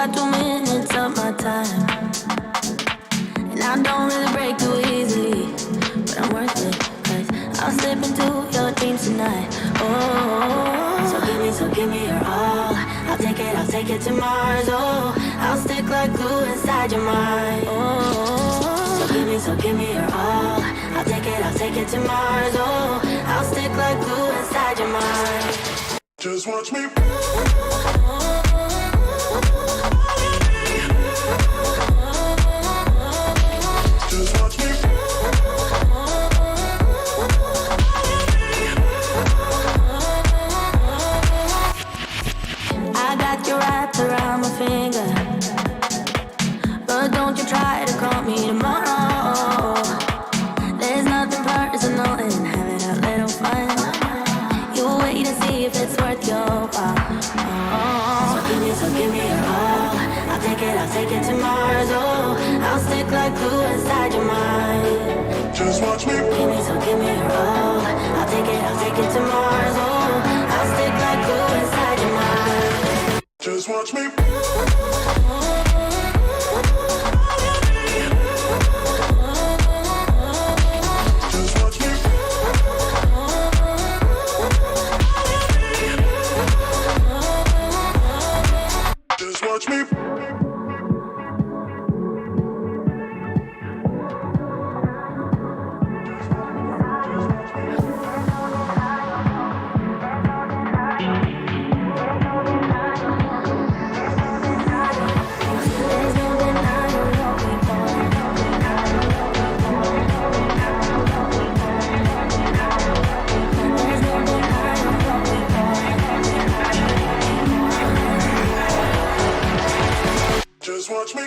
got 2 minutes of my time, and I don't really break too easily, but I'm worth it, 'cause I'll slip into your dreams tonight. Oh, so give me your all. I'll take it to Mars. Oh, I'll stick like glue inside your mind. Oh, so give me your all. I'll take it to Mars. Oh, I'll stick like glue inside your mind. Just watch me. Around my finger, but don't you try to call me tomorrow. There's nothing personal in having a little fun. You wait and see if it's worth your while. Oh, so give me your all. I'll take it to Mars. Oh, I'll stick like glue inside your mind. Just watch me. Give me your all. I'll take it to Mars. Oh, I'll stick like glue inside your mind. Just watch me. Just watch me. Just watch me.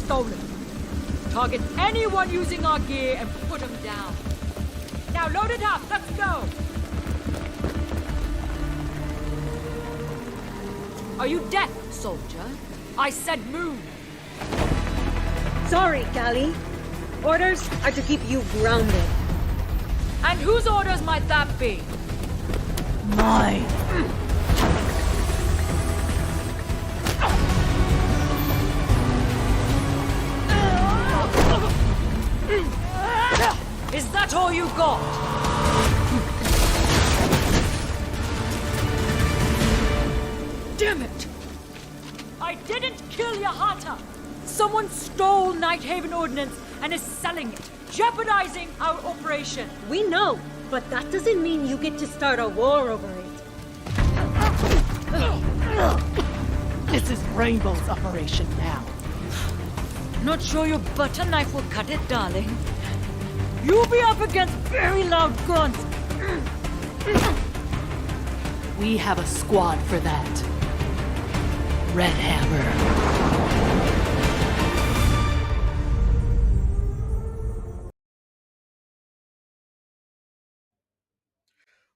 stolen. Target anyone using our gear and put them down. Now load it up, let's go! Are you deaf, soldier? I said move! Sorry, Callie. Orders are to keep you grounded. And whose orders might that be? Mine. Is that all you got? Damn it! I didn't kill Yahata! Someone stole Nighthaven Ordnance and is selling it, jeopardizing our operation. We know, but that doesn't mean you get to start a war over it. This is Rainbow's operation now. Not sure your butter knife will cut it, darling. You'll be up against very loud guns. We have a squad for that. Red Hammer.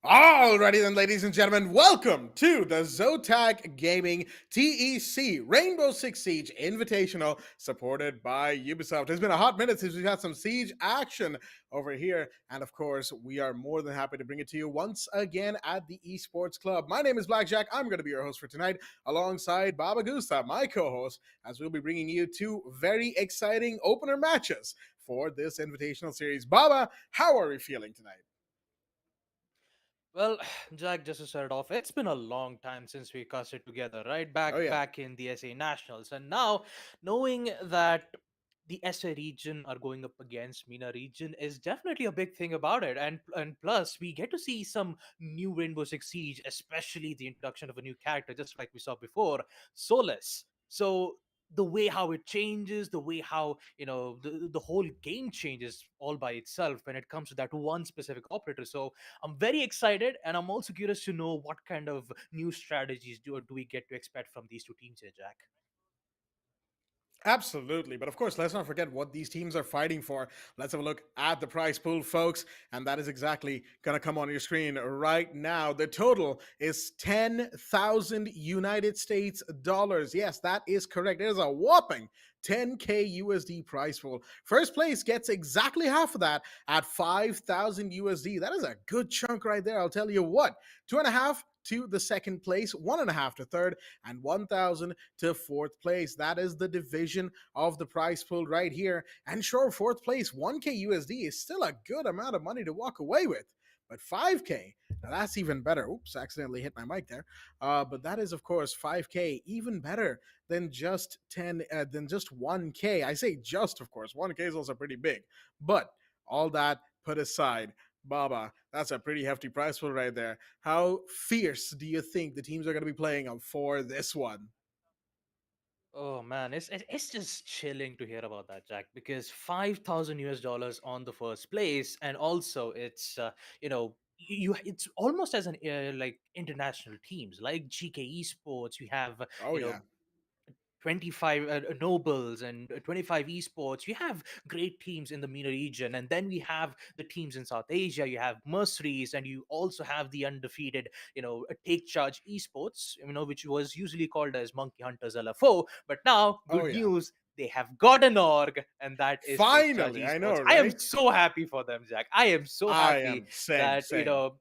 Alrighty then, ladies and gentlemen, welcome to the Zotac Gaming TEC Rainbow Six Siege Invitational, supported by Ubisoft. It's been a hot minute since we've had some Siege action over here, and of course, we are more than happy to bring it to you once again at the Esports Club. My name is Blackjack. I'm going to be your host for tonight, alongside Baba Gusta, my co-host, as we'll be bringing you two very exciting opener matches for this invitational series. Baba, how are we feeling tonight? Well, Jack, just to start off, it's been a long time since we casted together, right? Back Oh, yeah. back in the SA Nationals. And now, knowing that the SA region are going up against MENA region is definitely a big thing about it. And plus, we get to see some new Rainbow Six Siege, especially the introduction of a new character, just like we saw before, Solus. So the way how it changes, the way how the whole game changes all by itself when it comes to that one specific operator. So I'm very excited, and I'm also curious to know what kind of new strategies do we get to expect from these two teams here, Jack. Absolutely. But of course, let's not forget what these teams are fighting for. Let's have a look at the prize pool, folks. And that is exactly going to come on your screen right now. The total is 10,000 United States dollars. Yes, that is correct. It is a whopping 10K USD prize pool. First place gets exactly half of that at 5,000 USD. That is a good chunk right there. I'll tell you what. 2.5 to the second place, 1.5 to third, and 1,000 to fourth place. That is the division of the prize pool right here. And sure, fourth place, 1K USD is still a good amount of money to walk away with. But 5K, now that's even better. Oops, accidentally hit my mic there. But that is, of course, 5K, even better than just 1K. I say just, of course. 1K is also pretty big. But all that put aside, Baba, that's a pretty hefty prize pool right there. How fierce do you think the teams are going to be playing for this one? Oh man, it's just chilling to hear about that, Jack, because 5,000 US dollars on the first place, and also it's it's almost as an like international teams like GK Esports. You have Oh, yeah. 25 nobles and 25 esports. You have great teams in the MENA region, and then we have the teams in South Asia. You have mercenaries, and you also have the undefeated take charge esports, which was usually called as monkey hunters LFO, but now Oh, good yeah. news, they have got an org, and that is Take Charge Finally, I know, Esports. I am right? so happy for them, Jack. I am so I happy am same, that same.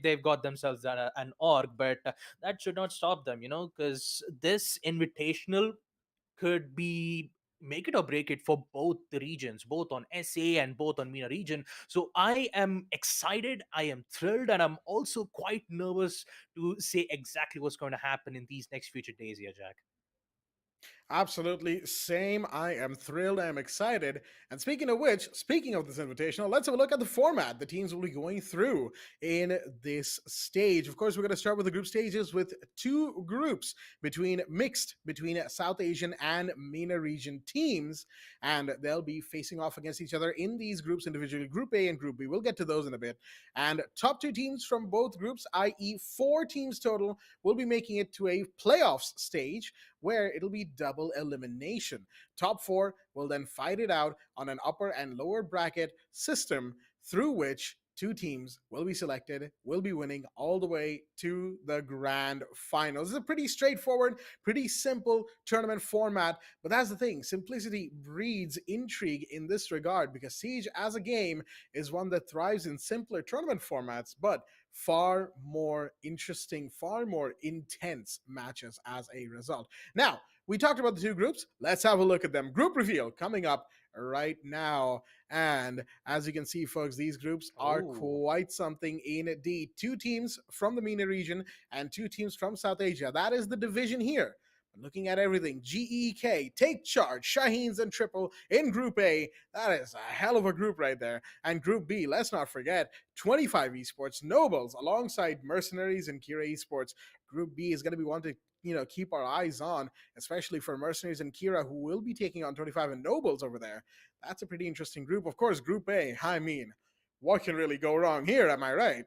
they've got themselves an org, but that should not stop them, because this invitational could be make it or break it for both the regions, both on SA and both on MENA region. So I am excited, I am thrilled, and I'm also quite nervous to say exactly what's going to happen in these next future days here, Jack. Absolutely same. I am thrilled. I am excited. And speaking of which, speaking of this invitational, let's have a look at the format the teams will be going through in this stage. Of course, we're going to start with the group stages with two groups mixed between South Asian and MENA region teams, and they'll be facing off against each other in these groups individually, Group A and Group B. We'll get to those in a bit. And top two teams from both groups, i.e., 4 teams total, will be making it to a playoffs stage where it'll be double elimination. Top four will then fight it out on an upper and lower bracket system through which two teams will be selected, will be winning all the way to the grand finals. It's a pretty straightforward, pretty simple tournament format, but that's the thing. Simplicity breeds intrigue in this regard because Siege as a game is one that thrives in simpler tournament formats, but far more interesting, far more intense matches as a result. Now, we talked about the two groups. Let's have a look at them. Group reveal coming up right now. And as you can see, folks, these groups are Oh. quite something indeed. Two teams from the MENA region and two teams from South Asia. That is the division here. But looking at everything, GEEK, Take Charge, Shaheens, and Triple in Group A. That is a hell of a group right there. And Group B, let's not forget, 25 Esports, Nobles, alongside Mercenaries and Kira Esports. Group B is going to be one to keep our eyes on, especially for Mercenaries and Kira, who will be taking on 25 and Nobles over there. That's a pretty interesting group. Of course, Group A, I mean, what can really go wrong here? Am I right?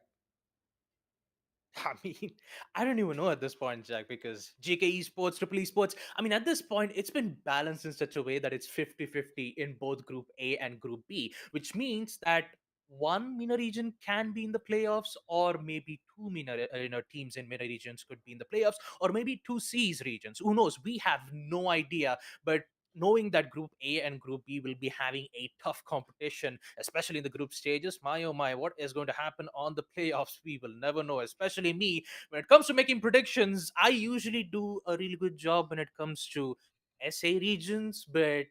I mean, I don't even know at this point, Jack, because GK Esports, Triple Esports, I mean, at this point, it's been balanced in such a way that it's 50-50 in both Group A and Group B, which means that one MENA region can be in the playoffs, or maybe two MENA teams in MENA regions could be in the playoffs, or maybe two C's regions. Who knows? We have no idea. But knowing that Group A and Group B will be having a tough competition, especially in the group stages, my oh my, what is going to happen on the playoffs? We will never know, especially me. When it comes to making predictions, I usually do a really good job when it comes to SA regions, but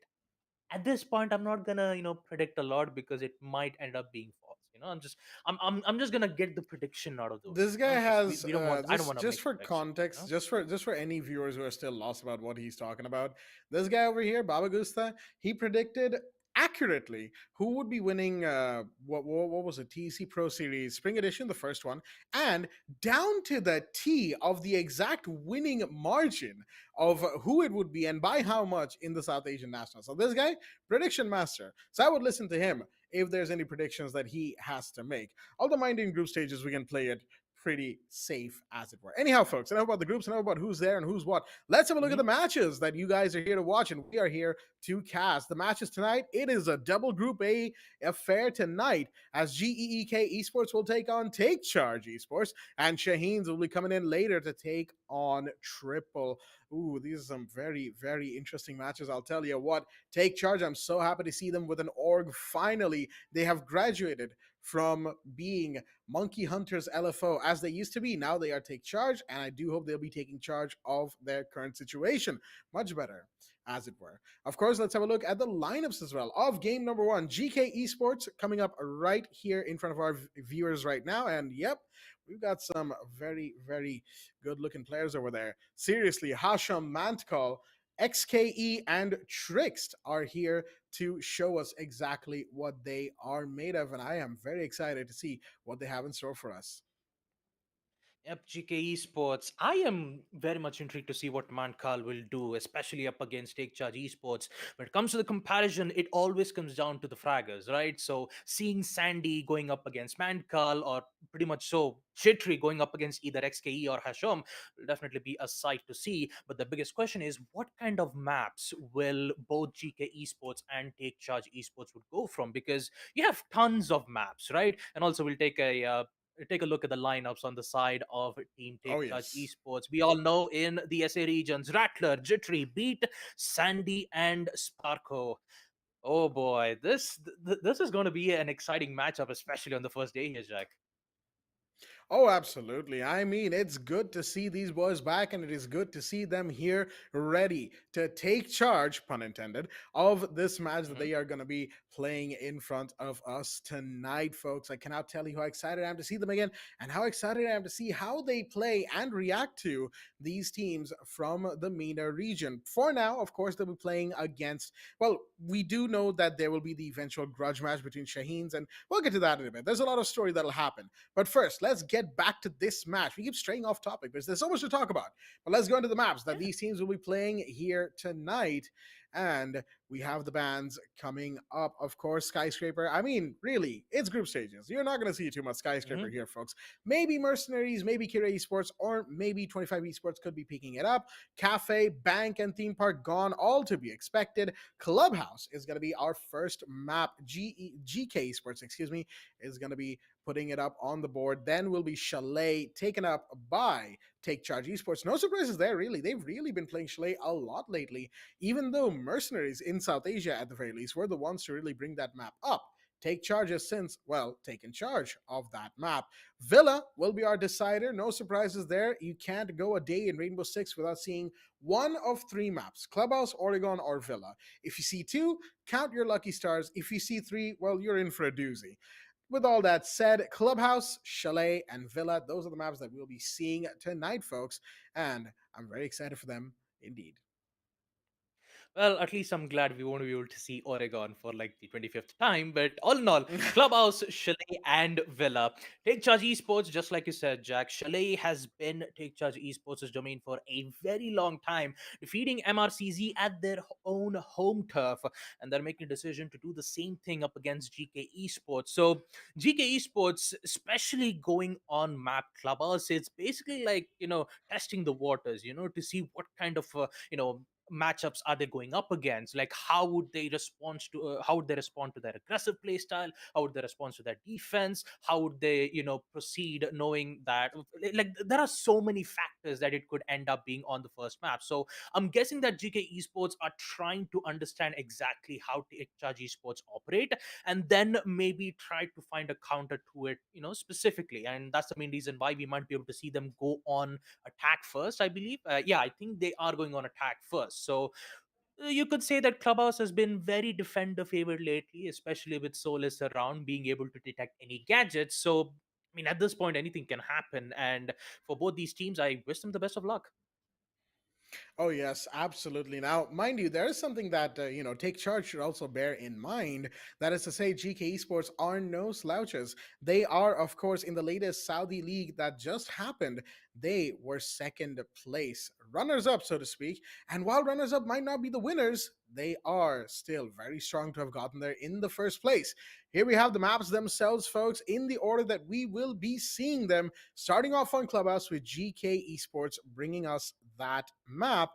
at this point I'm not gonna predict a lot because it might end up being false. I'm just gonna get the prediction out of the way. This guy Just has we don't want, I don't want to just make for predictions. context, just for any viewers who are still lost about what he's talking about. This guy over here, Baba Gusta, he predicted accurately who would be winning what was it, TEC Pro Series Spring Edition, the first one, and down to the T of the exact winning margin of who it would be and by how much in the South Asian National. So this guy, prediction master. So I would listen to him if there's any predictions that he has to make. Although mind in group stages, we can play it pretty safe, as it were. Anyhow, folks, enough about the groups, enough about who's there and who's what. Let's have a look at Mhm. the matches that you guys are here to watch, and we are here to cast. The matches tonight, it is a double Group A affair tonight, as GEEK Esports will take on Take Charge Esports, and Shaheens will be coming in later to take on Triple. Ooh, these are some very, very interesting matches. I'll tell you what. Take Charge, I'm so happy to see them with an org. Finally, they have graduated from being Monkey Hunters LFO as they used to be. Now they are Take Charge, and I do hope they'll be taking charge of their current situation. Much better, as it were. Of course, let's have a look at the lineups as well of game number one. GK Esports coming up right here in front of our viewers right now. And yep, we've got some very, very good looking players over there. Seriously, Hasham Mantkal, XKE, and Trixt are here to show us exactly what they are made of. And I am very excited to see what they have in store for us. Yep, GK Esports. I am very much intrigued to see what Mankal will do, especially up against Take Charge Esports. When it comes to the comparison, it always comes down to the fraggers, right? So seeing Sandy going up against Mankal, or pretty much so Chitri going up against either XKE or Hasham, will definitely be a sight to see. But the biggest question is, what kind of maps will both GK Esports and Take Charge Esports would go from? Because you have tons of maps, right? And also we'll take a look at the lineups on the side of Team Oh, Take Charge yes. Esports. We all know in the SA regions, Rattler, Jittery, Beat, Sandy, and Sparko. Oh boy, this is going to be an exciting matchup, especially on the first day here, Jack. Oh, absolutely. I mean, it's good to see these boys back, and it is good to see them here ready to take charge, pun intended, of this match that Mhm. they are going to be playing in front of us tonight, folks. I cannot tell you how excited I am to see them again and how excited I am to see how they play and react to these teams from the MENA region. For now, of course, they'll be playing against, well, we do know that there will be the eventual grudge match between Shaheens, and we'll get to that in a bit. There's a lot of story that'll happen. But first, let's get back to this match. We keep straying off topic because there's so much to talk about. But let's go into the maps that these teams will be playing here tonight. And we have the bands coming up, of course. Skyscraper. I mean, really, it's group stages. You're not going to see too much Skyscraper Hmm. here, folks. Maybe Mercenaries, maybe Kira Esports, or maybe 25 Esports could be picking it up. Cafe, Bank, and Theme Park gone, all to be expected. Clubhouse is going to be our first map. GK Esports, excuse me, is going to be putting it up on the board. Then will be Chalet, taken up by Take Charge Esports. No surprises there, really. They've really been playing Chalet a lot lately, even though Mercenaries in South Asia, at the very least, were the ones to really bring that map up. Take Charge has since, well, taken charge of that map. Villa will be our decider. No surprises there. You can't go a day in Rainbow Six without seeing one of three maps: Clubhouse, Oregon, or Villa. If you see two, count your lucky stars. If you see three, well, you're in for a doozy. With all that said, Clubhouse, Chalet, and Villa, those are the maps that we'll be seeing tonight, folks. And I'm very excited for them indeed. Well, at least I'm glad we won't be able to see Oregon for like the 25th time. But all in all, Clubhouse, Chalet, and Villa. Take Charge Esports, just like you said, Jack. Chalet has been Take Charge Esports' domain for a very long time, defeating MRCZ at their own home turf. And they're making a decision to do the same thing up against GK Esports. So, GK Esports, especially going on map Clubhouse, it's basically like, testing the waters, to see what kind of, matchups are they going up against, like how would they respond to their aggressive play style, how would they respond to their defense, how would they proceed, knowing that like there are so many factors that it could end up being on the first map. So I'm guessing that GK Esports are trying to understand exactly how Take Charge Esports operate, and then maybe try to find a counter to it, specifically. And that's the main reason why we might be able to see them go on attack first, I believe. Yeah, I think they are going on attack first. So you could say that Clubhouse has been very defender favored lately, especially with Solus around, being able to detect any gadgets. So, I mean, at this point, anything can happen. And for both these teams, I wish them the best of luck. Oh yes, absolutely. Now, mind you, there is something that Take Charge should also bear in mind. That is to say, GK Esports are no slouches. They are, of course, in the latest Saudi league that just happened. They were second place, runners up, so to speak. And while runners up might not be the winners, they are still very strong to have gotten there in the first place. Here we have the maps themselves, folks, in the order that we will be seeing them. Starting off on Clubhouse with GK Esports bringing us that map.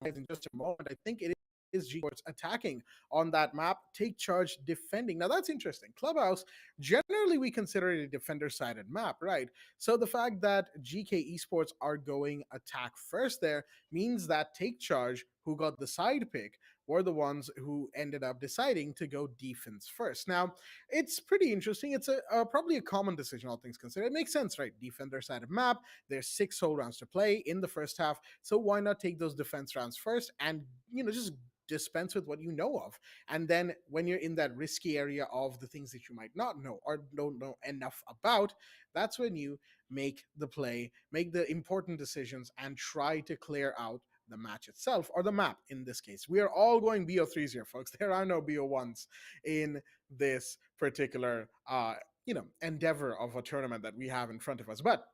In just a moment, I think it is GK Esports attacking on that map, Take Charge defending. Now that's interesting. Clubhouse, generally we consider it a defender-sided map, right? So the fact that GK Esports are going attack first there means that Take Charge, who got the side pick, were the ones who ended up deciding to go defense first. Now, it's pretty interesting. It's probably a common decision, all things considered. It makes sense, right? Defender side of map. There's 6 whole rounds to play in the first half, so why not take those defense rounds first and just dispense with what you know of, and then when you're in that risky area of the things that you might not know or don't know enough about, that's when you make the play, make the important decisions, and try to clear out the match itself, or the map in this case. We are all going BO3s here, folks. There are no BO1s in this particular endeavor of a tournament that we have in front of us. But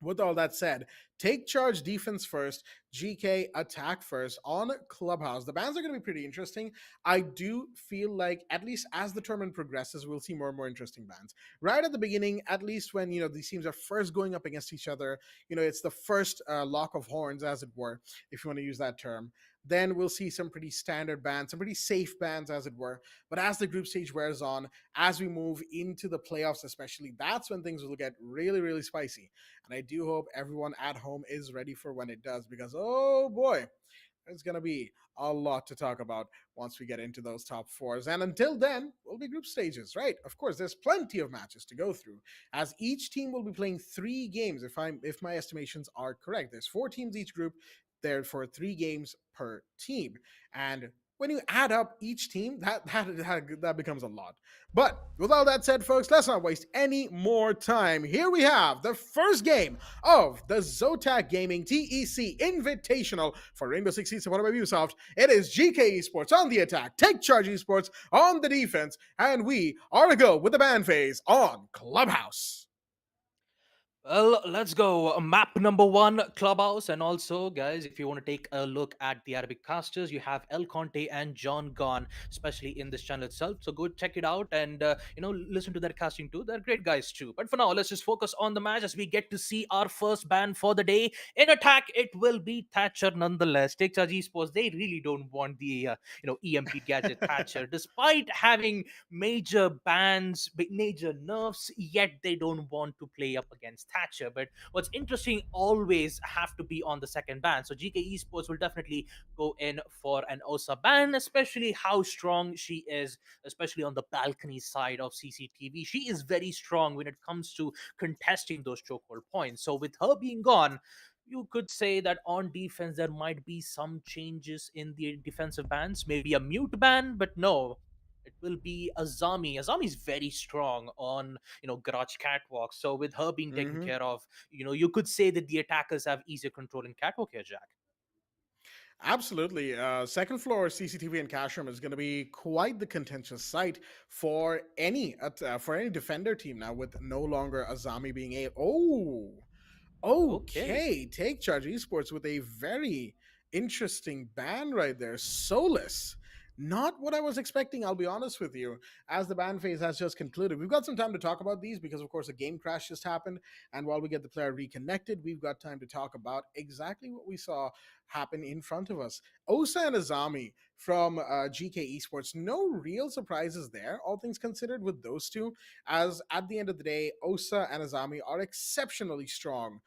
with all that said, Take Charge defense first, GK attack first on Clubhouse. The bans are going to be pretty interesting. I do feel like, at least as the tournament progresses, we'll see more and more interesting bans. Right at the beginning, at least when these teams are first going up against each other, it's the first lock of horns, as it were, if you want to use that term. Then we'll see some pretty standard bans, some pretty safe bans, as it were. But as the group stage wears on, as we move into the playoffs, especially, that's when things will get really, really spicy. And I do hope everyone at home is ready for when it does, because oh boy, there's going to be a lot to talk about once we get into those top fours. And until then, will be group stages, right? Of course, there's plenty of matches to go through, as each team will be playing 3 games. If my estimations are correct, there's 4 teams each group, therefore 3 games per team. And when you add up each team, that becomes a lot. But with all that said, folks, let's not waste any more time. Here we have the first game of the Zotac Gaming TEC Invitational for Rainbow Six Siege, supported by Ubisoft. It is GK Esports on the attack, Take Charge Esports on the defense, and we are to go with the ban phase on Clubhouse. Well, let's go. Map number one, Clubhouse. And also, guys, if you want to take a look at the Arabic casters, you have El Conte and John Gon, especially in this channel itself. So go check it out and, listen to their casting too. They're great guys too. But for now, let's just focus on the match as we get to see our first ban for the day. In attack, it will be Thatcher nonetheless. Take charge esports. They really don't want the, EMP gadget Thatcher, despite having major bans, major nerfs, yet they don't want to play up against Thatcher. But what's interesting always have to be on the second ban. So GK Esports will definitely go in for an Osa ban, especially how strong she is, especially on the balcony side of CCTV. She is very strong when it comes to contesting those chokehold points. So with her being gone, you could say that on defense there might be some changes in the defensive bans, maybe a mute ban, but no, it will be Azami. Azami is very strong on garage catwalk. So with her being taken Hmm. care of, you could say that the attackers have easier control in catwalk here, Jack. Absolutely. Second floor CCTV and cash room is going to be quite the contentious site for any defender team now, with no longer Azami being a. Oh, Okay. okay. Take charge esports with a very interesting ban right there. Solus. Not what I was expecting, I'll be honest with you, as the ban phase has just concluded. We've got some time to talk about these because, of course, a game crash just happened. And while we get the player reconnected, we've got time to talk about exactly what we saw happen in front of us. Osa and Azami from GK Esports. No real surprises there, all things considered, with those two, as at the end of the day, Osa and Azami are exceptionally strong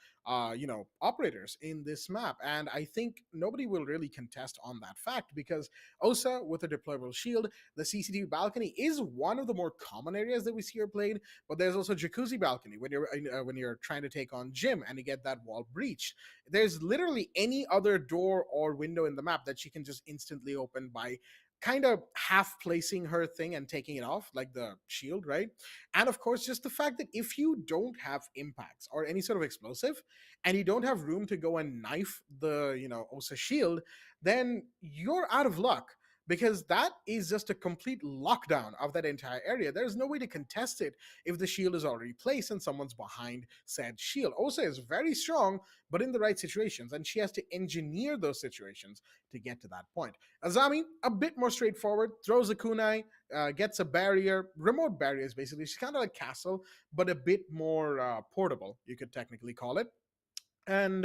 operators in this map. And I think nobody will really contest on that fact because Osa, with a deployable shield, the CCTV balcony is one of the more common areas that we see her played, but there's also jacuzzi balcony when you're trying to take on Jim and you get that wall breached. There's literally any other door or window in the map that she can just instantly open by kind of half placing her thing and taking it off, like the shield, right? And of course, just the fact that if you don't have impacts or any sort of explosive, and you don't have room to go and knife the Osa shield, then you're out of luck, because that is just a complete lockdown of that entire area. There's no way to contest it if the shield is already placed and someone's behind said shield. Osa is very strong, but in the right situations, and she has to engineer those situations to get to that point. Azami, a bit more straightforward, throws a kunai, gets a barrier, remote barriers basically. She's kind of like Castle, but a bit more portable, you could technically call it. And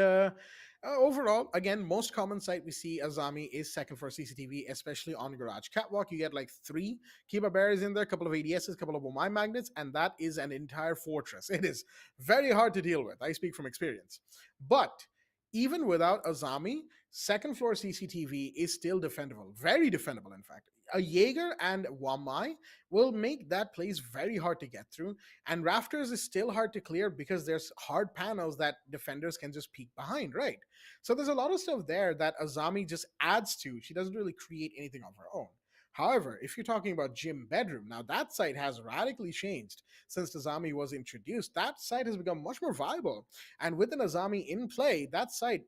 overall, again, most common sight we see Azami is second for CCTV, especially on Garage Catwalk. You get like three Kiba barriers in there, a couple of ADSs, a couple of Omai magnets, and that is an entire fortress. It is very hard to deal with. I speak from experience. But even without Azami, second floor CCTV is still defendable, very defendable, in fact. A Jaeger and Wamai will make that place very hard to get through, and rafters is still hard to clear because there's hard panels that defenders can just peek behind, right? So there's a lot of stuff there that Azami just adds to. She doesn't really create anything of her own. However, if you're talking about gym bedroom, now that site has radically changed since Azami was introduced. That site has become much more viable. And with an Azami in play, that site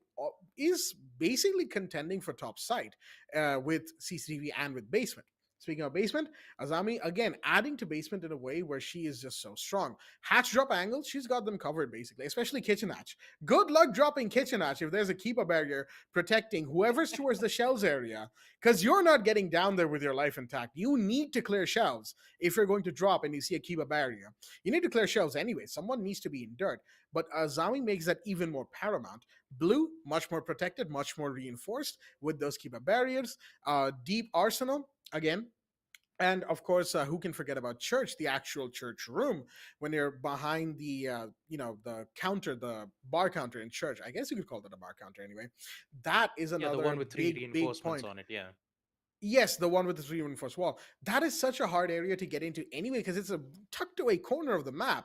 is basically contending for top site with CCTV and with basement. Speaking of basement, Azami, again, adding to basement in a way where she is just so strong. Hatch drop angles, she's got them covered basically, especially kitchen hatch. Good luck dropping kitchen hatch if there's a keeper barrier protecting whoever's towards the shelves area, because you're not getting down there with your life intact. You need to clear shelves if you're going to drop and you see a keeper barrier. You need to clear shelves anyway. Someone needs to be in dirt. But Azami makes that even more paramount. Blue, much more protected, much more reinforced with those keeper barriers. Deep arsenal, again, and of course, who can forget about church, the actual church room, when you're behind the the counter, the bar counter in church. I guess you could call that a bar counter anyway. That is Yeah, the one another with three big reinforcements point. on it. Yeah. Yes, the one with the three reinforced wall. That is such a hard area to get into anyway, because it's a tucked away corner of the map.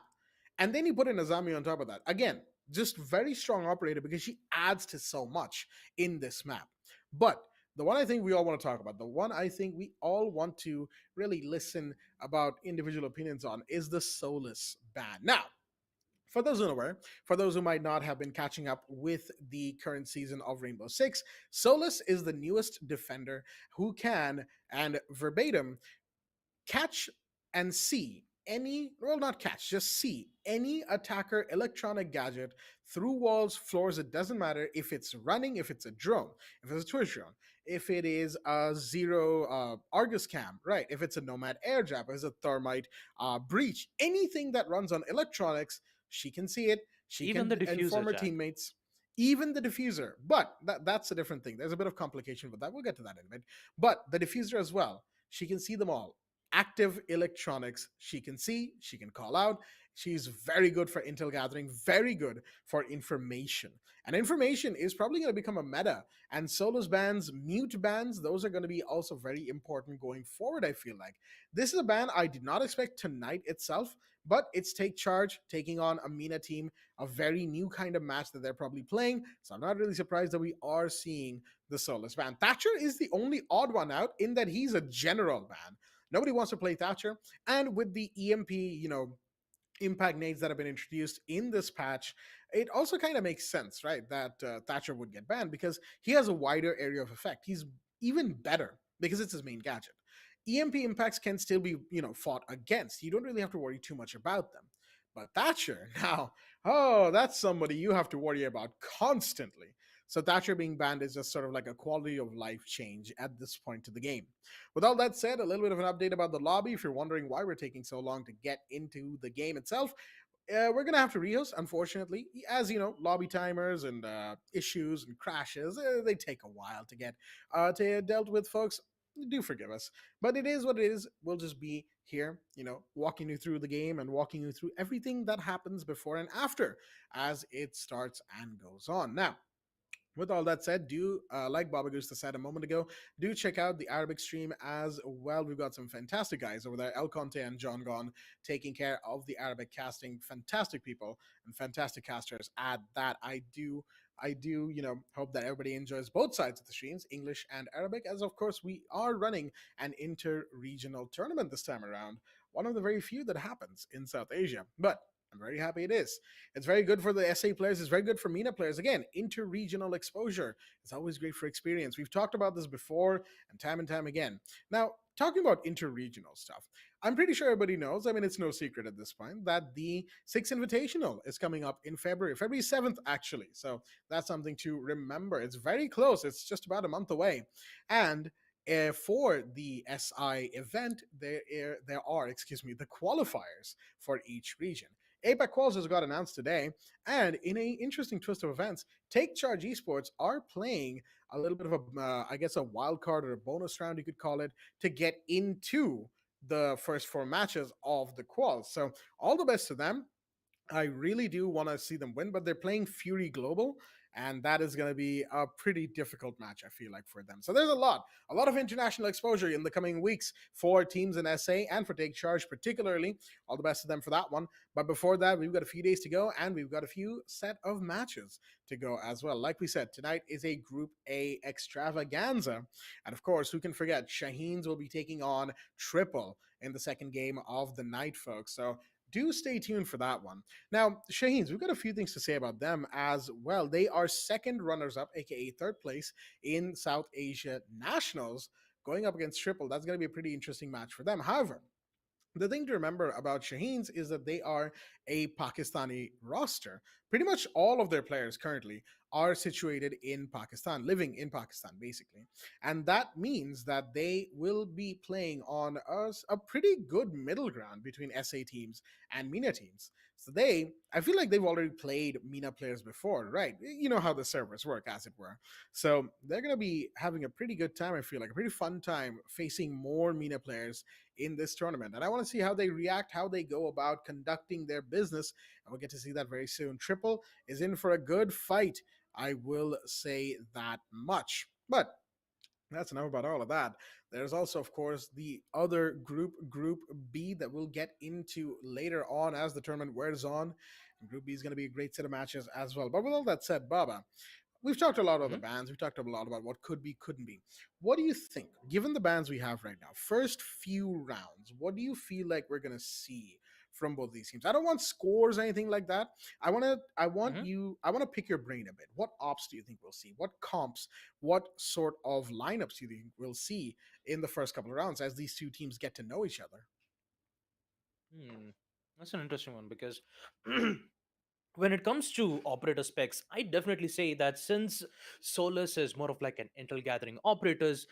And then you put an Azami on top of that. Again, just very strong operator because she adds to so much in this map. But the one I think we all want to talk about, the one I think we all want to really listen about individual opinions on, is the Solus ban. Now, for those unaware, for those who might not have been catching up with the current season of Rainbow Six, Solus is the newest defender who can, and verbatim, catch and see any, well, not catch, just see any attacker electronic gadget through walls, floors. It doesn't matter if it's running, if it's a drone, if it's a Twitch drone, if it is a zero Argus cam, right? If it's a Nomad air jab, if it's a thermite breach, anything that runs on electronics, she can see it. She Even can the inform diffuser, her Jack. teammates, even the diffuser. But that's a different thing. There's a bit of complication with that. We'll get to that in a bit. But the diffuser as well, she can see them all. Active electronics, she can see, she can call out. She's very good for intel gathering, very good for information. And information is probably going to become a meta. And solos bans, mute bans, those are going to be also very important going forward, I feel like. This is a ban I did not expect tonight itself, but it's Take Charge taking on a Mina team, a very new kind of match that they're probably playing. So I'm not really surprised that we are seeing the Solus ban. Thatcher is the only odd one out in that he's a general ban. Nobody wants to play Thatcher. And with the EMP, impact nades that have been introduced in this patch, it also kind of makes sense, right, that Thatcher would get banned because he has a wider area of effect. He's even better because it's his main gadget. EMP impacts can still be, fought against. You don't really have to worry too much about them. But Thatcher, now, oh, that's somebody you have to worry about constantly. So Thatcher being banned is just sort of like a quality of life change at this point to the game. With all that said, a little bit of an update about the lobby. If you're wondering why we're taking so long to get into the game itself, we're gonna have to rehost, unfortunately. As you know, lobby timers and issues and crashes, they take a while to get dealt with, folks. Do forgive us, but it is what it is. We'll just be here, walking you through the game and walking you through everything that happens before and after as it starts and goes on. Now, with all that said, do like Baba Gusta said a moment ago, do check out the Arabic stream as well. We've got some fantastic guys over there, El Conte and John Gon, taking care of the Arabic casting. Fantastic people and fantastic casters at that. I do, hope that everybody enjoys both sides of the streams, English and Arabic, as of course we are running an inter-regional tournament this time around. One of the very few that happens in South Asia. But I'm very happy it is. It's very good for the SA players. It's very good for MENA players. Again, inter-regional exposure. It's always great for experience. We've talked about this before and time again. Now, talking about inter-regional stuff, I'm pretty sure everybody knows, I mean, it's no secret at this point, that the Six Invitational is coming up in February 7th, actually. So that's something to remember. It's very close. It's just about a month away. And for the SI event, there are, the qualifiers for each region. APAC quals has got announced today, and in an interesting twist of events, Take Charge Esports are playing a little bit of a wild card or a bonus round, you could call it, to get into the first four matches of the quals. So all the best to them. I really do want to see them win, but they're playing Fury Global, and that is going to be a pretty difficult match, I feel like, for them. So there's a lot of international exposure in the coming weeks for teams in SA and for Take Charge particularly. All the best to them for that one. But before that, we've got a few days to go, and we've got a few set of matches to go as well. Like we said, tonight is a Group A extravaganza. And of course, who can forget, Shaheens will be taking on Triple in the second game of the night, folks. So do stay tuned for that one. Now, Shaheens, we've got a few things to say about them as well. They are second runners-up, aka third place, in South Asia Nationals, going up against Triple. That's going to be a pretty interesting match for them. However, the thing to remember about Shaheens is that they are a Pakistani roster. Pretty much all of their players currently are situated in Pakistan, living in Pakistan, basically. And that means that they will be playing on a pretty good middle ground between SA teams and MENA teams. So I feel like they've already played MENA players before, right? You know how the servers work, as it were. So they're going to be having a pretty good time, I feel like, a pretty fun time facing more MENA players in this tournament. And I want to see how they react, how they go about conducting their business. And we'll get to see that very soon. Triple is in for a good fight. I will say that much. But that's enough about all of that. There's also, of course, the other group, Group B, that we'll get into later on as the tournament wears on. And Group B is going to be a great set of matches as well. But with all that said, Baba, we've talked a lot about the bans. We've talked a lot about what could be, couldn't be. What do you think, given the bans we have right now, first few rounds, what do you feel like we're going to see from both these teams? I don't want scores or anything like that. I want to pick your brain a bit. What ops do you think we'll see? What comps, what sort of lineups do you think we'll see in the first couple of rounds as these two teams get to know each other? Hmm. That's an interesting one because when it comes to operator specs, I definitely say that since Solus is more of like an intel gathering operators,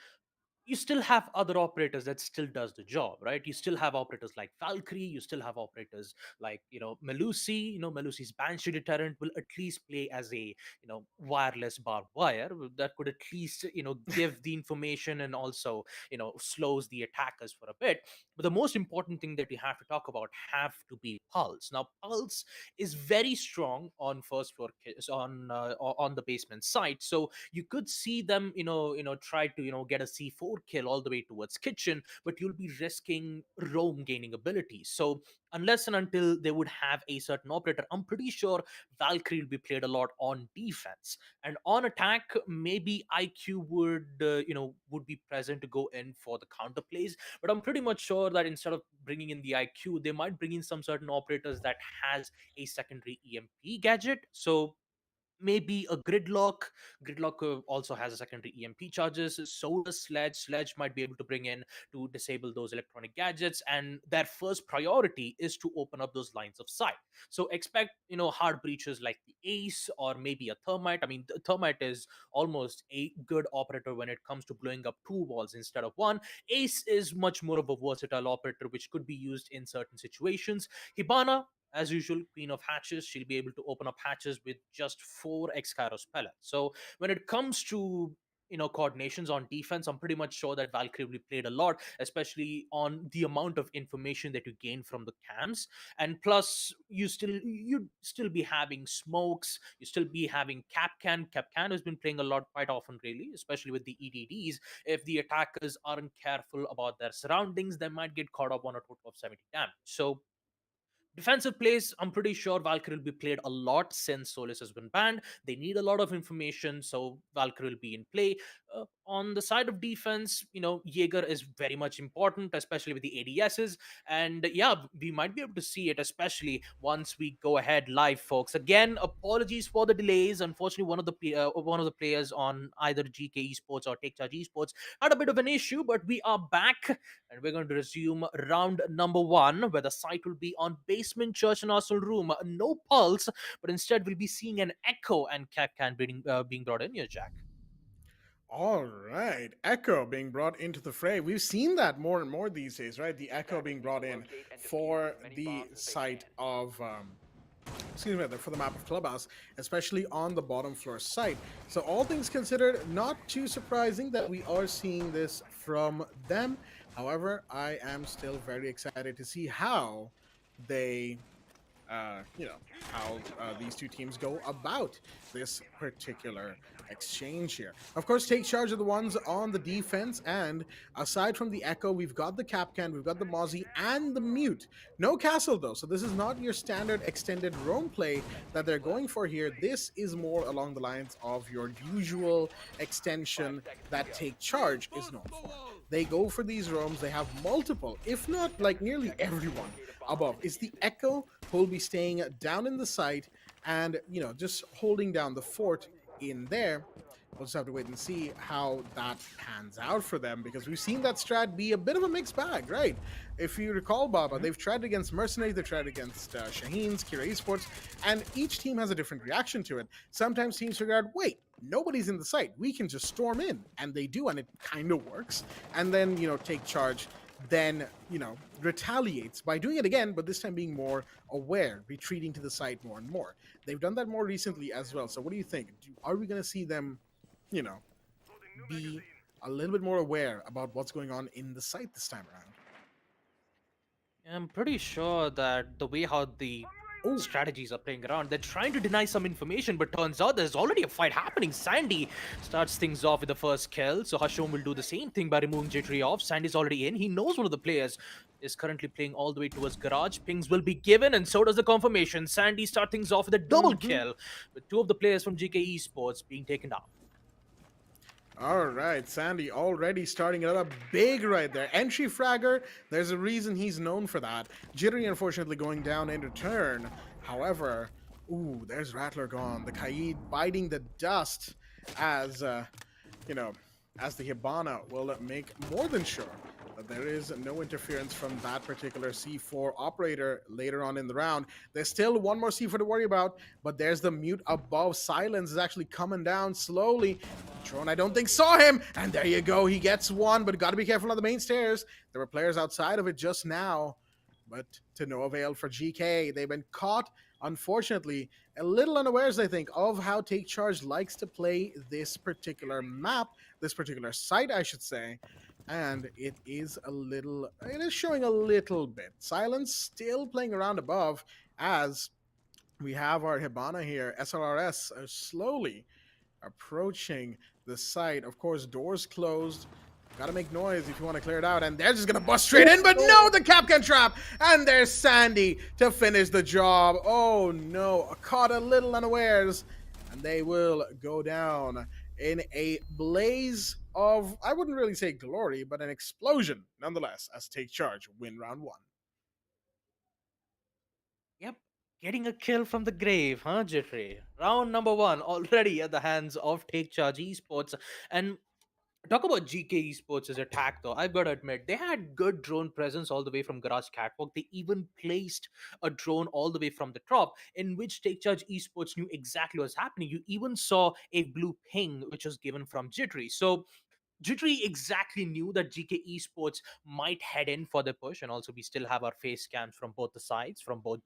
you still have other operators that still does the job, right? You still have operators like Valkyrie, you still have operators like, Melusi. Melusi's banshee deterrent will at least play as a, wireless barbed wire that could at least, give the information and also, slows the attackers for a bit. But the most important thing that we have to talk about have to be Pulse. Now Pulse is very strong on first floor on the basement side, so you could see them, try to, get a C4 kill all the way towards kitchen, but you'll be risking roam gaining abilities. So unless and until they would have a certain operator, I'm pretty sure Valkyrie will be played a lot on defense. And on attack, maybe IQ would be present to go in for the counter plays. But I'm pretty much sure that instead of bringing in the IQ, they might bring in some certain operators that has a secondary EMP gadget. So maybe a gridlock also has a secondary EMP charges. So does Sledge might be able to bring in to disable those electronic gadgets, and their first priority is to open up those lines of sight. So expect, hard breaches like the Ace or maybe a Thermite. I mean, the Thermite is almost a good operator when it comes to blowing up two walls instead of one. Ace is much more of a versatile operator which could be used in certain situations. Hibana, as usual, queen of hatches, she'll be able to open up hatches with just 4 X-Kairos pellets. So when it comes to, coordinations on defense, I'm pretty much sure that Valkyrie will be played a lot, especially on the amount of information that you gain from the cams. And plus, you'd still be having smokes, you still be having Capcan. Capcan has been playing a lot quite often, really, especially with the EDDs. If the attackers aren't careful about their surroundings, they might get caught up on a total of 70 damage. So defensive plays, I'm pretty sure Valkyrie will be played a lot since Solus has been banned. They need a lot of information, so Valkyrie will be in play. On the side of defense, Jaeger is very much important, especially with the ADSs. And yeah, we might be able to see it, especially once we go ahead live, folks. Again, apologies for the delays. Unfortunately, one of the players on either GK Esports or Take Charge Esports had a bit of an issue, but we are back and we're going to resume round number one, where the site will be on basement church and arsenal room. No Pulse, but instead we'll be seeing an Echo and Capcan being brought in here, Jack. All right, Echo being brought into the fray. We've seen that more and more these days, right? The Echo being brought in for the site of excuse me, for the map of Clubhouse, especially on the bottom floor site. So all things considered, not too surprising that we are seeing this from them. However, I am still very excited to see how they how these two teams go about this particular exchange here. Of course, Take Charge are the ones on the defense, and aside from the Echo, we've got the Capcan, we've got the Mozzie, and the Mute. No Castle, though, so this is not your standard extended roam play that they're going for here. This is more along the lines of your usual extension that Take Charge is known for. They go for these roams, they have multiple, if not like nearly everyone above. It's the Echo who will be staying down in the site and, just holding down the fort in there. We'll just have to wait and see how that pans out for them, because we've seen that strat be a bit of a mixed bag, right? If you recall, Baba, they've tried against Mercenaries, they've tried against Shaheens, Kira Esports, and each team has a different reaction to it. Sometimes teams figure out, wait, nobody's in the site, we can just storm in, and they do, and it kind of works. And then, Take Charge then, retaliates by doing it again, but this time being more aware, retreating to the site more and more. They've done that more recently as well. So what do you think? Are we going to see them, be a little bit more aware about what's going on in the site this time around? I'm pretty sure that the way how the strategies are playing around, they're trying to deny some information, but turns out there's already a fight happening. Sandy starts things off with the first kill, so Hashom will do the same thing by removing Jittery off. Sandy's already in. He knows one of the players is currently playing all the way towards garage. Pings will be given, and so does the confirmation. Sandy starts things off with a double kill, with two of the players from GK Esports being taken down. All right, Sandy already starting it up big right there. Entry fragger, there's a reason he's known for that. Jittery, unfortunately, going down in return. However, there's Rattler gone. The Kaid biting the dust as, as the Hibana will make more than sure but there is no interference from that particular C4 operator later on in the round. There's still one more C4 to worry about, but there's the mute above. Silence is actually coming down slowly. Drone, I don't think, saw him, and there you go. He gets one, but got to be careful on the main stairs. There were players outside of it just now, but to no avail for GK. They've been caught, unfortunately, a little unawares, I think, of how Take Charge likes to play this particular map, this particular site, I should say. And it is showing a little bit. Silence still playing around above as we have our Hibana here, SRRS, slowly approaching the site. Of course, doors closed. Gotta make noise if you want to clear it out. And they're just gonna bust straight in, but no, the Capcan trap! And there's Sandy to finish the job. Oh no, caught a little unawares. And they will go down in a blaze of, I wouldn't really say glory, but an explosion nonetheless, as Take Charge win round one. Yep, getting a kill from the grave, huh, Jeffrey? Round number one already at the hands of Take Charge Esports. And talk about GK Esports' attack, though. I've got to admit, they had good drone presence all the way from Garage Catwalk. They even placed a drone all the way from the top, in which Take Charge Esports knew exactly what was happening. You even saw a blue ping, which was given from Jittery. So Jittery exactly knew that GK Esports might head in for the push, and also we still have our face cams from both the sides, from both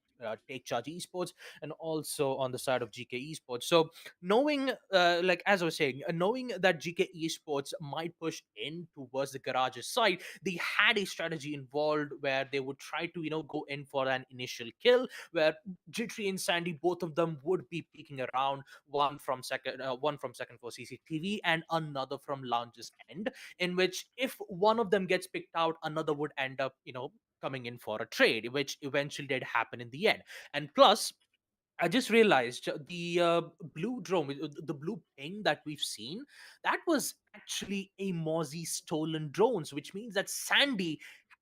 Take Charge Esports and also on the side of GK Esports. So knowing, like as I was saying, knowing that GK Esports might push in towards the garage's side, they had a strategy involved where they would try to go in for an initial kill, where Jittery and Sandy, both of them would be peeking around, one from second floor CCTV and another from lounge's end, in which if one of them gets picked out, another would end up coming in for a trade, which eventually did happen in the end. And plus, I just realized the blue drone, the blue ping that we've seen, that was actually a Mozzie stolen drones, which means that Sandy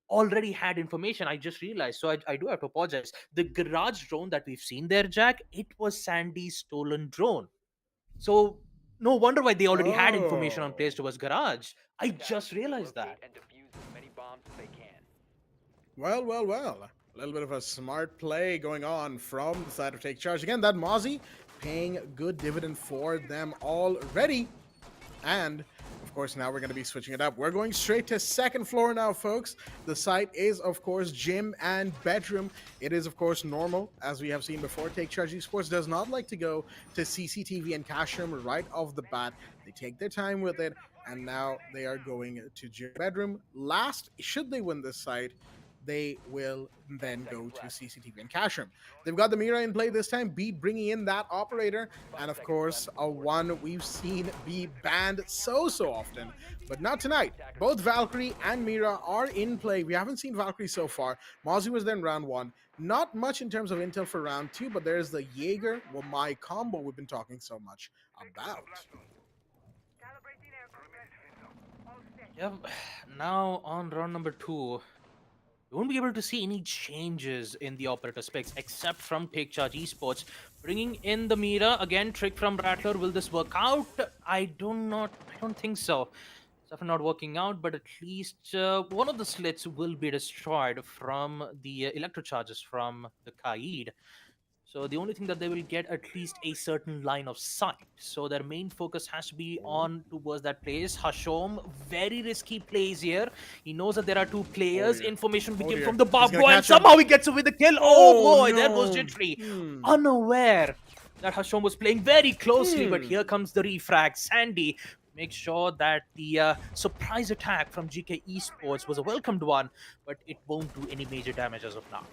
already had information. I just realized. So I do have to apologize. The garage drone that we've seen there, Jack, it was Sandy's stolen drone. So no wonder why they already had information on place towards garage. I just realized that. Well, well, well. A little bit of a smart play going on from the side of Take Charge. Again, that Mozzie paying good dividend for them already. And, of course, now we're going to be switching it up. We're going straight to second floor now, folks. The site is, of course, gym and bedroom. It is, of course, normal, as we have seen before. Take Charge Esports does not like to go to CCTV and cash room right off the bat. They take their time with it, and now they are going to gym bedroom. Last, should they win this site, they will then go to CCTV and cash room. They've got the Mira in play this time, Beat bringing in that operator, and of course, a one we've seen be banned so often, but not tonight. Both Valkyrie and Mira are in play. We haven't seen Valkyrie so far. Mozzie was then round one. Not much in terms of intel for round two, but there's the Jaeger Wamai combo we've been talking so much about. Yep. Now on round number two, we won't be able to see any changes in the operator specs except from Take Charge Esports. Bringing in the Mira, again, trick from Rattler. Will this work out? I don't think so. It's definitely not working out, but at least one of the slits will be destroyed from the electro charges from the Kaid. So the only thing that they will get at least a certain line of sight. So their main focus has to be on towards that place. Hashom, very risky plays here. He knows that there are two players. Information we give from the barbed wire, and somehow he gets away the kill. Oh boy, there goes Jittery. Unaware that Hashom was playing very closely, but here comes the refrag. Sandy make sure that the surprise attack from GK Esports was a welcomed one, but it won't do any major damage as of now.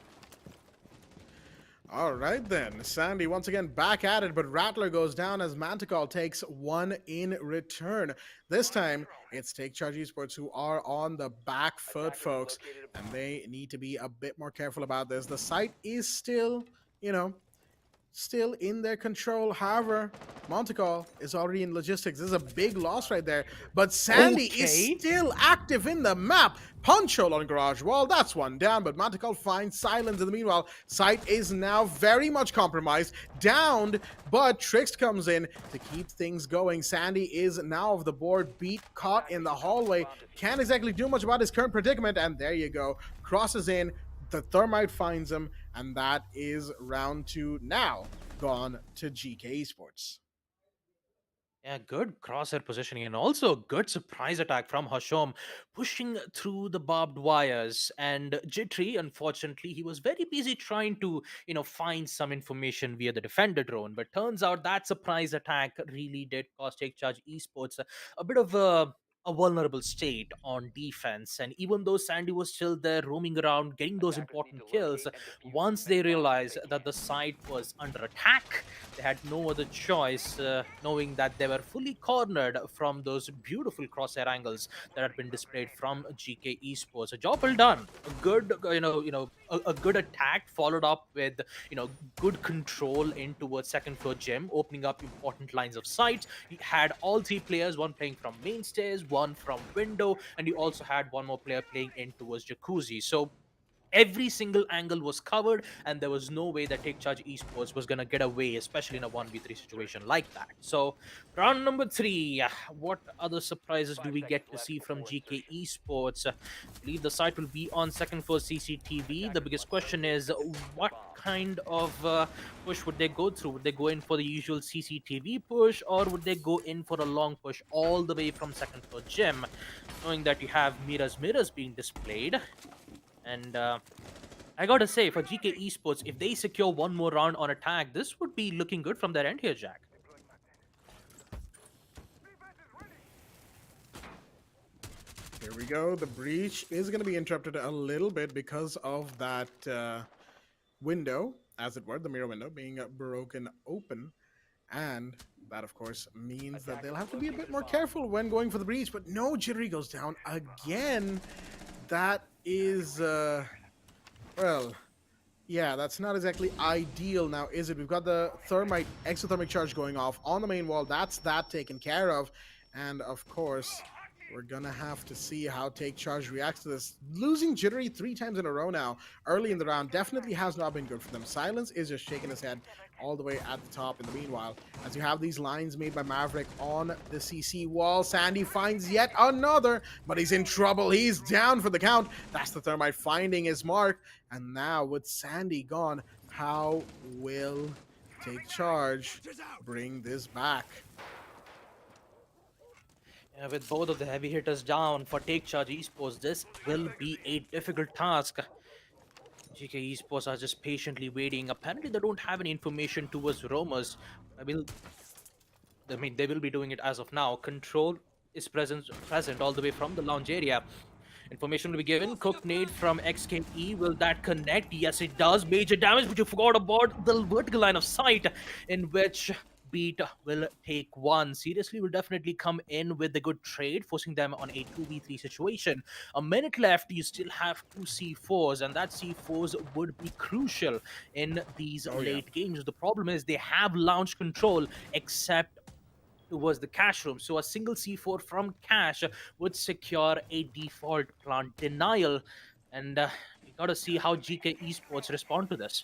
All right, then. Sandy once again back at it, but Rattler goes down as Manticore takes one in return. This time, it's Take Charge Esports who are on the back foot, folks, and they need to be a bit more careful about this. The site is still, still in their control. However, Montecall is already in logistics. This is a big loss right there. But Sandy is Okay. still active in the map. Punch hole on Garage Wall. That's one down, but Montecall finds silence in the meanwhile. Sight is now very much compromised. Downed, but Trix comes in to keep things going. Sandy is now off the board. Beat caught in the hallway. Can't exactly do much about his current predicament. And there you go. Crosses in. The Thermite finds him, and that is round 2 now gone to GK Esports. Yeah, good crosshair positioning and also good surprise attack from Hashom, pushing through the barbed wires. And Jittery, unfortunately, he was very busy trying to, find some information via the defender drone. But turns out that surprise attack really did cost Take Charge Esports a bit of a vulnerable state on defense. And even though Sandy was still there roaming around, getting those important kills, once they realized that the site was under attack, they had no other choice, knowing that they were fully cornered from those beautiful crosshair angles that had been displayed from GK Esports. A job well done. A good, a good attack followed up with, good control in towards second floor gym, opening up important lines of sight. He had all 3 players, one playing from main stairs, one from window, and he also had one more player playing in towards jacuzzi. So every single angle was covered, and there was no way that Take Charge Esports was going to get away, especially in a 1v3 situation like that. So round number 3, what other surprises do we get to see from GK Esports? I believe the site will be on second floor CCTV. The biggest question is, what kind of push would they go through? Would they go in for the usual CCTV push, or would they go in for a long push all the way from second floor gym, knowing that you have mirrors being displayed? And I gotta say, for GK Esports, if they secure one more round on attack, this would be looking good from their end here, Jack. Here we go. The breach is going to be interrupted a little bit because of that window, as it were, the mirror window being broken open. And that, of course, means that they'll have to be a bit more careful when going for the breach. But no, Jittery goes down again. That is, well, yeah, that's not exactly ideal now, is it? We've got the thermite, exothermic charge going off on the main wall. That's that taken care of. And, of course, we're gonna have to see how Take Charge reacts to this. Losing Jittery 3 times in a row now, early in the round, definitely has not been good for them. Silence is just shaking his head all the way at the top in the meanwhile. As you have these lines made by Maverick on the CC wall, Sandy finds yet another, but he's in trouble. He's down for the count. That's the Thermite finding his mark. And now with Sandy gone, how will Take Charge bring this back? Yeah, with both of the heavy hitters down for Take Charge Esports, this will be a difficult task. GK Esports are just patiently waiting. Apparently, they don't have any information towards roamers. I mean, they will be doing it as of now. Control is present all the way from the lounge area. Information will be given. Cook nade from XKE. Will that connect? Yes, it does. Major damage, but you forgot about the vertical line of sight in which Beat will take one. Seriously will definitely come in with a good trade, forcing them on a 2v3 situation. A minute left, you still have 2 C4s, and that C4s would be crucial in these late games. The problem is they have launch control, except towards the cache room. So a single C4 from cache would secure a default plant denial. And we gotta see how GK Esports respond to this.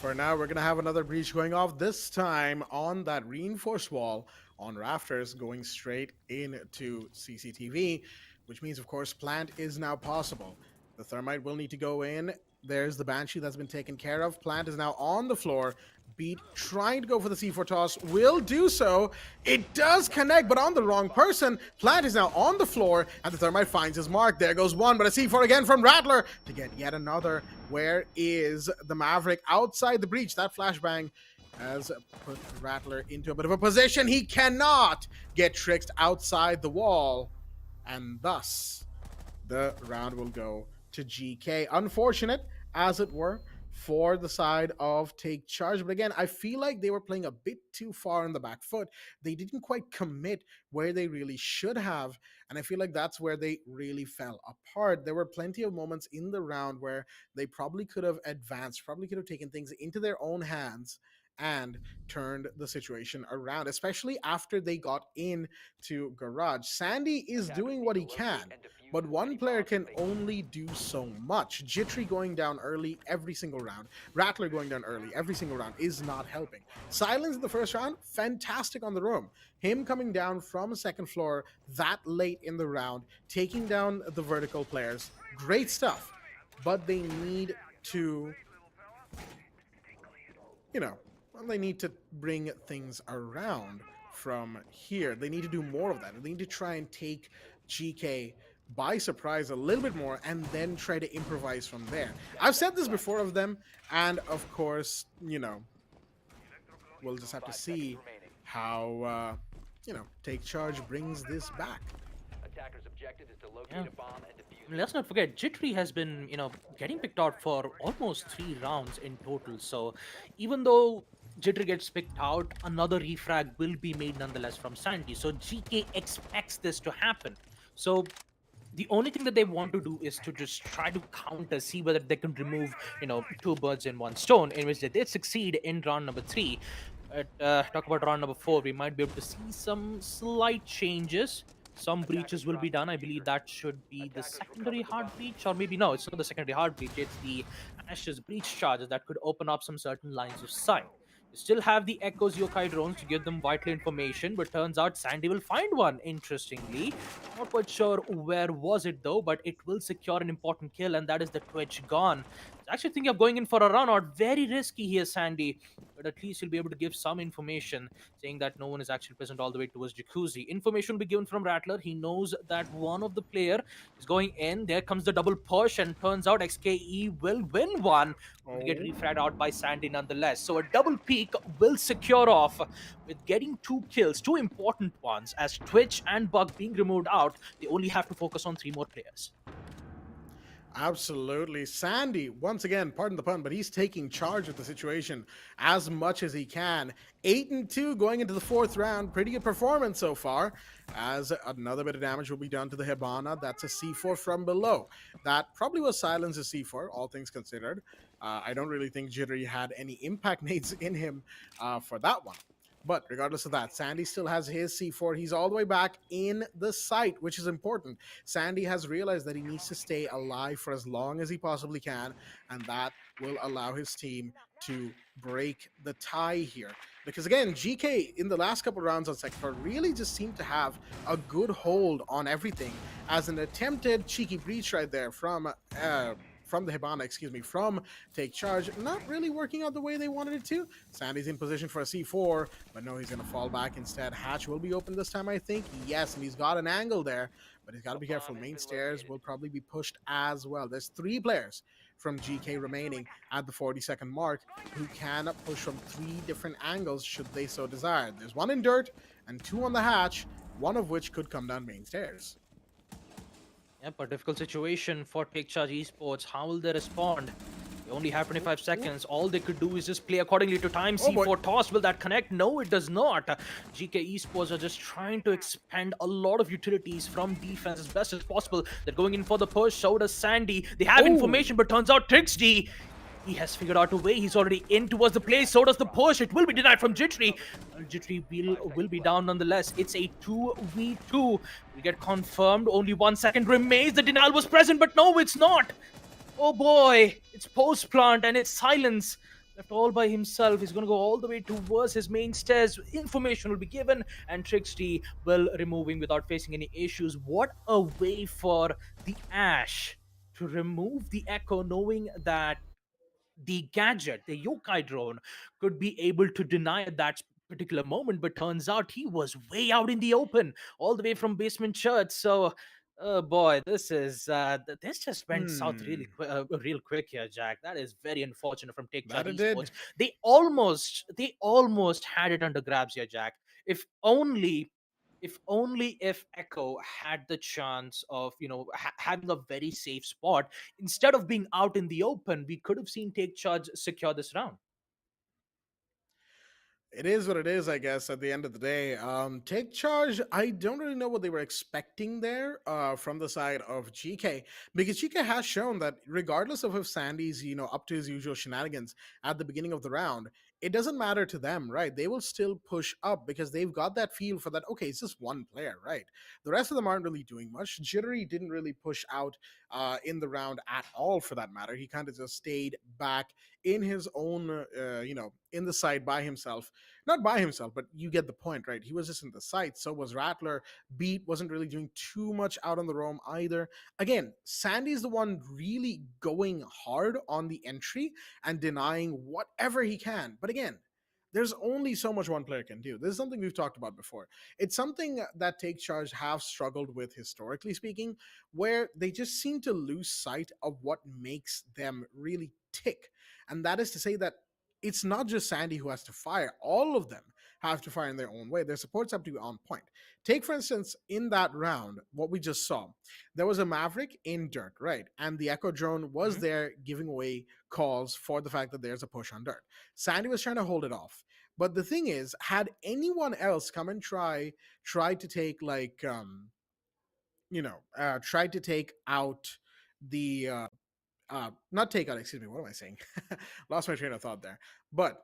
For now, we're going to have another breach going off, this time on that reinforced wall on rafters, going straight into CCTV, which means, of course, plant is now possible. The thermite will need to go in. There's the Banshee that's been taken care of. Plant is now on the floor. Beat trying to go for the C4 toss, will do so. It does connect, but on the wrong person. Plant is now on the floor, and the thermite finds his mark. There goes one, but a C4 again from Rattler to get yet another. Where is the Maverick? Outside the breach. That flashbang has put Rattler into a bit of a position. He cannot get tricked outside the wall, and thus the round will go to GK. Unfortunate, as it were, for the side of Take Charge. But again, I feel like they were playing a bit too far on the back foot. They didn't quite commit where they really should have. And I feel like that's where they really fell apart. There were plenty of moments in the round where they probably could have advanced, probably could have taken things into their own hands and turned the situation around, especially after they got into Garage. Sandy is doing what he can, but one player can only do so much. Jittery going down early every single round, Rattler going down early every single round is not helping. Silence in the first round, fantastic on the room. Him coming down from second floor that late in the round, taking down the vertical players, great stuff. But they need to, you know, well, they need to bring things around from here. They need to do more of that. They need to try and take GK by surprise a little bit more and then try to improvise from there. I've said this before of them, and of course, we'll just have to see how, Take Charge brings this back. Yeah. Let's not forget, Jittery has been, getting picked out for almost 3 rounds in total. So even though Jittery gets picked out, another refrag will be made nonetheless from Sandy. So GK expects this to happen. So the only thing that they want to do is to just try to counter, see whether they can remove, 2 birds in 1 stone, in which they did succeed in round number 3. Talk about round number 4, we might be able to see some slight changes. Some breaches will be done. I believe that should be the secondary hard breach, or maybe no, it's not the secondary hard breach. It's the Ashes breach charges that could open up some certain lines of sight. You still have the Echo's yokai drones to give them vital information, but turns out Sandy will find one, interestingly. Not quite sure where was it though, but it will secure an important kill, and that is the Twitch gone. Actually thinking of going in for a run out. Very risky here, Sandy, but at least he'll be able to give some information saying that no one is actually present all the way towards Jacuzzi. Information will be given from Rattler. He knows that one of the player is going in. There comes the double push, and turns out XKE will win one. Will get refragged out by Sandy nonetheless. So a double peak will secure off with getting 2 kills, 2 important ones, as Twitch and Bug being removed out. They only have to focus on 3 more players. Absolutely. Sandy, once again, pardon the pun, but he's taking charge of the situation as much as he can. 8-2 going into the 4th round. Pretty good performance so far, as another bit of damage will be done to the Hibana. That's a C4 from below. That probably was Silence a C4, all things considered. I don't really think Jittery had any impact nades in him for that one. But regardless of that, Sandy still has his C4. He's all the way back in the site, which is important. Sandy has realized that he needs to stay alive for as long as he possibly can, and that will allow his team to break the tie here. Because again, GK in the last couple rounds on second floor really just seemed to have a good hold on everything, as an attempted cheeky breach right there from the Hibana, from Take Charge, not really working out the way they wanted it to. Sandy's in position for a C4, but no, he's going to fall back instead. Hatch will be open this time, I think. Yes, and he's got an angle there, but he's got to be careful. Main stairs will probably be pushed as well. There's 3 players from GK remaining at the 40-second mark who can push from 3 different angles should they so desire. There's 1 in dirt and 2 on the hatch, one of which could come down main stairs. Yep, a difficult situation for Take Charge Esports. How will they respond? They only have 25 seconds. All they could do is just play accordingly to time. C4 toss, will that connect? No, it does not. GK Esports are just trying to expand a lot of utilities from defense as best as possible. They're going in for the push. So does Sandy. They have information, but turns out Trixie, he has figured out a way. He's already in towards the play. So does the push. It will be denied from Jittery. Jittery will be down nonetheless. It's a 2v2. Will get confirmed. Only 1 second remains. The denial was present, but no, it's not. Oh boy. It's post plant and it's Silence. Left all by himself. He's going to go all the way towards his main stairs. Information will be given, and Trixie will remove him without facing any issues. What a way for the Ash to remove the Echo, knowing that the gadget, the yokai drone, could be able to deny at that particular moment, but turns out he was way out in the open, all the way from Basement Church. So, oh boy, this just went south real quick here, Jack. That is very unfortunate from Take Charge Esports. They almost had it under grabs here, Jack. If only if only if Echo had the chance of, having a very safe spot instead of being out in the open, we could have seen Take Charge secure this round. It is what it is, I guess, at the end of the day. Take charge. I don't really know what they were expecting there from the side of GK, because GK has shown that regardless of if Sandy's, up to his usual shenanigans at the beginning of the round, it doesn't matter to them, right? They will still push up because they've got that feel for that, okay, it's just one player, right? The rest of them aren't really doing much. Jittery didn't really push out in the round at all, for that matter. He kind of just stayed back in his own, in the side by himself. Not by himself, but you get the point, right? He was just in the site. So was Rattler. Beat wasn't really doing too much out on the roam either. Again, Sandy's the one really going hard on the entry and denying whatever he can. But again, there's only so much one player can do. This is something we've talked about before. It's something that Take Charge have struggled with, historically speaking, where they just seem to lose sight of what makes them really tick. And that is to say that it's not just Sandy who has to fire. All of them have to fire in their own way. Their supports have to be on point. Take, for instance, in that round, what we just saw, there was a Maverick in dirt, right? And the Echo drone was there giving away calls for the fact that there's a push on dirt. Sandy was trying to hold it off. But the thing is, had anyone else come and try to take tried to take out the not take out, excuse me, what am I saying? Lost my train of thought there. But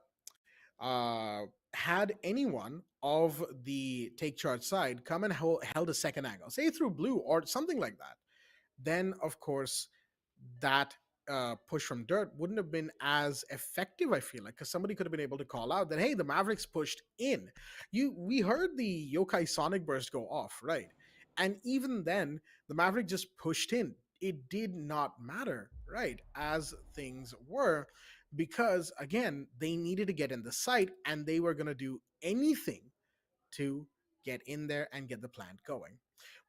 had anyone of the Take Charge side come and held a second angle, say through blue or something like that, then of course that push from dirt wouldn't have been as effective, I feel like, because somebody could have been able to call out that, hey, the Mavericks pushed in. We heard the Yokai Sonic Burst go off, right? And even then, the Maverick just pushed in. It did not matter, right, as things were, because again, they needed to get in the site and they were going to do anything to get in there and get the plant going.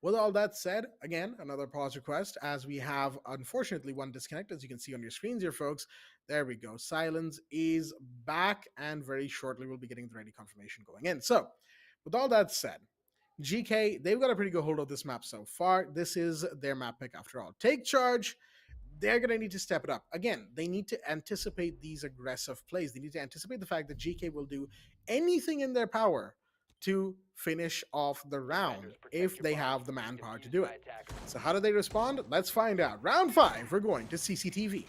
With all that said, again, another pause request, as we have, unfortunately, one disconnect, as you can see on your screens here, folks. There we go. Silence is back, and very shortly we'll be getting the ready confirmation going in. So, with all that said, GK, they've got a pretty good hold of this map so far. This is their map pick after all. Take Charge, they're going to need to step it up. Again, they need to anticipate these aggressive plays. They need to anticipate the fact that GK will do anything in their power to finish off the round if they have the manpower to do it. So how do they respond? Let's find out. Round 5, we're going to CCTV.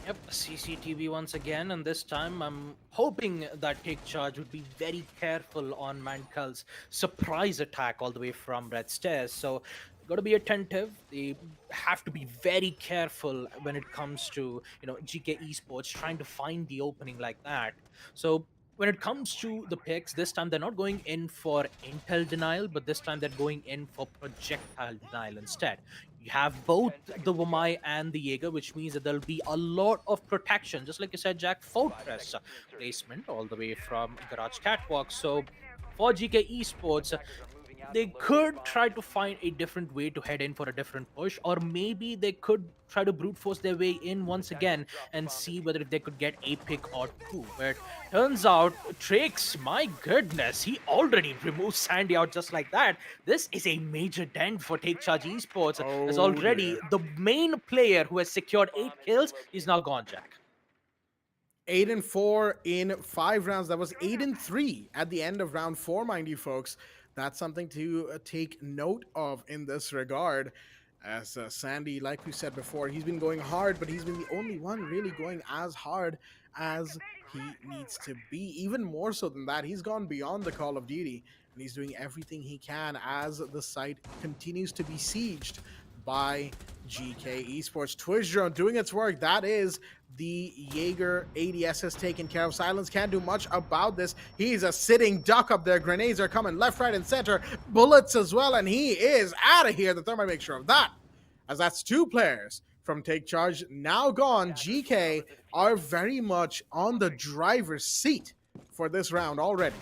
Yep, CCTV once again, and this time I'm hoping that Take Charge would be very careful on Mankal's surprise attack all the way from Red Stairs. So got to be attentive. They have to be very careful when it comes to, GK Esports trying to find the opening like that. So when it comes to the picks, this time they're not going in for intel denial, but this time they're going in for projectile denial instead. You have both the Wamai and the Jaeger, which means that there'll be a lot of protection, just like you said, Jack, fortress placement all the way from Garage Catwalk. So for GK Esports, they could try to find a different way to head in for a different push, or maybe they could try to brute force their way in once again and see whether they could get a pick or two. But turns out, Trix, my goodness, he already removed Sandy out just like that. This is a major dent for Take Charge Esports. As already the main player who has secured 8 kills is now gone, Jack. 8-4 in 5 rounds. That was 8-3 at the end of round 4, mind you, folks. That's something to take note of in this regard. As Sandy, like we said before, he's been going hard, but he's been the only one really going as hard as he needs to be. Even more so than that, he's gone beyond the Call of Duty, and he's doing everything he can as the site continues to be sieged by GK Esports. Twitch drone doing its work. That is the Jaeger ADS has taken care of. Silence can't do much about this. He's a sitting duck up there. Grenades are coming left, right, and center. Bullets as well, and he is out of here. The Thermite makes sure of that, as that's 2 players from Take Charge now gone. GK are very much on the driver's seat for this round already.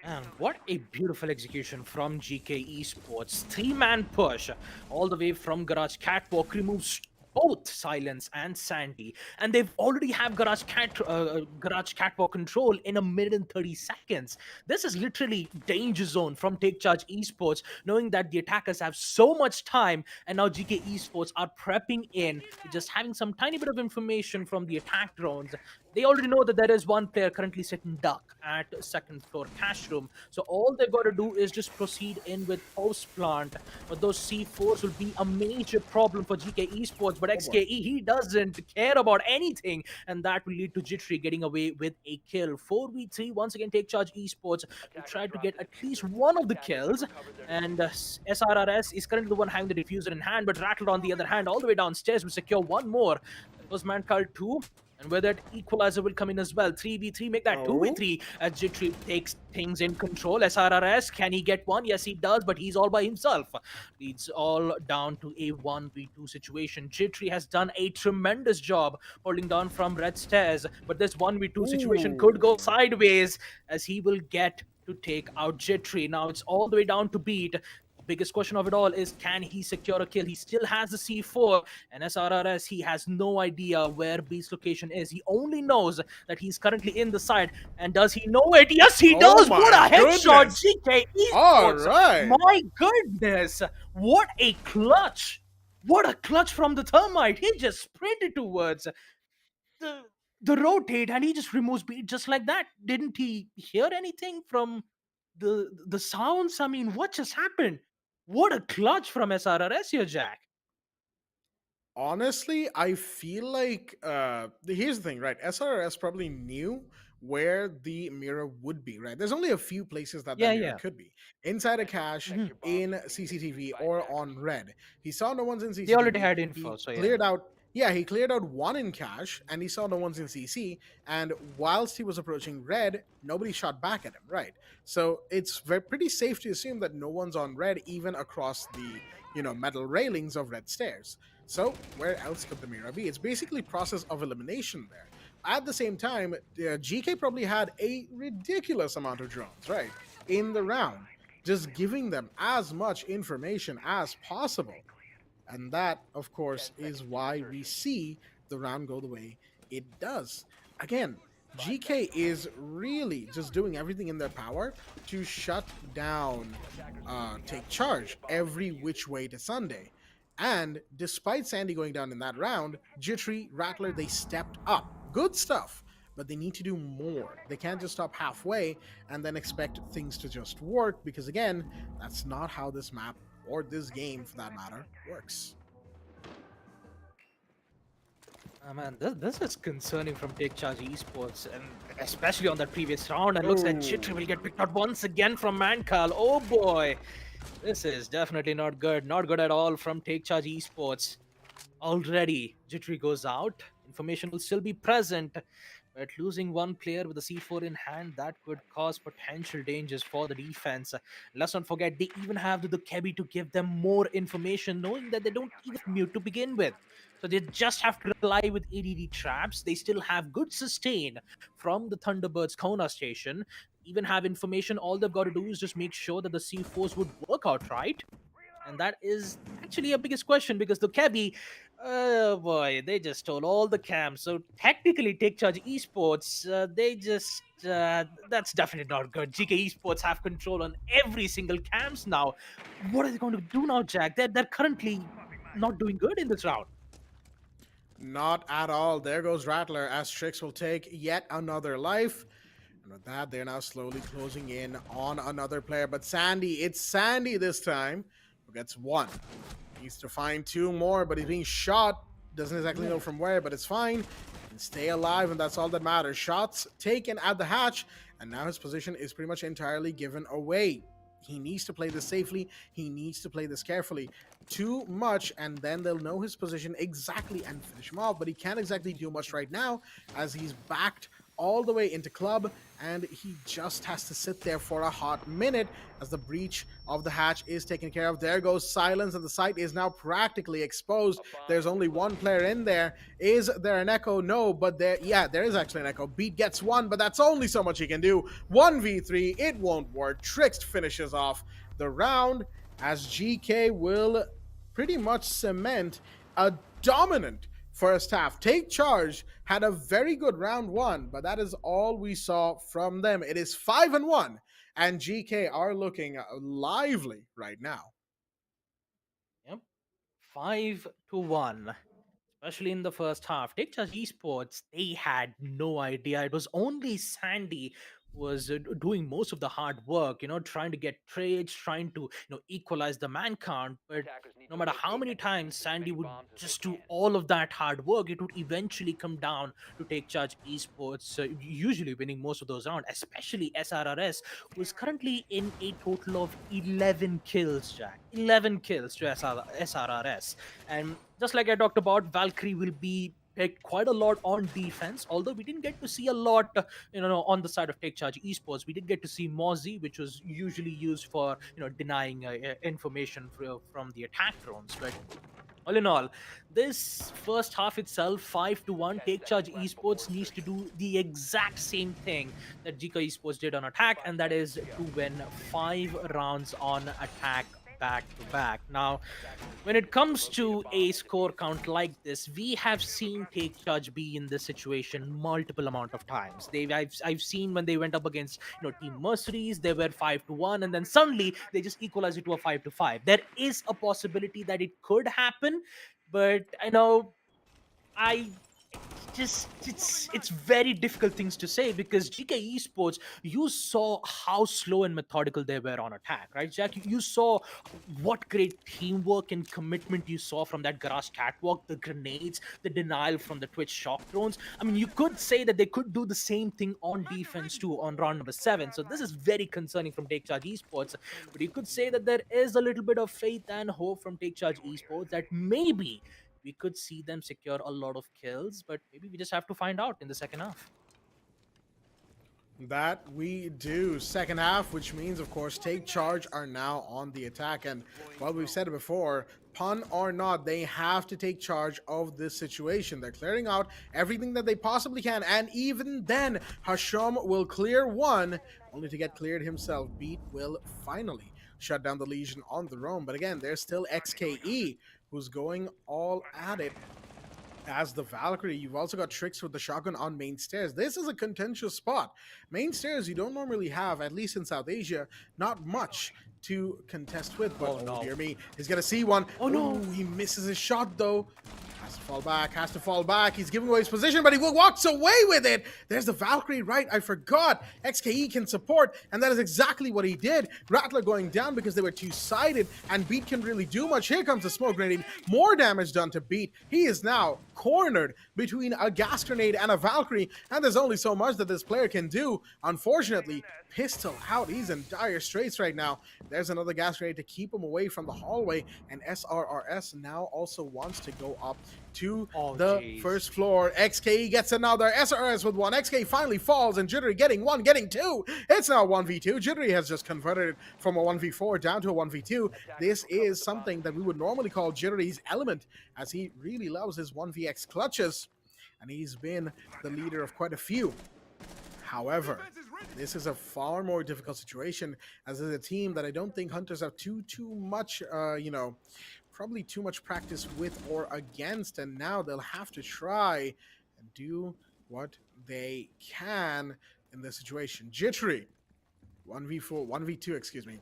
And what a beautiful execution from GK Esports. 3-man push all the way from Garage Catwalk, removes both Silence and Sandy, and they've already have Garage Catwalk control in a minute and 30 seconds. This is literally danger zone from Take Charge Esports, knowing that the attackers have so much time, and now GK Esports are prepping in, just having some tiny bit of information from the attack drones. They already know that there is one player currently sitting duck at second floor cash room. So all they've got to do is just proceed in with post plant. But those C4s will be a major problem for GK Esports. But XKE, he doesn't care about anything. And that will lead to Jittery getting away with a kill. 4v3, once again, Take Charge Esports will try to get at least one of the kills. And SRRS is currently the one having the diffuser in hand. But Rattled, on the other hand, all the way downstairs will secure one more. That was Mancal 2. And where that equalizer will come in as well. 3v3, make that 2v3 as Jittery takes things in control. SRRS, can he get one? Yes, he does, but he's all by himself. Leads all down to a 1v2 situation. Jittery has done a tremendous job holding down from red stairs, but this 1v2 situation could go sideways as he will get to take out Jittery. Now it's all the way down to Beat. Biggest question of it all is, can he secure a kill? He still has the C4, and SRRS, he has no idea where B's location is. He only knows that he's currently in the side. And does he know it? Yes, he does. What a headshot, GK Esports. All right. My goodness, what a clutch. What a clutch from the Thermite. He just sprinted towards the rotate, and he just removes Beat just like that. Didn't he hear anything from the sounds? I mean, what just happened? What a clutch from SRRS here, Jack. Honestly, I feel like here's the thing, right? SRS probably knew where the mirror would be, right? There's only a few places that mirror could be. Inside a cache, in CCTV, or on red. He saw no one's in CCTV. They already had info, so cleared out. Yeah, he cleared out one in cache, and he saw no one's in CC. And whilst he was approaching red, nobody shot back at him, right? So it's pretty safe to assume that no one's on red, even across the metal railings of red stairs. So where else could the mirror be? It's basically process of elimination there. At the same time, GK probably had a ridiculous amount of drones, right, in the round, just giving them as much information as possible. And that, of course, is why we see the round go the way it does. Again, GK is really just doing everything in their power to shut down Take Charge every which way to Sunday. And despite Sandy going down in that round, Jittery, Rattler, they stepped up. Good stuff, but they need to do more. They can't just stop halfway and then expect things to just work, because again, that's not how this map, or this game for that matter, works. Oh man, this is concerning from Take Charge Esports, and especially on that previous round. And looks like Jittery will get picked out once again from Mankal. Oh boy, this is definitely not good. Not good at all from Take Charge Esports. Already, Jittery goes out. Information will still be present, but losing one player with a C4 in hand, that could cause potential dangers for the defense. Let's not forget, they even have the Kebi to give them more information, knowing that they don't even mute to begin with. So they just have to rely with ADD traps. They still have good sustain from the Thunderbirds Kona station. Even have information. All they've got to do is just make sure that the C4s would work out right. And that is actually a biggest question, because the Kebi, oh boy, they just stole all the cams. So technically, Take Charge Esports, they just, that's definitely not good. GK Esports have control on every single cams now. What are they going to do now, Jack? They're currently not doing good in this round. Not at all. There goes Rattler, as Trix will take yet another life. And with that, they're now slowly closing in on another player. But Sandy, it's Sandy this time, who gets one. Needs to find two more, but he's being shot. Doesn't exactly know from where, but it's fine. He can stay alive, and that's all that matters. Shots taken at the hatch, and now his position is pretty much entirely given away. He needs to play this safely. He needs to play this carefully. Too much, and then they'll know his position exactly and finish him off. But he can't exactly do much right now, as he's backed all the way into club, and he just has to sit there for a hot minute as the breach of the hatch is taken care of. There goes Silence, and the site is now practically exposed. There's only one player in there. Is there an echo? No, but there is actually an echo. Beat gets one, but that's only so much he can do. 1v3, it won't work. Trix finishes off the round as GK will pretty much cement a dominant first half. Take Charge had a very good round one, but that is all we saw from them. It is 5-1, and GK are looking lively right now. Yep, 5-1. Especially in the first half. Take Charge Esports, they had no idea. It was only Sandy who was doing most of the hard work, trying to get trades, trying to, equalize the man count. But no matter how many times Sandy would just do all of that hard work, it would eventually come down to Take Charge Esports, usually winning most of those rounds, especially SRRS, who is currently in a total of 11 kills, Jack. 11 kills to SRRS. And just like I talked about, Valkyrie will be picked quite a lot on defense, although we didn't get to see a lot on the side of Take Charge Esports. We did get to see Mozzie, which was usually used for denying information from the attack drones. But all in all, this first half itself, 5-1, Take Charge Esports needs to do the exact same thing that GEEKAY Esports did on attack, and that is to win 5 rounds on attack back to back. Now, when it comes to a score count like this, we have seen Take Charge be in this situation multiple amount of times. I've seen when they went up against Team Mercenaries, they were 5-1, and then suddenly they just equalize it to a 5-5. There is a possibility that it could happen, but I just it's very difficult things to say, because GK Esports, you saw how slow and methodical they were on attack, right, Jack? You saw what great teamwork and commitment you saw from that garage catwalk, the grenades, the denial from the Twitch shock drones. I mean, you could say that they could do the same thing on defense too on round number 7. So this is very concerning from Take Charge Esports. But you could say that there is a little bit of faith and hope from Take Charge Esports that maybe we could see them secure a lot of kills, but maybe we just have to find out in the second half. That we do. Second half, which means, of course, Take Charge are now on the attack. And while we've said it before, pun or not, they have to take charge of this situation. They're clearing out everything that they possibly can. And even then, Hasham will clear one, only to get cleared himself. Beat will finally shut down the Legion on the roam. But again, there's still XKE, who's going all at it as the Valkyrie. You've also got Tricks with the shotgun on main stairs. This is a contentious spot. Main stairs, you don't normally have, at least in South Asia, not much to contest with. But oh dear me, he's gonna see one. Oh no, he misses his shot though. Has to fall back. He's giving away his position, but he walks away with it. There's the Valkyrie, right? I forgot. XKE can support, and that is exactly what he did. Rattler going down because they were two-sided, and Beat can really do much. Here comes the smoke grenade. More damage done to Beat. He is now cornered between a gas grenade and a Valkyrie, and there's only so much that this player can do. Unfortunately, pistol out. He's in dire straits right now. There's another gas grenade to keep him away from the hallway, and SRRS now also wants to go up to the first floor. XKE gets another. SRS with one. XK finally falls, and Jittery getting one, getting two. It's now 1v2. Jittery has just converted it from a 1v4 down to a 1v2. This is something that we would normally call Jittery's element, as he really loves his 1vx clutches, and he's been the leader of quite a few. However, this is a far more difficult situation, as is a team that I don't think Hunters have too much, probably too much practice with or against, and now they'll have to try and do what they can in this situation. Jittery, 1v2, excuse me.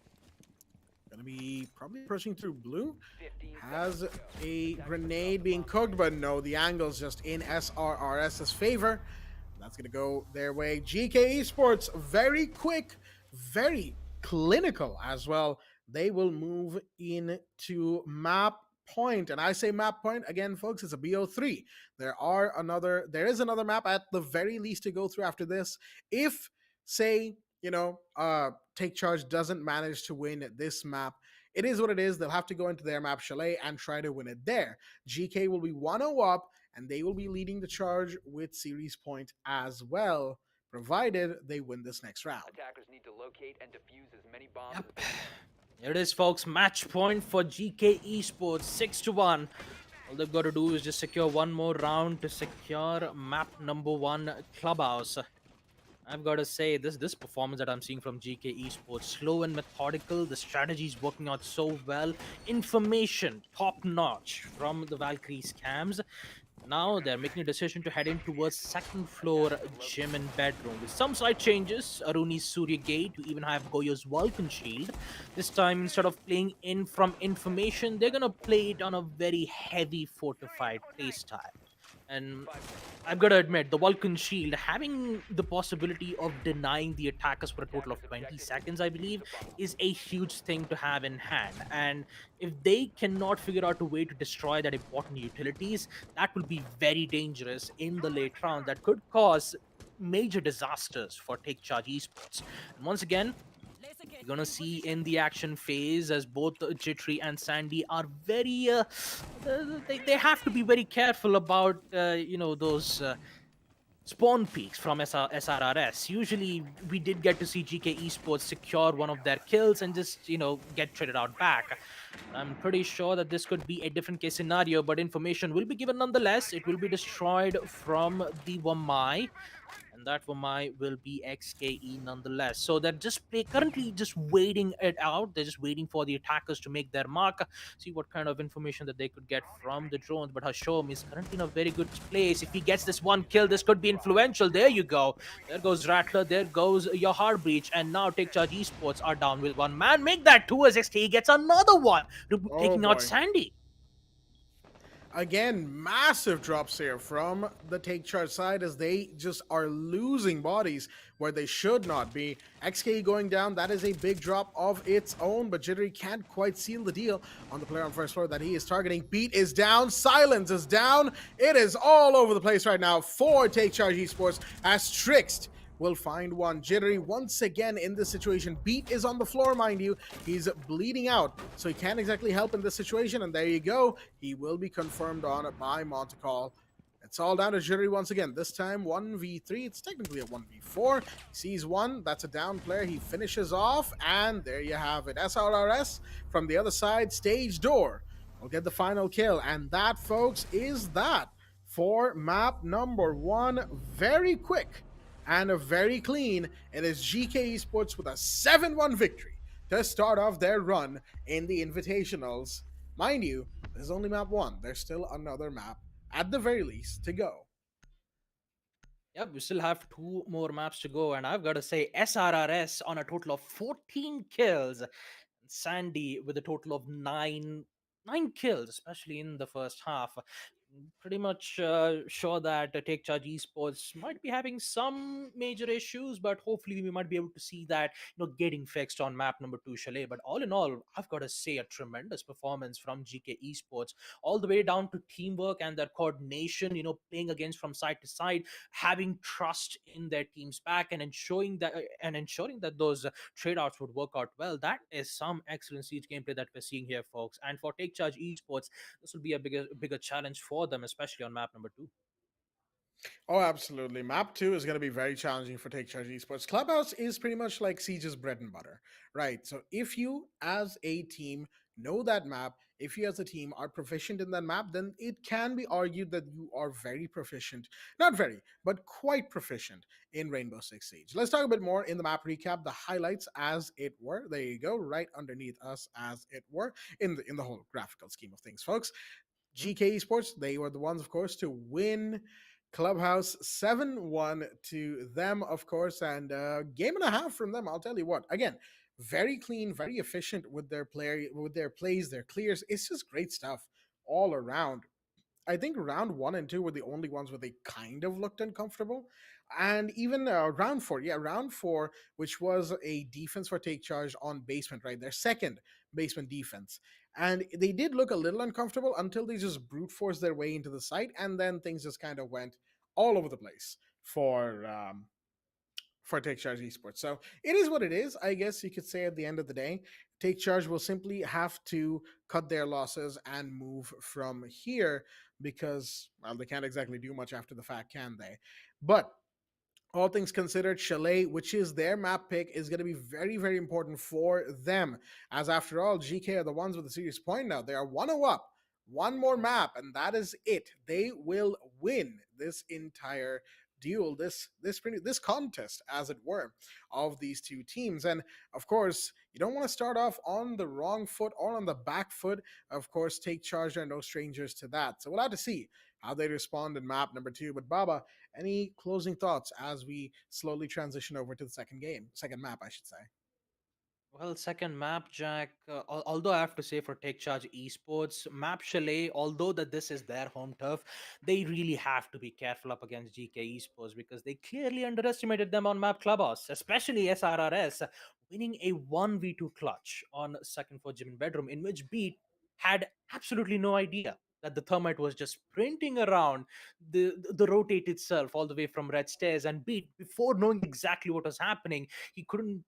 Gonna be probably pushing through blue. Has a grenade being cooked, but no, the angle's just in SRRS's favor. That's going to go their way. GK Esports, very quick, very clinical as well. They will move into map point. And I say map point, again, folks, it's a BO3. There is another map at the very least to go through after this. If, say, Take Charge doesn't manage to win this map, it is what it is. They'll have to go into their map, Chalet, and try to win it there. GK will be 1-0 up, and they will be leading the charge with series point as well, provided they win this next round. Attackers need to locate and defuse as many bombs as Here it is, folks. Match point for GK Esports, 6-1. All they've got to do is just secure one more round to secure map number 1, Clubhouse. I've got to say, this performance that I'm seeing from GK Esports, slow and methodical. The strategy is working out so well. Information top notch from the Valkyrie scams. Now they're making a decision to head in towards second floor gym and bedroom with some slight changes. Aruni's Surya Gate, you even have Goyo's Vulcan Shield. This time, instead of playing in from information, they're gonna play it on a very heavy fortified playstyle. And I've got to admit, the Vulcan Shield having the possibility of denying the attackers for a total of 20 seconds, I believe, is a huge thing to have in hand. And if they cannot figure out a way to destroy that important utilities, that will be very dangerous in the late round. That could cause major disasters for Take Charge Esports. And once again, you're gonna see in the action phase as both Jittery and Sandy are very they have to be very careful about those spawn peaks from SRRS. Usually we did get to see GK Esports secure one of their kills and just get traded out back. I'm pretty sure that this could be a different case scenario, but information will be given nonetheless. It will be destroyed from the Wamai, and that Wamai will be XKE nonetheless. So they're currently just waiting it out. They're just waiting for the attackers to make their mark, see what kind of information that they could get from the drones. But Hashom is currently in a very good place. If he gets this one kill, this could be influential. There you go. There goes Rattler. There goes your Heart Breach. And now Take Charge Esports are down with one man. Make that two as XKE gets another one, taking out boy. Sandy. Again, massive drops here from the Take Charge side as they just are losing bodies where they should not be. XK going down, that is a big drop of its own, but Jittery can't quite seal the deal on the player on first floor that he is targeting. Beat is down, Silence is down. It is all over the place right now for Take Charge Esports as Trickst will find one. Jittery once again in this situation. Beat is on the floor, mind you. He's bleeding out, so he can't exactly help in this situation. And there you go. He will be confirmed on by Montecall. It's all down to Jittery once again. This time 1v3. It's technically a 1v4. He sees one. That's a down player. He finishes off. And there you have it. SRRS from the other side. Stage door will get the final kill. And that, folks, is that for map number 1. Very quick and a very clean. It is GK Esports with a 7-1 victory to start off their run in the Invitationals. Mind you, this is only map 1. There's still another map, at the very least, to go. Yep, we still have 2 more maps to go, and I've got to say, SRRS on a total of 14 kills. Sandy with a total of 9 kills, especially in the first half. Pretty much sure that Take Charge Esports might be having some major issues, but hopefully we might be able to see that getting fixed on map number 2, Chalet. But all in all, I've got to say a tremendous performance from GK Esports, all the way down to teamwork and their coordination. Playing against from side to side, having trust in their team's back, and ensuring that those trade-outs would work out well. That is some excellent Siege gameplay that we're seeing here, folks. And for Take Charge Esports, this will be a bigger challenge for them, especially on map number 2. Oh, absolutely. Map 2 is going to be very challenging for Take Charge Esports. Clubhouse is pretty much like Siege's bread and butter, right? So if you, as a team, know that map, if you as a team are proficient in that map, then it can be argued that you are very proficient, not very, but quite proficient in Rainbow Six Siege. Let's talk a bit more in the map recap, the highlights as it were. There you go, right underneath us as it were, in the whole graphical scheme of things, folks. GK Esports, they were the ones, of course, to win Clubhouse 7-1 to them, of course, and game and a half from them. I'll tell you what. Again, very clean, very efficient with their plays, their clears. It's just great stuff all around. I think round 1 and 2 were the only ones where they kind of looked uncomfortable. And even round 4, round 4, which was a defense for Take Charge on basement, right? Their second basement defense. And they did look a little uncomfortable until they just brute forced their way into the site. And then things just kind of went all over the place for Take Charge Esports. So it is what it is, I guess you could say at the end of the day. Take Charge will simply have to cut their losses and move from here because, well, they can't exactly do much after the fact, can they? But all things considered, Chalet, which is their map pick, is going to be very, very important for them. As after all, GK are the ones with a serious point now. They are 1-0 up. One more map, and that is it. They will win this entire duel, this contest, as it were, of these two teams. And of course, you don't want to start off on the wrong foot or on the back foot. Of course, Take Charge are no strangers to that. So we'll have to see how they respond in map number 2. But Baba, any closing thoughts as we slowly transition over to the second map, I should say? Well, second map, Jack. Although I have to say for Take Charge Esports, map Chalet, although that this is their home turf, they really have to be careful up against GK Esports because they clearly underestimated them on map Clubhouse, especially SRRS, winning a 1v2 clutch on second for Gym and Bedroom, in which Beat had absolutely no idea that the Thermite was just sprinting around the rotate itself all the way from red stairs, and Beat, before knowing exactly what was happening, he couldn't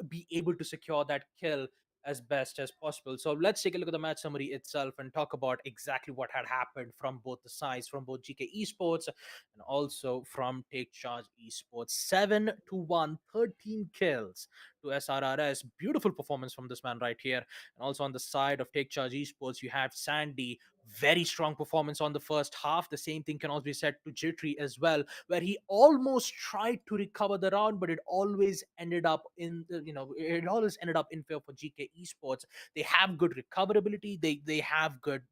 be able to secure that kill as best as possible. So let's take a look at the match summary itself and talk about exactly what had happened from both the sides, from both GK Esports and also from Take Charge Esports. 7-1, 13 kills to SRRS. Beautiful performance from this man right here. And also on the side of Take Charge Esports, you have Sandy. Very strong performance on the first half. The same thing can also be said to Jittery as well, where he almost tried to recover the round, but it always ended up in favor for GK Esports. They have good recoverability. They have good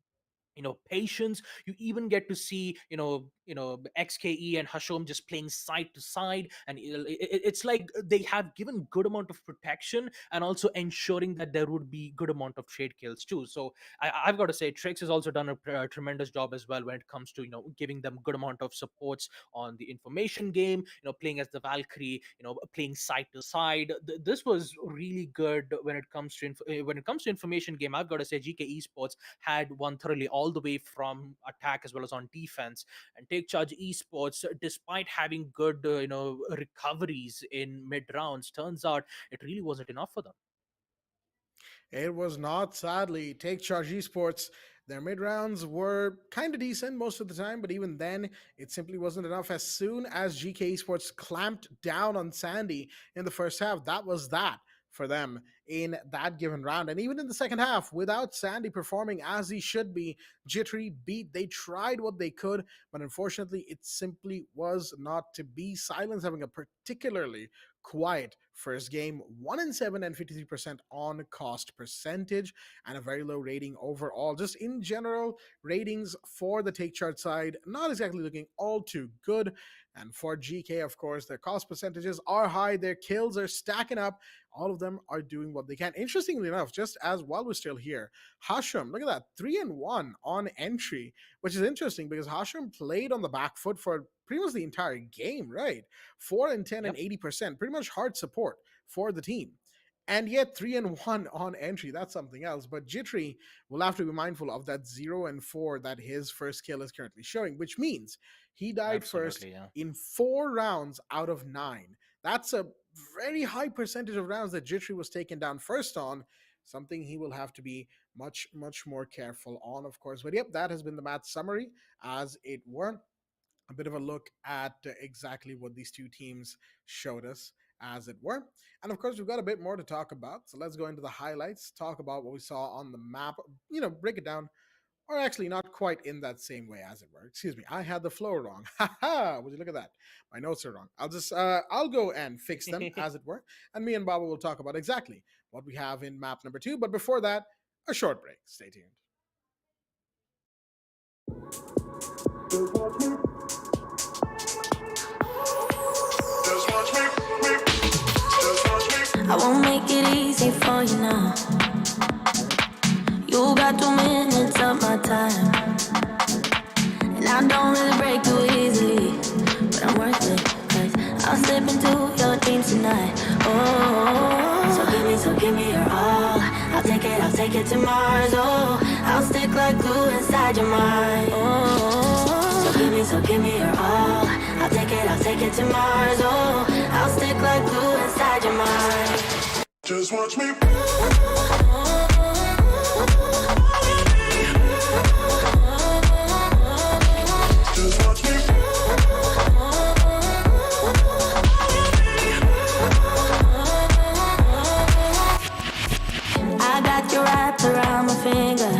patience. You even get to see XKE and Hashom just playing side to side, and it's like they have given good amount of protection and also ensuring that there would be good amount of trade kills too. So I've got to say Trix has also done a tremendous job as well when it comes to giving them good amount of supports on the information game, playing as the Valkyrie, playing side to side. This was really good when it comes to information game. I've got to say GK Esports had won thoroughly all the way from attack as well as on defense. And Take Charge Esports, despite having good recoveries in mid rounds, turns out it really wasn't enough for them. It was not, sadly. Take Charge Esports, their mid rounds were kind of decent most of the time, but even then, it simply wasn't enough. As soon as GK Esports clamped down on Sandy in the first half, that was that for them in that given round. And even in the second half, without Sandy performing as he should be, Jittery Beat, they tried what they could, but unfortunately, it simply was not to be. Silence having a particularly quiet first game, 1-7 and 53% on cost percentage, and a very low rating overall. Just in general, ratings for the Take Charge side, not exactly looking all too good. And for GK, of course, their cost percentages are high, their kills are stacking up. All of them are doing what they can. Interestingly enough, just as while we're still here, Hashim, look at that, 3-1 on entry, which is interesting because Hashim played on the back foot for pretty much the entire game, right? 4-10 and 80%, pretty much hard support for the team. And yet 3-1 on entry, that's something else. But Jittery will have to be mindful of that 0-4 that his first kill is currently showing, which means he died first in 4 rounds out of 9. That's a very high percentage of rounds that Jittery was taken down first on, something he will have to be much, much more careful on, of course. But yep, that has been the match summary, as it were. A bit of a look at exactly what these two teams showed us, as it were. And of course, we've got a bit more to talk about. So let's go into the highlights, talk about what we saw on the map, break it down. Or actually, not quite in that same way, as it were. Excuse me, I had the flow wrong. Haha, would you look at that? My notes are wrong. I'll go and fix them, as it were. And me and Baba will talk about exactly what we have in map number 2. But before that, a short break. Stay tuned. I won't make it easy for you now. You got 2 minutes of my time, and I don't really break too easily, but I'm worth it, 'cause I'll slip into your dreams tonight. Oh, so give me your all. I'll take it to Mars. Oh, I'll stick like glue inside your mind. Oh, so give me your all. I'll take it to Mars. Oh, I'll stick like glue inside your mind. Just watch me. Just watch me. I got you wrapped around my finger,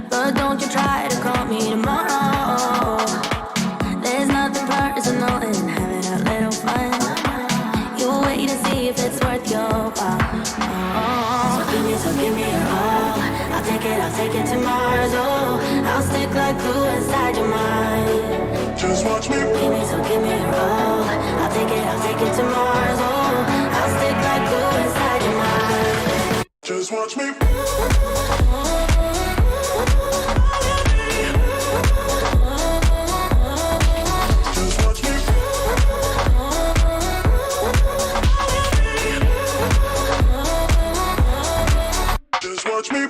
but don't you try to call me tomorrow. There's nothing perfect Just watch me. Baby, so give me a roll. I'll take it to Mars. Oh, I'll stick like glue inside your mind. Just watch me. Just watch me. Just watch me.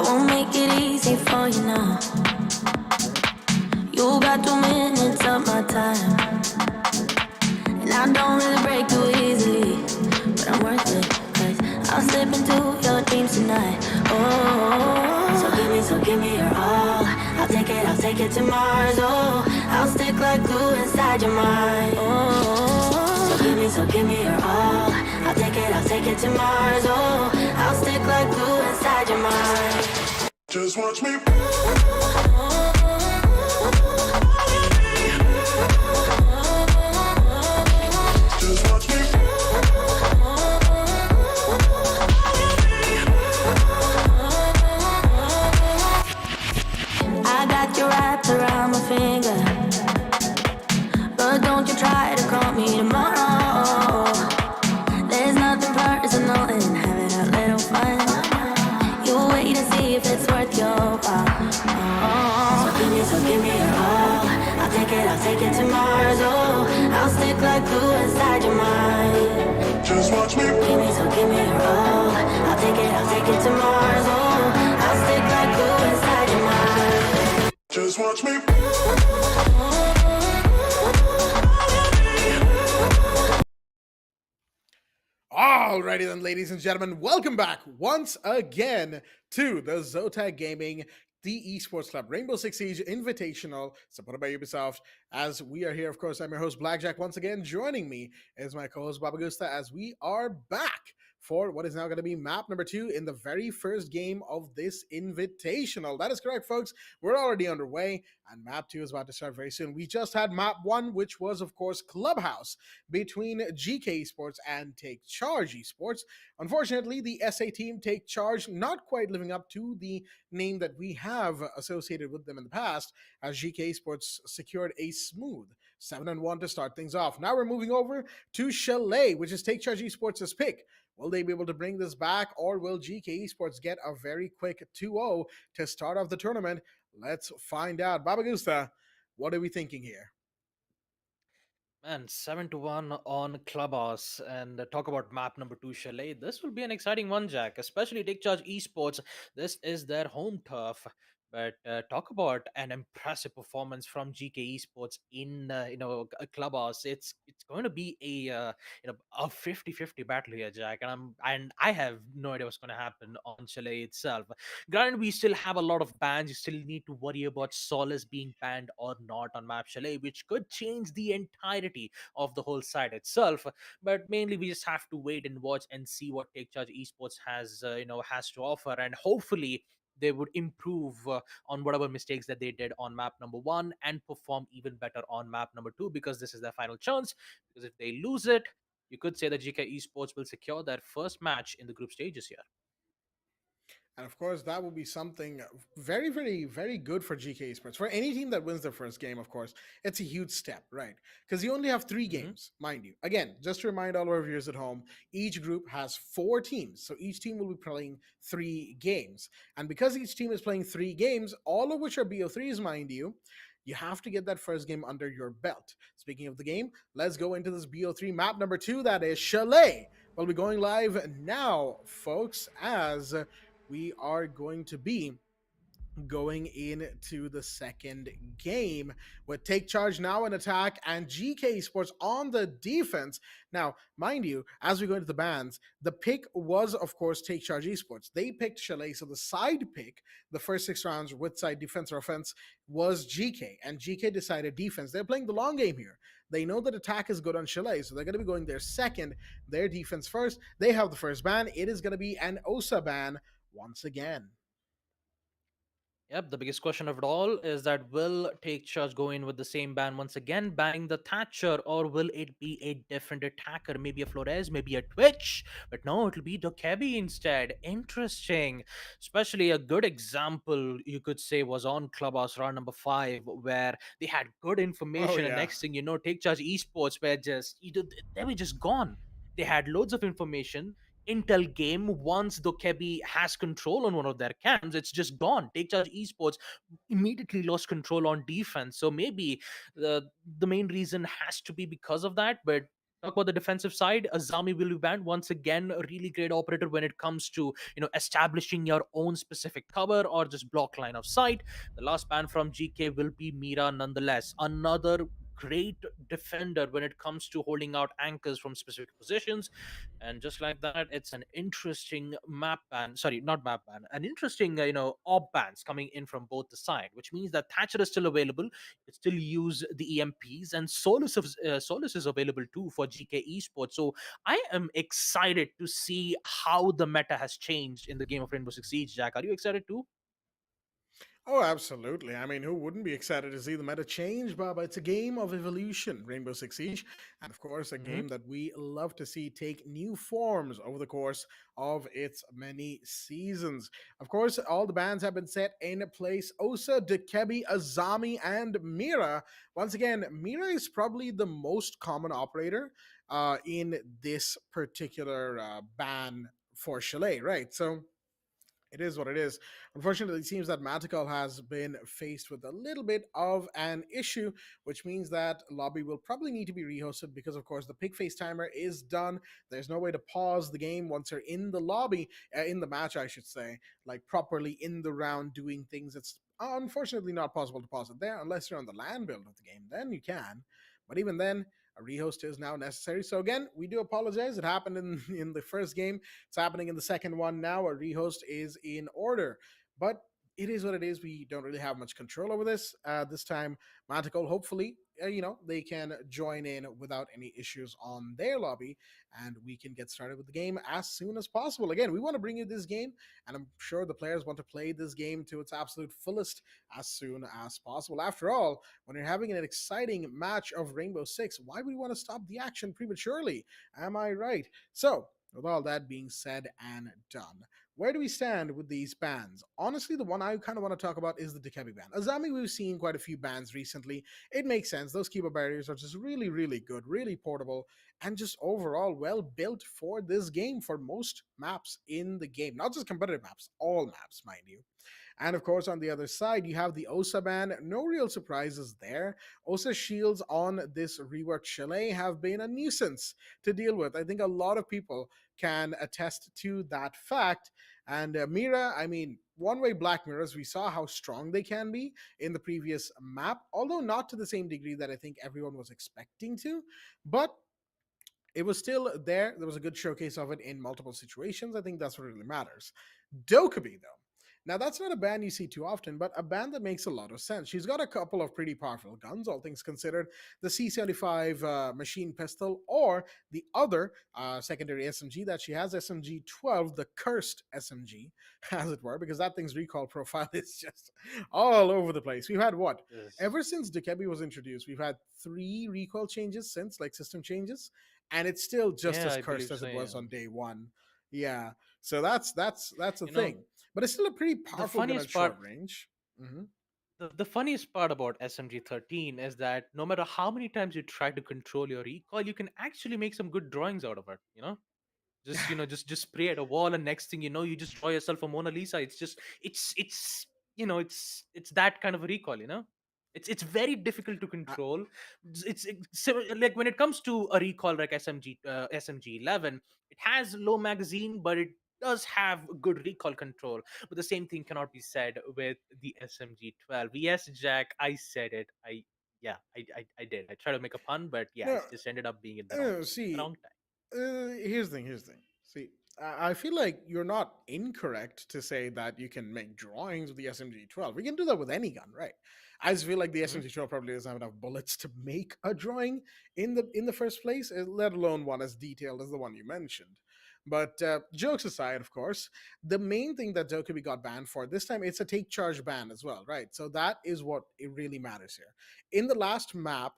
won't make it easy for you now. You got 2 minutes of my time, and I don't really break too easily, but I'm worth it, cause I'll slip into your dreams tonight. Oh, so give me your all. I'll take it to Mars. Oh, I'll stick like glue inside your mind. Oh, so give me your all. I'll take it to Mars. Oh, I'll stick like glue inside your mind. Just watch me. Just watch me. I got you wrapped around my finger, but don't you try to call me tomorrow. There's nothing personal in having a little fun. You wait and see if it's worth your while. Oh, so give me your all. I'll take it to Mars. Oh, I'll stick like glue inside your mind. Just watch me. Give me your all. I'll take it to Mars. Oh, I'll stick like glue inside your mind. Just watch me. Alrighty then, ladies and gentlemen, welcome back once again to the Zotac Gaming, the Esports Club Rainbow Six Siege Invitational, supported by Ubisoft. As we are here, of course, I'm your host, Blackjack. Once again, joining me is my co-host, Baba Gusta, as we are back for what is now going to be map number 2 in the very first game of this Invitational. That is correct, folks. We're already underway, and map 2 is about to start very soon. We just had map 1, which was, of course, Clubhouse between GEEKAY Esports and Take Charge Esports. Unfortunately, the SA team Take Charge not quite living up to the name that we have associated with them in the past, as GEEKAY Esports secured a smooth 7-1 to start things off. Now we're moving over to Chalet, which is Take Charge Esports' pick. Will they be able to bring this back, or will GEEKAY Esports get a very quick 2-0 to start off the tournament? Let's find out. Baba Gusta, what are we thinking here? Man, 7-1 on Clubhouse. And talk about map number 2, Chalet. This will be an exciting one, Jack, especially Take Charge Esports. This is their home turf. But talk about an impressive performance from GK Esports in a Clubhouse. It's going to be a 50-50 battle here, Jack, and I have no idea what's going to happen on Chalet itself. Granted, we still have a lot of bans. You still need to worry about Solace being banned or not on map Chalet, which could change the entirety of the whole side itself. But mainly, we just have to wait and watch and see what Take Charge Esports has to offer, and hopefully they would improve on whatever mistakes that they did on map number 1 and perform even better on map number 2, because this is their final chance. Because if they lose it, you could say that GK Esports will secure their first match in the group stages here. And of course, that will be something very, very, very good for GK Esports. For any team that wins their first game, of course, it's a huge step, right? Because you only have 3 games, mind you. Again, just to remind all our viewers at home, each group has 4 teams. So each team will be playing 3 games. And because each team is playing 3 games, all of which are BO3s, mind you have to get that first game under your belt. Speaking of the game, let's go into this BO3 map number 2, that is Chalet. We'll be going live now, folks, as we are going to be going into the second game with Take Charge now in attack and GK Sports on the defense. Now, mind you, as we go into the bans, the pick was, of course, Take Charge Esports. They picked Chalet, so the side pick, the first 6 rounds with side defense or offense, was GK, and GK decided defense. They're playing the long game here. They know that attack is good on Chalet, so they're going to be going their second, their defense first. They have the first ban. It is going to be an OSA ban once again. Yep, the biggest question of it all is that will Take Charge go in with the same ban once again, banning the Thatcher, or will it be a different attacker? Maybe a Flores, maybe a Twitch, but no, it'll be Dokebi instead. Interesting. Especially a good example, you could say, was on Clubhouse round number 5, where they had good information, and next thing you know, Take Charge Esports were just, they were just gone. They had loads of information. Intel game, once Dokebi has control on one of their cams, it's just gone. Take Charge Esports immediately lost control on defense. So maybe the main reason has to be because of that. But talk about the defensive side, Azami will be banned once again. A really great operator when it comes to establishing your own specific cover or just block line of sight. The last ban from GK will be Mira nonetheless. Another great defender when it comes to holding out anchors from specific positions. And just like that, it's an interesting map ban. Sorry, not map ban. An interesting, op bans coming in from both the side, which means that Thatcher is still available. You can still use the EMPs, and Solus is available too for GK Esports. So I am excited to see how the meta has changed in the game of Rainbow Six Siege. Jack, are you excited too? Oh, absolutely. I mean, who wouldn't be excited to see the meta change, Baba? It's a game of evolution, Rainbow Six Siege, and of course, a Hmm. game that we love to see take new forms over the course of its many seasons. Of course, all the bans have been set in place. Osa, Dekebi, Azami, and Mira. Once again, Mira is probably the most common operator in this particular ban for Chalet, right? So it is what it is. Unfortunately, it seems that Matical has been faced with a little bit of an issue, which means that lobby will probably need to be rehosted because, of course, the pig face timer is done. There's no way to pause the game once you're in the lobby, in the match, I should say, like properly in the round doing things. It's unfortunately not possible to pause it there unless you're on the land build of the game. Then you can. But even then, a rehost is now necessary. So again, we do apologize. It happened in in the first game. It's happening in the second one now. A rehost is in order, but it is what it is. We don't really have much control over this. This time, Manticore, hopefully, they can join in without any issues on their lobby, and we can get started with the game as soon as possible. Again, we want to bring you this game, and I'm sure the players want to play this game to its absolute fullest as soon as possible. After all, when you're having an exciting match of Rainbow Six, why would you want to stop the action prematurely? Am I right? So, with all that being said and done, where do we stand with these bans? Honestly, the one I kind of want to talk about is the Dekebi ban. Azami, we've seen quite a few bans recently. It makes sense. Those keyboard barriers are just really, really good, really portable, and just overall well built for this game for most maps in the game. Not just competitive maps, all maps, mind you. And of course, on the other side, you have the OSA ban. No real surprises there. OSA shields on this reworked Chalet have been a nuisance to deal with. I think a lot of people can attest to that fact. And Mira, I mean, one way black mirrors, we saw how strong they can be in the previous map, although not to the same degree that I think everyone was expecting to. But it was still there. There was a good showcase of it in multiple situations. I think that's what really matters. Dokkaebi, though. Now, that's not a band you see too often, but a band that makes a lot of sense. She's got a couple of pretty powerful guns, all things considered. The C75 machine pistol, or the other secondary SMG that she has, SMG 12, the cursed SMG, as it were, because that thing's recoil profile is just all over the place. We've had what? Yes. Ever since Dokkaebi was introduced, we've had 3 recoil changes since, like system changes, and it's still just Yeah, as I cursed believe as so. it was Yeah. on day one. Yeah, so that's a You know, thing, but it's still a pretty the powerful gun at funniest part short range. Hmm. the funniest part about SMG 13 is that no matter how many times you try to control your recoil, you can actually make some good drawings out of it. Just just spray at a wall, and next thing you know, you just draw yourself a Mona Lisa. It's that kind of a recall. It's very difficult to I, control. Like when it comes to a recall like SMG 11, it has low magazine, but it does have good recall control. But the same thing cannot be said with the SMG 12. Yes, Jack, I said it. I did. I tried to make a pun, but yeah, no, it just ended up being in the wrong place at the see, wrong time. here's the thing. Here's the thing. See, I feel like you're not incorrect to say that you can make drawings with the SMG 12. We can do that with any gun, right? I just feel like the Mhm. SMG 12 probably doesn't have enough bullets to make a drawing in the first place, let alone one as detailed as the one you mentioned. But jokes aside, of course, the main thing that Dokkaebi got banned for this time, it's a take charge ban as well, right? So that is what it really matters here. In the last map,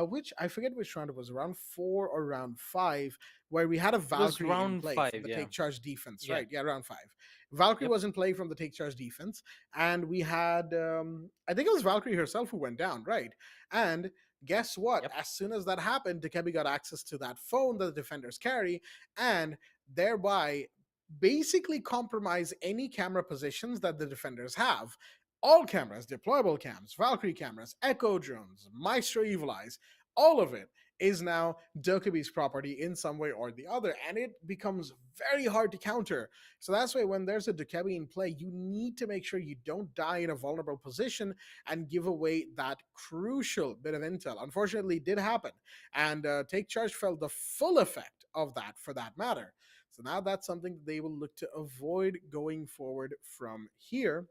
which I forget which round it was, around 4 or round 5, where we had a It was Valkyrie in round play from five, the yeah. take charge defense, Yeah. right? Yeah, round 5. Valkyrie Yep. was in play from the take charge defense, and we had, I think it was Valkyrie herself who went down, right? And guess what? Yep. As soon as that happened, Dekebi got access to that phone that the defenders carry, and thereby basically compromise any camera positions that the defenders have. All cameras, deployable cams, Valkyrie cameras, Echo drones, Maestro Evil Eyes, all of it is now Dokubi's property in some way or the other, and it becomes very hard to counter. So that's why when there's a Dokubi in play, you need to make sure you don't die in a vulnerable position and give away that crucial bit of intel. Unfortunately, it did happen, and Take Charge felt the full effect of that for that matter. So now that's something that they will look to avoid going forward from here.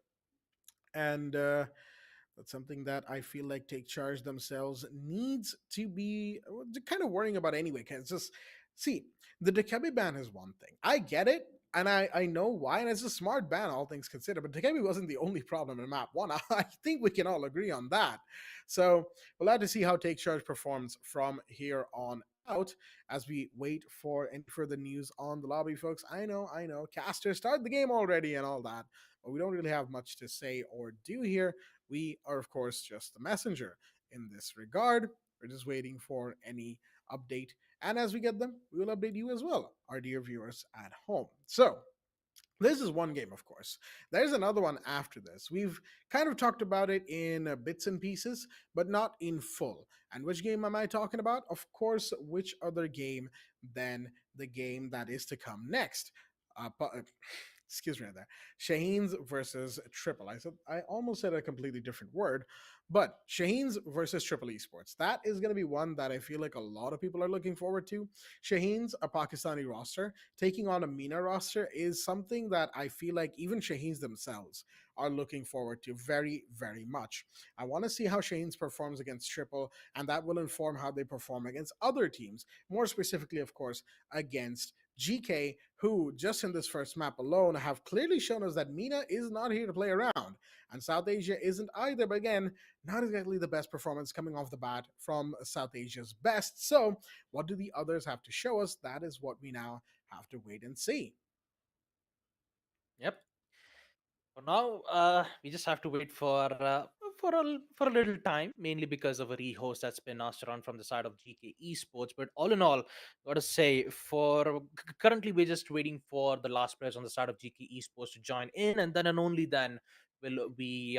And that's something that I feel like Take Charge themselves needs to be kind of worrying about anyway. Because just see, the Dekebi ban is one thing. I get it, and I know why, and it's a smart ban, all things considered. But Dekebi wasn't the only problem in map one. I think we can all agree on that. So we'll have to see how Take Charge performs from here on out as we wait for any further news on the lobby, folks. I know, Caster started the game already and all that, but we don't really have much to say or do here. We are, of course, just the messenger in this regard. We're just waiting for any update. And as we get them, we will update you as well, our dear viewers at home. So, this is one game, of course. There's another one after this. We've kind of talked about it in bits and pieces, but not in full. And which game am I talking about? Of course, which other game than the game that is to come next? Excuse me there. Shaheens versus Triple. I almost said a completely different word, but Shaheens versus Triple Esports. That is going to be one that I feel like a lot of people are looking forward to. Shaheens, a Pakistani roster, taking on a MENA roster is something that I feel like even Shaheens themselves are looking forward to very, very much. I want to see how Shaheens performs against Triple, and that will inform how they perform against other teams. More specifically, of course, against GEEKAY, who just in this first map alone have clearly shown us that MENA is not here to play around, and South Asia isn't either. But again, not exactly the best performance coming off the bat from South Asia's best. So, what do the others have to show us? That is what we now have to wait and see. Yep. For now, we just have to wait for a little time, mainly because of a rehost that's been asked around from the side of GK Esports. But all in all, gotta say, for currently we're just waiting for the last players on the side of GK Esports to join in, and then and only then will we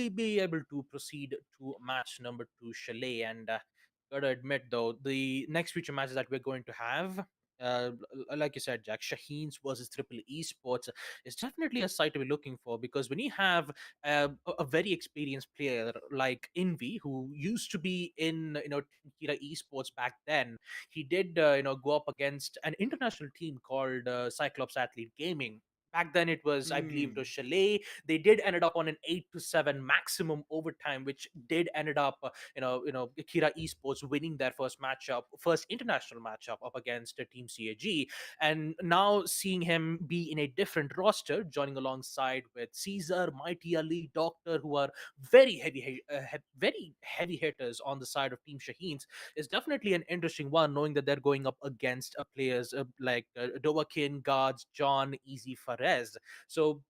be able to proceed to match number 2, Chalet. And gotta admit though, the next future matches that we're going to have. Like you said, Jack, Shaheens versus Triple Esports is definitely a site to be looking for, because when you have a very experienced player like Envy, who used to be in Kira Esports back then, he did go up against an international team called Cyclops Athlete Gaming. Back then, it was, I believe, it was Chalet. They did ended up on an 8-7 maximum overtime, which did ended up, Kira Esports winning their first international matchup up against Team CAG. And now seeing him be in a different roster, joining alongside with Caesar, Mighty Ali, Doctor, who are very heavy hitters on the side of Team Shaheens, is definitely an interesting one, knowing that they're going up against players like Dowakin, Guards, John, Easy Fares. So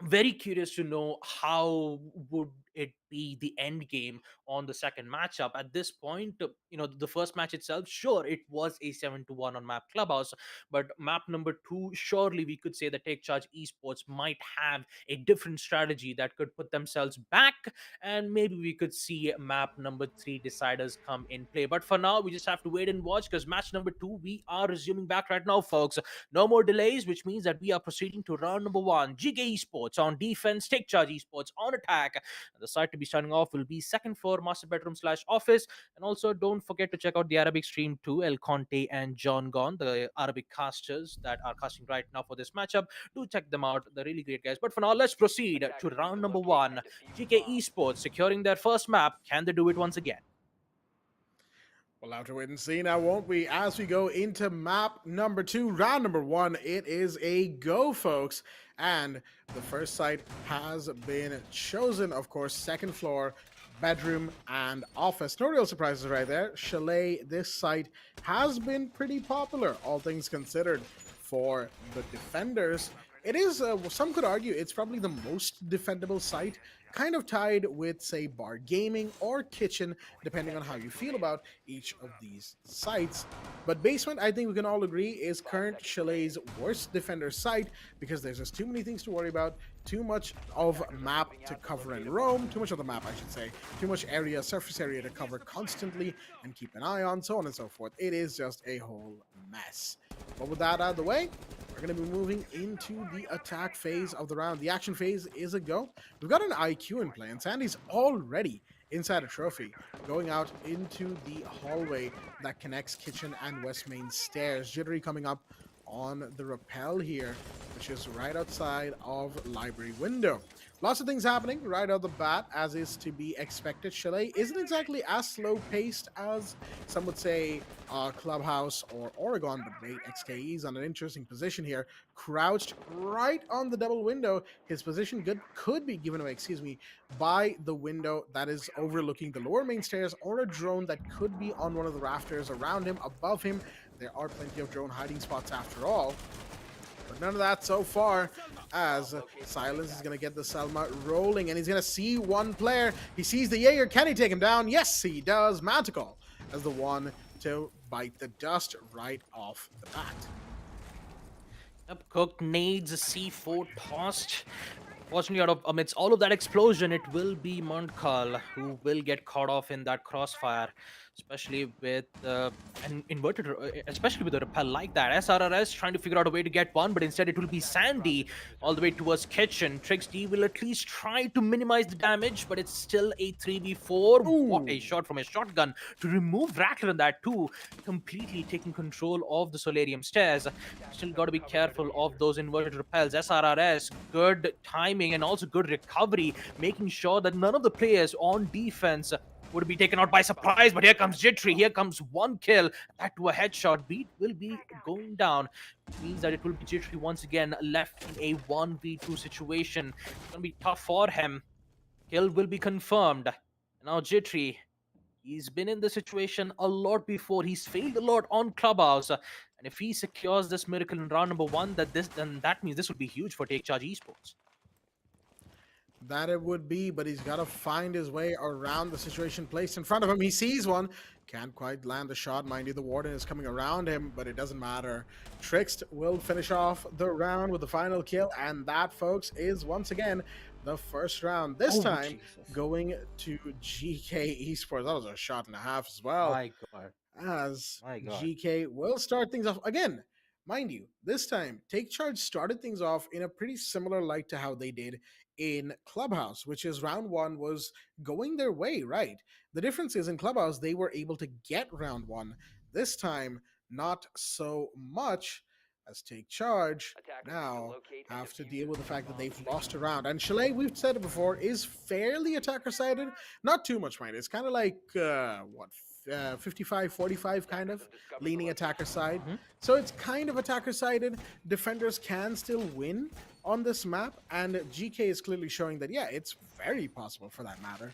very curious to know how would it be the end game on the second matchup. At this point, the first match itself, sure, it was a 7-1 on map Clubhouse, but map number 2, surely we could say that Take Charge Esports might have a different strategy that could put themselves back, and maybe we could see map number 3 deciders come in play. But for now, we just have to wait and watch, because match number 2, we are resuming back right now, folks. No more delays, which means that we are proceeding to round number 1. GEEKAY Esports on defense, Take Charge Esports on attack. And the site to be starting off will be second floor master bedroom / office. And also don't forget to check out the Arabic stream too. El Conte and John Gon, the Arabic casters that are casting right now for this matchup. Do check them out. They're really great guys. But for now, let's proceed to round number 1. GEEKAY Esports securing their first map. Can they do it once again? We'll have to wait and see now, won't we? As we go into map number 2, round number 1, it is a go, folks. And the first site has been chosen, of course, second floor, bedroom, and office. No real surprises right there. Chalet, this site has been pretty popular, all things considered, for the defenders. It is, some could argue, it's probably the most defendable site, kind of tied with, say, Bar Gaming or Kitchen, depending on how you feel about each of these sites. But Basement, I think we can all agree, is current Chalet's worst defender site because there's just too many things to worry about, too much of map to cover and roam, too much of the map, I should say, too much area, surface area to cover constantly and keep an eye on, so on and so forth. It is just a whole mess. But with that out of the way, we're going to be moving into the attack phase of the round. The action phase is a go. We've got an IQ in play, and Sandy's already inside a trophy, going out into the hallway that connects Kitchen and West Main stairs. Jittery coming up on the rappel here, which is right outside of library window. Lots of things happening right out the bat, as is to be expected. Chalet isn't exactly as slow-paced as some would say Clubhouse or Oregon, but wait, XKE's on an interesting position here, crouched right on the double window. His position could be given away, by the window that is overlooking the lower main stairs, or a drone that could be on one of the rafters around him, above him. There are plenty of drone hiding spots after all. But none of that so far, as Silence is going to get the Selma rolling, and he's going to see one player. He sees the Jaeger. Can he take him down? Yes, he does. Manticore as the one to bite the dust right off the bat. Yep, Cook needs a C4 tossed. Fortunately, amidst all of that explosion, it will be Montkal who will get caught off in that crossfire, especially with an inverted, especially with a repel like that. SRRS trying to figure out a way to get one, but instead it will be Sandy all the way towards Kitchen. Trixie will at least try to minimize the damage, but it's still a 3v4. What a shot from a shotgun to remove Rattler in that too, completely taking control of the Solarium stairs. Still got to be careful of those inverted repels. SRRS, good timing and also good recovery, making sure that none of the players on defense would be taken out by surprise. But here comes Jittery. Here comes one kill. That to a headshot. Beat will be going down. Which means that it will be Jittery once again left in a 1v2 situation. It's going to be tough for him. Kill will be confirmed. Now Jittery, he's been in this situation a lot before. He's failed a lot on Clubhouse. And if he secures this miracle in round number 1, then that means this would be huge for Take Charge Esports. That it would be, but he's got to find his way around the situation placed in front of him. He sees one, can't quite land the shot. Mind you, the Warden is coming around him, but it doesn't matter. Trixt will finish off the round with the final kill, and that, folks, is once again the first round. This time going to GEEKAY Esports. That was a shot and a half as well. My God. As GEEKAY will start things off again. Mind you, this time Take Charge started things off in a pretty similar light to how they did in Clubhouse, which is round 1 was going their way, right? The difference is in Clubhouse, they were able to get round 1. This time, not so much, as Take Charge now have to deal with the fact that they've lost a round. And Chalet, we've said it before, is fairly attacker-sided. Not too much, mind. It's kind of like, 55-45 kind of, leaning attacker side. So it's kind of attacker sided. Defenders can still win on this map, and GK is clearly showing that, yeah, it's very possible for that matter.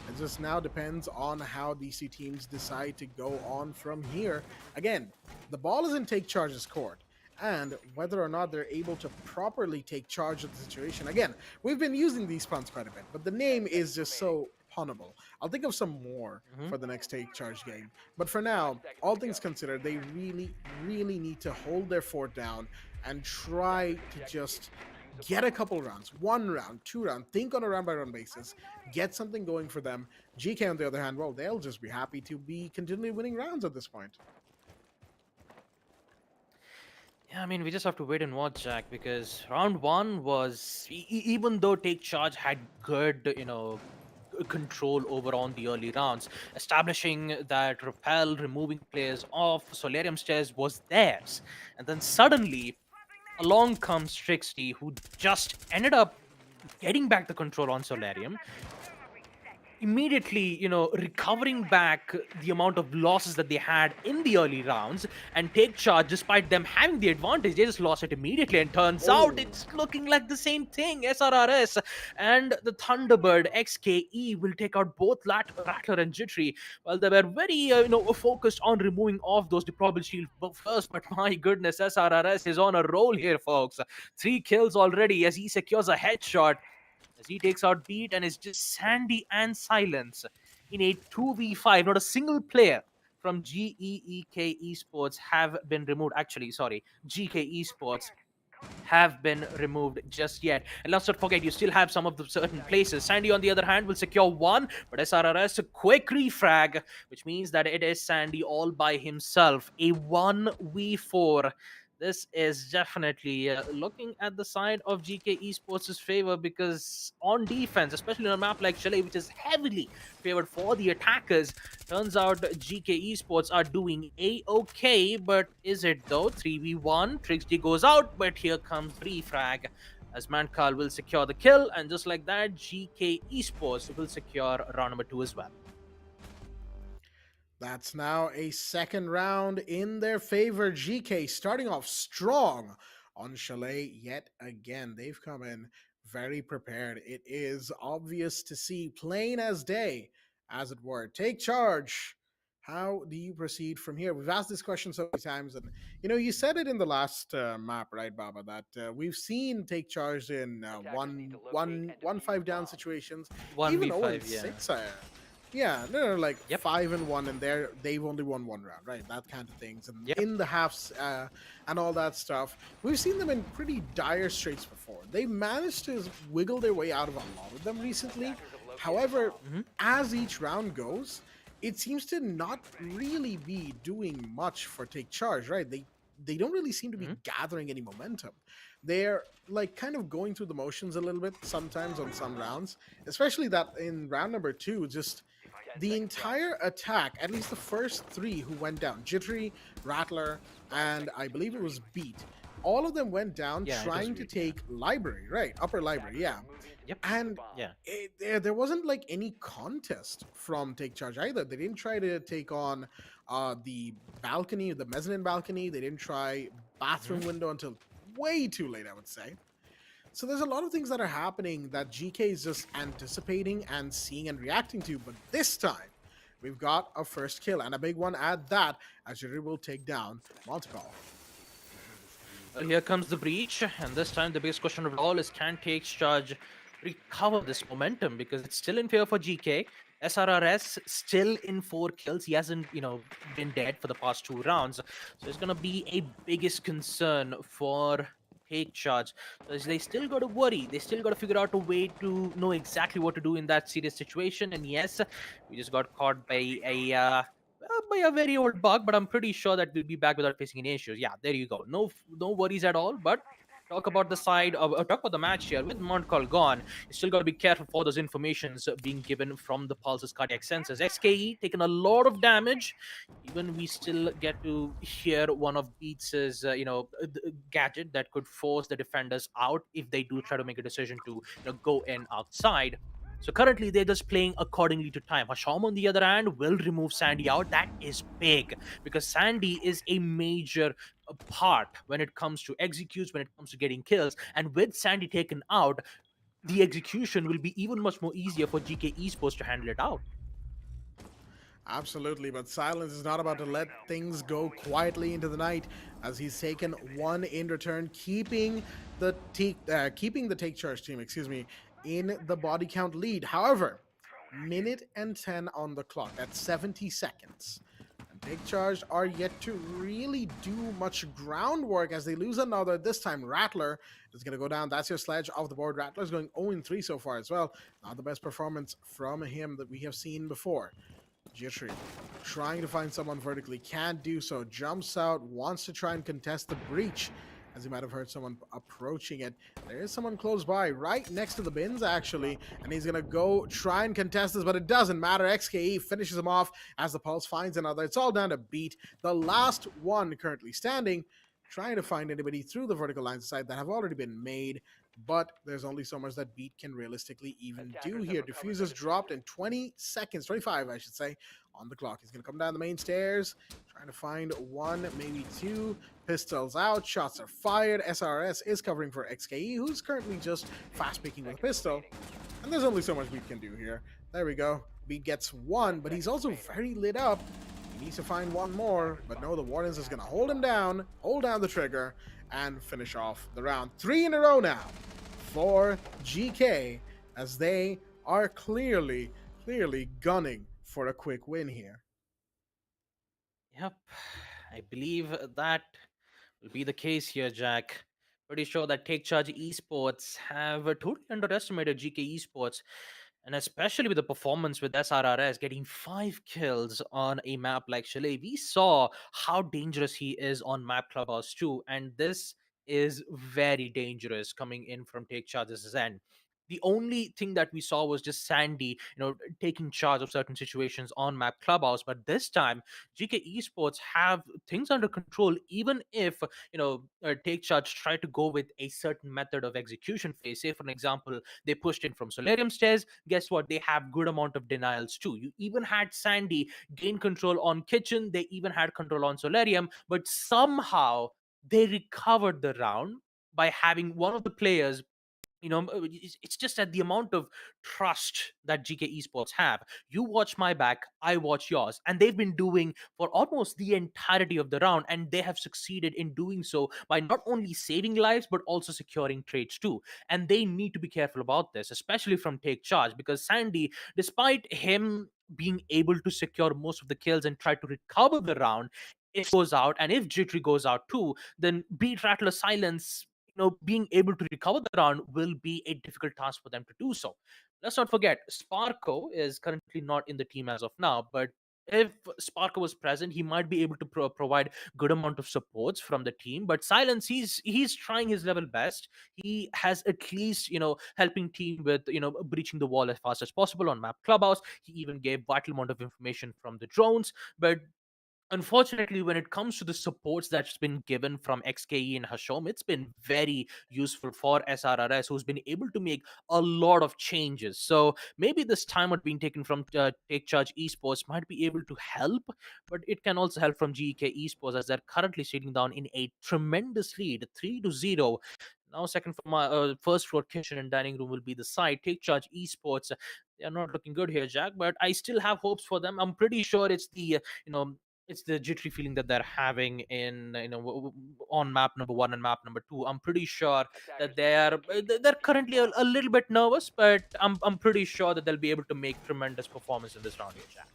It just now depends on how DC teams decide to go on from here. Again, the ball is in Take Charge's court, and whether or not they're able to properly take charge of the situation. Again, we've been using these puns quite a bit, but the name is just so punnable. I'll think of some more for the next Take Charge game. But for now, all things considered, they really, really need to hold their fort down and try to just get a couple rounds, 1 round, 2 round, think on a round-by-round basis, get something going for them. GK, on the other hand, well, they'll just be happy to be continually winning rounds at this point. Yeah, I mean, we just have to wait and watch, Jack, because round 1 was, even though Take Charge had good, control over on the early rounds, establishing that repel, removing players off Solarium stairs was theirs. And then suddenly, along comes Trixie, who just ended up getting back the control on Solarium. immediately, recovering back the amount of losses that they had in the early rounds and take charge despite them having the advantage. They just lost it immediately, and turns out Oh, it's looking like the same thing. SRRS and the Thunderbird XKE will take out both Rattler and Jittery. Well, they were very, focused on removing off those deployable shields first, but my goodness, SRRS is on a roll here, folks. 3 kills already as he secures a headshot as he takes out Beat, and it's just Sandy and Silence in a 2v5. Not a single player from GEEK Esports have been removed. Actually, sorry, GK Esports have been removed just yet. And let's not forget, you still have some of the certain places. Sandy, on the other hand, will secure one, but SRRS a quick refrag, which means that it is Sandy all by himself. A 1v4. This is definitely looking at the side of GK Esports' favor, because on defense, especially on a map like Chalet, which is heavily favored for the attackers, turns out GK Esports are doing a-okay, but is it though? 3v1, Trixie goes out, but here comes refrag as Mankal will secure the kill, and just like that, GK Esports will secure round number 2 as well. that's now a second round in their favor. GK starting off strong on Chalet yet again. They've come in very prepared. It is obvious to see, plain as day, as it were. Take charge. How do you proceed from here? We've asked this question so many times, and you said it in the last map, right, Baba? That we've seen take charge in one five down situations, even 0 and 1v5, yeah. 6. Yeah, no, like Yep. 5-1, and they've only won one round, right? That kind of things, and Yep. in the halves and all that stuff. We've seen them in pretty dire straits before. They managed to wiggle their way out of a lot of them recently. However, as each round goes, it seems to not really be doing much for take charge, right? They don't really seem to be gathering any momentum. They're like kind of going through the motions a little bit sometimes on some rounds, especially that in round number 2, just the entire attack, at least the first 3 who went down, Jittery, Rattler, and I believe it was Beat, all of them went down Yeah, it was trying to Beat, take library, right? Upper library, yeah. Yep. And Yeah. there wasn't like any contest from Take Charge either. They didn't try to take on the balcony, the mezzanine balcony. They didn't try bathroom window until way too late, I would say. So there's a lot of things that are happening that GK is just anticipating and seeing and reacting to. But this time, we've got a first kill, and a big one at that, as Jerry will take down Montecal. Well, here comes the breach, and this time the biggest question of all is, can Take Charge recover this momentum? Because it's still in favor for GK. SRRS still in 4 kills. He hasn't, been dead for the past 2 rounds. So it's gonna be a biggest concern for Take Charge. Because they still got to worry. They still got to figure out a way to know exactly what to do in that serious situation. And yes, we just got caught by a very old bug, but I'm pretty sure that we'll be back without facing any issues. Yeah, there you go. No worries at all. But talk about the match here with Montcall gone. You still got to be careful for those informations being given from the pulse's cardiac sensors. XKE taking a lot of damage. Even we still get to hear one of Beats's gadget that could force the defenders out if they do try to make a decision to go in outside. So currently they're just playing accordingly to time. Hasham, on the other hand, will remove Sandy out. That is big, because Sandy is a major part when it comes to executes, when it comes to getting kills. And with Sandy taken out, the execution will be even much more easier for GK Esports to handle it out. Absolutely, but Silence is not about to let things go quietly into the night, as he's taken one in return, keeping the Take Charge team, in the body count lead. However, minute and 10 on the clock. That's 70 seconds. And Take Charge are yet to really do much groundwork as they lose another. This time, Rattler is going to go down. That's your sledge off the board. Rattler's going 0-3 so far as well. Not the best performance from him that we have seen before. Jittery trying to find someone vertically, can't do so. Jumps out, wants to try and contest the breach, as he might have heard someone approaching it. There is someone close by, right next to the bins, actually, and he's gonna go try and contest this, but it doesn't matter. XKE finishes him off as the Pulse finds another. It's all down to Beat, the last one currently standing, trying to find anybody through the vertical lines of sight that have already been made. but there's only so much that Beat can realistically even do Attackers have here. recovered Diffuser's the dropped diffuser. in 20 seconds, 25, I should say, on the clock. He's going to come down the main stairs, trying to find one, maybe two. Pistols out, shots are fired. SRS is covering for XKE, who's currently just fast picking with a pistol. And there's only so much Beat can do here. There we go. Beat gets one, but he's also very lit up. He needs to find one more, but no, the Wardens is going to hold him down, hold down the trigger, and finish off the round. 3 in a row now for GK, as they are clearly gunning for a quick win here. Yep, I believe that will be the case here, Jack. Pretty sure that Take Charge Esports have totally underestimated GK Esports, and especially with the performance with SRRS getting 5 kills on a map like Chalet. We saw how dangerous he is on map Clubhouse too, and this is very dangerous coming in from Take Charge's end. The only thing that we saw was just Sandy, taking charge of certain situations on map Clubhouse. But this time, GK Esports have things under control, even if Take Charge try to go with a certain method of execution phase. Say, for an example, they pushed in from Solarium stairs. Guess what? They have good amount of denials too. You even had Sandy gain control on Kitchen. They even had control on Solarium, but somehow they recovered the round by having one of the players. It's just that the amount of trust that GK Esports have. You watch my back, I watch yours, and they've been doing for almost the entirety of the round, and they have succeeded in doing so by not only saving lives but also securing trades too. And they need to be careful about this, especially from Take Charge, because Sandy, despite him being able to secure most of the kills and try to recover the round, if goes out, and if Jittery goes out too, then Beat Rattler Silence, being able to recover the round will be a difficult task for them to do so. Let's not forget, Sparko is currently not in the team as of now, but if Sparko was present, he might be able to provide good amount of supports from the team. But Silence, he's trying his level best. He has at least helping team with breaching the wall as fast as possible on map Clubhouse. He even gave vital amount of information from the drones, but unfortunately, when it comes to the supports that's been given from XKE and Hashom, it's been very useful for SRRS, who's been able to make a lot of changes. So maybe this time what being taken from Take Charge Esports might be able to help, but it can also help from GEK Esports, as they're currently sitting down in a tremendous lead, 3-0. Now, second from my first floor kitchen and dining room will be the side. Take Charge Esports. They are not looking good here, Jack, but I still have hopes for them. I'm pretty sure it's it's the jittery feeling that they're having in on map number 1 and map number 2. I'm pretty sure that they're currently a little bit nervous, but I'm pretty sure that they'll be able to make tremendous performance in this round here, Jack.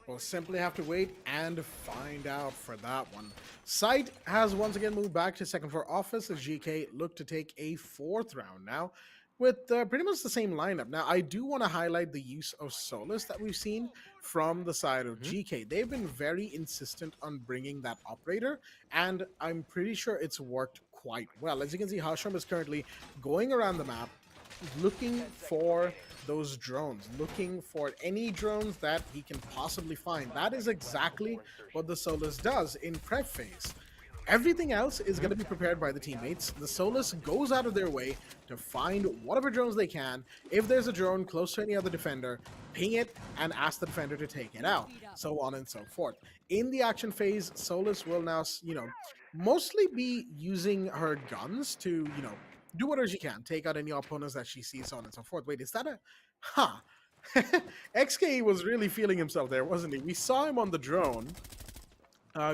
We'll simply have to wait and find out for that one. Sight has once again moved back to second floor office as GK look to take a 4th round now with pretty much the same lineup. Now, I do want to highlight the use of Solus that we've seen from the side of GK. They've been very insistent on bringing that operator, and I'm pretty sure it's worked quite well. As you can see, Hasham is currently going around the map, looking for those drones, looking for any drones that he can possibly find. That is exactly what the Solus does in prep phase. Everything else is going to be prepared by the teammates. The Solus goes out of their way to find whatever drones they can. If there's a drone close to any other defender, ping it and ask the defender to take it out, so on and so forth. In the action phase, Solus will now, mostly be using her guns to, do whatever she can, take out any opponents that she sees, so on and so forth. Wait, is that a... Huh. XK was really feeling himself there, wasn't he? We saw him on the drone,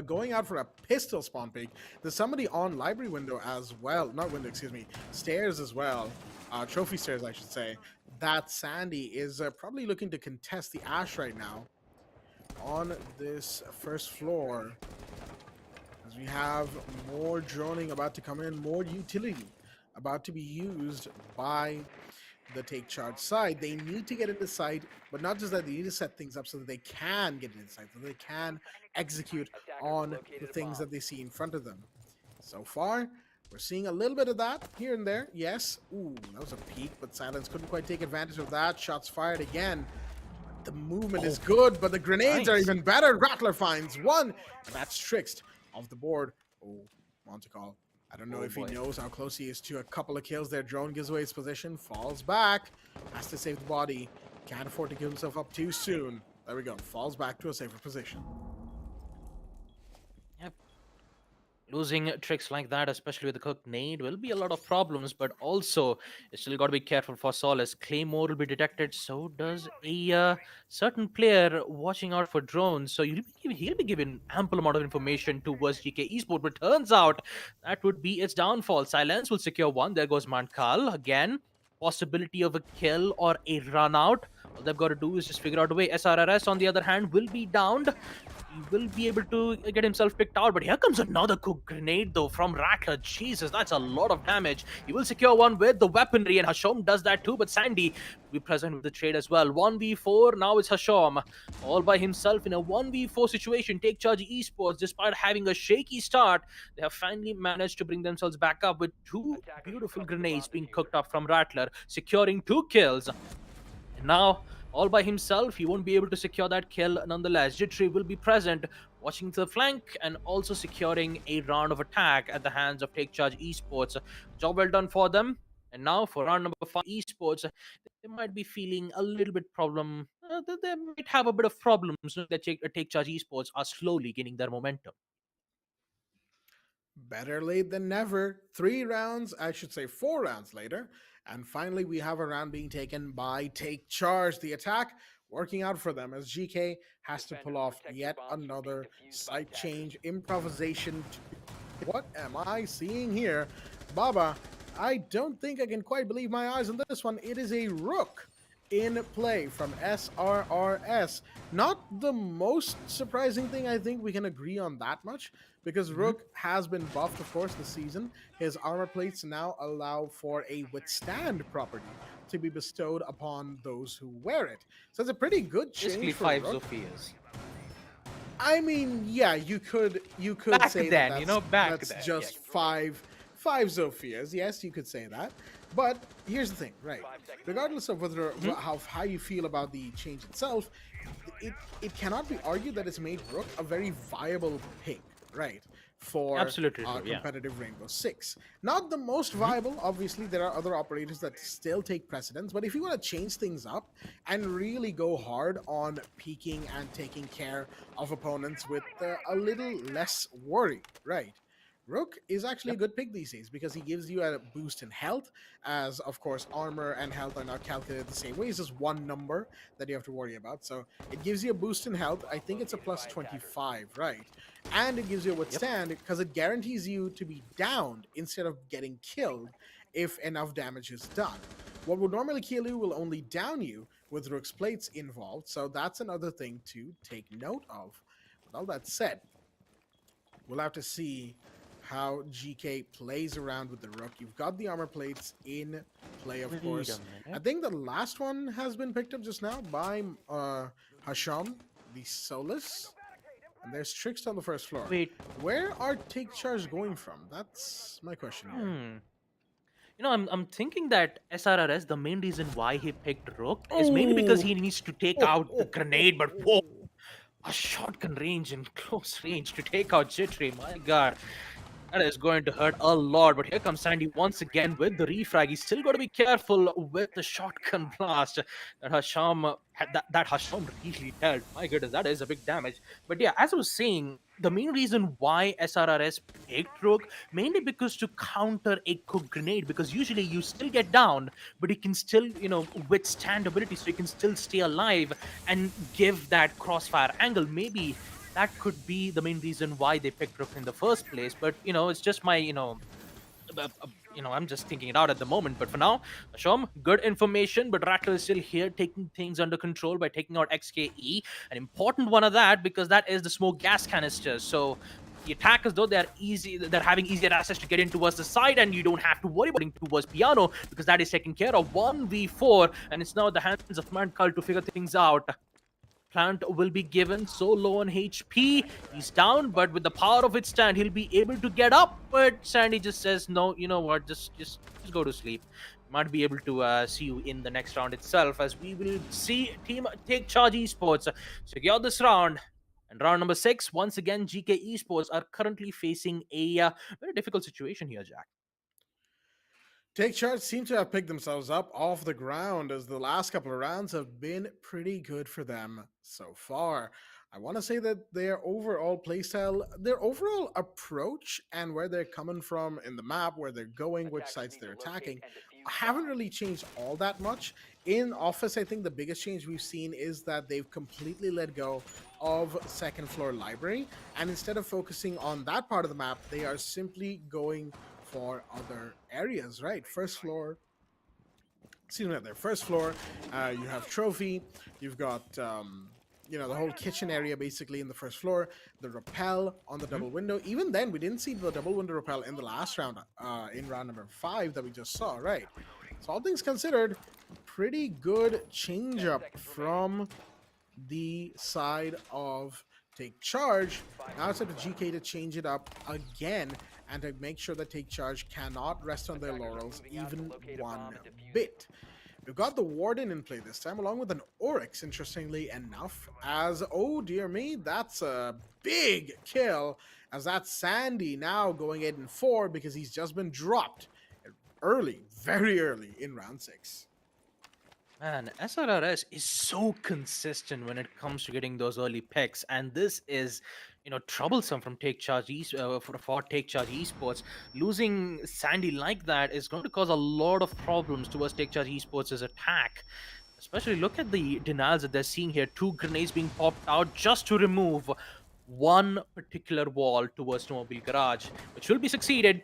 going out for a pistol spawn pick. There's somebody on library window as well. Not window, excuse me. Stairs as well. Trophy stairs, I should say. That Sandy is probably looking to contest the Ash right now on this first floor. As we have more droning about to come in, more utility about to be used by the Take Charge side. They need to get into site, but not just that, they need to set things up so that they can get inside, so they can execute on the things that they see in front of them. So far, we're seeing a little bit of that here and there. Yes. Ooh, that was a peek, but Silence couldn't quite take advantage of that. Shots fired again. The movement is good, but the grenades are even better. Rattler finds one, and that's Tricked off the board. Oh, Montecal I don't know Oh if he boy. knows how close he is to a couple of kills. Their drone gives away his position, falls back, has to save the body. Can't afford to give himself up too soon. There we go. Falls back to a safer position. Yep. Losing tricks like that, especially with the cooked nade, will be a lot of problems, but also you still got to be careful for Solace. Claymore will be detected, so does a certain player watching out for drones. So he'll be given ample amount of information towards GK Esport, but turns out that would be its downfall. Silence will secure one. There goes Mankal again. Possibility of a kill or a run out. All they've got to do is just figure out a way. SRRS, on the other hand, will be downed. He will be able to get himself picked out, but here comes another cook grenade though from Rattler. Jesus, that's a lot of damage. He will secure one with the weaponry, and Hashom does that too, but Sandy will be present with the trade as well. 1v4, now it's Hashom all by himself in a 1v4 situation. Take charge Esports, despite having a shaky start, they have finally managed to bring themselves back up with two beautiful grenades being cooked up from Rattler, securing 2 kills. And now, all by himself, he won't be able to secure that kill nonetheless. Jittery will be present, watching to the flank and also securing a round of attack at the hands of Take Charge Esports. Job well done for them. And now for round number 5, Esports, they might be feeling a little bit problem. They might have a bit of problems. That Take Charge Esports are slowly gaining their momentum. Better late than never. 3 rounds, I should say 4 rounds later. And finally, we have a round being taken by Take Charge. The attack working out for them as GK has to pull off yet another site change improvisation. What am I seeing here? Baba, I don't think I can quite believe my eyes on this one. It is a Rook in play from SRRS. Not the most surprising thing, I think we can agree on that much, because Rook has been buffed, of course, this season. His armor plates now allow for a withstand property to be bestowed upon those who wear it. So it's a pretty good change Basically, for 5 Rook. Zophias. I mean, yeah, you could Back say then, that back that's then, just yeah. five Zophias. Yes, you could say that. But here's the thing, right? Regardless of whether how you feel about the change itself, it cannot be argued that it's made Rook a very viable pick, right? For Absolutely true, yeah. competitive Rainbow Six. Not the most viable, obviously, there are other operators that still take precedence, but if you want to change things up and really go hard on peeking and taking care of opponents with a little less worry, right? Rook is actually a good pick these days because he gives you a boost in health, as of course armor and health are not calculated the same way. It's just one number that you have to worry about. So it gives you a boost in health. I think it's a plus 25, right? And it gives you a withstand because it guarantees you to be downed instead of getting killed if enough damage is done. What would normally kill you will only down you with Rook's plates involved. So that's another thing to take note of. With all that said, we'll have to see how GK plays around with the Rook. You've got the armor plates in play, of course. I think the last one has been picked up just now by Hasham, the Solus. And there's Tricks on the first floor. Wait. Where are Take Charge going from? That's my question here. I'm thinking that SRRS, the main reason why he picked Rook is mainly because he needs to take out the grenade, but whoa, a shotgun range and close range to take out Jittery, my god. That is going to hurt a lot, but here comes Sandy once again with the refrag. He's still got to be careful with the shotgun blast that Hasham really dealt. My goodness, that is a big damage. But yeah, as I was saying, the main reason why SRRS picked Rook, mainly because to counter a cook grenade, because usually you still get down, but you can still, withstand ability, so you can still stay alive and give that crossfire angle. Maybe that could be the main reason why they picked Rook in the first place. But it's just my I'm just thinking it out at the moment. But for now, Ashom, good information. But Rattler is still here, taking things under control by taking out XKE, an important one of that, because that is the smoke gas canisters. So the attackers, though, they're having easier access to get in towards the side, and you don't have to worry about getting towards Piano because that is taken care of. 1v4, and it's now in the hands of Mankal to figure things out. Plant will be given so low on HP. He's down, but with the power of its stand, he'll be able to get up. But Sandy just says, no, you know what, just go to sleep. Might be able to see you in the next round itself, as we will see Team Take Charge Esports secure this round And round number 6, once again, GK Esports are currently facing a very difficult situation here, Jack. Take Charge seem to have picked themselves up off the ground as the last couple of rounds have been pretty good for them so far. I want to say that their overall playstyle, their overall approach, and where they're coming from in the map, where they're going, which sides they're attacking, haven't really changed all that much. In Office, I think the biggest change we've seen is that they've completely let go of second floor library, and instead of focusing on that part of the map, they are simply going for other areas, right? First floor, excuse me, their first floor, you have trophy, you've got the whole kitchen area basically in the first floor, the rappel on the double window. Even then, we didn't see the double window rappel in the last round, in round number 5 that we just saw, right? So all things considered, pretty good change up from the side of Take Charge. Now it's up to GK to change it up again and to make sure that Take Charge cannot rest on their laurels even one bit. We've got the Warden in play this time, along with an Oryx, interestingly enough, as, oh dear me, that's a big kill, as that's Sandy now going 8-4 because he's just been dropped early, very early in round 6. Man, SRRS is so consistent when it comes to getting those early picks, and this is, troublesome from Take Charge for Take Charge Esports. Losing Sandy like that is going to cause a lot of problems towards Take Charge Esports' attack. Especially look at the denials that they're seeing here. 2 grenades being popped out just to remove one particular wall towards Snowmobile Garage, which will be succeeded.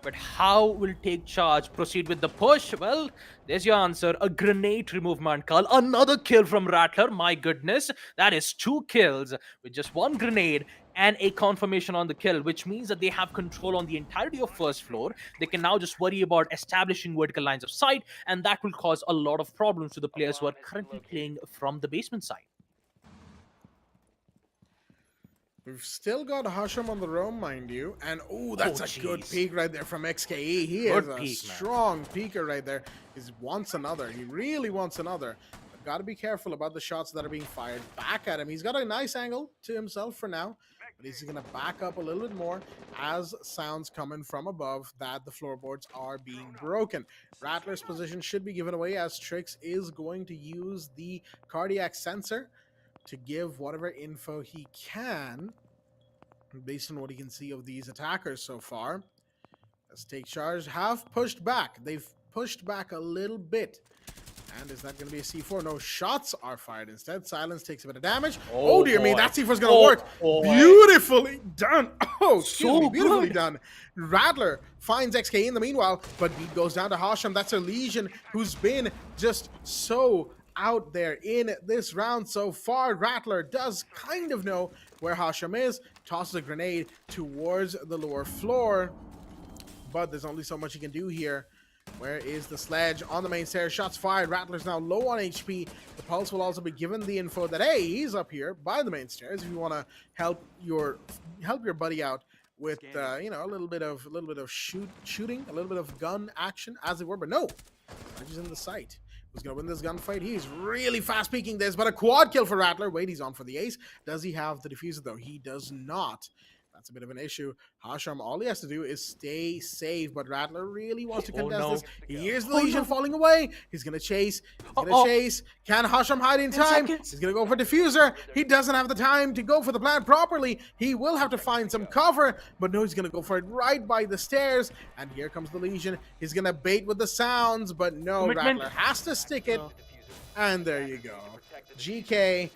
But how will Take Charge proceed with the push? Well, there's your answer. A grenade remove, Mankal. Another kill from Rattler. My goodness. That is 2 kills with just 1 grenade and a confirmation on the kill, which means that they have control on the entirety of first floor. They can now just worry about establishing vertical lines of sight, and that will cause a lot of problems to the players who are currently playing from the basement side. We've still got Hasham on the roam, mind you. And, oh, that's a good peek right there from XKE. He is a strong peeker right there. He wants another. He really wants another. But got to be careful about the shots that are being fired back at him. He's got a nice angle to himself for now. But he's going to back up a little bit more as sounds coming from above that the floorboards are being broken. Rattler's position should be given away as Trix is going to use the cardiac sensor to give whatever info he can based on what he can see of these attackers so far. Let's Take Charge have pushed back. They've pushed back a little bit. And is that going to be a C4? No, shots are fired instead. Silence takes a bit of damage. Oh dear me, that C4 is going to work. Beautifully done. Oh, excuse me, beautifully done. Rattler finds XK in the meanwhile, but beat goes down to Hasham. That's a Legion who's been just so out there in this round so far. Rattler does kind of know where Hasham is, tosses a grenade towards the lower floor, but there's only so much he can do here. Where is the sledge on the main stairs? Shots fired. Rattler's now low on HP. The Pulse will also be given the info that, hey, he's up here by the main stairs if you want to help your buddy out with a little bit of shooting, a little bit of gun action as it were. But no, Sledge is in the sight. Who's going to win this gunfight? He's really fast peeking this, but a quad kill for Rattler. Wait, he's on for the ace. Does he have the diffuser, though? He does not. That's a bit of an issue. Hasham, all he has to do is stay safe, but Rattler really wants to contest this. He hears the Legion falling away. He's going to chase. He's going to chase. Can Hasham hide in time? He's going to go for diffuser. He doesn't have the time to go for the plan properly. He will have to find some cover, but no, he's going to go for it right by the stairs. And here comes the Legion. He's going to bait with the sounds, but no, Rattler has to stick it. And there you go. GK,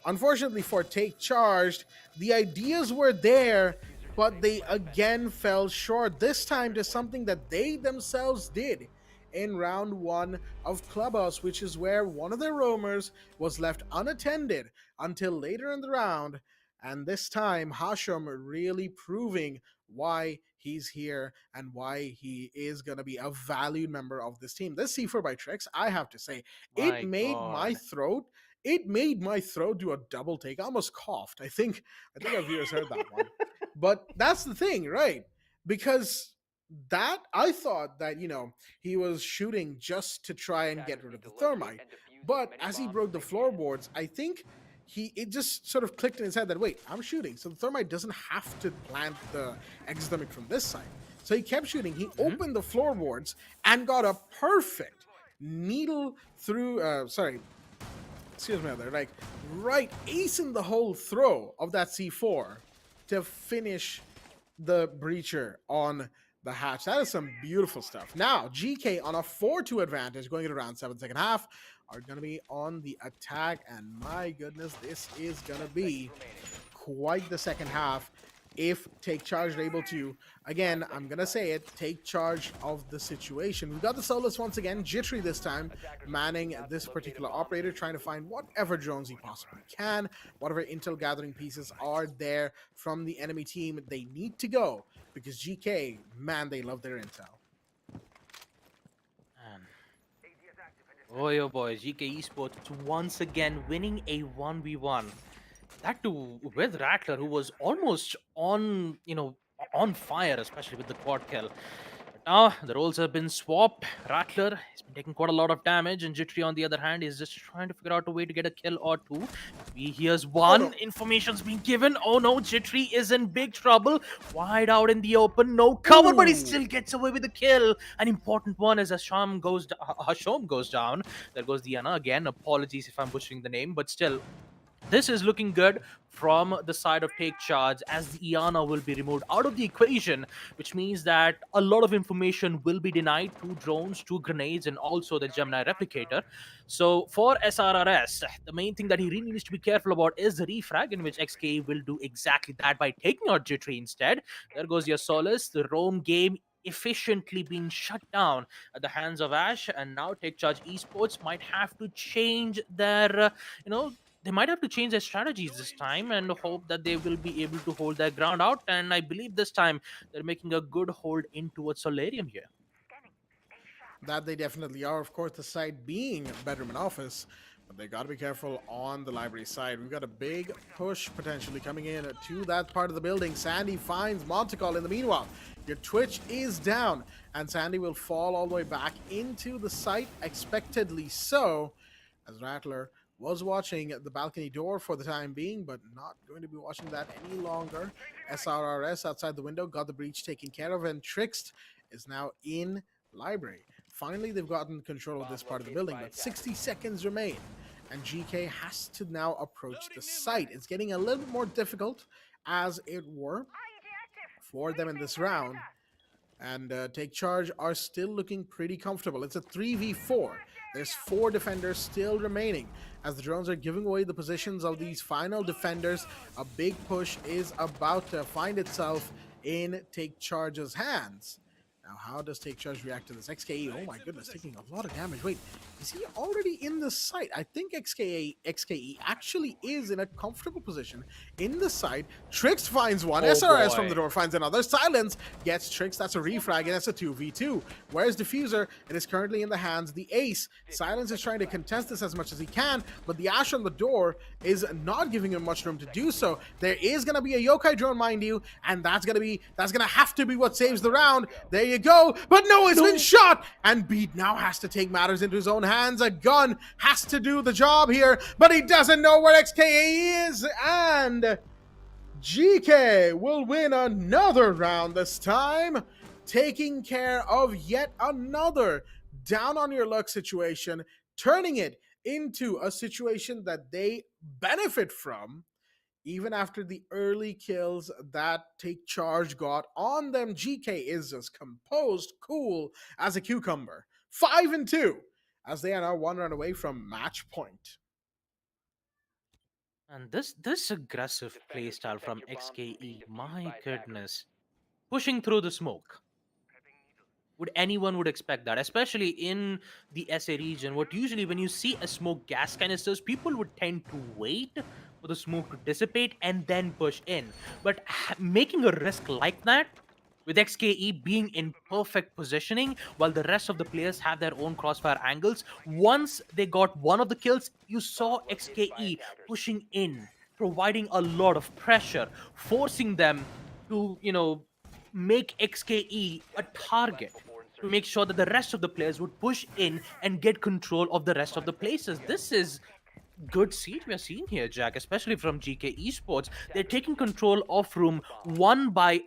unfortunately for Take Charged, the ideas were there, but they again fell short, this time to something that they themselves did in round 1 of Clubhouse, which is where one of their roamers was left unattended until later in the round. And this time, Hasham really proving why he's here and why he is going to be a valued member of this team. This C4 by Trix, I have to say, it made my throat do a double take. I almost coughed. I think our viewers heard that one. But that's the thing, right? Because that, I thought that, he was shooting just to try and get rid of the thermite. But as he broke the floorboards, I think it just sort of clicked in his head that, wait, I'm shooting, so the thermite doesn't have to plant the exothermic from this side. So he kept shooting. He opened the floorboards and got a perfect needle through. Excuse me, there, like right ace in the hole throw of that C4 to finish the breacher on the hatch. That is some beautiful stuff. Now, GK on a 4-2 advantage going into round 7, second half, are going to be on the attack. And my goodness, this is going to be quite the second half if Take Charge are able to, again, I'm going to say it, take charge of the situation. We've got the Solus once again, Jittery this time, manning this particular operator, trying to find whatever drones he possibly can, whatever intel gathering pieces are there from the enemy team. They need to go, because GK, man, they love their intel. Oh boy, GK Esports once again winning a 1v1. That too with Rattler, who was almost on, on fire, especially with the quad kill. But now the roles have been swapped. Rattler has been taking quite a lot of damage, and Jittery, on the other hand, is just trying to figure out a way to get a kill or two. Here's one. Oh, no. Information's being given. Oh no, Jittery is in big trouble. Wide out in the open, no cover, but he still gets away with the kill. An important one as Hasham goes down. There goes Diana again. Apologies if I'm butchering the name, but still. This is looking good from the side of Take Charge, as the Iana will be removed out of the equation, which means that a lot of information will be denied. 2 drones, 2 grenades, and also the Gemini replicator. So for SRRS, the main thing that he really needs to be careful about is the refrag, in which XK will do exactly that by taking out Jittery instead. There goes your Solace, the roam game efficiently being shut down at the hands of Ash, and now Take Charge Esports might have to change their, they might have to change their strategies this time and hope that they will be able to hold their ground out. And I believe this time they're making a good hold in towards Solarium here. That they definitely are. Of course, the side being Bedroom Office, but they got to be careful on the library side. We've got a big push potentially coming in to that part of the building. Sandy finds Montecal in the meanwhile. Your Twitch is down, and Sandy will fall all the way back into the site, expectedly so, as Rattler was watching the balcony door for the time being, but not going to be watching that any longer. SRRS outside the window got the breach taken care of, and Trixt is now in library. Finally, they've gotten control of this part of the building, but 60 seconds remain, and GK has to now approach the site. It's getting a little bit more difficult, as it were, for them in this round, and Take Charge are still looking pretty comfortable. It's a 3v4. There's 4 defenders still remaining. As the drones are giving away the positions of these final defenders, a big push is about to find itself in Take Charge's hands. Now, how does Take Charge react to this? XKE, oh my goodness, taking a lot of damage. Wait, is he already in the site? I think XKE actually is in a comfortable position in the site. Trix finds one. SRS from the door finds another. Silence gets Trix. That's a refrag, and that's a 2v2. Where's Diffuser? It is currently in the hands of the Ace. Silence is trying to contest this as much as he can, but the Ash on the door is not giving him much room to do so. There is going to be a Yokai drone, mind you, and that's going to have to be what saves the round. There you go, but no, it's been shot, and Beat now has to take matters into his own hands. A gun has to do the job here, but he doesn't know where XKA is, and GK will win another round this time, taking care of yet another down on your luck situation, turning it into a situation that they benefit from. Even after the early kills that Take Charge got on them, GK is as composed, cool as a cucumber. 5-2, as they are now 1 run away from match point. And this aggressive playstyle from XKE, my goodness. Pushing through the smoke. Anyone would expect that, especially in the SA region. What usually when you see a smoke gas canisters, people would tend to wait for the smoke to dissipate and then push in. But making a risk like that, with XKE being in perfect positioning while the rest of the players have their own crossfire angles, once they got one of the kills, you saw XKE pushing in, providing a lot of pressure, forcing them to, make XKE a target, to make sure that the rest of the players would push in and get control of the rest of the places. This is good seed we're seeing here, Jack, especially from GK Esports. They're taking control of room one by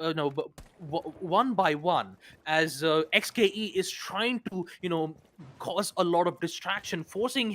one by one, as XKE is trying to cause a lot of distraction, forcing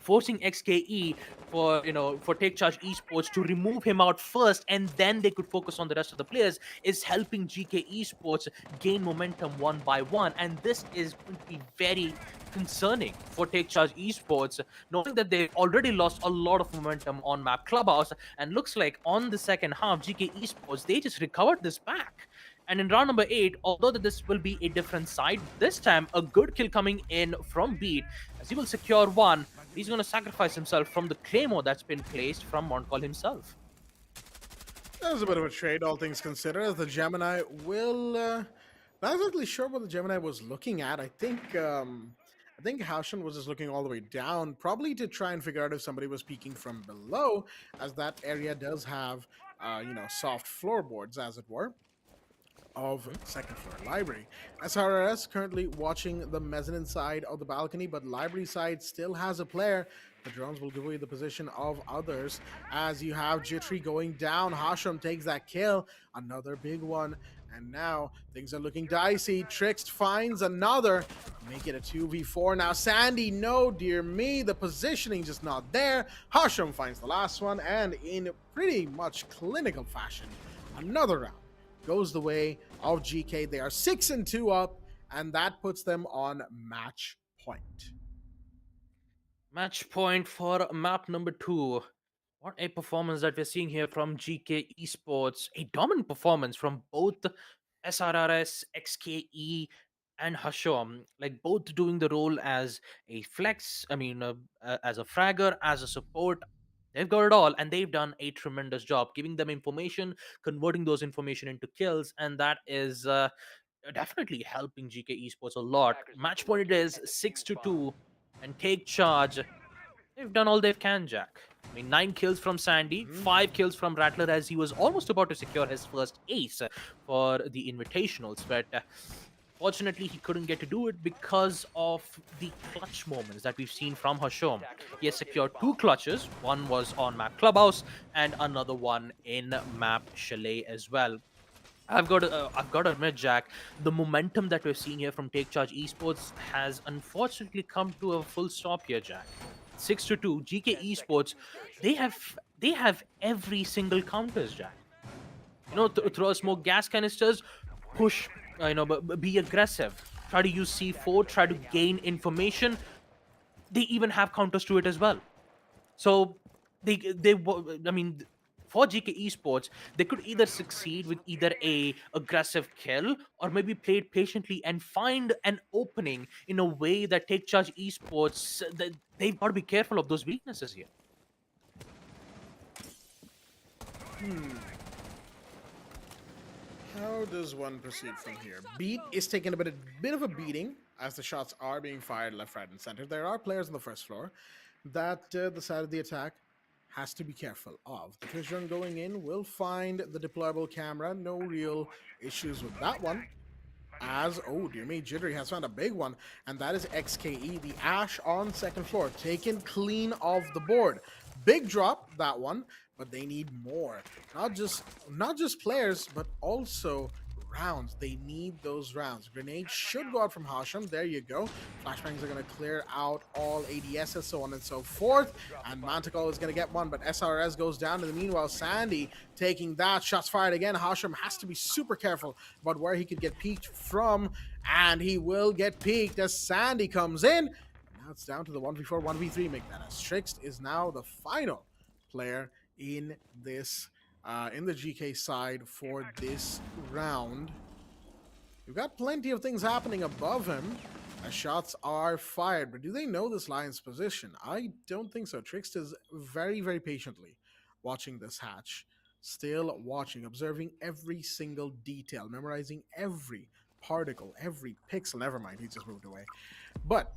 XKE for Take Charge Esports to remove him out first, and then they could focus on the rest of the players, is helping GK Esports gain momentum one by one. And this is going to be very concerning for Take Charge Esports, knowing that they've already lost a lot of momentum on map Clubhouse. And looks like on the second half, GK Esports, they just recovered this back. And in round number 8, although that this will be a different side, this time a good kill coming in from Beat, as he will secure one. He's going to sacrifice himself from the claymore that's been placed from Montcall himself. That was a bit of a trade, all things considered, as the Gemini will... not exactly sure what the Gemini was looking at. I think Haushan was just looking all the way down, probably to try and figure out if somebody was peeking from below, as that area does have, soft floorboards, as it were, of second floor library. SRS currently watching the mezzanine side of the balcony, but library side still has a player. The drones will give away the position of others, as you have Jittery going down. Hasham takes that kill, another big one, and now things are looking dicey. Trixt finds another, make it a 2v4. Now Sandy, no dear me, the positioning just not there. Hasham finds the last one, and in pretty much clinical fashion, another round goes the way of GK. They are 6-2 up, and that puts them on match point. Match point for map number 2. What a performance that we're seeing here from GK Esports. A dominant performance from both SRRS, XKE, and Hasham. Like, both doing the role as a flex, as a fragger, as a support. They've got it all, and they've done a tremendous job giving them information, converting those information into kills, and that is definitely helping GK Esports a lot. Match point it is 6-2, and Take Charge. They've done all they can, Jack. I mean, 9 kills from Sandy, 5 kills from Rattler, as he was almost about to secure his first ace for the Invitationals, but fortunately, he couldn't get to do it because of the clutch moments that we've seen from Hasham. He has secured 2 clutches. One was on map Clubhouse, and another one in map Chalet as well. I've got to admit, Jack, the momentum that we're seeing here from Take Charge Esports has unfortunately come to a full stop here, Jack. 6-2, GK Esports, they have every single counters, Jack. Throw smoke gas canisters, push, be aggressive, try to use C4, try to gain information. They even have counters to it as well. So for GK Esports, they could either succeed with either a aggressive kill, or maybe play it patiently and find an opening in a way that Take Charge Esports, they've got to be careful of those weaknesses here. How does one proceed from here? Beat is taking a bit of a beating as the shots are being fired left, right, and center. There are players on the first floor that the side of the attack has to be careful of. The fish run going in will find the deployable camera. No real issues with that one. As, oh dear me, Jittery has found a big one, and that is XKE. The Ash on second floor, taken clean off the board. Big drop, that one, but they need more. Not just players, but also rounds. They need those rounds. Grenades should go out from Hasham. There you go. Flashbangs are going to clear out all ADSs, so on and so forth. And Manticore is going to get one, but SRS goes down. In the meanwhile, Sandy taking that. Shots fired again. Hasham has to be super careful about where he could get peeked from, and he will get peeked as Sandy comes in. Now it's down to the 1v4, 1v3 make that, as Trixt is now the final player in this in the GK side for this round. You've got plenty of things happening above him as shots are fired, but do they know this Lion's position? I don't think so. Trixt is very, very patiently watching this hatch, still watching, observing every single detail, memorizing every particle, every pixel. Never mind, he just moved away. But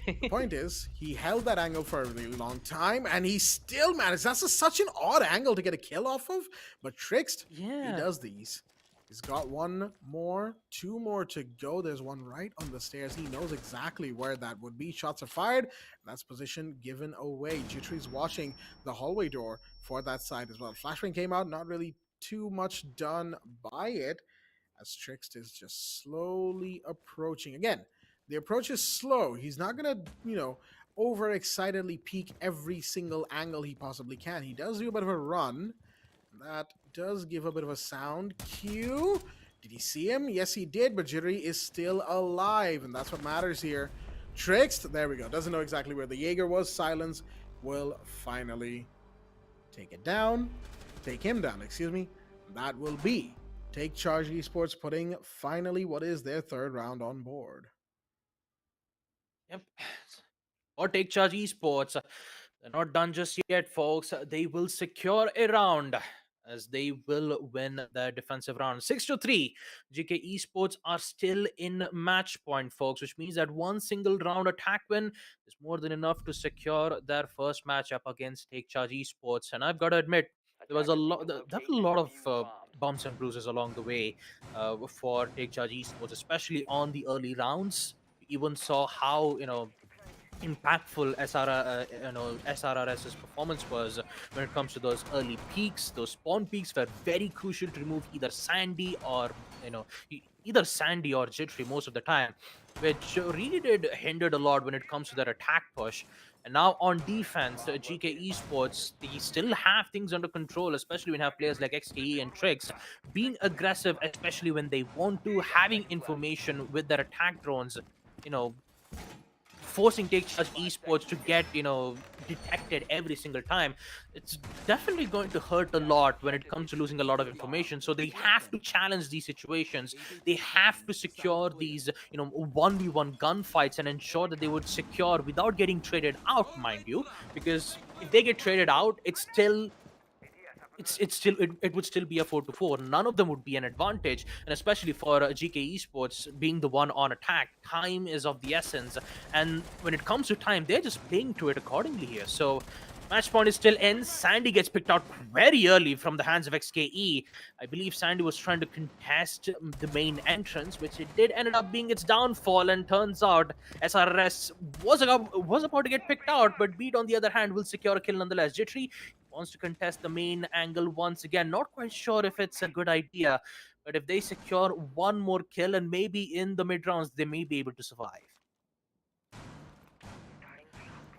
the point is, he held that angle for a really long time, and he still managed. That's such an odd angle to get a kill off of, but Trixt, he does these. He's got one more, two more to go. There's one right on the stairs. He knows exactly where that would be. Shots are fired. That's position given away. Jittery's watching the hallway door for that side as well. Flashbang came out, not really too much done by it, as Trixt is just slowly approaching. Again, the approach is slow. He's not going to, overexcitedly peek every single angle he possibly can. He does do a bit of a run. That does give a bit of a sound cue. Did he see him? Yes, he did, but Jittery is still alive, and that's what matters here. Trixt, there we go. Doesn't know exactly where the Jaeger was. Silence will finally take it down. Take him down, excuse me. That will be Take Charge Esports putting finally what is their third round on board. Yep. Or Take Charge Esports. They're not done just yet, folks. They will secure a round as they will win the defensive round. 6-3. GK Esports are still in match point, folks, which means that one single round attack win is more than enough to secure their first matchup against Take Charge Esports. And I've got to admit, there was a lot. There were a lot of bumps and bruises along the way for Take Charge Esports, especially on the early rounds. We even saw how impactful SRRS's performance was when it comes to those early peaks. Those spawn peaks were very crucial to remove either Sandy or either Sandy or Jittery most of the time, which really did hindered a lot when it comes to their attack push. And now on defense, GK Esports, they still have things under control, especially when you have players like XKE and Trix being aggressive, especially when they want to, having information with their attack drones, you know, forcing Take Charge Esports to get detected every single time. It's definitely going to hurt a lot when it comes to losing a lot of information. So they have to challenge these situations. They have to secure these 1v1 gunfights and ensure that they would secure without getting traded out, mind you, because if they get traded out, it would still be a 4-4. None of them would be an advantage, and especially for GK Esports being the one on attack, time is of the essence. And when it comes to time, they're just playing to it accordingly here. So match point is still in. Sandy gets picked out very early from the hands of XKE. I believe Sandy was trying to contest the main entrance, which it did ended up being its downfall. And turns out SRS was about to get picked out, but Beat on the other hand will secure a kill nonetheless. Jittery wants to contest the main angle once again. Not quite sure if it's a good idea, but if they secure one more kill and maybe in the mid rounds, they may be able to survive.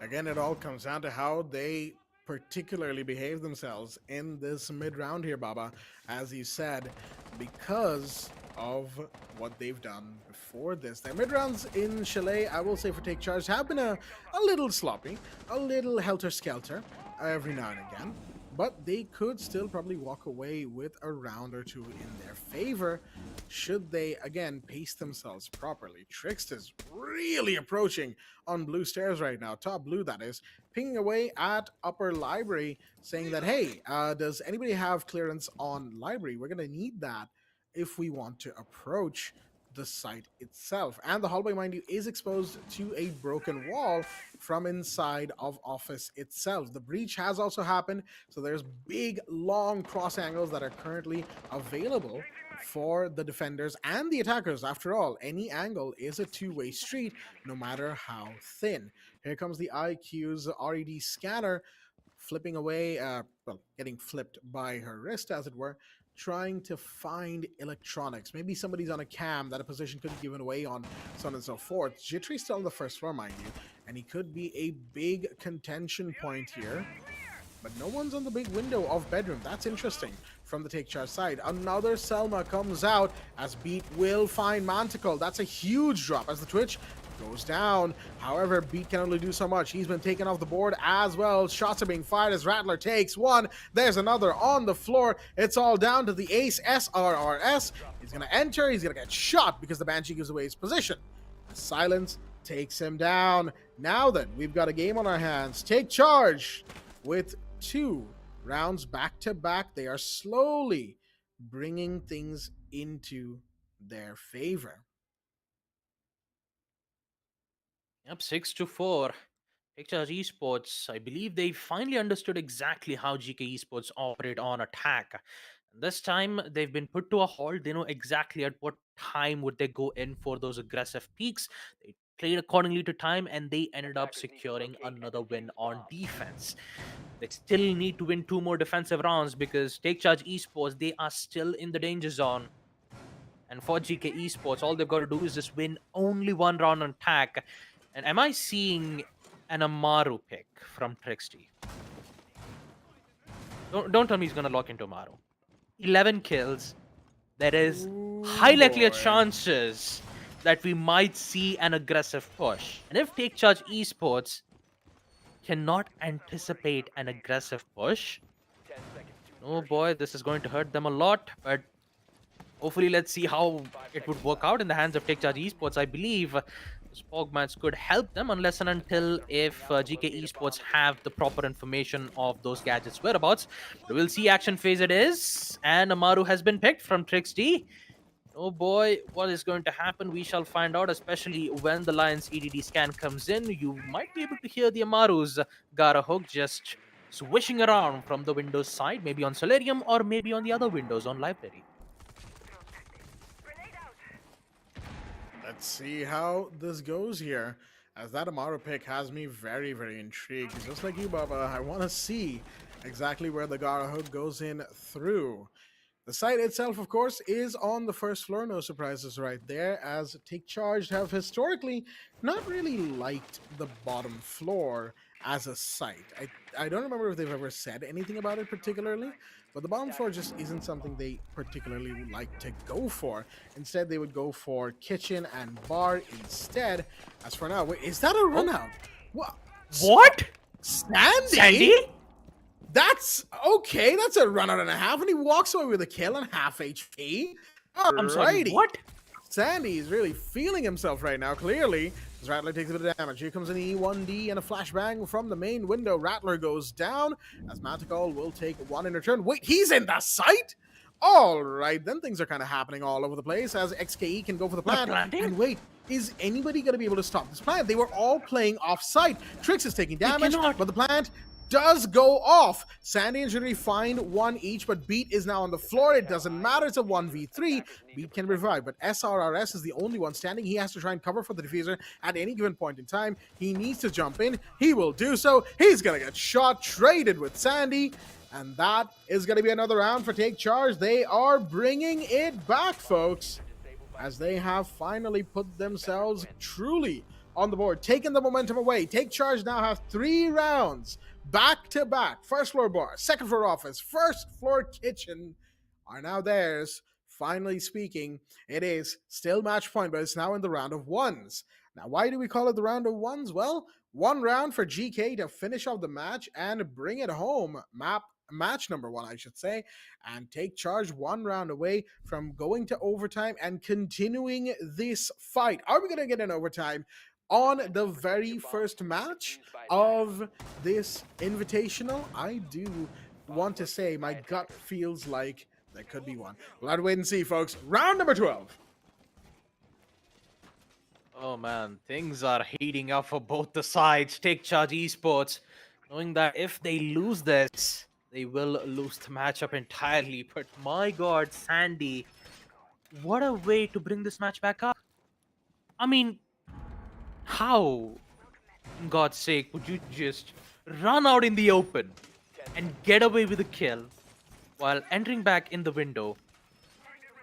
Again, it all comes down to how they particularly behave themselves in this mid round here, Baba, as you said, because of what they've done before this. Their mid rounds in Chalet, I will say for Take Charge, have been a little sloppy, a little helter-skelter every now and again, but they could still probably walk away with a round or two in their favor should they, again, pace themselves properly. Trixt is really approaching on blue stairs right now, top blue that is, pinging away at upper library, saying that, hey, does anybody have clearance on library? We're going to need that if we want to approach the site itself. And the hallway, mind you, is exposed to a broken wall from inside of office itself. The breach has also happened, so there's big, long cross angles that are currently available for the defenders and the attackers. After all, any angle is a two-way street, no matter how thin. Here comes the IQ's RED scanner, flipping away, getting flipped by her wrist, as it were, trying to find electronics. Maybe somebody's on a cam that a position could be given away on, so on and so forth. Jittery's still on the first floor, mind you, and he could be a big contention point here. But no one's on the big window of bedroom. That's interesting from the Take Charge side. Another Selma comes out as Beat will find Manticle. That's a huge drop as the Twitch goes down. However, Beat can only do so much. He's been taken off the board as well. Shots are being fired as Rattler takes one. There's another on the floor. It's all down to the ace SRRS. He's going to enter. He's going to get shot because the Banshee gives away his position. Silence takes him down. Now then, we've got a game on our hands. Take Charge with 2 rounds back to back. They are slowly bringing things into their favor. Yep, 6-4. Take Charge Esports, I believe they finally understood exactly how GK Esports operate on attack. This time they've been put to a halt. They know exactly at what time would they go in for those aggressive peaks. They played accordingly to time and they ended up securing another win on defense. They still need to win 2 more defensive rounds because Take Charge Esports, they are still in the danger zone. And for GK Esports, all they've got to do is just win only 1 round on TAC. And am I seeing an Amaru pick from Trixty? Don't tell me he's gonna lock into Amaru. 11 kills. There is high likelihood chances that we might see an aggressive push. And if Take Charge Esports cannot anticipate an aggressive push, oh boy, this is going to hurt them a lot. But hopefully, let's see how it would work out in the hands of Take Charge Esports. I believe this Pog match could help them unless and until if GK Esports have the proper information of those gadgets' whereabouts. But we'll see. Action phase it is. And Amaru has been picked from Trixty. Oh boy, what is going to happen? We shall find out, especially when the Lions EDD scan comes in. You might be able to hear the Amaru's Gara hook just swishing around from the Windows side, maybe on Solarium or maybe on the other Windows on Library. Let's see how this goes here, as that Amaru pick has me very, very intrigued. Just like you, Baba, I want to see exactly where the Gara hook goes in through. The site itself, of course, is on the first floor. No surprises right there, as Take Charge have historically not really liked the bottom floor as a site. I don't remember if they've ever said anything about it particularly, but the bottom floor just isn't something they particularly like to go for. Instead, they would go for kitchen and bar instead. As for now, wait, is that a run out? What? Sandy? That's okay. That's a run out and a half, and he walks away with a kill and half HP. I'm sorry, Alrighty. what? Sandy is really feeling himself right now, clearly. As Rattler takes a bit of damage. Here comes an E1D and a flashbang from the main window. Rattler goes down, as Manticore will take 1 in return. Wait, he's in the site? Alright, then things are kind of happening all over the place, as XKE can go for the plant. And wait, is anybody going to be able to stop this plant? They were all playing off-site. Trix is taking damage, but the plant does go off. Sandy and Jury find 1 each, but Beat is now on the floor. It doesn't matter. It's a 1v3. Beat can revive, but SRRS is the only one standing. He has to try and cover for the diffuser at any given point in time. He needs to jump in. He will do so. He's going to get shot, traded with Sandy, and that is going to be another round for Take Charge. They are bringing it back, folks, as they have finally put themselves truly on the board, taking the momentum away. Take Charge now have 3 rounds back to back. First floor bar, second floor office, first floor kitchen are now theirs. Finally speaking, it is still match point, but it's now in the round of ones. Now, why do we call it the round of ones? Well, 1 round for GK to finish off the match and bring it home. Match number 1, I should say, and Take Charge 1 round away from going to overtime and continuing this fight. Are we going to get an overtime on the very first match of this invitational? I do want to say my gut feels like there could be one. We'll have to wait and see, folks. Round number 12. Oh man, things are heating up for both the sides. Take Charge Esports, knowing that if they lose this, they will lose the matchup entirely. But my god, Sandy, what a way to bring this match back up. I mean, how, in God's sake, would you just run out in the open and get away with a kill while entering back in the window?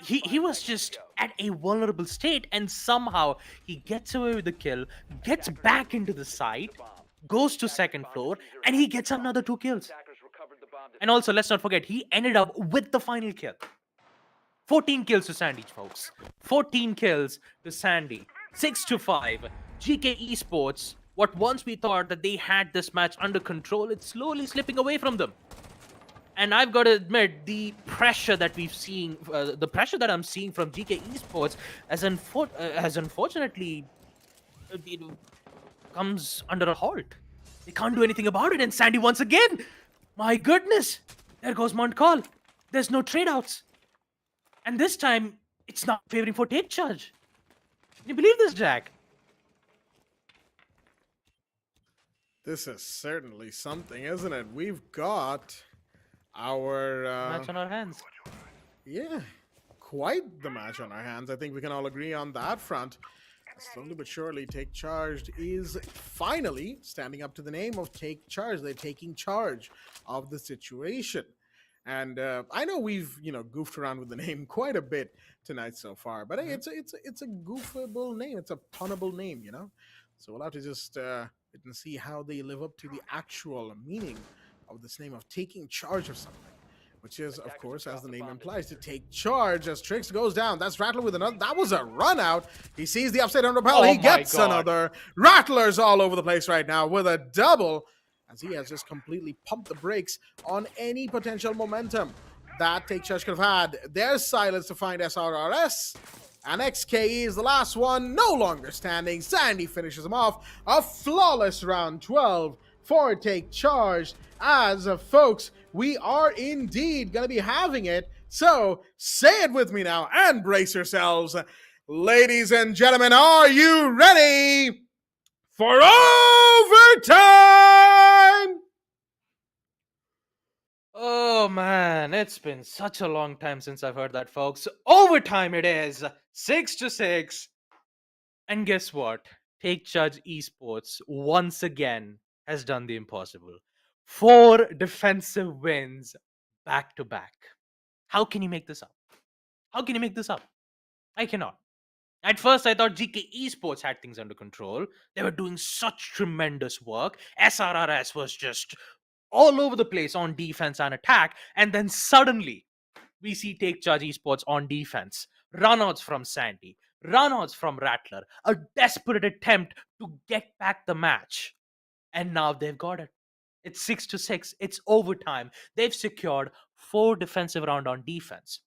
He was just at a vulnerable state, and somehow he gets away with the kill, gets back into the site, goes to second floor, and he gets another 2 kills. And also, let's not forget, he ended up with the final kill. 14 kills to Sandy, folks. 14 kills to Sandy. 6-5. GK Esports, what once we thought that they had this match under control, it's slowly slipping away from them. And I've got to admit, the pressure that we've seen, the pressure that I'm seeing from GK Esports has unfortunately comes under a halt. They can't do anything about it. And Sandy once again, my goodness, there goes Montcall. There's no trade outs. And this time, it's not favoring for Take Charge. Can you believe this, Jack? This is certainly something, isn't it? We've got our Match on our hands. yeah, quite the match on our hands. I think we can all agree on that front. Slowly but surely, Take Charged is finally standing up to the name of Take Charge. They're taking charge of the situation. And I know we've goofed around with the name quite a bit tonight so far, but hey, it's a goofable name. It's a punnable name, So we'll have to just wait and see how they live up to the actual meaning of this name of taking charge of something, which is, of course, as the name implies, to take charge. As Trix goes down, that's Rattler with another. That was a run out. He sees the upside down repel. Oh He my gets God. another. Rattler's all over the place right now with a double, as he has just completely pumped the brakes on any potential momentum that Take Charge could have had. There's silence to find SRRS. And XKE is the last one, no longer standing. Sandy finishes him off. A flawless round 12 for Take Charge. As folks, we are indeed going to be having it. So say it with me now and brace yourselves. Ladies and gentlemen, are you ready for overtime? Oh man, it's been such a long time since I've heard that, folks. Overtime it is, 6-6. And guess what? Take Charge Esports once again has done the impossible. 4 defensive wins back to back. How can you make this up? How can you make this up? I cannot. At first, I thought GK Esports had things under control. They were doing such tremendous work. SRRS was just all over the place on defense and attack. And then suddenly, we see Take Charge Esports on defense. Runouts from Sandy, runouts from Rattler, a desperate attempt to get back the match. And now they've got it. It's 6-6. It's overtime. They've secured 4 defensive round on defense,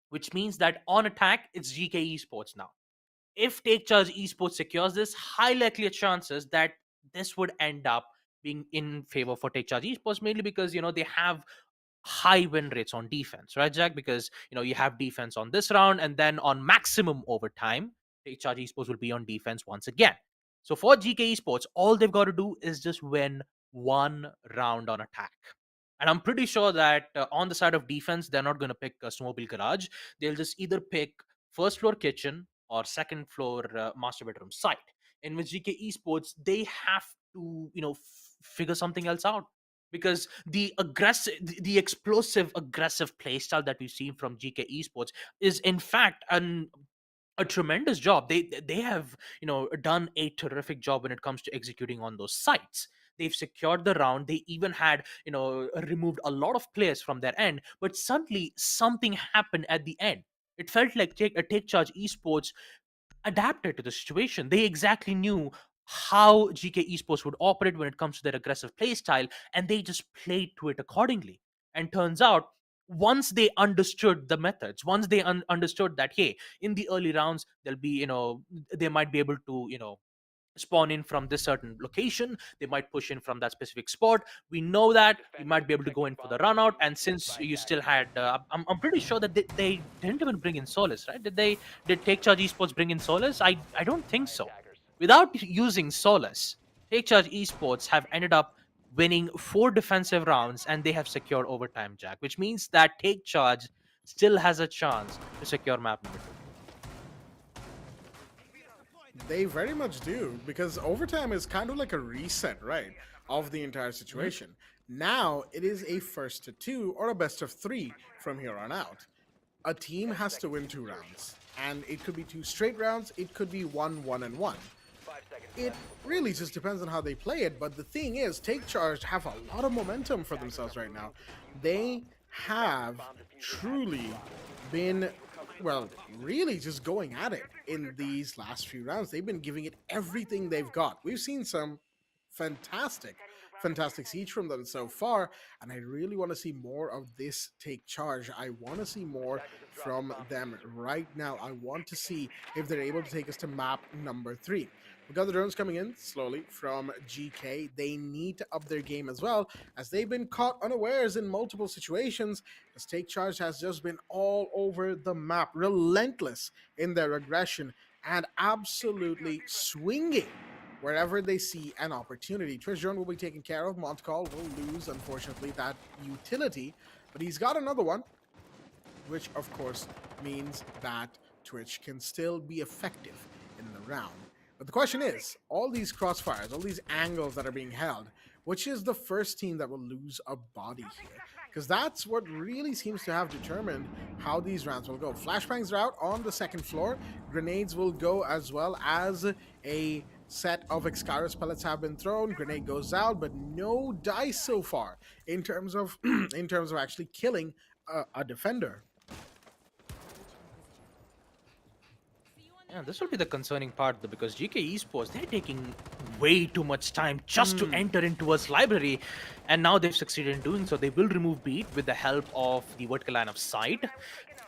which means that on attack, it's GK Esports now. If Take Charge Esports secures this, high likelihood chances that this would end up being in favor for Take Charge Esports, mainly because they have high win rates on defense, right, Jack? Because you have defense on this round, and then on maximum overtime, Take Charge Esports will be on defense once again. So for GK Esports, all they've got to do is just win 1 round on attack. And I'm pretty sure that on the side of defense, they're not going to pick a snowmobile garage. They'll just either pick first floor kitchen or second floor master bedroom site. In which GK Esports, they have to figure something else out, because the explosive aggressive playstyle that we've seen from GK Esports is in fact a tremendous job. They have done a terrific job when it comes to executing on those sites. They've secured the round. They even had removed a lot of players from their end, but suddenly something happened at the end. It felt like Take Charge Esports adapted to the situation. They exactly knew how GK Esports would operate when it comes to their aggressive play style, and they just played to it accordingly. And turns out, once they understood the methods, once they understood that, hey, in the early rounds, there'll be, they might be able to, spawn in from this certain location, they might push in from that specific spot. We know that we might be able to go in for the run out. And since you still had I'm pretty sure that they didn't even bring in Solus, right? Did Take Charge Esports bring in Solus? I don't think so. Without using Solus, Take Charge Esports have ended up winning 4 defensive rounds, and they have secured overtime, Jack, which means that Take Charge still has a chance to secure map number 2. They very much do, because overtime is kind of like a reset, right, of the entire situation. Now it is a first to 2 or a best of 3 from here on out. A team has to win 2 rounds, and it could be 2 straight rounds, it could be 1-1-1. It really just depends on how they play it, but the thing is, Take Charge have a lot of momentum for themselves right now. They have truly been, well, really just going at it in these last few rounds. They've been giving it everything they've got. We've seen some fantastic siege from them so far, and I really want to see more of this Take Charge. I want to see more from them right now. I want to see if they're able to take us to map number 3. We've got the drones coming in slowly from GK. They need to up their game as well, as they've been caught unawares in multiple situations, as Take Charge has just been all over the map, relentless in their aggression, and absolutely swinging wherever they see an opportunity. Trish Drone will be taken care of. Montcall will lose, unfortunately, that utility But he's got another one, which of course means that Twitch can still be effective in the round. But the question is, all these crossfires, all these angles that are being held, which is the first team that will lose a body here? Because that's what really seems to have determined how these rounds will go. Flashbangs are out on the second floor. Grenades will go, as well as a set of Excaris pellets have been thrown. Grenade goes out, but no dice so far in terms of actually killing a defender. Yeah, this will be the concerning part though, because GK Esports, they're taking way too much time just to enter into us library, and now they've succeeded in doing so. They will remove beat with the help of the vertical line of sight,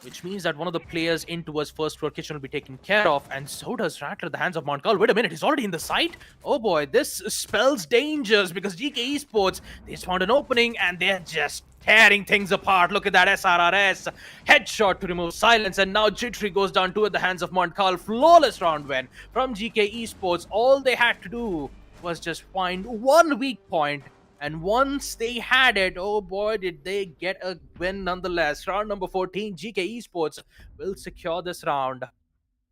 which means that one of the players into us first floor kitchen will be taken care of, and so does Rattler at the hands of Mount Carl. Wait a minute, he's already in the site? Oh boy, this spells dangers, because GK Esports, they just found an opening and they're just tearing things apart. Look at that SRRS headshot to remove silence, and now Jittery goes down too at the hands of Mount Carl. Flawless round win from GK Esports. All they had to do was just find one weak point, and once they had it, oh boy, did they get a win nonetheless. Round number 14, GK Esports will secure this round.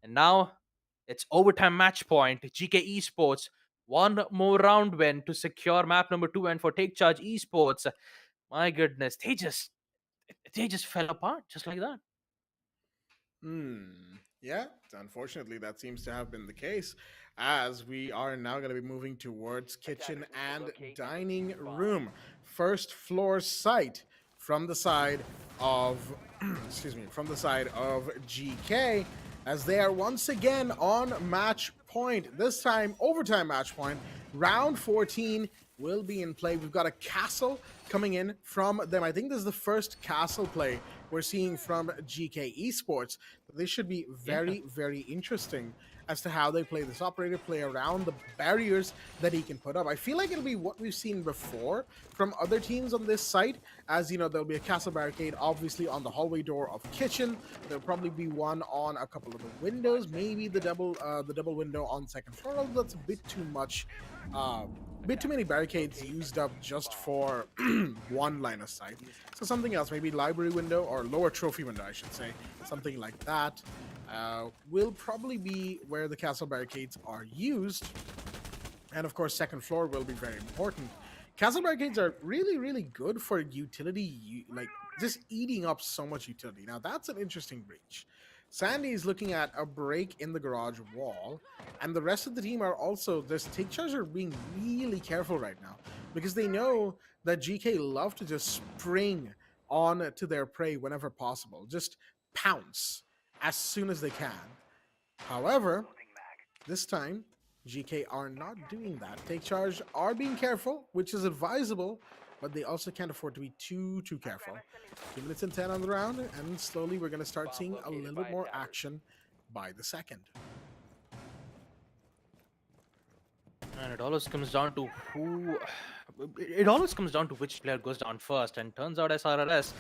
And now it's overtime match point. GK Esports, one more round win to secure map number 2, and for Take Charge Esports, my goodness, they just fell apart just like that. Yeah, unfortunately, that seems to have been the case, as we are now going to be moving towards kitchen and dining room. First floor site from the side of, from the side of GK, as they are once again on match point. This time, overtime match point. Round 14 will be in play. We've got a castle coming in from them. I think this is the first castle play we're seeing from GK Esports. This should be very, very interesting as to how they play this operator, play around the barriers that he can put up. I feel like it'll be what we've seen before from other teams on this site, as you know, there'll be a castle barricade obviously on the hallway door of kitchen. There'll probably be one on a couple of the windows, maybe the double window on second floor, although that's a bit too much. Bit too many barricades used up just for one line of sight. So something else, maybe library window or lower trophy window, I should say, something like that, will probably be where the castle barricades are used. And of course, second floor will be very important. Castle barricades are really, really good for utility, like just eating up so much utility. Now that's an interesting breach. Sandy is looking at a break in the garage wall, and the rest of the team are also, this Take Charge are being really careful right now, because they know that GK love to just spring on to their prey whenever possible, just pounce as soon as they can. However, this time GK are not doing that. Take Charge are being careful, which is advisable, but they also can't afford to be too careful. 2 minutes and 10 on the round, and slowly we're going to start seeing a little bit more action by the second. And it always comes down to it always comes down to which player goes down first, and turns out SRRS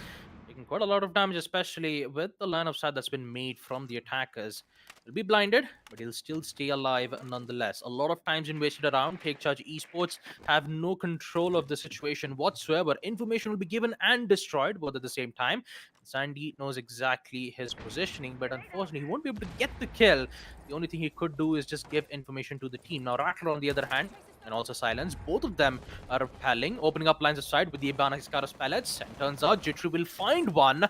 taking quite a lot of damage, especially with the line of sight that's been made from the attackers. He'll be blinded, but he'll still stay alive nonetheless. A lot of times been wasted around. Take Charge Esports have no control of the situation whatsoever. Information will be given and destroyed both at the same time. Sandy knows exactly his positioning, but unfortunately he won't be able to get the kill. The only thing he could do is just give information to the team. Now Rattler, on the other hand, and also Silence, both of them are repelling, opening up lines of sight with the Ibana Excaris pellets, and turns out Jittery will find one,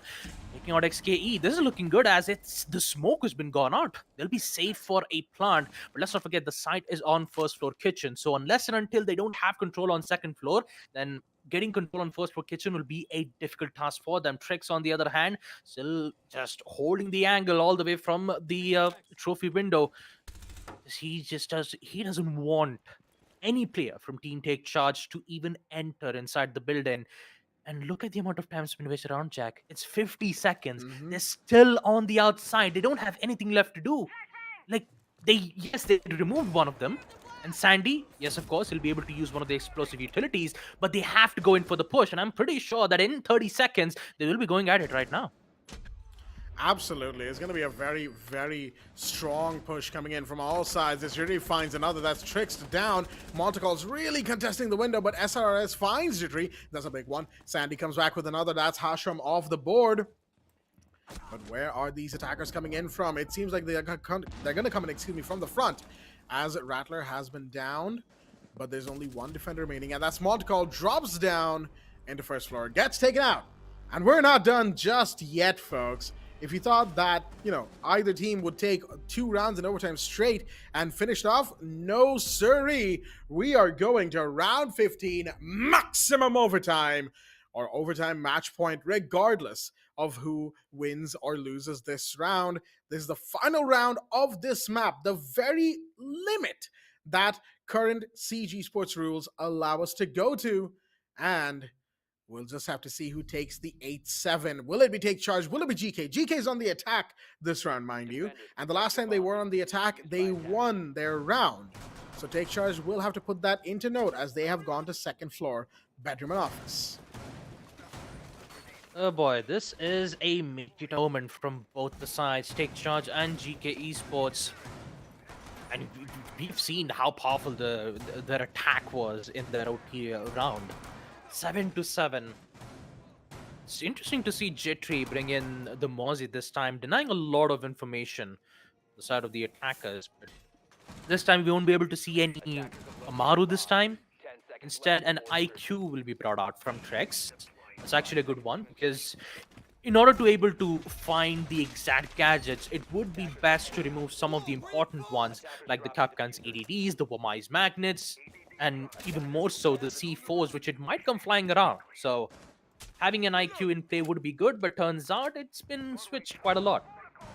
taking out XKE. This is looking good, as the smoke has been gone out. They'll be safe for a plant, but let's not forget the site is on first floor kitchen, so unless and until they don't have control on second floor, then getting control on first floor kitchen will be a difficult task for them. Trix, on the other hand, still just holding the angle all the way from the trophy window. He doesn't want any player from Team Take Charge to even enter inside the building. And look at the amount of time it's been wasted around, Jack. It's 50 seconds. They're still on the outside. They don't have anything left to do. Like, they removed one of them. And Sandy, yes, of course, he'll be able to use one of the explosive utilities, but they have to go in for the push. And I'm pretty sure that in 30 seconds, they will be going at it right now. Absolutely. It's going to be a very, very strong push coming in from all sides. As Jittery finds another. That's Tricked down. Montecal's really contesting the window, but SRS finds Jittery. That's a big one. Sandy comes back with another. That's Hashram off the board. But where are these attackers coming in from? It seems like they're going to come in, from the front, as Rattler has been downed. But there's only one defender remaining, and that's Montecal. Drops down into first floor. Gets taken out. And we're not done just yet, folks. If you thought that, either team would take 2 rounds in overtime straight and finish it off, no siree. We are going to round 15, maximum overtime, or overtime match point, regardless of who wins or loses this round. This is the final round of this map, the very limit that current Siege Esports rules allow us to go to, and we'll just have to see who takes the 8-7. Will it be Take Charge? Will it be GK? GK's on the attack this round, mind you. And the last time they were on the attack, they won their round. So Take Charge will have to put that into note, as they have gone to second floor, bedroom and office. Oh boy, this is a major moment from both the sides, Take Charge and GK Esports. And we've seen how powerful their attack was in their OT round. 7-7. It's interesting to see Jittery bring in the Mozzie this time, denying a lot of information on the side of the attackers. But this time we won't be able to see any Amaru this time. Instead, an IQ will be brought out from Trex. It's actually a good one, because in order to able to find the exact gadgets, it would be best to remove some of the important ones, like the Capcan's EDDs, the Wamai's magnets, and even more so the C4s, which it might come flying around. So having an IQ in play would be good, but turns out it's been switched quite a lot.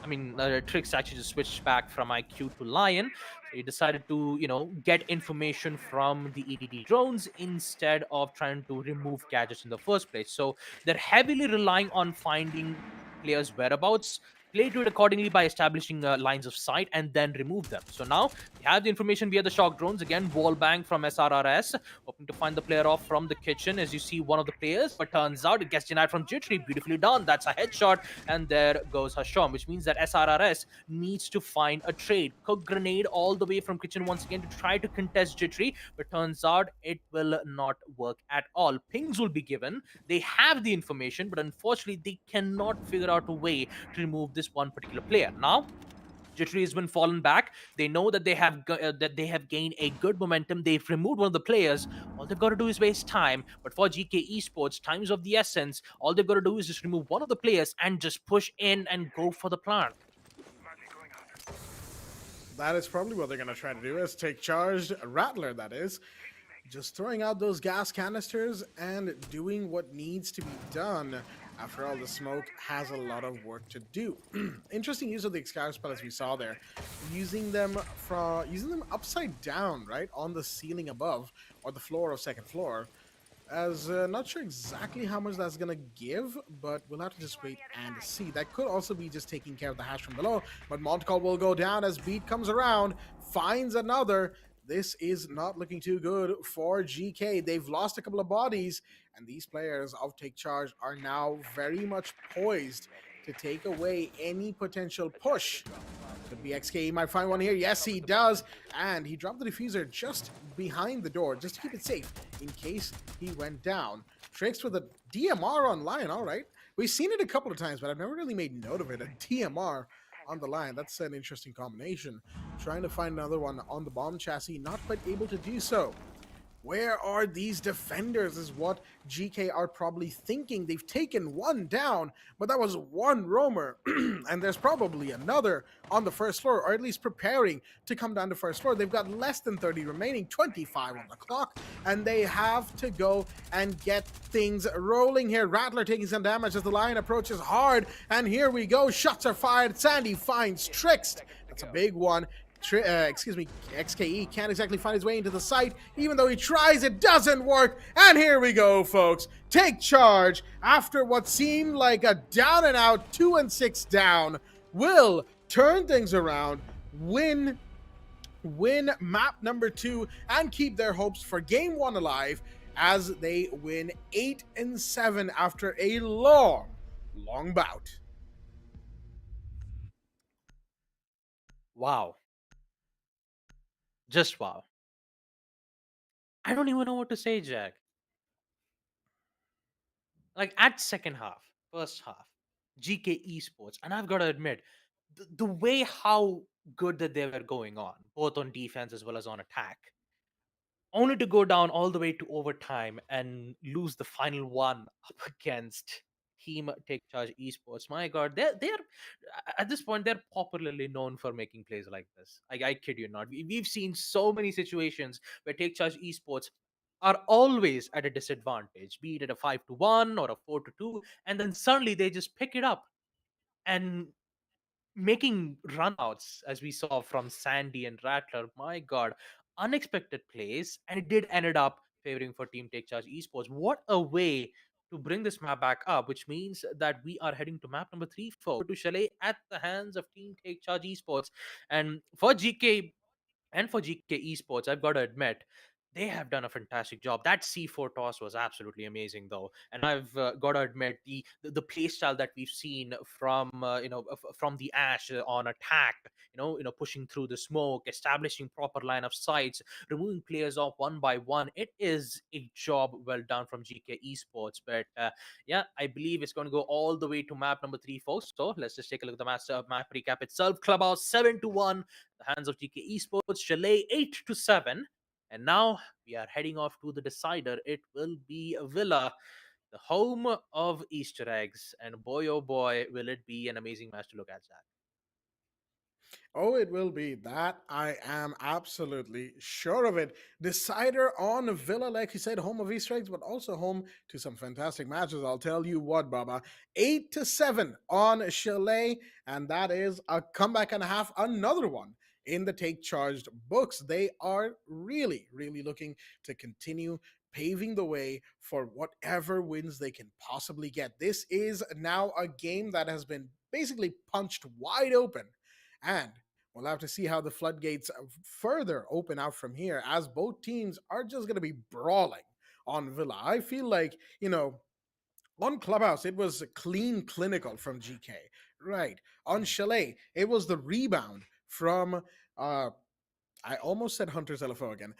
I mean, Trix actually just switched back from IQ to Lion. So he decided to, get information from the EDD drones instead of trying to remove gadgets in the first place. So they're heavily relying on finding players' whereabouts, play to it accordingly by establishing lines of sight, and then remove them. So now we have the information via the shock drones. Again, wall bang from SRRS, hoping to find the player off from the kitchen, as you see one of the players, but turns out it gets denied from Jittery. Beautifully done. That's a headshot, and there goes Hasham, which means that SRRS needs to find a trade. Cook grenade all the way from kitchen once again to try to contest Jittery, but turns out it will not work at all. Pings will be given. They have the information, but unfortunately they cannot figure out a way to remove this one particular player. Now Jittery has been fallen back. They know that they have gained a good momentum. They've removed one of the players. All they've got to do is waste time. But for GK Esports, time's of the essence. All they've got to do is just remove one of the players and just push in and go for the plant. That is probably what they're going to try to do, is Take Charge, Rattler, that is. Just throwing out those gas canisters and doing what needs to be done. After all, the smoke has a lot of work to do. Interesting use of the Excav spell, as we saw there. Using them upside down, right? On the ceiling above, or the floor of second floor. As not sure exactly how much that's gonna give, but we'll have to just wait and see. That could also be just taking care of the hash from below, but Montecall will go down as Beat comes around, finds another. This is not looking too good for GK. They've lost a couple of bodies, and these players of Take Charge are now very much poised to take away any potential push. Could be XK. He might find one here. Yes, he does. And he dropped the diffuser just behind the door, just to keep it safe in case he went down. Tricks with a DMR on Lion. All right. We've seen it a couple of times, but I've never really made note of it. A DMR on the line. That's an interesting combination. Trying to find another one on the bomb chassis, not quite able to do so. Where are these defenders is what GK are probably thinking. They've taken one down, but that was one roamer. And there's probably another on the first floor, or at least preparing to come down to first floor. They've got less than 30 remaining, 25 on the clock, and they have to go and get things rolling here. Rattler taking some damage as the line approaches hard, and here we go. Shots are fired. Sandy finds Trix. That's a big one. XKE can't exactly find his way into the site. Even though he tries, it doesn't work. And here we go, folks. Take Charge, after what seemed like a down and out 2-6 down, will turn things around, win map number 2, and keep their hopes for game 1 alive as they win 8-7 after a long bout. Wow. Just wow. I don't even know what to say, Jack. Like at second half, first half, GK Esports, and I've got to admit, the way how good that they were going on, both on defense as well as on attack, only to go down all the way to overtime and lose the final one up against Team Take Charge Esports. My God, they're at this point they're popularly known for making plays like this. I kid you not. We've seen so many situations where Take Charge Esports are always at a disadvantage, be it at a 5-1 or a 4-2, and then suddenly they just pick it up and making runouts as we saw from Sandy and Rattler. My God, unexpected plays, and it did ended up favoring for Team Take Charge Esports. What a way to bring this map back up, which means that we are heading to map number 3, folks, to Chalet at the hands of Team Take Charge Esports. And for GK and for GK Esports, I've got to admit, they have done a fantastic job. That C4 toss was absolutely amazing, though, and I've got to admit the play style that we've seen from from the Ash on attack, pushing through the smoke, establishing proper line of sights, removing players off one by one. It is a job well done from GK Esports. But yeah, I believe it's going to go all the way to map number 3, folks. So let's just take a look at the map recap itself. Clubhouse 7-1, the hands of GK Esports. Chalet 8-7. And now we are heading off to the decider. It will be Villa, the home of Easter eggs. And boy, oh boy, will it be an amazing match to look at, Zach. Oh, it will be. That I am absolutely sure of it. Decider on Villa, like you said, home of Easter eggs, but also home to some fantastic matches. I'll tell you what, Baba. 8-7 on Chalet, and that is a comeback and a half. Another one in the Take Charged books. They are really, really looking to continue paving the way for whatever wins they can possibly get. This is now a game that has been basically punched wide open. And we'll have to see how the floodgates further open out from here, as both teams are just going to be brawling on Villa. I feel like, on Clubhouse, it was clean clinical from GK. Right. On Chalet, it was the rebound from I almost said Hunter's LFO again.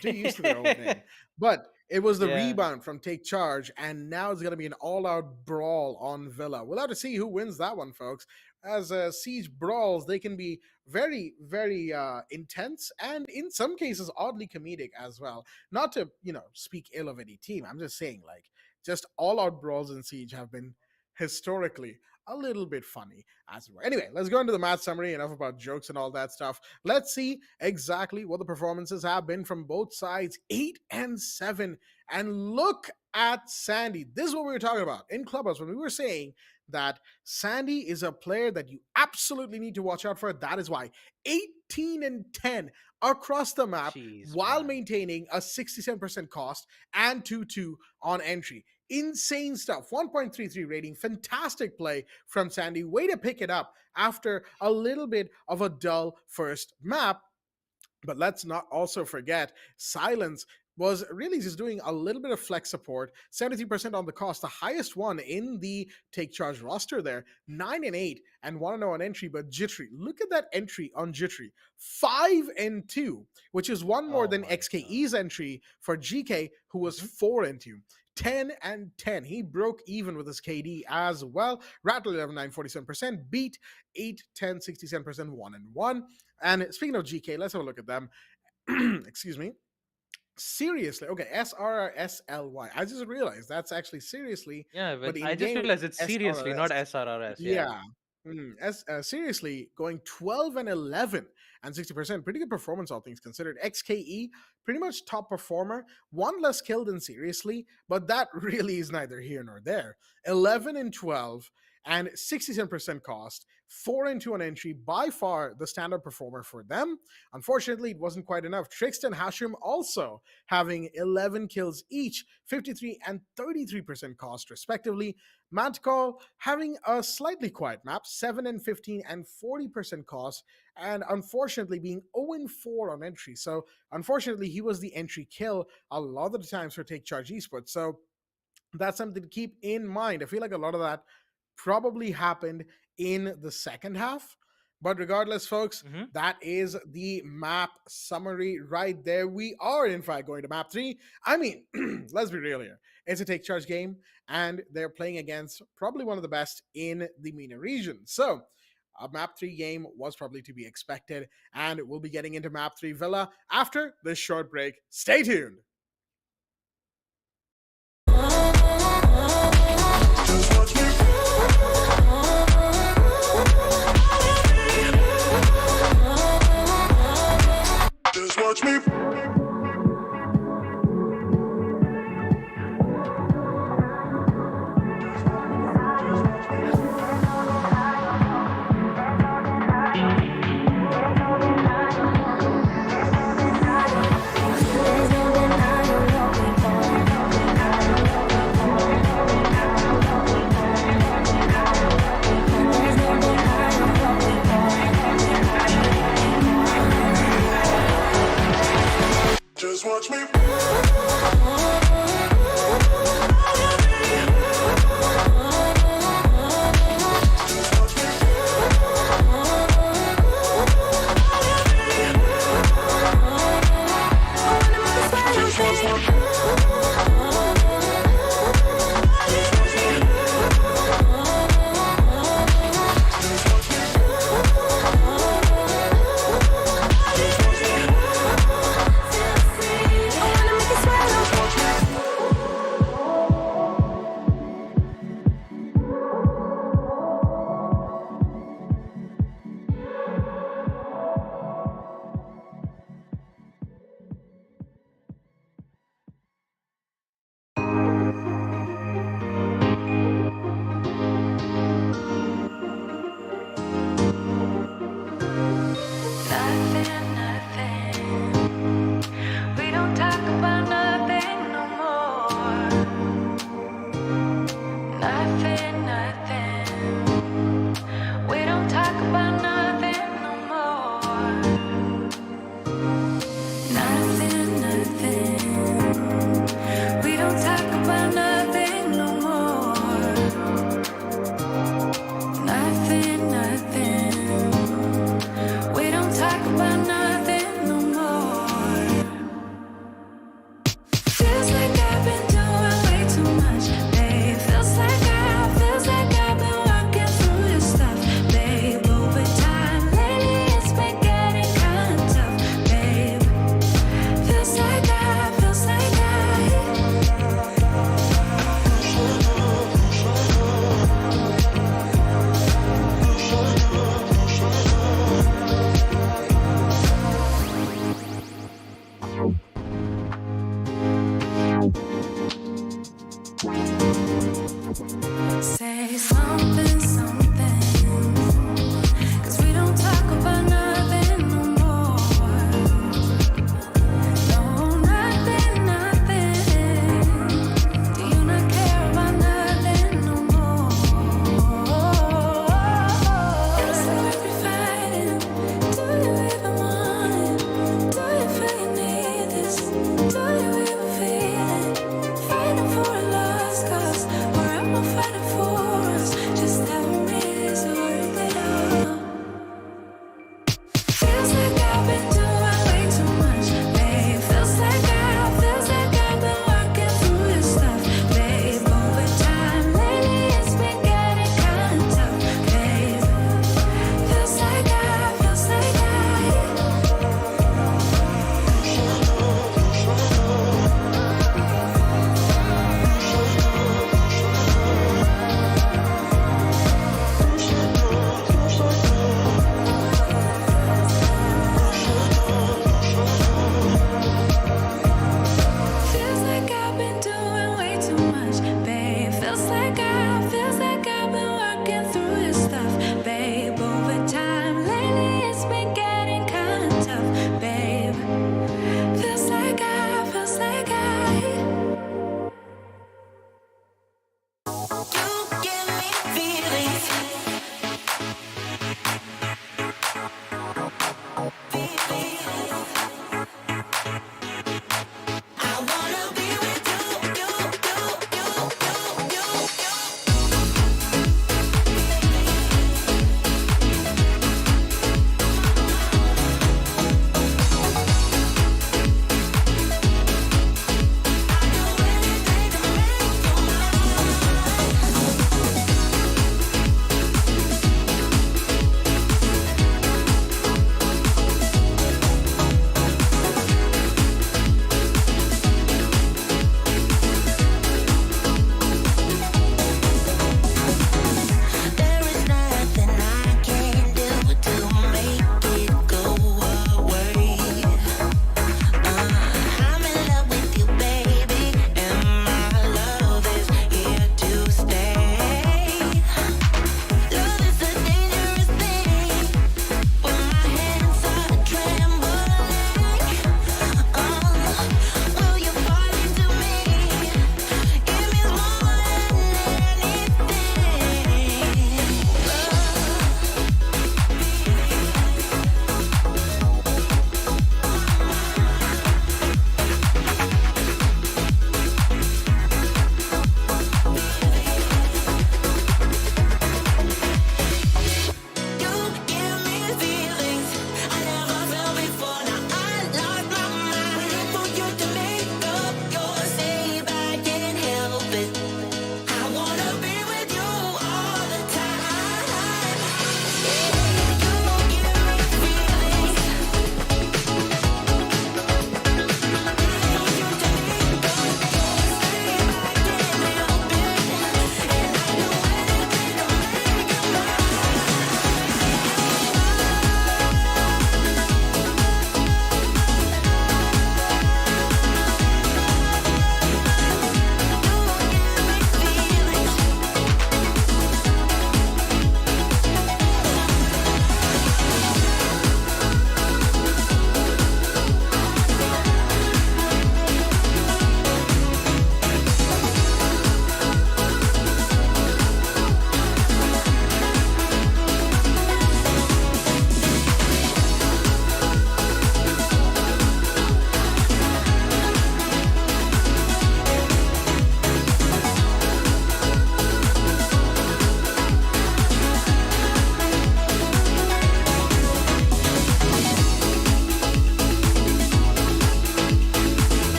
Too used to their old name. But it was the Yeah. rebound from Take Charge, and now it's going to be an all out brawl on Villa. We'll have to see who wins that one, folks. As Siege brawls, they can be very, very intense and in some cases oddly comedic as well. Not to, speak ill of any team. I'm just saying, like, just all out brawls in Siege have been historically a little bit funny as well. Anyway, let's go into the match summary. Enough about jokes and all that stuff. Let's see exactly what the performances have been from both sides. 8-7. And look at Sandy. This is what we were talking about in Clubhouse when we were saying that Sandy is a player that you absolutely need to watch out for. That is why 18-10 across the map, Jeez, while man. maintaining a 67% cost and 2-2 on entry. Insane stuff. 1.33 rating. Fantastic play from Sandy. Way to pick it up after a little bit of a dull first map. But let's not also forget Silence was really just doing a little bit of flex support, 73% on the cost, the highest one in the Take Charge roster there, 9-8 and 1-0 on entry. But Jittery, look at that entry on Jittery, 5-2, which is one more Oh than my God. XKE's entry for GK, who was 4-2. 10-10. He broke even with his KD as well. Rattle 11, 9, 47%. Beat 8, 10, 67%, 1-1. And speaking of GK, let's have a look at them. Excuse me. Seriously, okay, SRSLY. I just realized that's actually seriously, Yeah, but but I in just game realized it's seriously, not SRS. SRRS. Yeah. Yeah. Seriously, going 12-11 and 60%. Pretty good performance, all things considered. XKE, pretty much top performer. One less kill than seriously, but that really is neither here nor there. 11-12 and 67% cost. 4-2 on entry, by far the standard performer for them. Unfortunately, it wasn't quite enough. Trickst and Hashim also having 11 kills each, 53 and 33% cost, respectively. Mantcall having a slightly quiet map, 7-15 and 40% cost, and unfortunately being 0-4 on entry. So, unfortunately, he was the entry kill a lot of the times for Take Charge Esports. So, that's something to keep in mind. I feel like a lot of that probably happened in the second half. But regardless, folks, Mhm. that is the map summary right there. We are, in fact, going to map 3. I mean, let's be real here. It's a take charge game, and they're playing against probably one of the best in the MENA region. So, a map 3 game was probably to be expected, and we'll be getting into map 3 Villa after this short break. Stay tuned. Just watch me. Just watch me. There's no denying what we want. There's no denying what we want. Just watch me. Just watch me. I wanna make it sweat.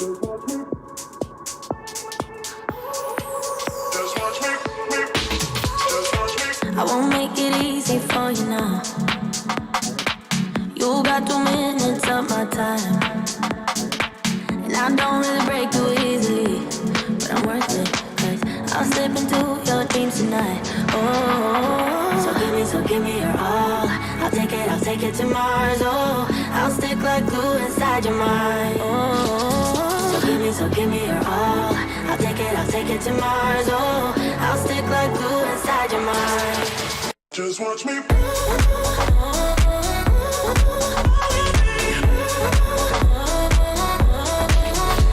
Just watch me, just watch me. I won't make it easy for you now. You got 2 minutes of my time, and I don't really break too easily, but I'm worth it, cause I'll slip into your dreams tonight. Oh, so give me your all. I'll take it to Mars. Oh, I'll stick like glue inside your mind. Oh, so give me your all. I'll take it to Mars. Oh, I'll stick like glue inside your mind. Just watch me.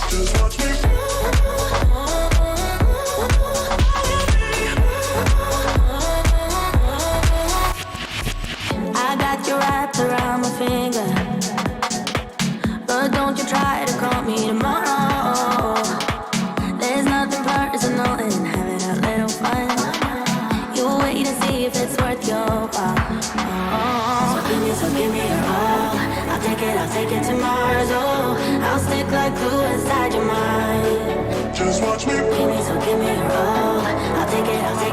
Just watch me. I got you wrapped around my finger, but don't you try to call me tomorrow. There's nothing personal in having a little fun. You wait to see if it's worth your while. Oh, so give me your all. I'll take it to Mars. Oh, I'll stick like glue inside your mind. Just watch me. Give me your all. I'll take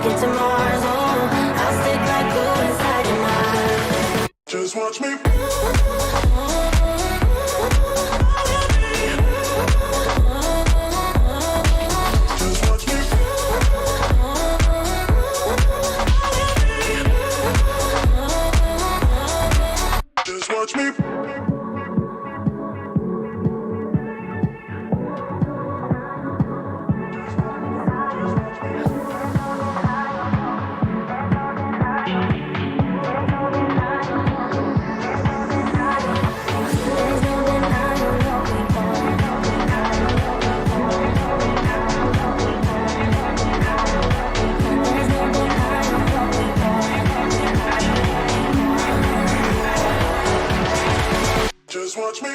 it to Mars. Oh, I'll stick like glue inside your mind. Just watch me. Just watch me. Just watch me.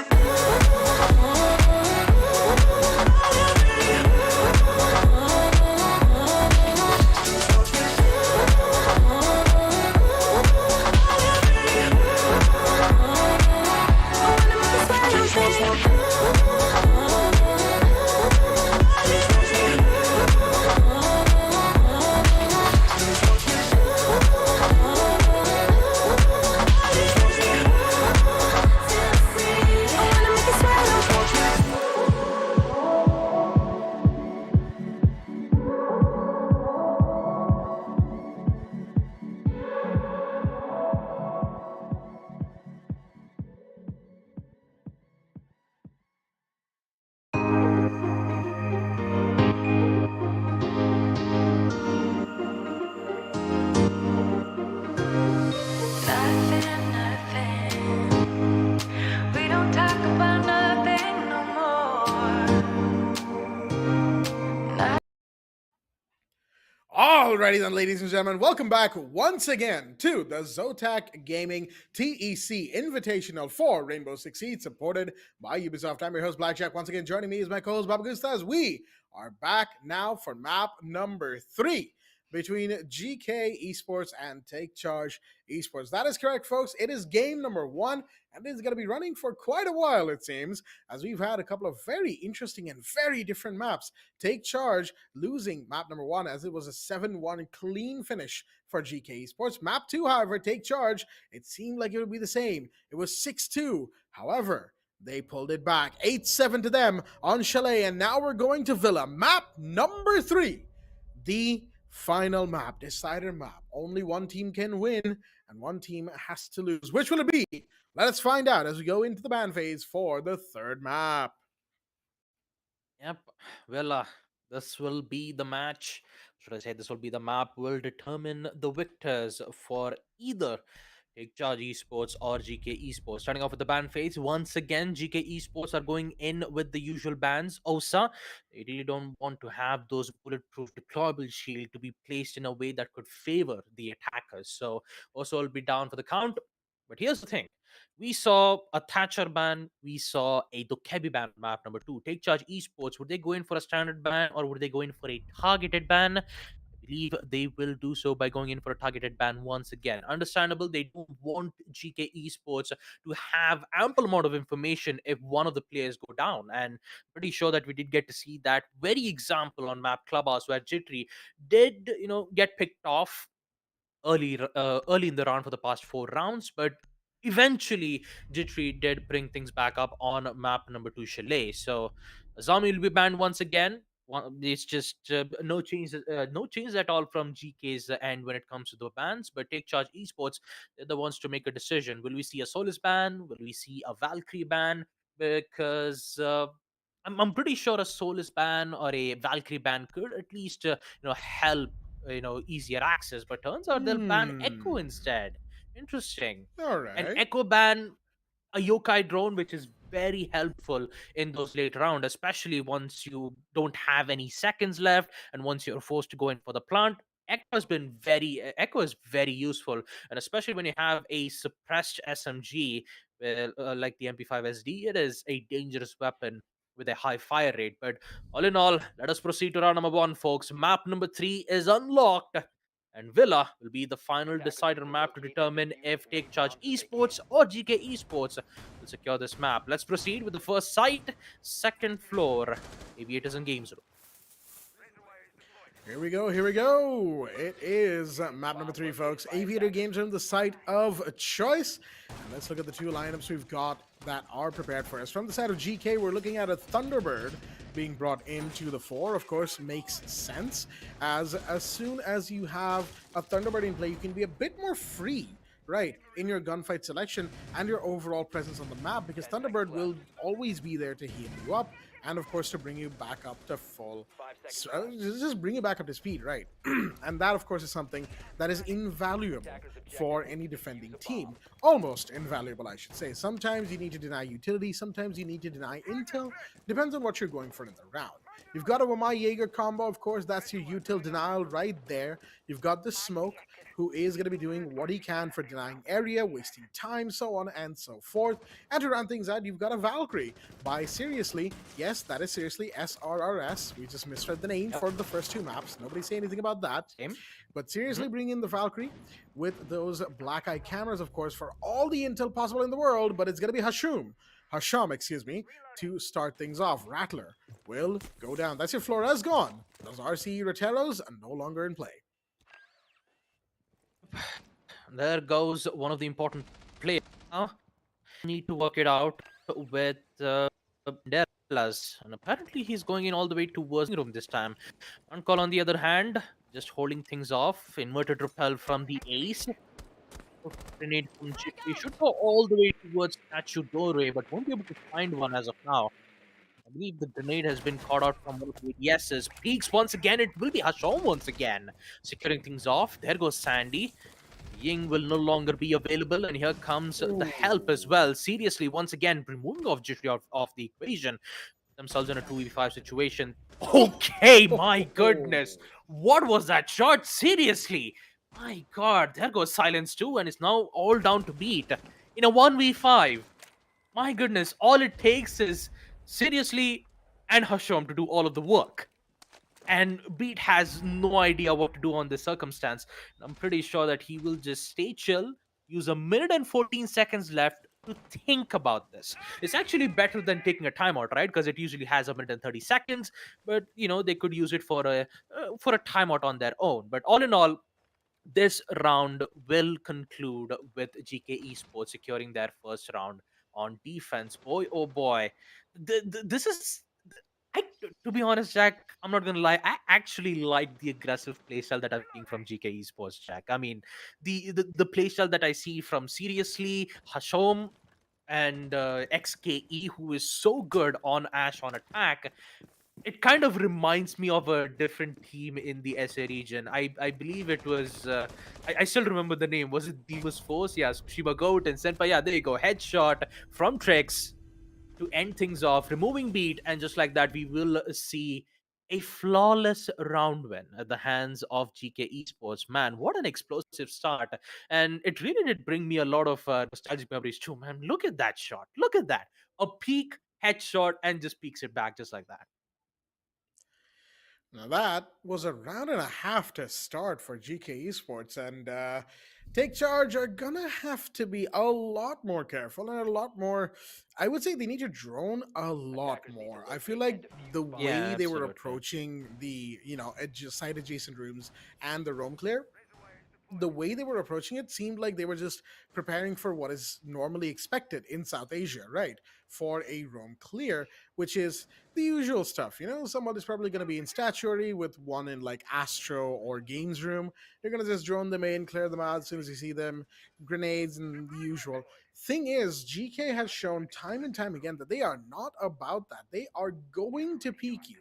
Just watch me. Alrighty then, ladies and gentlemen, welcome back once again to the Zotac Gaming TEC Invitational for Rainbow Six Siege, supported by Ubisoft. I'm your host, Blackjack. Once again, joining me is my co-host, Baba Gusta, as we are back now for map number 3 between GEEKAY Esports and Take Charge Esports. That is correct, folks. It is game number 1, and it is going to be running for quite a while, it seems, as we've had a couple of very interesting and very different maps. Take Charge losing map number 1 as it was a 7-1 clean finish for GEEKAY Esports. Map 2, however, Take Charge, it seemed like it would be the same. It was 6-2. However, they pulled it back. 8-7 to them on Chalet, and now we're going to Villa. Map number 3, the final map, decider map. Only one team can win, and one team has to lose. Which will it be? Let us find out as we go into the ban phase for the third map. Yep. Well, this will be the match. Should I say this will be the map will determine the victors for either Take Charge Esports or GEEKAY Esports. Starting off with the ban phase, once again, GEEKAY Esports are going in with the usual bans. OSA, they really don't want to have those bulletproof deployable shield to be placed in a way that could favor the attackers. So OSA will be down for the count. But here's the thing. We saw a Thatcher ban. We saw a Dokebi ban on map number 2. Take Charge Esports. Would they go in for a standard ban or would they go in for a targeted ban? I believe they will do so by going in for a targeted ban once again. Understandable, they don't want GK Esports to have ample amount of information if one of the players go down. And pretty sure that we did get to see that very example on map Clubhouse where Jittery did, get picked off early in the round for the past 4 rounds, but eventually Jittery did bring things back up on map number 2 Chalet. So Zami will be banned once again. It's just no change at all from GK's end when it comes to the bans. But Take Charge Esports, they're the ones to make a decision. Will we see a Solus ban? Will we see a Valkyrie ban? Because I'm pretty sure a Solus ban or a Valkyrie ban could at least help easier access, but turns out they'll ban Hmm. Echo instead. Interesting. All And right. Echo ban a yokai drone, which is very helpful in those late rounds, especially once you don't have any seconds left and once you're forced to go in for the plant. Echo is very useful, and especially when you have a suppressed SMG like the MP5 SD, it is a dangerous weapon with a high fire rate. But all in all, let us proceed to round number 1, folks. Map number 3 is unlocked, and Villa will be the final Attackers need decider to map to locate and determine defuse if as many Take Charge bombs as they Esports can. or GK Esports will secure this map. Let's proceed with the first site, second floor, Aviators and Games Room. Here we go. Here we go. It is map number 3, folks. Aviator Games Room, the site of choice. And let's look at the two lineups we've got that are prepared for us. From the side of GK, we're looking at a Thunderbird being brought into the fore. Of course, makes sense, as soon as you have a Thunderbird in play, you can be a bit more free, right, in your gunfight selection and your overall presence on the map, because 10 seconds Thunderbird left. will always be there to heal you up and, of course, to bring you back up to full. 5 seconds So, left. just bring you back up to speed, right? And that, of course, is something that is invaluable Attackers objective for is any to defuse defending a team. bomb. Almost invaluable, I should say. Sometimes you need to deny utility, sometimes you need to deny intel. Depends on what you're going for in the round. You've got a Wamai Jaeger combo, of course, that's your util denial right there. You've got the smoke, who is going to be doing what he can for denying area, wasting time, so on and so forth. And to round things out, you've got a Valkyrie by Seriously. Yes, that is Seriously SRRS. We just misread the name Yep. for the first two maps. Nobody say anything about that. Same. But seriously, bring in the Valkyrie with those black eye cameras, of course, for all the intel possible in the world. But it's going to be Hasham, excuse me, to start things off. Rattler will go down. That's your Flores gone. Those RCE Roteros are no longer in play. There goes one of the important players. Now, need to work it out with Dellas, and apparently he's going in all the way towards the room this time. Uncall, on the other hand, just holding things off. Inverted repel from the ace. Grenade from Chippy should go all the way towards statue doorway, but won't be able to find one as of now. I believe the grenade has been caught out from one of the ADSs. Peaks once again. It will be Hashom once again. Securing things off. There goes Sandy. Ying will no longer be available, and here comes the help as well. Seriously, once again, removing off Jittery off the equation. Themselves in a 2v5 situation. Okay, my goodness. What was that shot? Seriously. My god, there goes Silence too, and it's now all down to beat. In a 1v5. My goodness, all it takes is Seriously and Hasham to do all of the work. And Beat has no idea what to do on this circumstance. I'm pretty sure that he will just stay chill, use a minute and 14 seconds left to think about this. It's actually better than taking a timeout, right? Because it usually has a minute and 30 seconds, but they could use it for a timeout on their own. But all in all, this round will conclude with GK Esports securing their first round on defense. Boy, oh boy, this is. To be honest, Jack, I'm not gonna lie. I actually like the aggressive playstyle that I'm seeing from GK Esports, Jack. I mean, the playstyle that I see from Seriously, Hashom, and XKE, who is so good on Ash on attack, it kind of reminds me of a different team in the SA region. I believe it was I still remember the name. Was it Divas Force? Yeah, Shiba Goat and Senpai. Yeah, there you go. Headshot from Trix to end things off, removing Beat, and just like that, we will see a flawless round win at the hands of GK Esports. Man, what an explosive start. And it really did bring me a lot of nostalgic memories too, man. Look at that shot. Look at that. A peak headshot and just peeks it back just like that. Now that was a round and a half to start for GK Esports, and Take Charge are gonna have to be a lot more careful and a lot more. I would say they need to drone a lot Attackers need to more. I feel locate and like defuse the the bomb. Yeah, way they were absolutely. approaching the site adjacent rooms and the roam clear, the way they were approaching it seemed like they were just preparing for what is normally expected in South Asia, right? For a roam clear, which is the usual stuff. Somebody's probably going to be in statuary with one in like Astro or Games Room. You're going to just drone them in, clear them out as soon as you see them, grenades and the usual. Thing is, GK has shown time and time again that they are not about that. They are going to peek you.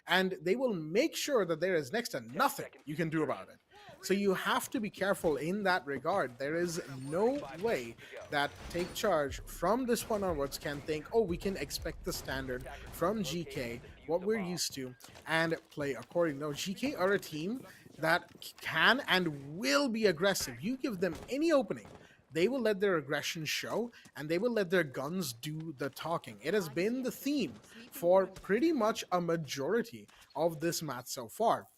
And they will make sure that there is next to 10 nothing seconds you to can do insertion. about it. So you have to be careful in that regard. There is no 5 way seconds to go. that Take Charge from this point onwards can think, oh, we can expect the standard Attackers from need to locate GK, and defuse what the we're bomb. used to, and play accordingly. No, GK are a team that can and will be aggressive. You give them any opening, they will let their aggression show and they will let their guns do the talking. It has been the theme for pretty much a majority of this match so far.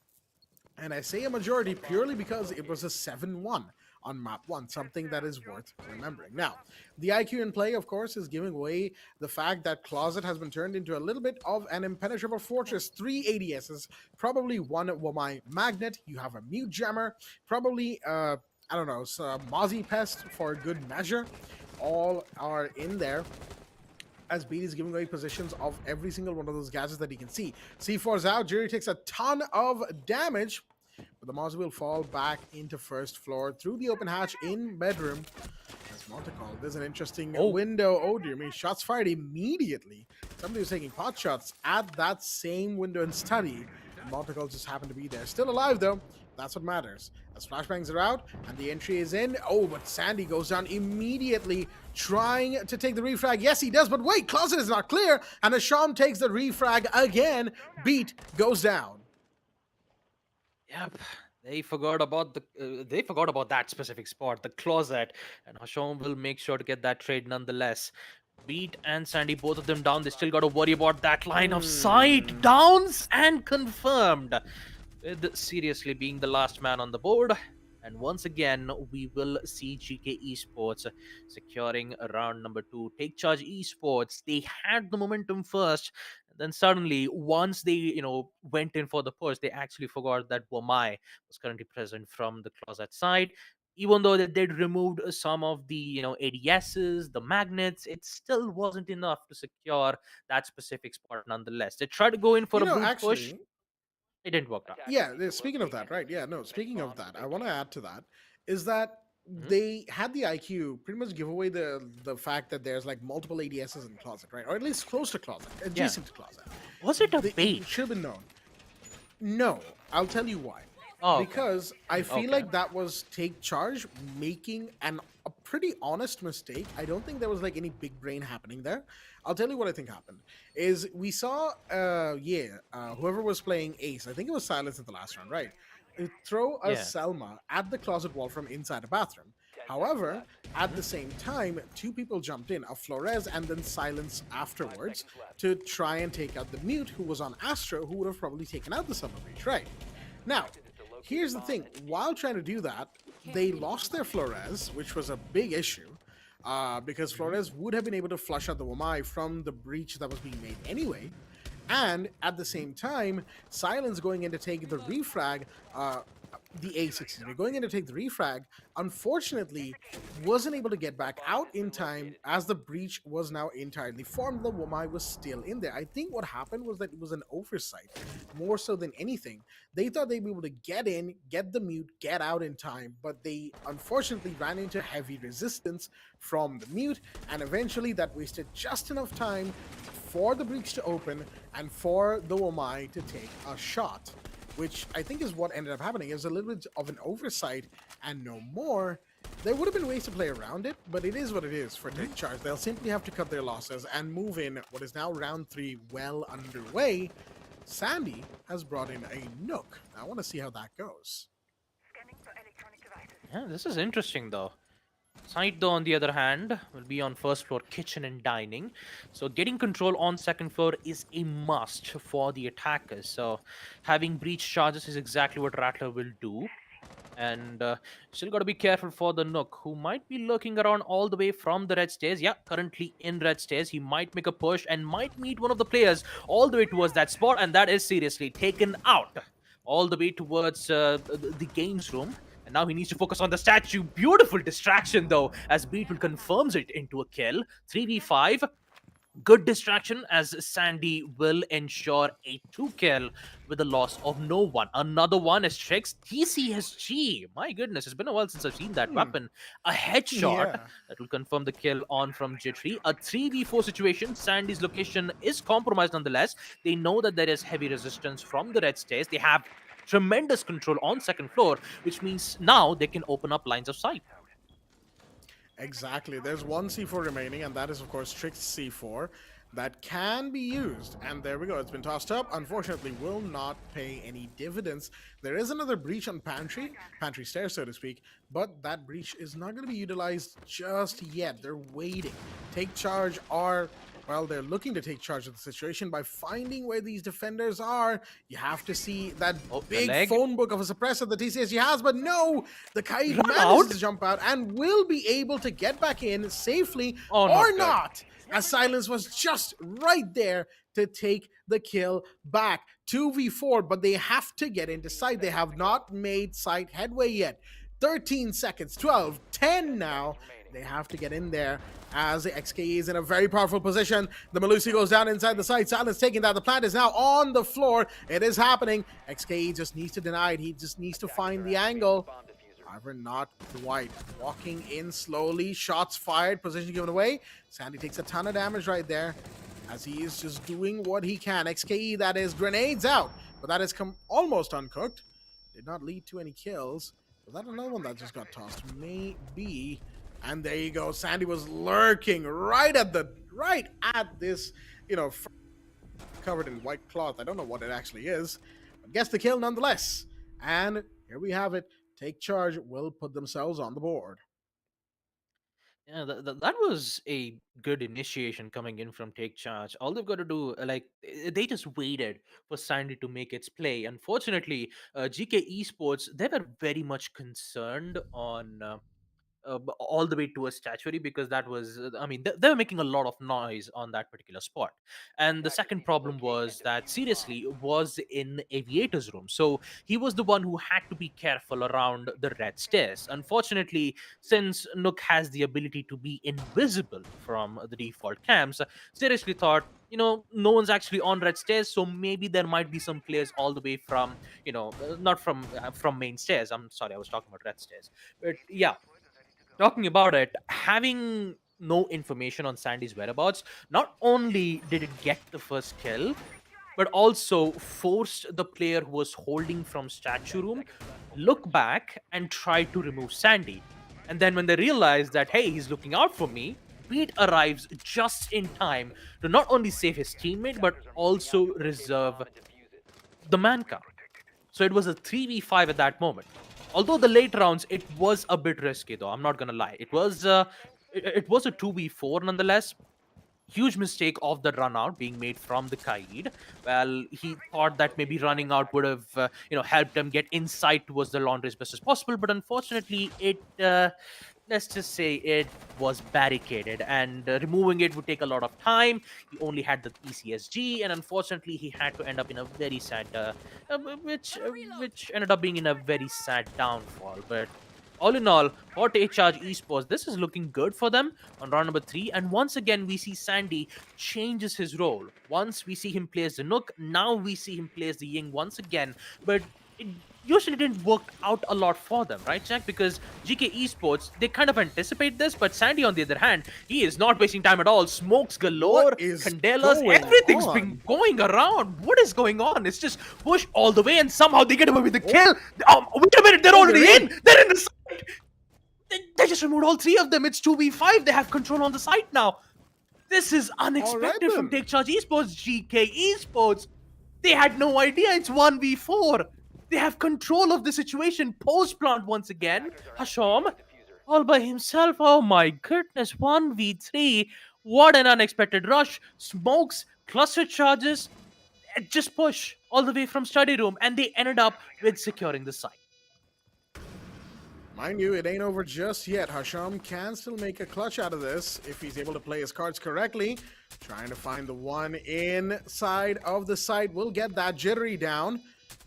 And I say a majority purely because it was a 7-1 on map 1, something that is worth remembering. Now, the IQ in play, of course, is giving away the fact that Closet has been turned into a little bit of an impenetrable fortress. 3 ADSs, probably one Wamai Magnet, you have a Mute Jammer, probably, I don't know, Mozzie Pest for good measure. All are in there as Beat is giving away positions of every single one of those gadgets that he can see. C4's out. Jerry takes a ton of damage, but the Mozzie will fall back into first floor through the open hatch in bedroom. As Montecal, there's an interesting Oh, window. Oh dear me, shots fired immediately. Somebody was taking pot shots at that same window in study. Montecal just happened to be there. Still alive though. That's what matters. As flashbangs are out and the entry is in. Oh, but Sandy goes down immediately, trying to take the refrag. Yes, he does, but wait, Closet is not clear. And Asham takes the refrag again. Beat goes down. yep. They forgot about that specific spot, the closet, and Hasham will make sure to get that trade nonetheless. Beat and Sandy, both of them down. They still got to worry about that line of sight. Downs and confirmed, with seriously being the last man on the board. And once again, we will see GK Esports securing round number 2. Take Charge Esports, they had the momentum first. And then suddenly, once they, went in for the push, they actually forgot that Wamai was currently present from the closet side. Even though they'd removed some of the, ADSs, the magnets, it still wasn't enough to secure that specific spot nonetheless. They tried to go in for a brute push. Actually, it didn't work out. Attackers yeah, need to speaking of locate that, and right? Yeah, defuse no, as many speaking of bombs as that, they I want to can. add to that is that Mhm. they had the IQ pretty much give away the fact that there's like multiple ADSs in closet, right? Or at least close to closet, Yeah. adjacent to closet. Was it a It bait? should have been known. No, I'll tell you why. Oh, okay. Because I feel Okay. like that was Take Charge making a pretty honest mistake. I don't think there was like any big brain happening there. I'll tell you what I think happened. Is we saw whoever was playing Ace, I think it was Silence in the last round, right? Throw a Yeah. Selma at the closet wall from inside a bathroom. 10 seconds However, left. at the same time, two people jumped in, a Flores and then Silence 5 afterwards, seconds left. to try and take out the Mute, who was on Astro, who would have probably taken out the Summer Breach, right? Now, here's the thing. While trying to do that, they lost their Flores, which was a big issue, because Flores would have been able to flush out the Wamai from the breach that was being made anyway. And at the same time, Silence going in to take the refrag, the Ace, excuse me, going in to take the refrag, unfortunately, wasn't able to get back out in time as the breach was now entirely formed. The Wamai was still in there. I think what happened was that it was an oversight, more so than anything. They thought they'd be able to get in, get the Mute, get out in time, but they unfortunately ran into heavy resistance from the Mute, and eventually that wasted just enough time for the breach to open and for the Wamai to take a shot, which I think is what ended up happening. It was a little bit of an oversight and no more. There would have been ways to play around it, but it is what it is for Take Charge. They'll simply have to cut their losses and move in what is now round 3 well underway. Sandy has brought in a Nook. I want to see how that goes. Yeah, this is interesting though. Site, though, on the other hand, will be on first floor kitchen and dining. So getting control on second floor is a must for the attackers. So having breach charges is exactly what Rattler will do. And still got to be careful for the Nook, who might be lurking around all the way from the red stairs. Yeah, currently in red stairs. He might make a push and might meet one of the players all the way towards that spot, and that is seriously taken out all the way towards the games room. And now he needs to focus on the statue. Beautiful distraction, though, as Beetle confirms it into a kill. 3v5. Good distraction, as Sandy will ensure a 2 kill with the loss of no one. Another one is Trix TCSG. My goodness, it's been a while since I've seen that weapon. A headshot Yeah. that will confirm the kill on from Jittery. A 3v4 situation. Sandy's location is compromised nonetheless. They know that there is heavy resistance from the red stairs. They have tremendous control on second floor, which means now they can open up lines of sight. Exactly. There's one C4 remaining, and that is, of course, Trick's C4 that can be used. And there we go. It's been tossed up. Unfortunately, will not pay any dividends. There is another breach on pantry stairs, so to speak, but that breach is not going to be utilized just yet. They're waiting. Take charge are... Well, they're looking to take charge of the situation by finding where these defenders are. You have to see that big leg. phone book of a suppressor that TCSG has, but no, the Kaid Run manages out. to jump out and will be able to get back in safely Oh, not or good. not, as Silence was just right there to take the kill back. 2v4, but they have to get into sight. They have not made sight headway yet. 13 seconds, 12, 10 now. They have to get in there as the XK is in a very powerful position. The Malusi goes down inside the site. Silence taking that. The plant is now on the floor. It is happening. XK just needs to deny it. He just needs to find the angle. However, not quite. Walking in slowly. Shots fired. Position given away. Sandy takes a ton of damage right there as he is just doing what he can. XKE, that is, grenades out. But that is almost uncooked. Did not lead to any kills. Was that another one that just got tossed? Maybe. And there you go. Sandy was lurking right at this, covered in white cloth. I don't know what it actually is, but gets the kill nonetheless. And here we have it. Take charge will put themselves on the board. Yeah, that was a good initiation coming in from Take Charge. All they've got to do, they just waited for Sandy to make its play. Unfortunately, GK Esports, they were very much concerned on all the way to a statuary, because that was they were making a lot of noise on that particular spot. And the second problem was that seriously was in Aviator's room, so he was the one who had to be careful around the red stairs. Unfortunately, since Nook has the ability to be invisible from the default cams, seriously thought, no one's actually on red stairs, so maybe there might be some players all the way from, not from main stairs. I'm sorry, I was talking about red stairs. But yeah, talking about it, having no information on Sandy's whereabouts, not only did it get the first kill, but also forced the player who was holding from statue room look back and try to remove Sandy. And then when they realized that, hey, he's looking out for me, Pete arrives just in time to not only save his teammate, but also reserve the man count. So it was a 3v5 at that moment. Although the late rounds, it was a bit risky, though. I'm not gonna lie. It was a 2v4 nonetheless. Huge mistake of the run out being made from the Kaid. Well, he thought that maybe running out would have helped him get inside towards the laundry as best as possible, but unfortunately it let's just say it was barricaded, and removing it would take a lot of time. He only had the ECSG, and unfortunately he had to end up in a very sad which ended up being in a very sad downfall. But all in all, for Take Charge Esports, this is looking good for them on round number 3. And once again, we see Sandy changes his role. Once we see him play as the Nook, now we see him play as the Ying once again. But it usually didn't work out a lot for them, right, Jack? Because GK Esports, they kind of anticipate this, but Sandy, on the other hand, he is not wasting time at all. Smokes galore, What is Candelas, going everything's on? been going around. What is going on? It's just push all the way, and somehow they get away with the kill. Wait a minute, they're already in. They're in the site. They just removed all 3 of them. It's 2v5. They have control on the site now. This is unexpected from then. Take Charge Esports. GK Esports, they had no idea it's 1v4. They have control of the situation. Post plant once again. Hasham, all by himself. Oh my goodness, 1v3. What an unexpected rush. Smokes, cluster charges, just push all the way from study room, and they ended up with securing the site. Mind you, it ain't over just yet. Hasham can still make a clutch out of this if he's able to play his cards correctly. Trying to find the one inside of the site. Will get that jittery down.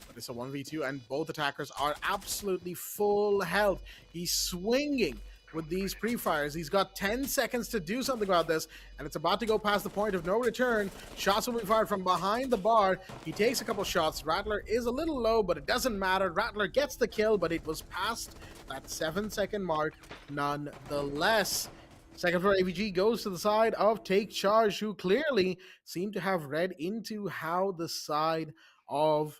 But it's a 1v2 and both attackers are absolutely full health. He's swinging with these pre-fires. He's got 10 seconds to do something about this, and it's about to go past the point of no return. Shots will be fired from behind the bar. He takes a couple shots. Rattler is a little low, but it doesn't matter. Rattler gets the kill, but it was past that 7-second mark nonetheless. Second floor AVG goes to the side of Take Charge, who clearly seem to have read into how the side of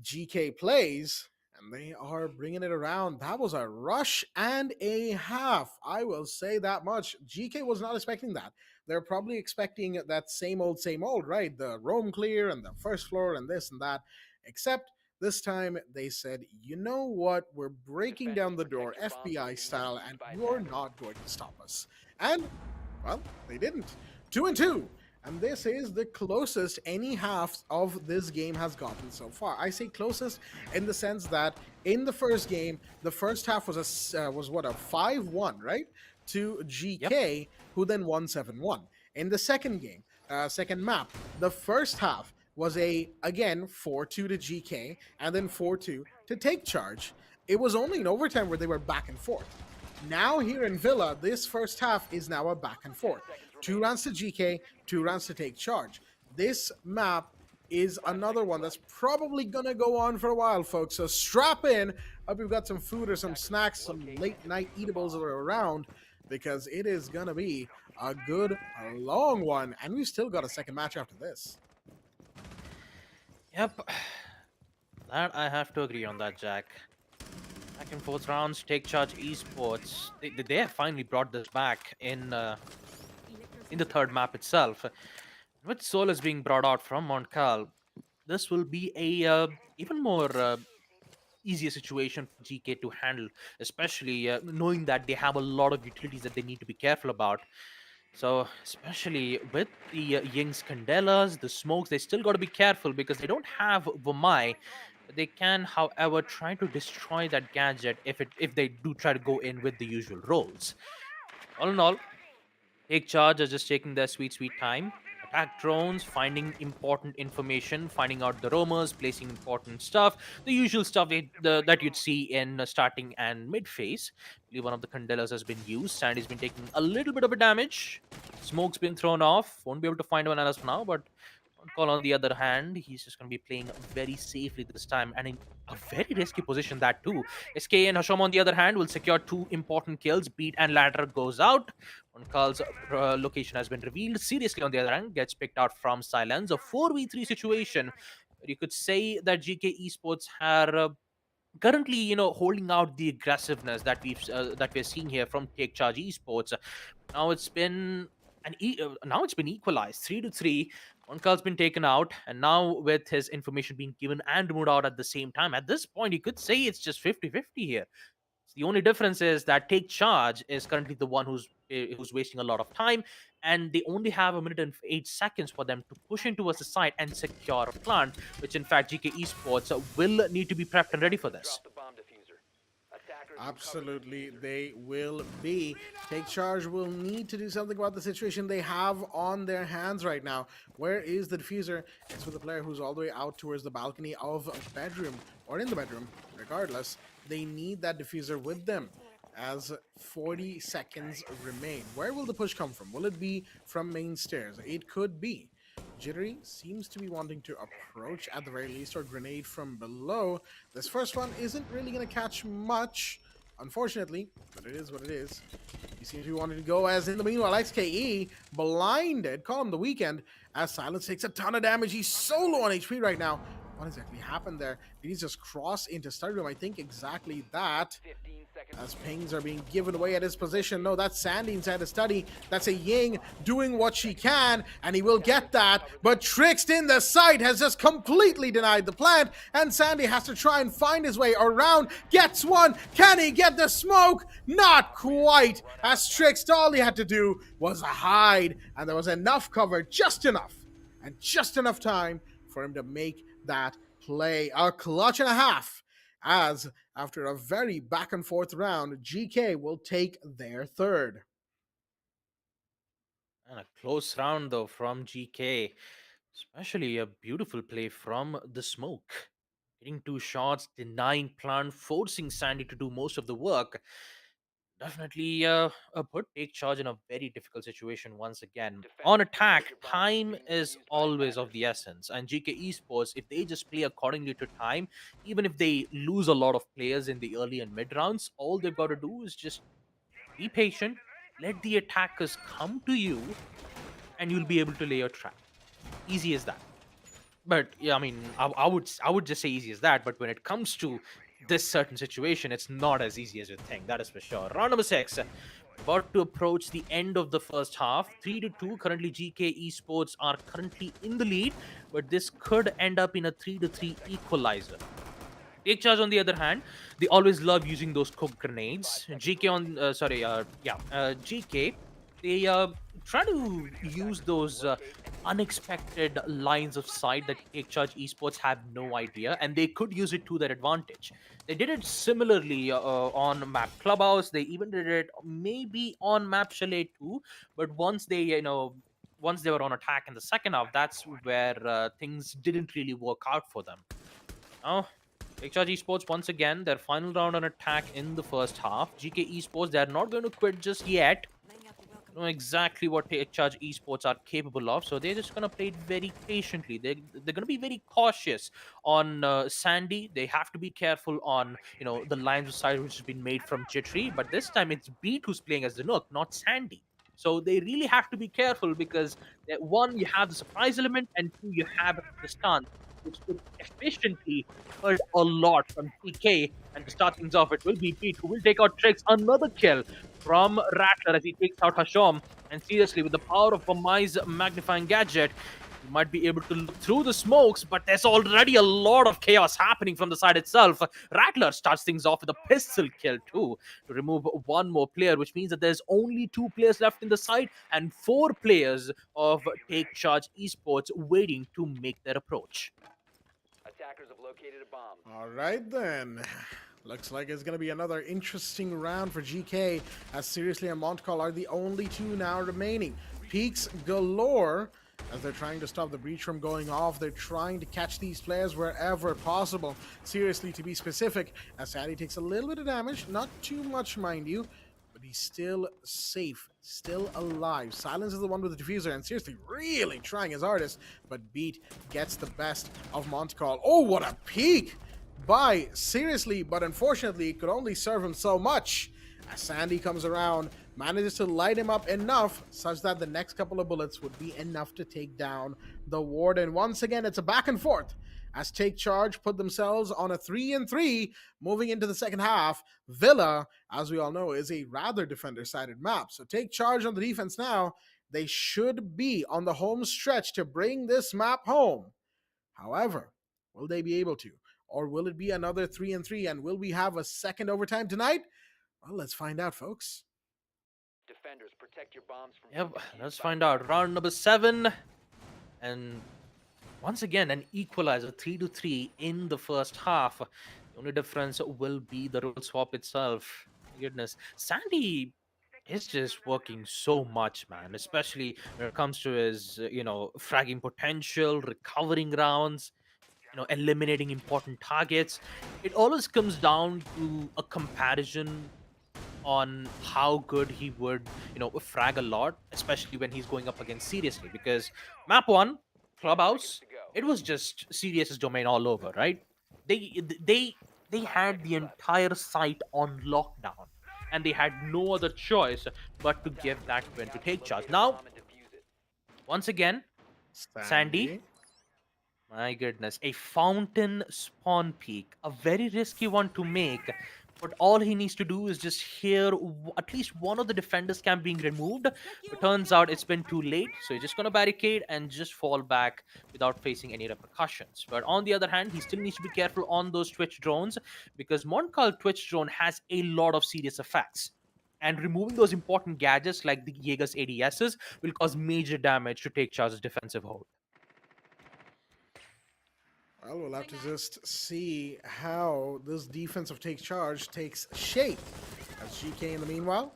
GK plays, and they are bringing it around. That was a rush and a half. I will say that much. GK was not expecting that. They're probably expecting that same old, right? The roam clear and the first floor and this and that. Except this time they said, you know what? We're breaking down the door FBI style, and you're not going to stop us. And, well, they didn't. 2-2. And this is the closest any half of this game has gotten so far. I say closest in the sense that in the first game, the first half was a 5-1, right? To GK, who then won 7-1. In the second game, second map, the first half was again 4-2 to GK and then 4-2 to Take Charge. It was only in overtime where they were back and forth. Now here in Villa, this first half is now a back and forth. 2 rounds to GK, 2 rounds to Take Charge. This map is another one that's probably gonna go on for a while, folks. So strap in. Hope you've got some food or some snacks, some late night eatables that are around, because it is gonna be a good, long one. And we've still got a second match after this. Yep. That I have to agree on that, Jack. Back and forth rounds, Take Charge Esports. They have finally brought this back in the third map itself. With Solus being brought out from Montcal, this will be a even more easier situation for GK to handle, especially knowing that they have a lot of utilities that they need to be careful about. So, especially with the Ying's Candelas, the smokes, they still got to be careful because they don't have Vomai. They can, however, try to destroy that gadget if they do try to go in with the usual roles. All in all, Take Charge are just taking their sweet time. Attack drones, finding important information, finding out the roamers, placing important stuff, the usual stuff that you'd see in starting and mid phase. I believe one of the Candelas has been used. Sandy's been taking a little bit of a damage. Smoke's been thrown off. Won't be able to find one else for now, but Call on the other hand, he's just going to be playing very safely this time and in a very risky position that too. SK and Hasham on the other hand will secure 2 important kills. Beat and Ladder goes out. One Carl's location has been revealed. Seriously on the other hand gets picked out from Silence. A 4v3 situation. You could say that GK Esports are currently, holding out the aggressiveness that we're seeing here from Take Charge Esports. Now it's been now it's been equalized 3-3. One card's been taken out, and now with his information being given and moved out at the same time, at this point, you could say it's just 50-50 here. The only difference is that Take Charge is currently the one who's wasting a lot of time, and they only have 1 minute and 8 seconds for them to push into a site and secure a plant, which in fact GK Esports will need to be prepped and ready for this. Drop the bomb diffuser. Attackers Absolutely, they will be. Take Charge will need to do something about the situation they have on their hands right now. Where is the diffuser? It's with the player who's all the way out towards the balcony of a bedroom, or in the bedroom, regardless. They need that diffuser with them as 40 seconds remain. Where will the push come from? Will it be from main stairs? It could be. Jittery seems to be wanting to approach at the very least, or grenade from below. This first one isn't really going to catch much, unfortunately, but it is what it is. He seems to be wanting to go, as in the meanwhile, XKE blinded, call him the Weekend, as Silence takes a ton of damage. He's so low on HP right now. What exactly happened there? Did he just cross into study room? I think exactly that. 15 seconds. As pings are being given away at his position. No, that's Sandy inside the study. That's a Ying doing what she can, and he will get that. But Tricked in the site has just completely denied the plant, and Sandy has to try and find his way around. Gets one. Can he get the smoke? Not quite. As Tricked, all he had to do was hide, and there was enough cover, just enough, and just enough time for him to make that play. A clutch and a half, as after a very back and forth round, GK will take their third. And a close round though from GK, especially a beautiful play from the smoke. Hitting 2 shots, denying plant, forcing Sandy to do most of the work. Definitely put Take Charge in a very difficult situation once again. On attack, time is always of the essence, and GK Esports, if they just play accordingly to time, even if they lose a lot of players in the early and mid rounds, all they've got to do is just be patient, let the attackers come to you, and you'll be able to lay your trap. Easy as that. But yeah, I mean, I would just say easy as that. But when it comes to this certain situation, it's not as easy as you think. That is for sure. Round number 6, about to approach the end of the first half. 3-2. Currently, GK Esports are currently in the lead, but this could end up in a 3-3 equalizer. Take Charge, on the other hand, they always love using those cook grenades. GK GK, they try to use those unexpected lines of sight that Take Charge Esports have no idea, and they could use it to their advantage. They did it similarly on map Clubhouse. They even did it maybe on map Chalet too. But once they were on attack in the second half, that's where things didn't really work out for them. Now, Take Charge Esports, once again, their final round on attack in the first half. GK Esports, they're not going to quit just yet. Know exactly what Take Charge Esports are capable of, so they're just going to play it very patiently. They're going to be very cautious on Sandy. They have to be careful on the lines of sight which has been made from Jittery, but this time it's Beat who's playing as the Nook, not Sandy. So they really have to be careful because one, you have the surprise element, and two, you have the stance, which could efficiently hurt a lot from TK. And to start things off, it will be Pete who will take out Tricks. Another kill from Rattler as he takes out Hasham. And seriously, with the power of Amai's magnifying gadget, he might be able to look through the smokes, but there's already a lot of chaos happening from the side itself. Rattler starts things off with a pistol kill too to remove one more player, which means that there's only 2 players left in the side and 4 players of Take Charge Esports waiting to make their approach. Attackers have located a bomb. All right, then. Looks like it's going to be another interesting round for GK, as Seriously and Montcall are the only 2 now remaining. Peaks galore, as they're trying to stop the breach from going off. They're trying to catch these players wherever possible. Seriously, to be specific, as Sandy takes a little bit of damage, not too much, mind you, but he's still safe, still alive. Silence is the one with the diffuser, and Seriously really trying his hardest, but Beat gets the best of Montcall. Oh, what a peek by Seriously, but unfortunately it could only serve him so much, as Sandy comes around, manages to light him up enough such that the next couple of bullets would be enough to take down the Warden. Once again, it's a back and forth as Take Charge put themselves on a 3-3 moving into the second half. Villa, as we all know, is a rather defender-sided map, so Take Charge on the defense now. They should be on the home stretch to bring this map home. However, will they be able to? Or will it be another 3-3, and will we have a second overtime tonight? Well, let's find out, folks. Defenders, protect your bombs from. Yep, let's find out. Round number 7, and once again an equalizer, 3-3 in the first half. The only difference will be the role swap itself. Goodness, Sandy is just working so much, man, especially when it comes to his fragging potential, recovering rounds, eliminating important targets. It always comes down to a comparison on how good he would, frag a lot, especially when he's going up against Seriously. Because map 1, Clubhouse, it was just Serious's domain all over, right? They had the entire site on lockdown, and they had no other choice but to give that win to Take Charge. Now, once again, Sandy My goodness, a fountain spawn peak, a very risky one to make. But all he needs to do is just hear at least one of the defenders camp being removed. But turns out it's been too late, so he's just gonna barricade and just fall back without facing any repercussions. But on the other hand, he still needs to be careful on those Twitch drones because Montcal's Twitch drone has a lot of serious effects. And removing those important gadgets like the Jaeger's ADSs will cause major damage to take Charge's defensive hold. Well, we'll have to just see how this defensive take charge takes shape. As GK, in the meanwhile,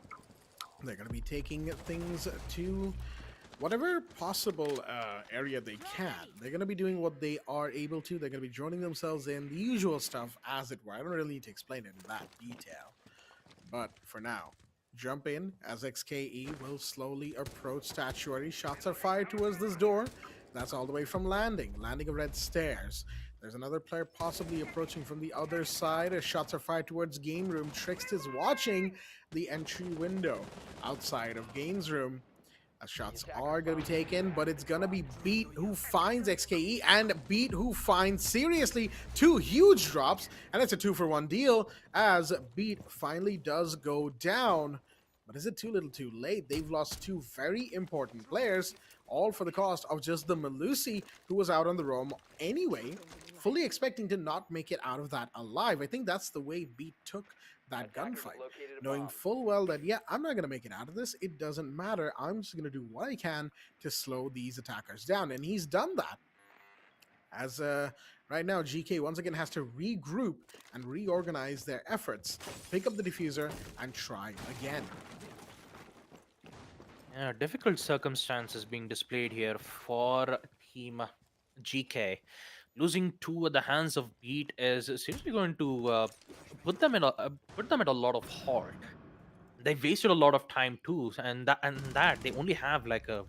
they're going to be taking things to whatever possible area they can. They're going to be doing what they are able to. They're going to be joining themselves in the usual stuff, as it were. I don't really need to explain it in that detail. But for now, jump in as XKE will slowly approach Statuary. Shots are fired towards this door. That's all the way from landing of red stairs. There's another player possibly approaching from the other side as shots are fired towards game room. Trixt is watching the entry window outside of games room. Shots are going to be taken, but it's going to be Beat who finds XKE and Beat who finds, seriously, two huge drops, and it's a 2-for-1 deal as Beat finally does go down. But is it too little too late? They've lost two very important players, all for the cost of just the Malusi, who was out on the roam anyway, fully expecting to not make it out of that alive. I think that's the way Beat took that gunfight, knowing full well that, yeah, I'm not going to make it out of this. It doesn't matter. I'm just going to do what I can to slow these attackers down. And he's done that. As right now, GK once again has to regroup and reorganize their efforts, pick up the diffuser, and try again. Yeah, difficult circumstances being displayed here for Team GK. Losing two at the hands of Beat is seriously going to put them at a lot of halt. They wasted a lot of time too, and that they only have like a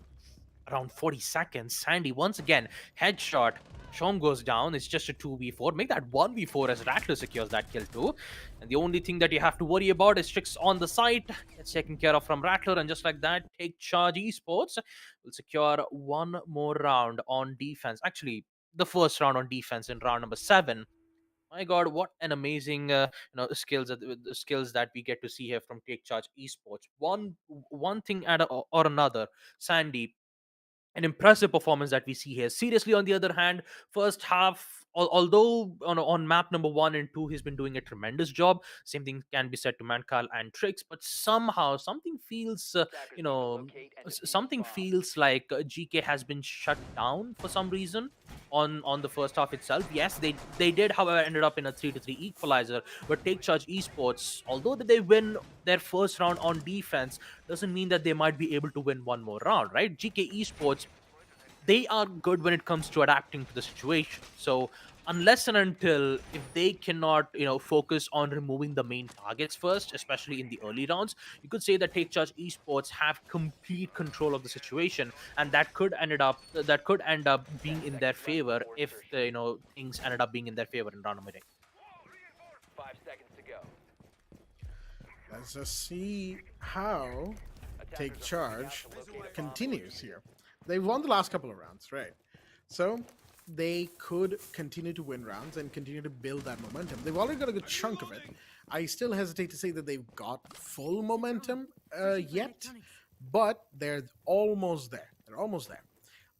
around 40 seconds. Sandy once again headshot. Shom goes down. It's just a 2v4. Make that 1v4 as Rattler secures that kill too. And the only thing that you have to worry about is Strix on the site. It's taken care of from Rattler. And just like that, Take Charge Esports will secure one more round on defense. Actually, the first round on defense in round number 7. My God, what an amazing the skills that we get to see here from Take Charge Esports. One thing or another. Sandy, an impressive performance that we see here. Seriously, on the other hand, first half, although on map number 1 and 2, he's been doing a tremendous job. Same thing can be said to Mankal and Trix, but somehow something feels, something feels like GK has been shut down for some reason on the first half itself. Yes, they did, however, ended up in a 3-3 equalizer. But Take Charge Esports, although that they win their first round on defense, doesn't mean that they might be able to win one more round, right? GK Esports, they are good when it comes to adapting to the situation. So unless and until if they cannot, focus on removing the main targets first, especially in the early rounds, you could say that Take Charge Esports have complete control of the situation, and that could end up being in their favor if the, things ended up being in their favor in round number 8. 5 seconds to go. Let's just see how Take Charge continues here. They've won the last couple of rounds, right? So they could continue to win rounds and continue to build that momentum. They've already got a good chunk of it. I still hesitate to say that they've got full momentum yet, but they're almost there. They're almost there.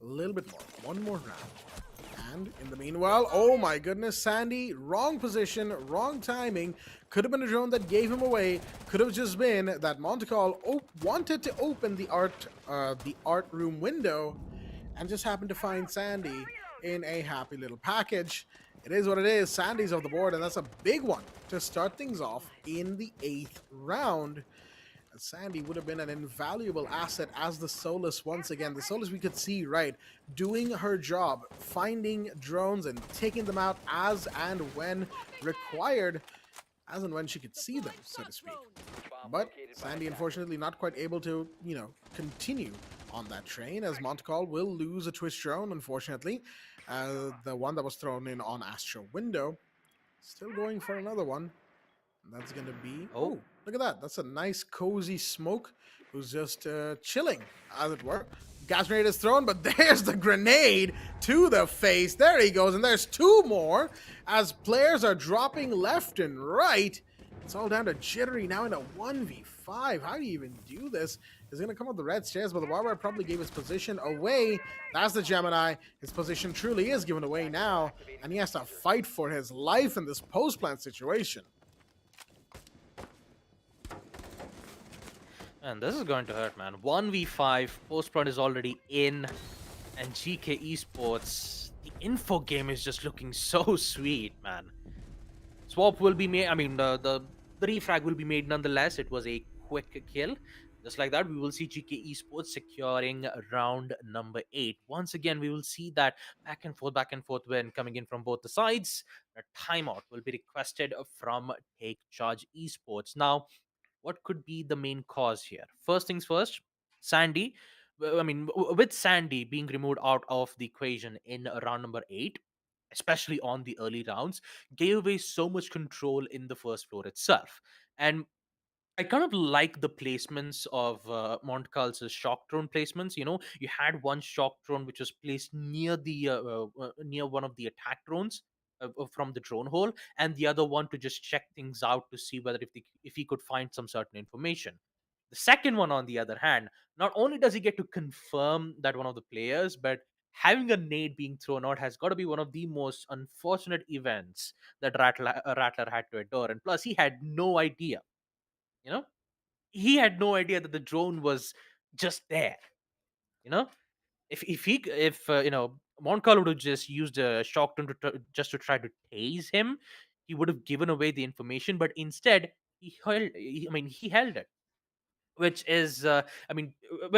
A little bit more. One more round. And in the meanwhile, oh my goodness, Sandy, wrong position, wrong timing. Could have been a drone that gave him away. Could have just been that Montecal wanted to open the art room window and just happened to find Sandy in a happy little package. It is what it is. Sandy's off the board, and that's a big one to start things off in the 8th round. Sandy would have been an invaluable asset as the Solus once again. The Solus we could see, right, doing her job, finding drones and taking them out as and when required, as and when she could see them, so to speak. But Sandy, unfortunately, not quite able to, continue on that train, as Montecal will lose a Twitch drone, unfortunately. The one that was thrown in on Astro Window. Still going for another one. That's going to be... Oh, look at that. That's a nice, cozy smoke who's just chilling, as it were. Gas grenade is thrown, but there's the grenade to the face. There he goes, and there's two more as players are dropping left and right. It's all down to Jittery now in a 1v5. How do you even do this? He's going to come up the red stairs, but the Barbara probably gave his position away. That's the Gemini. His position truly is given away now, and he has to fight for his life in this post-plant situation. And this is going to hurt, man. 1v5, post-plant is already in, and GK Esports, the info game is just looking so sweet, man. Swap will be made, I mean, the refrag will be made nonetheless. It was a quick kill. Just like that, we will see GK Esports securing round number 8. Once again, we will see that back and forth win coming in from both the sides. A timeout will be requested from Take Charge Esports. Now, what could be the main cause here? First things first, Sandy. With Sandy being removed out of the equation in round number 8, especially on the early rounds, gave away so much control in the first floor itself. And I kind of like the placements of Montcal's shock drone placements. You know, you had one shock drone which was placed near the near one of the attack drones from the drone hole, and the other one to just check things out to see whether if he could find some certain information. The second one, on the other hand, not only does he get to confirm that one of the players, but having a nade being thrown out has got to be one of the most unfortunate events that Rattler had to endure. And plus, he had no idea, you know, he had no idea that the drone was just there. You know, if Montcalm would have just used a shock drone just to try to tase him, he would have given away the information. But instead, he held it, which is when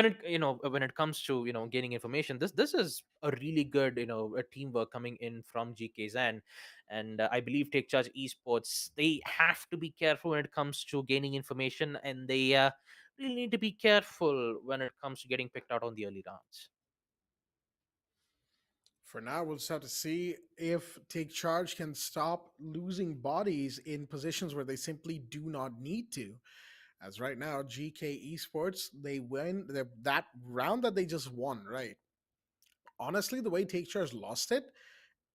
it comes to gaining information, this is a really good a teamwork coming in from GK's end. And I believe Take Charge Esports, they have to be careful when it comes to gaining information, and they really need to be careful when it comes to getting picked out on the early rounds. For now, we'll just have to see if Take Charge can stop losing bodies in positions where they simply do not need to. As right now, GK Esports, they win that round that they just won, right? Honestly, the way Take Charge lost it,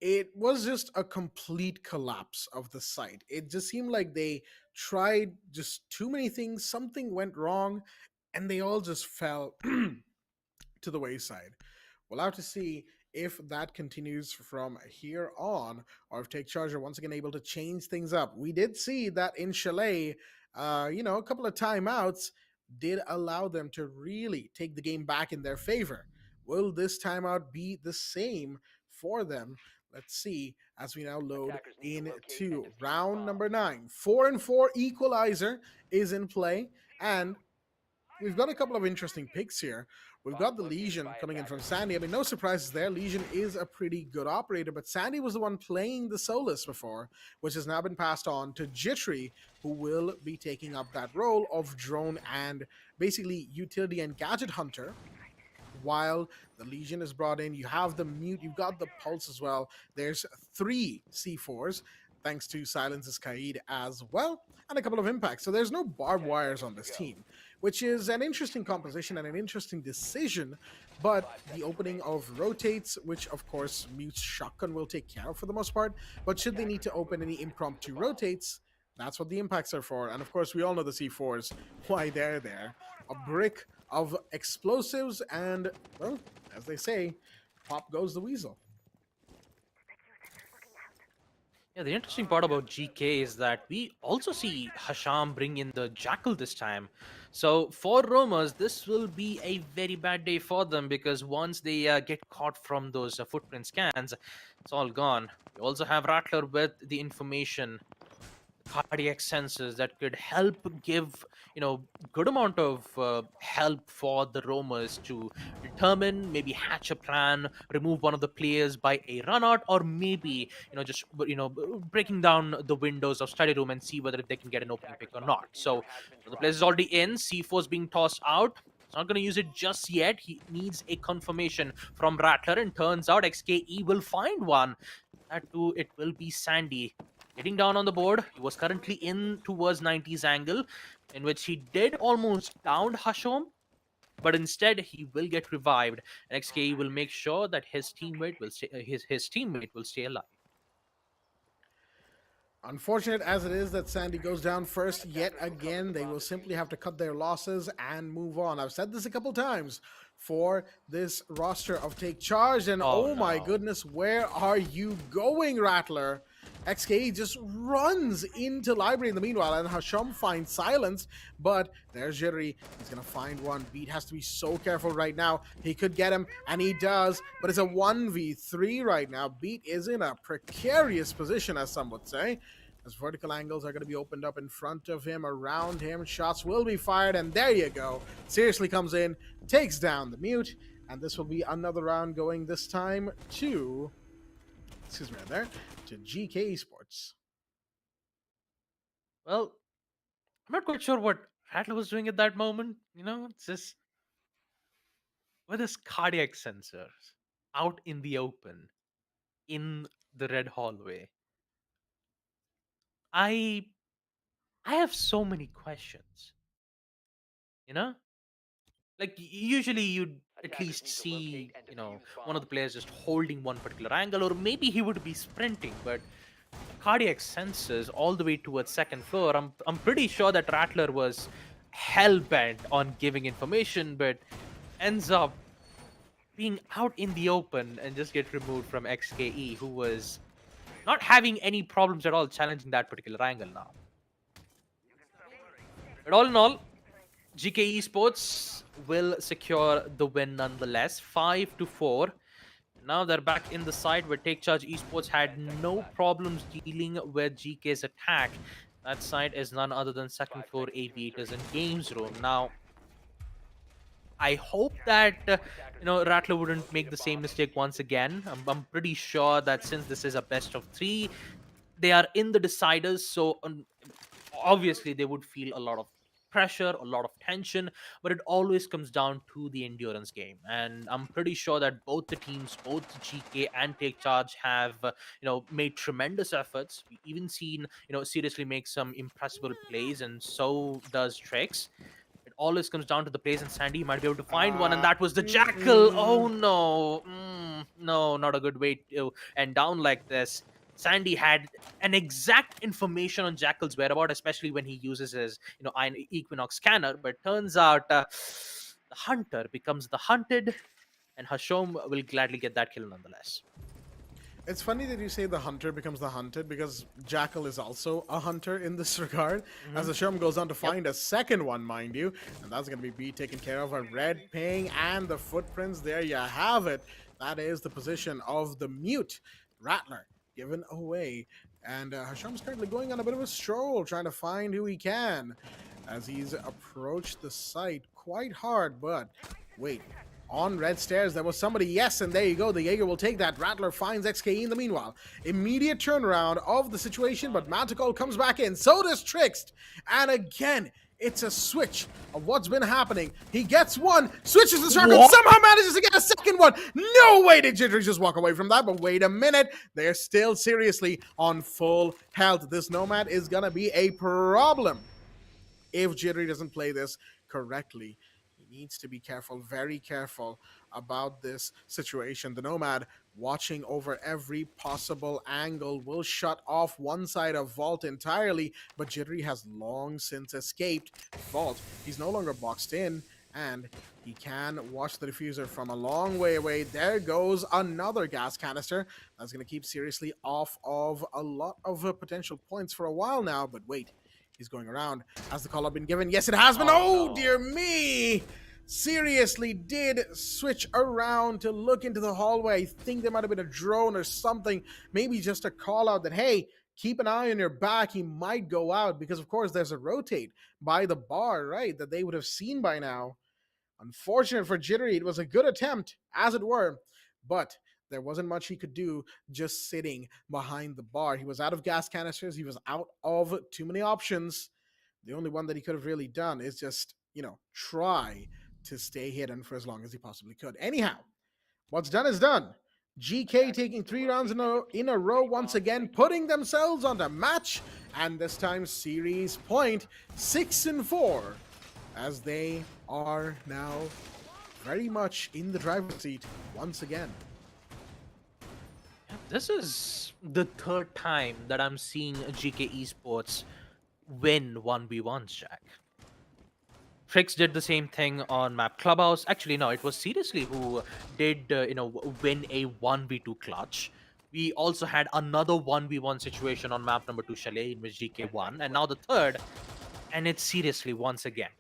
it was just a complete collapse of the site. It just seemed like they tried just too many things, something went wrong, and they all just fell to the wayside. We'll have to see if that continues from here on, or if Take Charge are once again able to change things up. We did see that in Chalet, a couple of timeouts did allow them to really take the game back in their favor. Will this timeout be the same for them? Let's see as we now load into round number 9. 4-4 equalizer is in play, and we've got a couple of interesting picks here. We've got the Legion coming in from Sandy. I mean, no surprises there. Legion is a pretty good operator, but Sandy was the one playing the Solus before, which has now been passed on to Jittery, who will be taking up that role of drone and basically utility and gadget hunter. While the Legion is brought in, you have the mute, you've got the pulse as well. There's 3 C4s, thanks to Silence's Kaid as well, and a couple of impacts. So there's no barbed wires on this team, which is an interesting composition and an interesting decision. But the opening of rotates, which of course Mute's shotgun will take care of for the most part. But should they need to open any impromptu rotates, that's what the impacts are for. And of course, we all know the C4s, why they're there. A brick of explosives, and, well, as they say, pop goes the weasel. Yeah, the interesting part about GK is that we also see Hasham bring in the Jackal this time. So for roamers, this will be a very bad day for them, because once they get caught from those footprint scans, it's all gone. We also have Rattler with the information, cardiac sensors that could help give good amount of help for the roamers to determine, maybe hatch a plan, remove one of the players by a run out, or maybe just breaking down the windows of study room and see whether they can get an opening pick or not. So the place is already in. C4 is being tossed out. He's not going to use it just yet. He needs a confirmation from Rattler, and turns out XKE will find one. That too, it will be Sandy getting down on the board. He was currently in towards 90's angle, in which he did almost down Hashom. But instead, he will get revived, and XKE will make sure that his teammate will stay, his teammate will stay alive. Unfortunate as it is that Sandy goes down first yet again, they will simply have to cut their losses and move on. I've said this a couple times for this roster of Take Charge, and oh my no. goodness, where are you going, Rattler? XKE just runs into Library in the meanwhile, and Hasham finds silence, but there's Jittery. He's gonna find one. Beat has to be so careful right now. He could get him, and he does, but it's a 1v3 right now. Beat is in a precarious position, as some would say, as vertical angles are going to be opened up in front of him, around him. Shots will be fired, and there you go. Seriously comes in, takes down the mute, and this will be another round going this time to, excuse me right there, to GEEKAY Esports. Well, I'm not quite sure what Rattler was doing at that moment. It's just with his cardiac sensors out in the open, in the red hallway. I I have so many questions. You know, like usually you'd at least see one of the players just holding one particular angle, or maybe he would be sprinting, but cardiac sensors all the way towards second floor. I'm pretty sure that Rattler was hell bent on giving information, but ends up being out in the open and just get removed from XKE, who was not having any problems at all challenging that particular angle now. But all in all, GK Esports will secure the win nonetheless, 5-4. Now they're back in the side where Take Charge Esports had no problems dealing with GK's attack. That side is none other than second floor aviators and games room. Now, I hope that Rattler wouldn't make the same mistake once again. I'm pretty sure that since this is a best of 3, they are in the deciders, so obviously they would feel a lot of pressure, a lot of tension, but it always comes down to the endurance game. And I'm pretty sure that both the teams, both GK and Take Charge, have made tremendous efforts. We even seen seriously make some impressive plays, and so does Trix. It always comes down to the plays, and Sandy might be able to find one, and that was the Jackal. Oh no, no, not a good way to end down like this. Sandy had an exact information on Jackal's whereabouts, especially when he uses his Iron Equinox scanner. But turns out the hunter becomes the hunted, and Hashom will gladly get that kill nonetheless. It's funny that you say the hunter becomes the hunted, because Jackal is also a hunter in this regard, as the Sherm goes on to find a second one, mind you, and that's going to be taken care of. A red ping and the footprints, there you have it. That is the position of the mute. Rattler given away, and Hasham's currently going on a bit of a stroll, trying to find who he can, as he's approached the site quite hard, but wait. On red stairs, there was somebody, yes, and there you go. The Jaeger will take that. Rattler finds XKE in the meanwhile. Immediate turnaround of the situation, but Manticore comes back in. So does Trixt. And again, it's a switch of what's been happening. He gets one, switches the circle, somehow manages to get a second one. No way did Jittery just walk away from that, but wait a minute. They're still seriously on full health. This Nomad is going to be a problem if Jittery doesn't play this correctly. Needs to be careful, very careful about this situation. The Nomad watching over every possible angle will shut off one side of Vault entirely, but Jittery has long since escaped Vault. He's no longer boxed in, and he can watch the diffuser from a long way away. There goes another gas canister. That's going to keep seriously off of a lot of potential points for a while now, but wait. He's going around. Has the call been given? Yes, it has been. Oh, no. Dear me. Seriously did switch around to look into the hallway. I think there might have been a drone or something. Maybe just a call out that, hey, keep an eye on your back. He might go out, because, of course, there's a rotate by the bar, right, that they would have seen by now. Unfortunate for Jittery. It was a good attempt, as it were, but there wasn't much he could do just sitting behind the bar. He was out of gas canisters. He was out of too many options. The only one that he could have really done is just, try to stay hidden for as long as he possibly could. Anyhow, what's done is done. GK taking 3 rounds in a row once again, putting themselves on the match, and this time series point 6-4 as they are now very much in the driver's seat once again. This is the third time that I'm seeing GK Esports win 1v1s, Jack. Trix did the same thing on map Clubhouse. Actually, no, it was Seriously who did, win a 1v2 clutch. We also had another 1v1 situation on map number 2 Chalet in which GK won, and now the third, and it's Seriously once again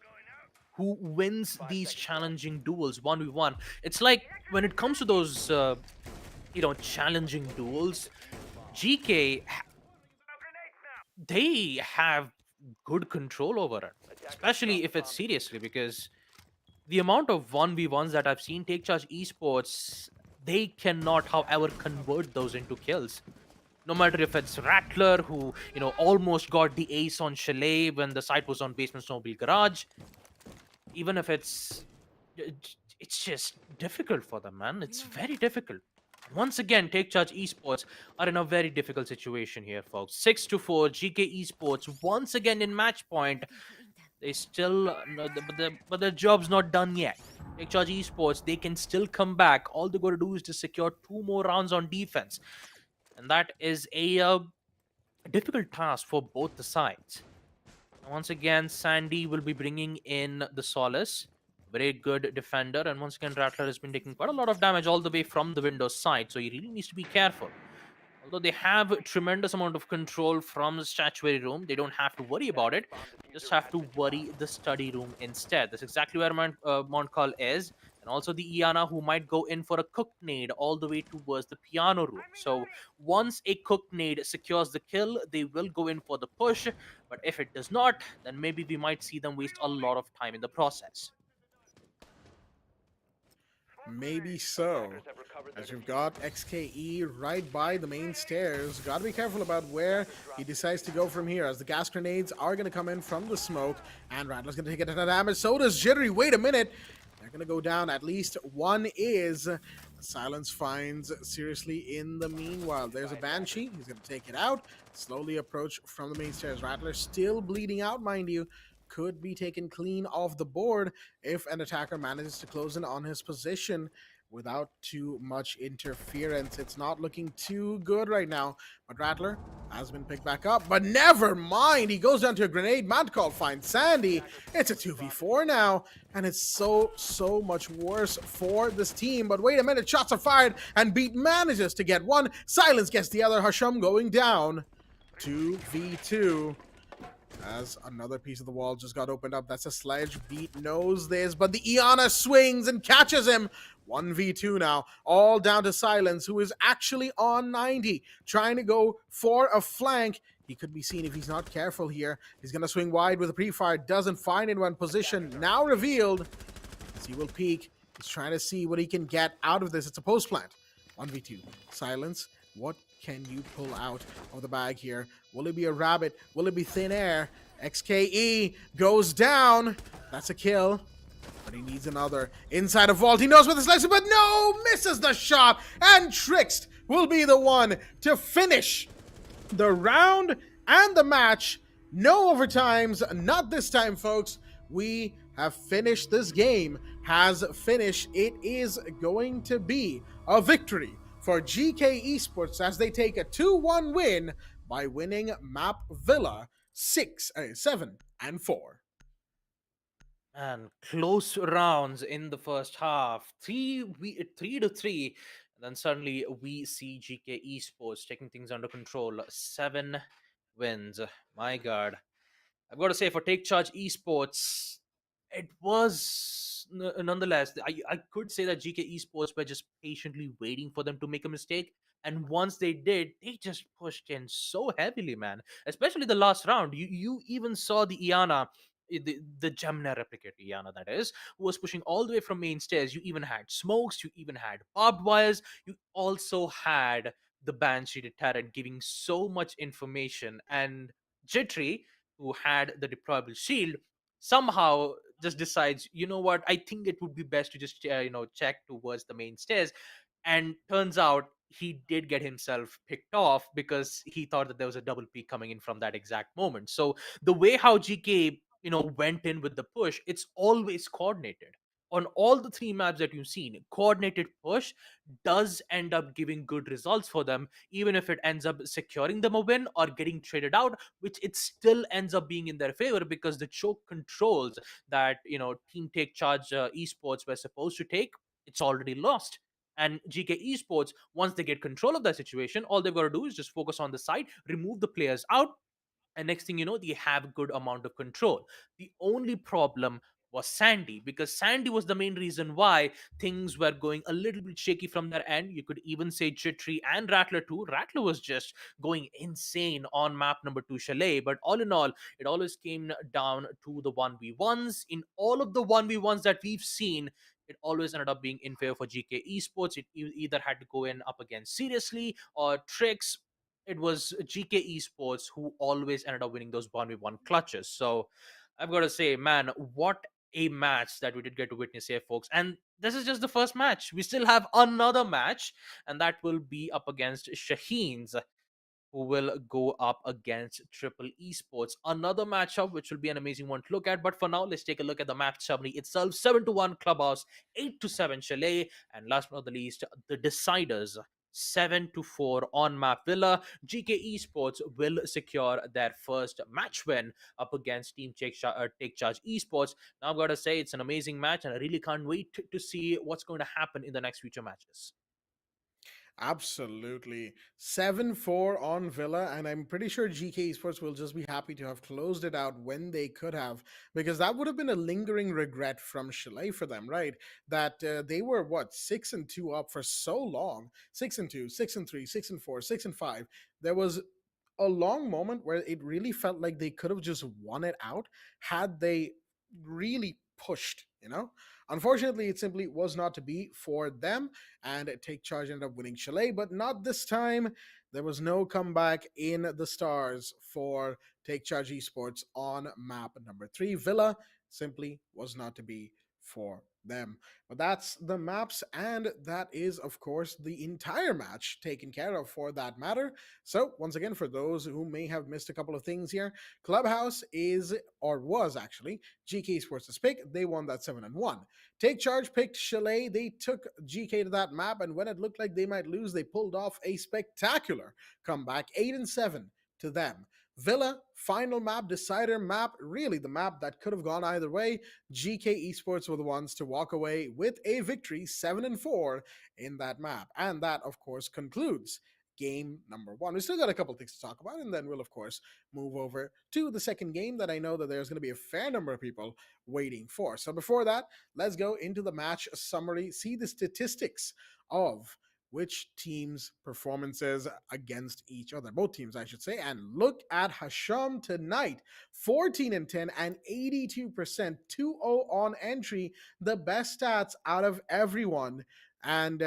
who wins these challenging duels 1v1. It's like when it comes to those, challenging duels, GK, they have good control over it, especially if it's Seriously, because the amount of 1v1s that I've seen Take Charge Esports, they cannot, however, convert those into kills. No matter if it's Rattler, who, almost got the ace on Chalet when the site was on Basement Snowmobile Garage, even if it's just difficult for them, man. It's very difficult. Once again, Take Charge Esports are in a very difficult situation here, folks. 6-4, GK Esports once again in match point. They still, no, but their job's not done yet. Take Charge Esports, they can still come back. All they got to do is to secure 2 more rounds on defense, and that is a difficult task for both the sides. Once again, Sandy will be bringing in the Solace. Very good defender. And once again, Rattler has been taking quite a lot of damage all the way from the Windows side. So he really needs to be careful. Although they have a tremendous amount of control from the statuary room, they don't have to worry about it. Just have to worry the study room instead. That's exactly where Montcall is. And also the Iana, who might go in for a cook nade all the way towards the piano room. So once a cook nade secures the kill, they will go in for the push. But if it does not, then maybe we might see them waste a lot of time in the process. Maybe so. As you've got XKE right by the main stairs. Gotta be careful about where he decides to go from here, as the gas grenades are gonna come in from the smoke, and Rattler's gonna take a ton of damage. So does Jittery. Wait a minute. They're gonna go down. At least one is. Silence finds Seriously in the meanwhile. There's a Banshee. He's gonna take it out. Slowly approach from the main stairs. Rattler still bleeding out, mind you. Could be taken clean off the board if an attacker manages to close in on his position without too much interference. It's not looking too good right now, but Rattler has been picked back up. But never mind, he goes down to a grenade. Mountcall finds Sandy. It's a 2v4 now, and it's so much worse for this team. But wait a minute, shots are fired, and Beat manages to get one. Silence gets the other. Hasham going down. 2v2. As another piece of the wall just got opened up. That's a sledge. Beat knows this, but the Iana swings and catches him. 1v2 now, all down to Silence, who is actually on 90, trying to go for a flank. He could be seen if he's not careful here. He's going to swing wide with a pre-fire. Doesn't find anyone. Position now revealed. As he will peek. He's trying to see what he can get out of this. It's a post plant. 1v2. Silence. What can you pull out of the bag here? Will it be a rabbit? Will it be thin air? XKE goes down. That's a kill. But he needs another. Inside a vault. He knows where the slicer, but no! Misses the shot. And Trixt will be the one to finish the round and the match. No overtimes. Not this time, folks. We have finished this game. Has finished. It is going to be a victory for GK Esports as they take a 2-1 win by winning Map Villa 7-4. And close rounds in the first half, 3-3, and then suddenly we see GK Esports taking things under control. 7 wins. My God, I've got to say, for Take Charge Esports, it was nonetheless. I could say that GK Esports were just patiently waiting for them to make a mistake. And once they did, they just pushed in so heavily, man. Especially the last round. You even saw the Iana, the Gemini replicate Iana, that is, who was pushing all the way from main stairs. You even had smokes, you even had barbed wires, you also had the Banshee deterrent giving so much information. And Jittery, who had the deployable shield, somehow just decides, you know what, I think it would be best to just check towards the main stairs. And turns out he did get himself picked off because he thought that there was a double peak coming in from that exact moment. So the way how GK went in with the push, it's always coordinated. On all the three maps that you've seen, coordinated push does end up giving good results for them, even if it ends up securing them a win or getting traded out, which it still ends up being in their favor because the choke controls that Team Take Charge Esports were supposed to take, it's already lost. And GK Esports, once they get control of that situation, all they've got to do is just focus on the side, remove the players out, and next thing you know, they have good amount of control. The only problem was Sandy, because Sandy was the main reason why things were going a little bit shaky from their end. You could even say Jittery and Rattler too. Rattler was just going insane on map number 2 Chalet, but all in all, it always came down to the 1v1s. In all of the 1v1s that we've seen, it always ended up being in favor for GK Esports. It either had to go in up against Seriously or Tricks. It was GK Esports who always ended up winning those 1v1 clutches. So I've got to say, man, what a match that we did get to witness here, folks. And this is just the first match. We still have another match, and that will be up against Shaheens, who will go up against Triple Esports. Another matchup, which will be an amazing one to look at. But for now, let's take a look at the match summary itself. 7-1 Clubhouse, 8-7 Chalet, and last but not the least, the deciders. 7-4 on map Villa. GK Esports will secure their first match win up against Team Take Charge Esports. Now I've got to say, it's an amazing match, and I really can't wait to see what's going to happen in the next future matches. Absolutely. 7-4 on Villa, and I'm pretty sure GK Esports will just be happy to have closed it out when they could have, because that would have been a lingering regret from Chalet for them, right? That they were, what, 6-2 up for so long. 6-2, 6-3, 6-4, 6-5. There was a long moment where it really felt like they could have just won it out had they really pushed, you know? Unfortunately, it simply was not to be for them, and Take Charge ended up winning Chalet, but not this time. There was no comeback in the stars for Take Charge Esports on map number 3. Villa simply was not to be for them. But that's the maps, and that is, of course, the entire match taken care of for that matter. So, once again, for those who may have missed a couple of things here, Clubhouse is, or was actually, GK Sports' pick. They won that 7-1. Take Charge picked Chalet. They took GK to that map, and when it looked like they might lose, they pulled off a spectacular comeback, 8-7 to them. Villa, final map, decider map, really the map that could have gone either way. GK Esports were the ones to walk away with a victory, 7-4 in that map. And that, of course, concludes game number 1. We still got a couple things to talk about, and then we'll, of course, move over to the second game that I know that there's going to be a fair number of people waiting for. So before that, let's go into the match summary, see the statistics of which teams' performances against each other, both teams, I should say. And look at Hasham tonight, 14-10 and 82%, 2-0 on entry, the best stats out of everyone. And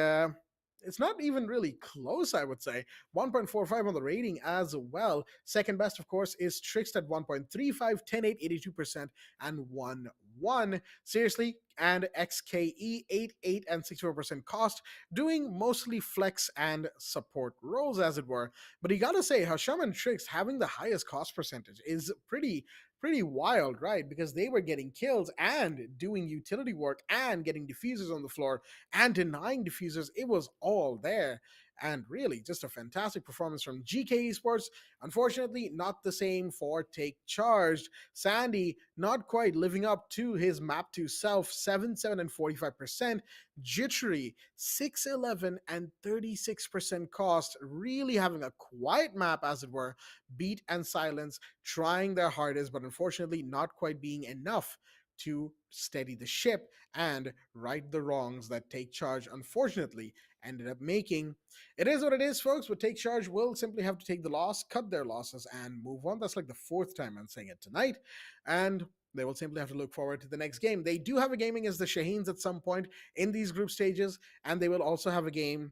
it's not even really close, I would say. 1.45 on the rating as well. Second best, of course, is Trickst at 1.35, 10-8, 82%, and 1-1. Seriously, and XKE 8-8 and 64% cost, doing mostly flex and support roles, as it were. But you gotta say, Hasham and Tricks having the highest cost percentage is pretty wild, right? Because they were getting kills and doing utility work and getting diffusers on the floor and denying diffusers. It was all there. And really, just a fantastic performance from GK Esports. Unfortunately, not the same for Take Charged. Sandy not quite living up to his map to self, 7-7 and 45%. Jittery, 6-11 and 36% cost. Really having a quiet map, as it were. Beat and Silence trying their hardest, but unfortunately not quite being enough to steady the ship and right the wrongs that Take Charge unfortunately ended up making. It is what it is, folks, but Take Charge will simply have to take the loss, cut their losses, and move on. That's like the fourth time I'm saying it tonight. And they will simply have to look forward to the next game. They do have a game against the Shaheens at some point in these group stages, and they will also have a game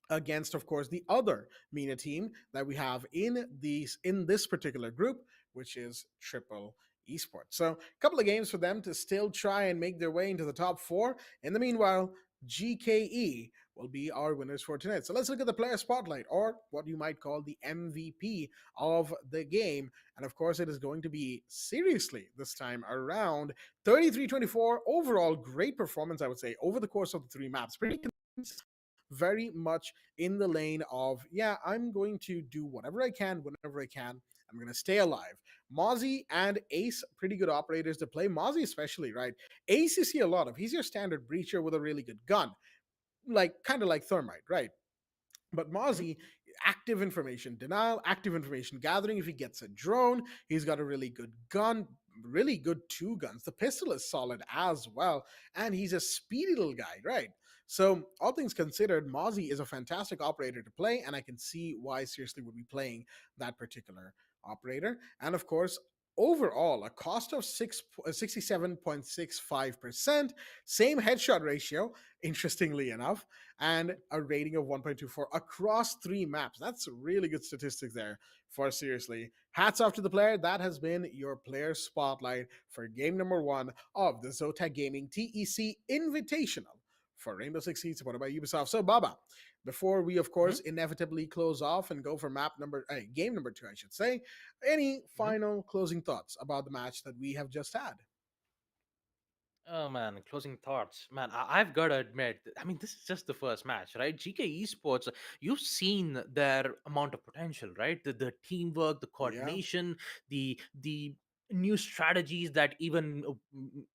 against, of course, the other MENA team that we have in this particular group, which is Triple Esports. So a couple of games for them to still try and make their way into the top 4. In the meanwhile, GKE will be our winners for tonight. So let's look at the player spotlight, or what you might call the MVP of the game. And of course, it is going to be seriously this time around 33-24. Overall, great performance, I would say, over the course of the 3 maps. Pretty very much in the lane of, yeah, I'm going to do whatever I can, whenever I can. I'm going to stay alive. Mozzie and Ace, pretty good operators to play. Mozzie especially, right? Ace you see a lot of. He's your standard breacher with a really good gun. Kind of like Thermite, right? But Mozzie, active information denial, active information gathering. If he gets a drone, he's got a really good gun, really good 2 guns. The pistol is solid as well, and he's a speedy little guy, right? So all things considered, Mozzie is a fantastic operator to play, and I can see why seriously would be playing that particular operator. And of course, overall, a cost of 67.65%, same headshot ratio, interestingly enough, and a rating of 1.24 across 3 maps. That's really good statistics there for seriously. Hats off to the player. That has been your player spotlight for game number 1 of the Zotac Gaming TEC Invitational for Rainbow Six Siege, supported by Ubisoft. So, Baba, before we, of course, inevitably close off and go for game number 2, I should say, any final closing thoughts about the match that we have just had? Oh man, closing thoughts. Man, I've got to admit, I mean, this is just the first match, right? GK Esports, you've seen their amount of potential, right? The teamwork, the Yeah. coordination, the new strategies that even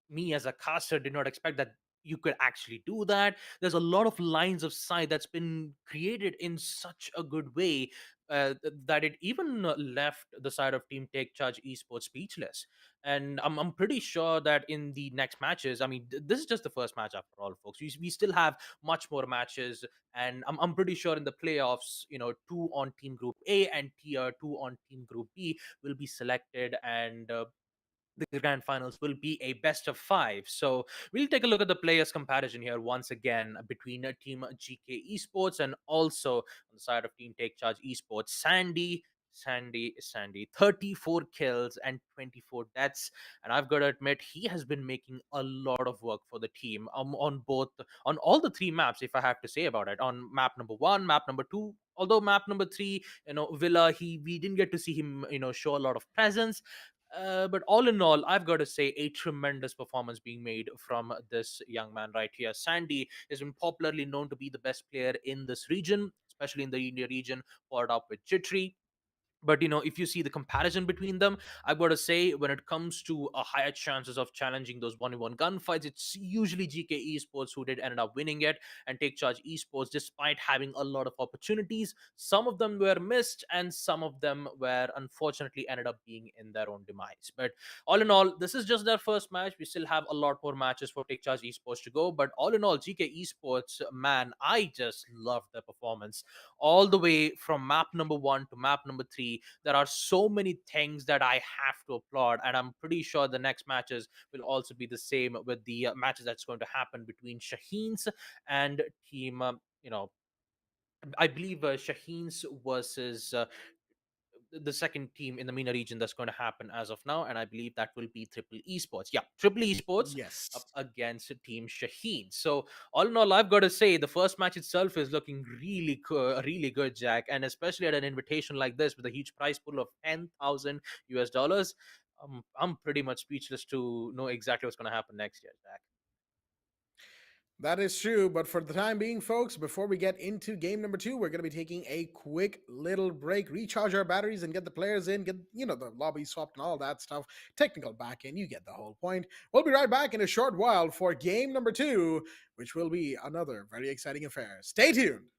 me as a caster did not expect that you could actually do that. There's a lot of lines of sight that's been created in such a good way that it even left the side of Team Take Charge Esports speechless. And I'm pretty sure that in the next matches, I mean, this is just the first match after all, folks. We still have much more matches, and I'm pretty sure in the playoffs, 2 on Team Group A and tier 2 on Team Group B will be selected, and the grand finals will be a best of 5. So we'll take a look at the players comparison here once again between Team GK Esports and also on the side of Team Take Charge Esports. Sandy, 34 kills and 24 deaths. And I've got to admit, he has been making a lot of work for the team on all the 3 maps, if I have to say about it. On map number 1, map number 2, although map number 3, Villa, we didn't get to see him, show a lot of presence. But all in all, I've got to say a tremendous performance being made from this young man right here. Sandy has been popularly known to be the best player in this region, especially in the India region, followed up with Chitri. But if you see the comparison between them, I've got to say, when it comes to higher chances of challenging those 1v1 gunfights, it's usually GK Esports who did ended up winning it. And Take Charge Esports, despite having a lot of opportunities, some of them were missed and some of them were unfortunately ended up being in their own demise. But all in all, this is just their first match. We still have a lot more matches for Take Charge Esports to go. But all in all, GK Esports, man, I just love their performance all the way from map number 1 to map number 3. There are so many things that I have to applaud, and I'm pretty sure the next matches will also be the same with the matches that's going to happen between Shaheens and team. I believe Shaheens versus the second team in the MENA region that's going to happen as of now, and I believe that will be Triple Esports. Yeah, Triple Esports Yes. up against Team Shaheen. So all in all, I've got to say the first match itself is looking really good, Jack, and especially at an invitation like this with a huge prize pool of $10,000. I'm pretty much speechless to know exactly what's going to happen next year, Jack. That is true, but for the time being, folks, before we get into game number 2, we're going to be taking a quick little break, recharge our batteries, and get the players in, get, the lobby swapped and all that stuff, technical back in, you get the whole point. We'll be right back in a short while for game number 2, which will be another very exciting affair. Stay tuned.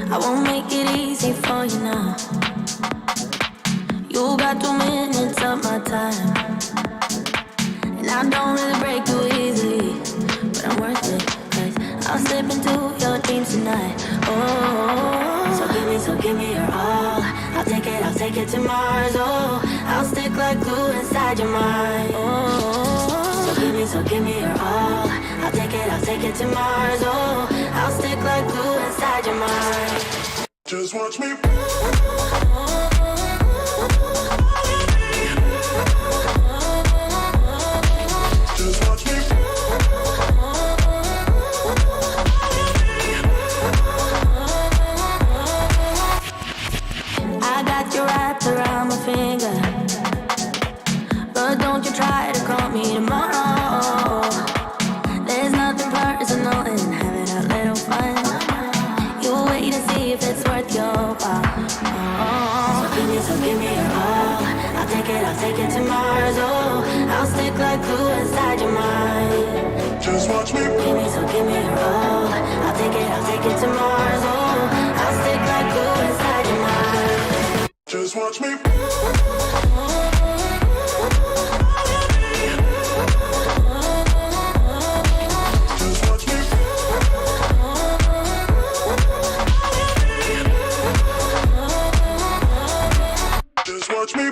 I won't make it easy for you now. You got 2 minutes of my time, and I don't really break too easily, but I'm worth it, cause I'll slip into your dreams tonight. Oh, so give me your all. I'll take it to Mars. Oh, I'll stick like glue inside your mind. Oh, so give me your all. I'll take it to Mars. Oh, I'll stick like glue inside your mind. Just watch me. Just watch me. I got you wrapped around my finger, but don't you try to call me tomorrow. There's nothing personal in having a little fun. You'll wait to see if it's worth your while. So give me your all. I'll take it to Mars. Oh, I'll stick like glue inside your mind. Just watch me. Give me your all. I'll take it to Mars. Oh, I'll stick like glue inside your mind. Just watch me. Just watch me. Just watch me.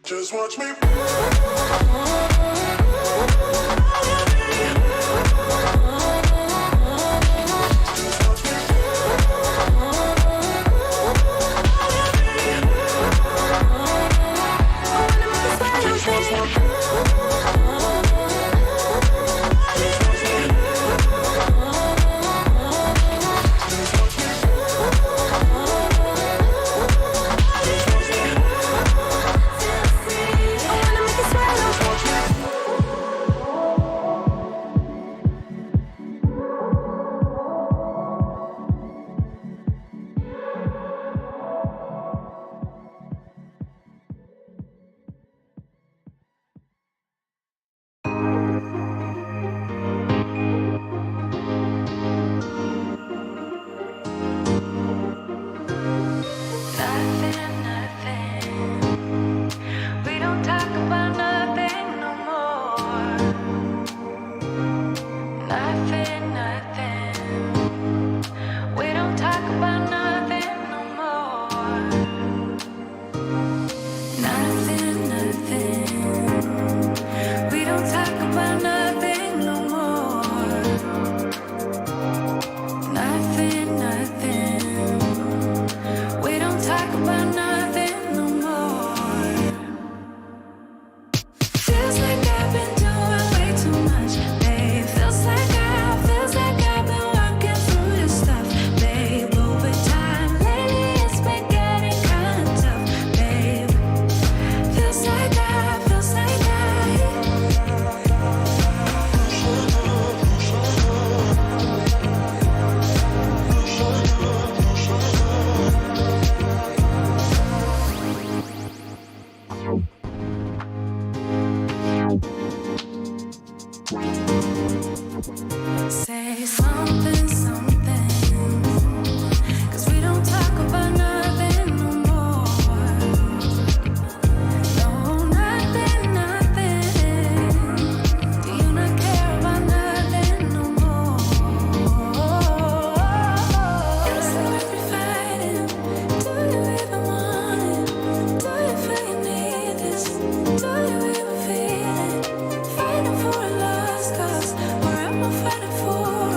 Just watch me. Say something, something, 'cause we don't talk about nothing no more. No, nothing, nothing. Do you not care about nothing no more? It's like we're fighting. Do you even want it? Do you feel you need this? Do you even feel it? Fighting for a lost cause, or am I fighting for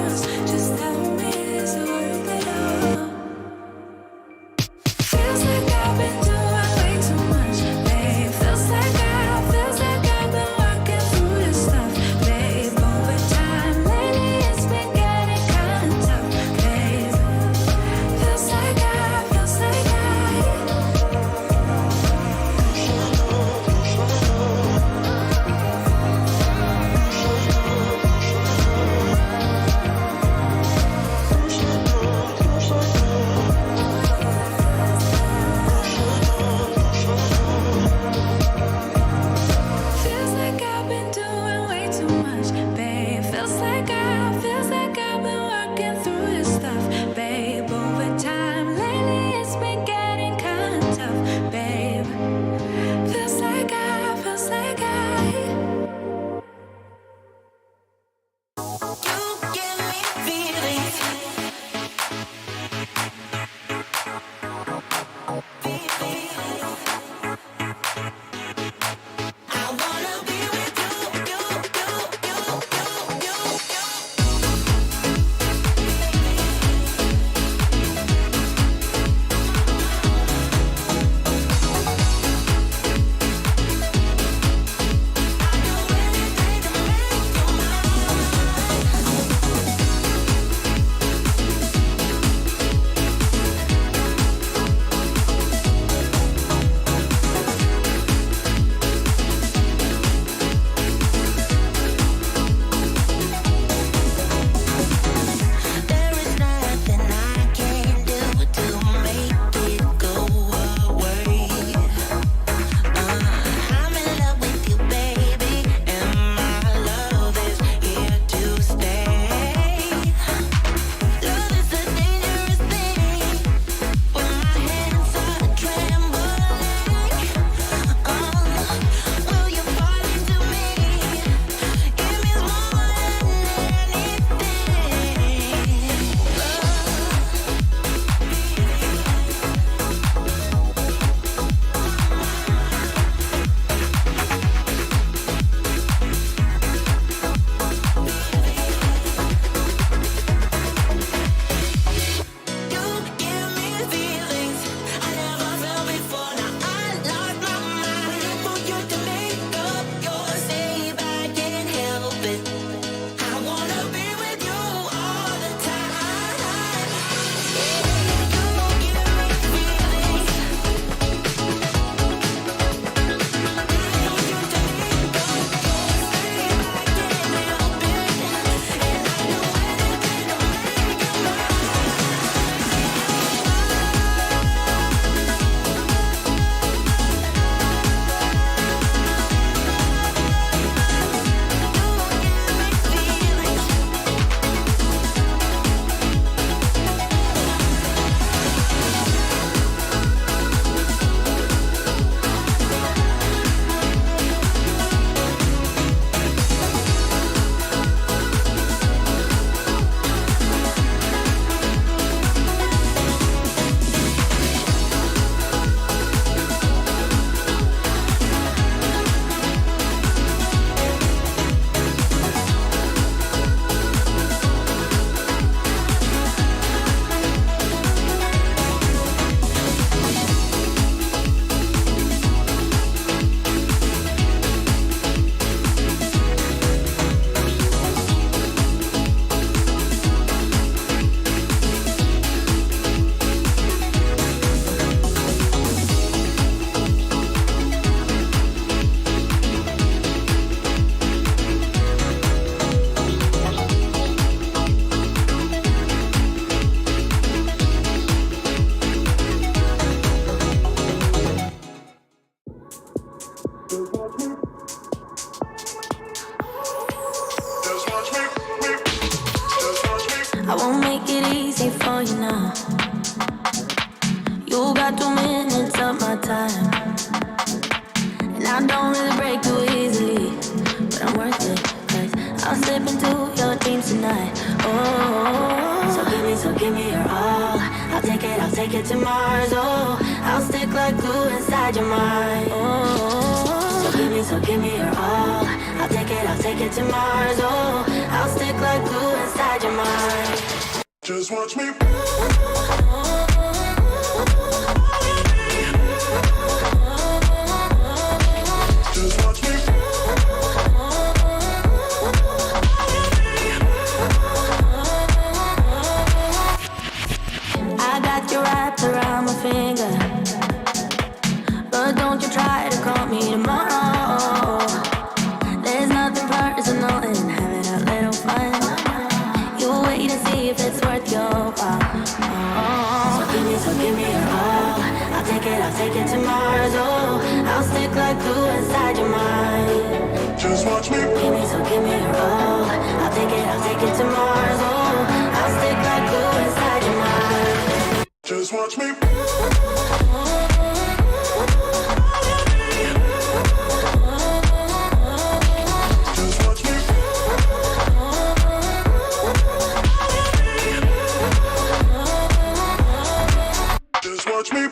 I won't make it easy for you now. You got 2 minutes of my time, and I don't really break too easily, but I'm worth it, cause I'll slip into your dreams tonight. Oh, so give me your all. I'll take it to Mars. Oh, I'll stick like glue inside your mind. Oh, so give me your all. I'll take it to Mars. Oh, I'll stick like glue inside your mind. Just watch me. Just watch me. I got you wrapped around my finger, but don't you try to call me tomorrow. There's nothing personal in having a little fun. You wait and see if it's worth your while. Oh, so give me your all. I'll take it to Mars. Oh, I'll stick like glue inside your mind. Just watch me. Give me your all. I'll take it to Mars. Oh, I'll stick like glue inside your mind. Just watch me. Just watch me. Just watch me.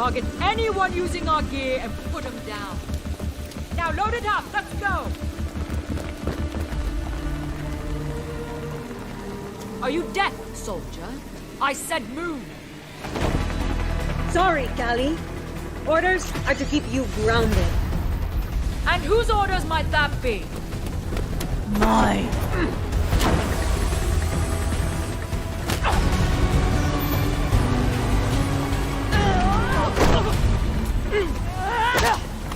Target anyone using our gear and put them down. Now load it up, let's go! Are you deaf, soldier? I said move! Sorry, Callie. Orders are to keep you grounded. And whose orders might that be? Mine.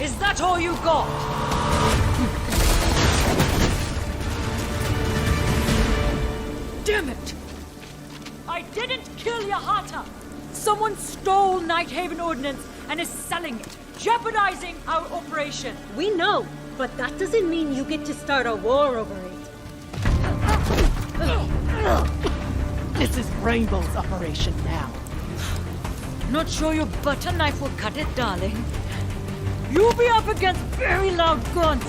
Is that all you got? Damn it! I didn't kill Yahata! Someone stole Nighthaven Ordnance and is selling it, jeopardizing our operation. We know, but that doesn't mean you get to start a war over it. This is Rainbow's operation now. Not sure your butter knife will cut it, darling. You'll be up against very loud guns.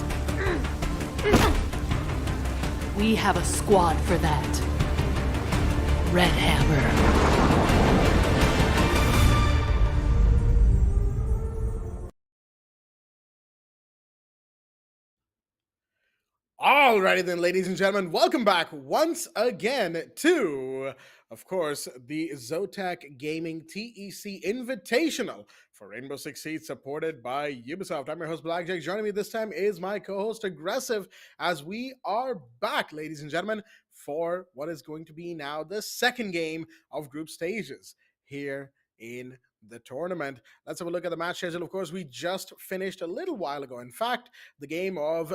We have a squad for that. Red Hammer. Alrighty then, ladies and gentlemen, welcome back once again to, of course, the Zotac Gaming TEC Invitational for Rainbow Six Siege, supported by Ubisoft. I'm your host, Blackjack. Joining me this time is my co-host, Aggressive, as we are back, ladies and gentlemen, for what is going to be now the second game of group stages here in the tournament. Let's have a look at the match schedule. Of course, we just finished a little while ago. In fact, the game of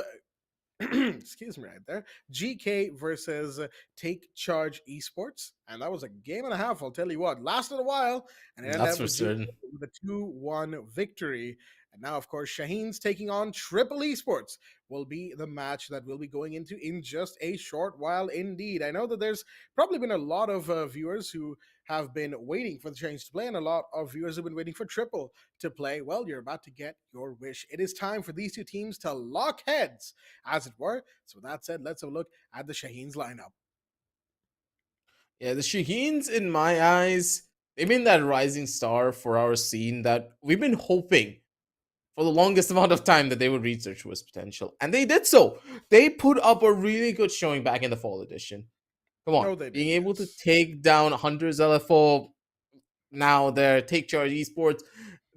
excuse me right there, GEEKAY versus Take Charge Esports, and that was a game and a half, I'll tell you what. Lasted a while, and it ended That's up for with certain. with a 2-1 victory. And now, of course, Shaheens taking on Triple Esports will be the match that we'll be going into in just a short while indeed. I know that there's probably been a lot of viewers who have been waiting for the change to play, and a lot of viewers have been waiting for Triple to play. Well, you're about to get your wish. It is time for these two teams to lock heads, as it were. So with that said, let's have a look at the Shaheens lineup. Yeah, the Shaheens, in my eyes, they've been that rising star for our scene that we've been hoping for the longest amount of time that they would reach their truest potential. And they did so. They put up a really good showing back in the fall edition. Come on, No, they did, being able to yes. take down Hunter's LFO, now their Take Charge Esports,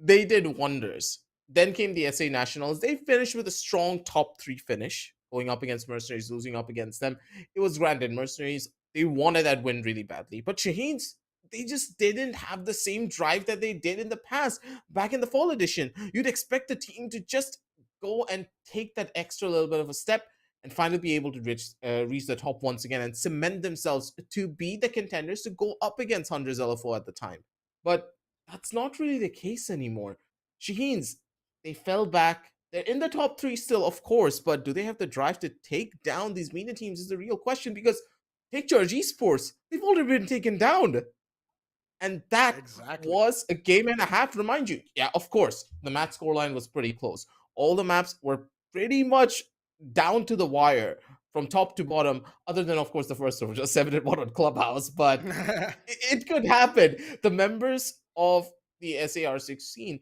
they did wonders. Then came the SA Nationals. They finished with a strong top 3 finish, going up against Mercenaries, losing up against them. It was granted, Mercenaries, they wanted that win really badly. But Shaheens, they just didn't have the same drive that they did in the past, back in the fall edition. You'd expect the team to just go and take that extra little bit of a step and finally be able to reach the top once again and cement themselves to be the contenders to go up against Hunter's LFO at the time. But that's not really the case anymore. Shaheens, they fell back. They're in the top 3 still, of course, but do they have the drive to take down these MENA teams is the real question, because Take Charge Esports, they've already been taken down. And that was a game and a half, remind you. Yeah, of course, the match scoreline was pretty close. All the maps were pretty much down to the wire from top to bottom, other than, of course, the first one, just 7-1 on Clubhouse, but it could happen. The members of the SAR16,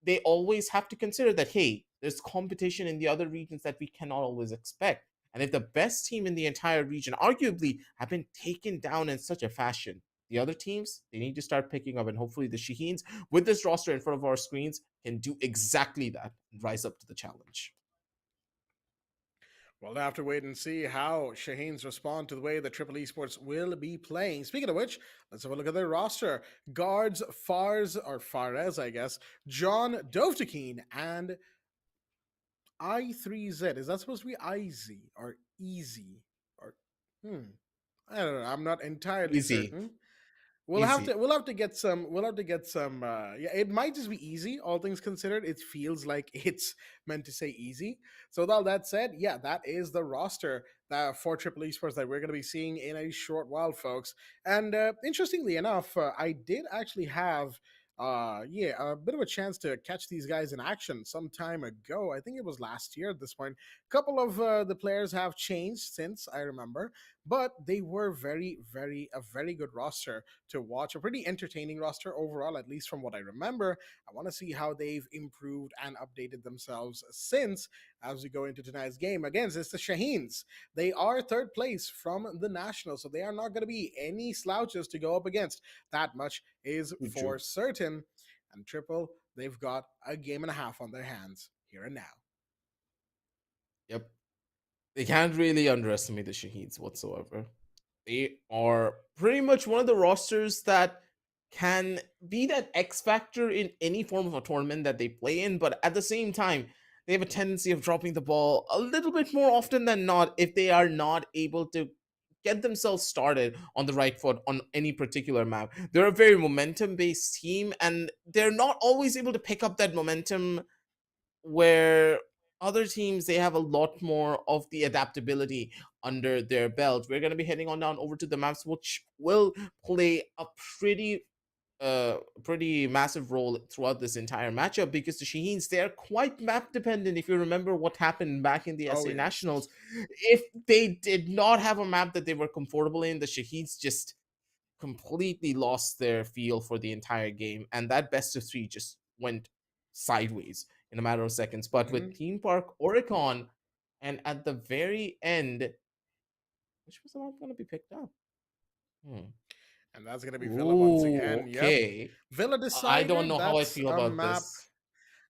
they always have to consider that, hey, there's competition in the other regions that we cannot always expect. And if the best team in the entire region, arguably, have been taken down in such a fashion, the other teams, they need to start picking up, and hopefully the Shaheens, with this roster in front of our screens, can do exactly that and rise up to the challenge. We'll have to wait and see how Shaheens respond to the way that Triple Esports will be playing. Speaking of which, let's have a look at their roster. Guards, Fares, I guess, John Dovtakeen, and I3Z. Is that supposed to be IZ or Easy? Or I don't know. I'm not entirely Easy. certain. We'll have to get some yeah, it might just be easy, all things considered. It feels like it's meant to say easy. So with all that said, yeah, that is the roster for Triple Esports that we're going to be seeing in a short while, folks. And interestingly enough, I did actually have a bit of a chance to catch these guys in action some time ago. I think it was last year at this point. A couple of the players have changed since, I remember, but they were a very good roster to watch, a pretty entertaining roster overall, at least from what I remember. I want to see how they've improved and updated themselves since, as we go into tonight's game. Again, it's the Shaheens. They are third place from the Nationals, so they are not going to be any slouches to go up against. That much is True, for true. certain. And Triple, they've got a game and a half on their hands here and now. Yep. They can't really underestimate the Shaheeds whatsoever. They are pretty much one of the rosters that can be that X factor in any form of a tournament that they play in, but at the same time, they have a tendency of dropping the ball a little bit more often than not if they are not able to get themselves started on the right foot on any particular map. They're a very momentum based team, and they're not always able to pick up that momentum where other teams they have a lot more of the adaptability under their belt. We're going to be heading on down over to the maps, which will play a pretty massive role throughout this entire matchup, because the Shaheens, they're quite map dependent. If you remember what happened back in the Oh, SA yes. Nationals, if they did not have a map that they were comfortable in, the Shaheens just completely lost their feel for the entire game, and that best of three just went sideways in a matter of seconds. But Hmm. with Theme Park Oricon, and at the very end, which was the map going to be picked up? Hmm. And that's going to be Villa once Ooh, again. Yep. okay. Villa I don't decided know how I that's feel a about map. this.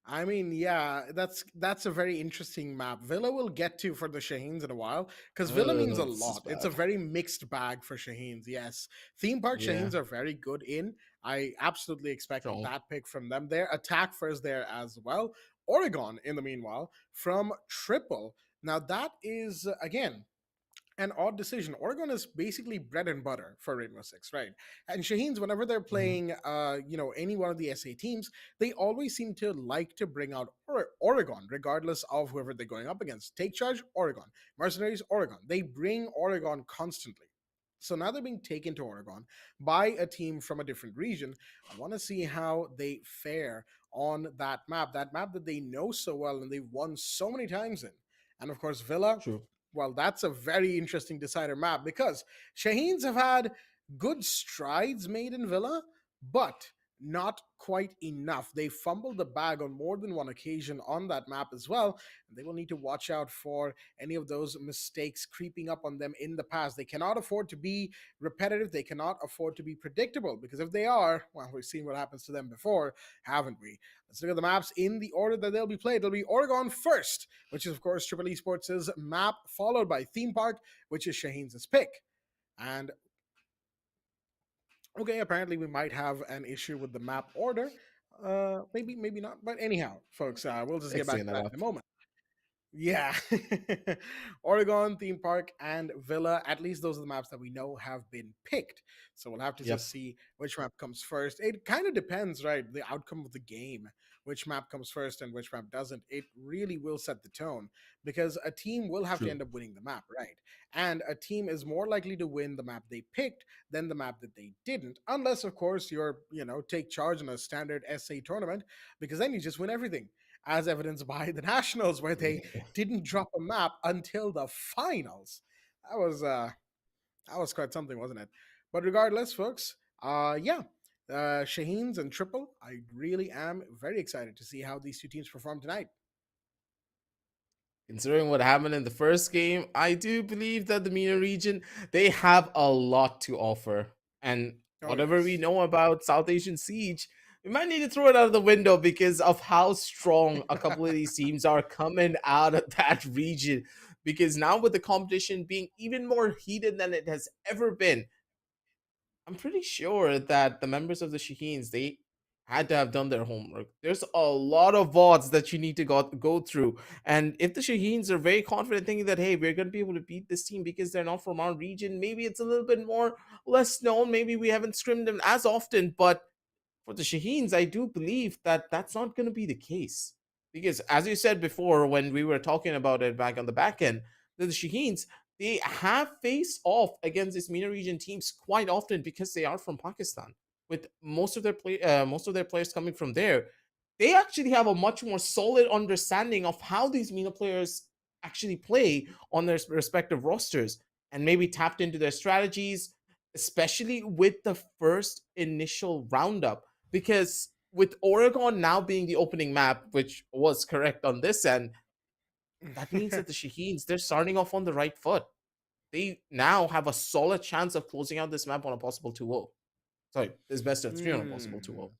I mean, yeah, that's a very interesting map. Villa will get to for the Shaheens in a while because Villa means a This is lot. It's a bad. very mixed bag for Shaheens. Yes, theme park Yeah, Shaheens are very good in. I absolutely expected strong. that pick from them there. Attack first there as well. Oregon, in the meanwhile, from Triple. Now that is again an odd decision. Oregon is basically bread and butter for Rainbow Six, right? And Shaheens, whenever they're Mhm. playing, any one of the SA teams, they always seem to like to bring out Oregon, regardless of whoever they're going up against. Take Charge, Oregon. Mercenaries, Oregon. They bring Oregon constantly. So now they're being taken to Oregon by a team from a different region. I want to see how they fare on that map that they know so well and they've won so many times in. And of course, Villa, True. well, that's a very interesting decider map because Shaheens have had good strides made in Villa, but not quite enough. They fumbled the bag on more than one occasion on that map as well. And they will need to watch out for any of those mistakes creeping up on them in the past. They cannot afford to be repetitive. They cannot afford to be predictable because if they are, well, we've seen what happens to them before, haven't we? Let's look at the maps in the order that they'll be played. It'll be Oregon first, which is, of course, Triple Esports' map, followed by Theme Park, which is Shaheens' pick. And okay, apparently we might have an issue with the map order. Maybe not. But anyhow, folks, we'll just get back Fixing to that that in a up. moment. Yeah. Oregon, Theme Park, and Villa. At least those are the maps that we know have been picked. So we'll have to Yep. just see which map comes first. It kind of depends, right? The outcome of the game, which map comes first and which map doesn't. It really will set the tone because a team will have to True. end up winning the map, right? And a team is more likely to win the map they picked than the map that they didn't, unless, of course, take charge in a standard SA tournament, because then you just win everything, as evidenced by the Nationals, where they didn't drop a map until the finals. That was uh that was quite something, wasn't it? But regardless, folks, yeah. Shaheens and Triple, I really am very excited to see how these two teams perform tonight. Considering what happened in the first game, I do believe that the MENA region, they have a lot to offer. And Oh whatever we yes. know about South Asian Siege, we might need to throw it out of the window because of how strong a couple of these teams are coming out of that region. Because now with the competition being even more heated than it has ever been, I'm pretty sure that the members of the Shaheens, they had to have done their homework. There's a lot of VODs that you need to go through. And if the Shaheens are very confident thinking that, hey, we're going to be able to beat this team because they're not from our region, maybe it's a little bit more less known. Maybe we haven't scrimmed them as often. But for the Shaheens, I do believe that that's not going to be the case. Because as you said before, when we were talking about it back on the back end, the Shaheens, they have faced off against these MENA region teams quite often because they are from Pakistan. With most of their players coming from there, they actually have a much more solid understanding of how these MENA players actually play on their respective rosters. and maybe tapped into their strategies, especially with the first initial roundup. Because with Oregon now being the opening map, which was correct on this end, that means that the Shaheens, they're starting off on the right foot. They now have a solid chance of closing out this map on a possible 2-0. Sorry, this best of 3 on a possible 2-0.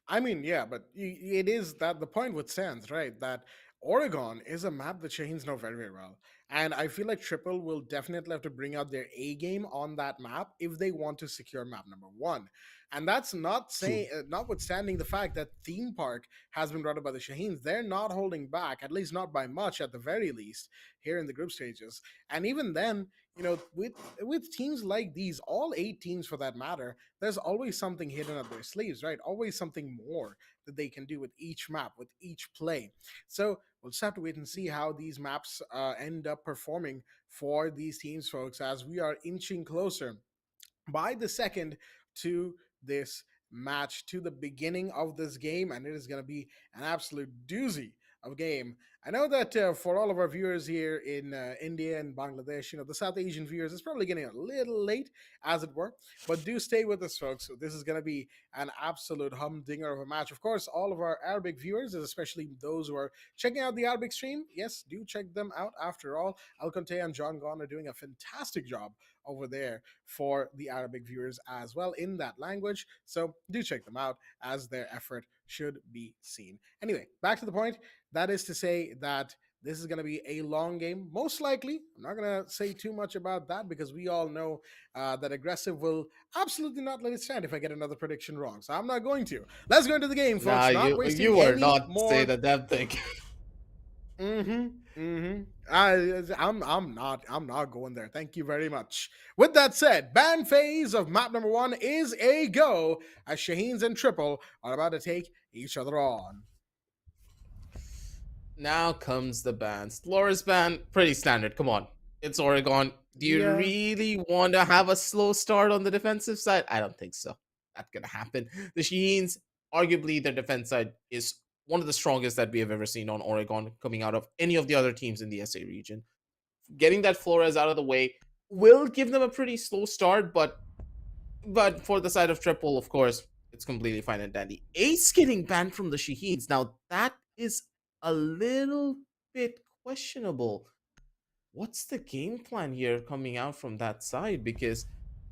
I mean, yeah, but it is that the point with Sands, right? That Oregon is a map that Shaheens know very, very well. And I feel like Triple will definitely have to bring out their A game on that map if they want to secure map number one. And that's not True. saying, notwithstanding the fact that Theme Park has been brought up by the Shaheens, they're not holding back, at least not by much, at the very least, here in the group stages. And even then, with teams like these, all 8 teams for that matter, there's always something hidden up their sleeves, right? Always something more that they can do with each map, with each play. So we'll just have to wait and see how these maps end up performing for these teams, folks, as we are inching closer by the second to this match, to the beginning of this game, and it is going to be an absolute doozy of a game. I know that for all of our viewers here in India and Bangladesh, the South Asian viewers, it's probably getting a little late, as it were, but do stay with us, folks. This is going to be an absolute humdinger of a match. Of course, all of our Arabic viewers, especially those who are checking out the Arabic stream, yes, do check them out. After all, Al Conte and John Gon are doing a fantastic job over there for the Arabic viewers as well in that language. So do check them out, as their effort should be seen. Anyway, back to the point. That is to say that this is going to be a long game, most likely. I'm not going to say too much about that because we all know that Aggressive will absolutely not let it stand if I get another prediction wrong. So I'm not going to. Let's go into the game, Nah, folks. Not wasting you were any not more. saying a damn thing. I'm not going there. Thank you very much. With that said, ban phase of map number 1 is a go, as Shaheens and Triple are about to take each other on. Now comes the bans. Loris ban, pretty standard. Come on. It's Oregon. Do you Yeah. really want to have a slow start on the defensive side? I don't think so. Not gonna happen. The Shaheens, arguably their defense side is one of the strongest that we have ever seen on Oregon coming out of any of the other teams in the SA region. Getting that Flores out of the way will give them a pretty slow start, but for the side of Triple, of course, it's completely fine and dandy. Ace getting banned from the Shaheens. Now that is a little bit questionable. What's the game plan here coming out from that side? Because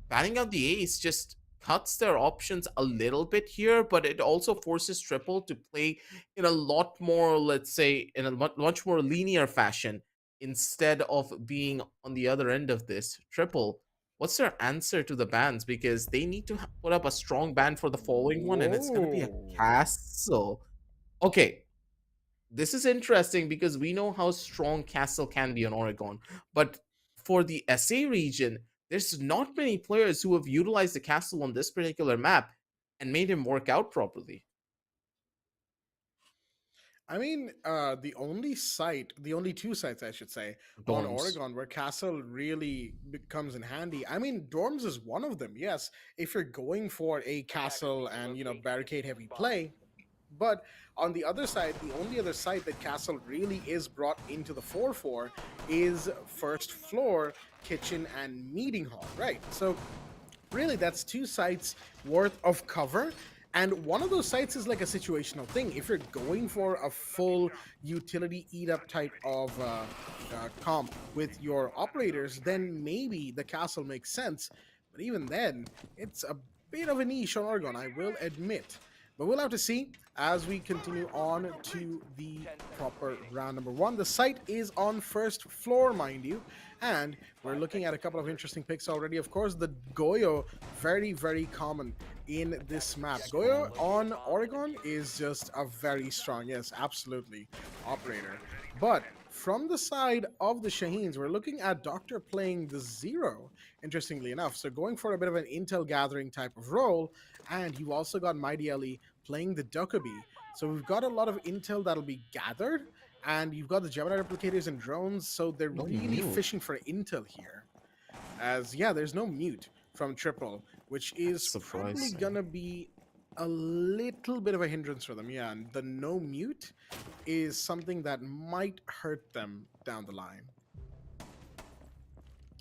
banning out the Ace just cuts their options a little bit here, but it also forces Triple to play in a lot more, let's say, in a much more linear fashion instead of being on the other end of this. Triple, what's their answer to the bans? Because they need to put up a strong ban for the following one, and it's going to be a Whoa. castle. Okay, this is interesting because we know how strong Castle can be on Oregon, but for the SA region, there's not many players who have utilized the Castle on this particular map and made him work out properly. I mean, the only 2 sites, I should say, on Dorms. Oregon where Castle really comes in handy. I mean, Dorms is one of them, yes, if you're going for a Castle and, barricade heavy play. But on the other side, the only other site that Castle really is brought into the 4-4 is first floor, kitchen, and meeting hall, right? So really, that's 2 sites worth of cover. And one of those sites is like a situational thing. If you're going for a full utility eat up type of comp with your operators, then maybe the Castle makes sense. But even then, it's a bit of a niche on Oregon, I will admit. But we'll have to see as we continue on to the proper round number 1. The site is on first floor, mind you. And we're looking at a couple of interesting picks already. Of course, the Goyo, very, very common in this map. Goyo on Oregon is just a very strong, yes, absolutely, operator. But from the side of the Shaheens, we're looking at Doctor playing the Zero, interestingly enough. So going for a bit of an intel gathering type of role. And you've also got Mighty Ali playing the Dokkaebi. So we've got a lot of intel that'll be gathered. And you've got the Gemini replicators and drones. So they're really fishing for intel here. As, yeah, there's no mute from Triple, which is probably going to be a little bit of a hindrance for them. Yeah, and the no mute is something that might hurt them down the line.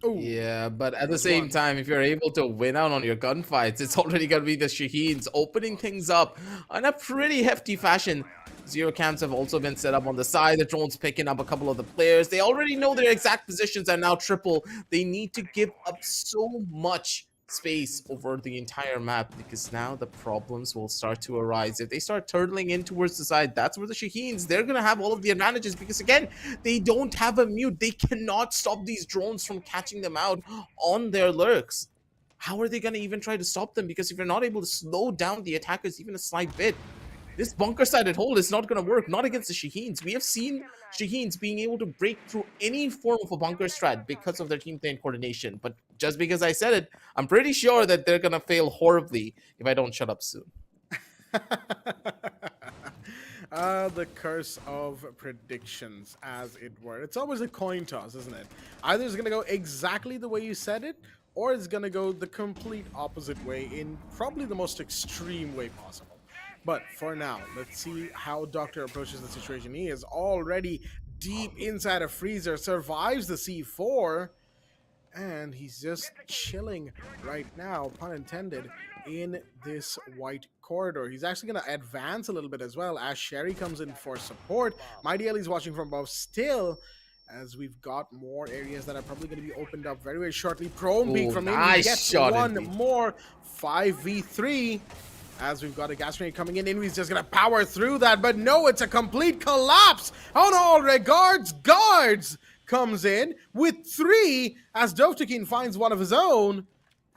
Oh, Yeah, but at the there's same one. time, if you're able to win out on your gunfights, it's already going to be the Shaheens opening things up in a pretty hefty fashion. Zero camps have also been set up on the side. The drone's picking up a couple of the players. They already know their exact positions are now triple. They need to give up so much space over the entire map because now the problems will start to arise. If they start turtling in towards the side, that's where the Shaheens, they're going to have all of the advantages because again, they don't have a mute. They cannot stop these drones from catching them out on their lurks. How are they going to even try to stop them? Because if you're not able to slow down the attackers even a slight bit, this bunker-sided hold is not going to work, not against the Shaheens. We have seen Shaheens being able to break through any form of a bunker strat because of their team play and coordination. But just because I said it, I'm pretty sure that they're going to fail horribly if I don't shut up soon. The curse of predictions, as it were. It's always a coin toss, isn't it? Either it's going to go exactly the way you said it, or it's going to go the complete opposite way in probably the most extreme way possible. But for now, let's see how Doctor approaches the situation. He is already deep inside a freezer, survives the C4, and he's just chilling right now, pun intended, in this white corridor. He's actually going to advance a little bit as well as Sherry comes in for support. Mighty Ellie's watching from above still, as we've got more areas that are probably going to be opened up very, very shortly. Prone peek from him. He gets one more 5v3. As we've got a gas grenade coming in, Envy's just gonna power through that, but no, it's a complete collapse on all regards. Guards comes in with 3 as Dovtakin finds one of his own,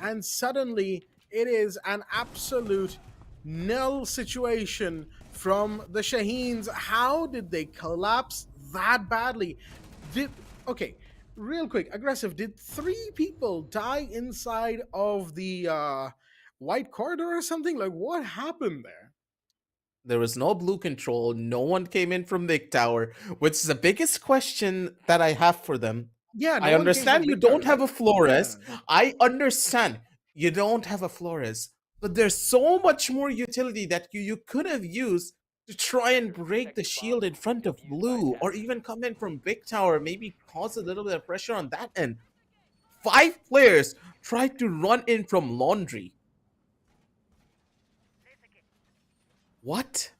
and suddenly it is an absolute nil situation from the Shaheens. How did they collapse that badly? Okay, real quick, aggressive, did 3 people die inside of the white corridor or something? Like, what happened there? There was no blue control. No one came in from Big Tower, which is the biggest question that I have for them. Yeah, I no one came from understand you Big Tower, don't have a right? Flores. Yeah. I understand you don't have a Flores, but there's so much more utility that you could have used to try and break the shield in front of blue, or even come in from Big Tower, maybe cause a little bit of pressure on that end. 5 players tried to run in from laundry. What?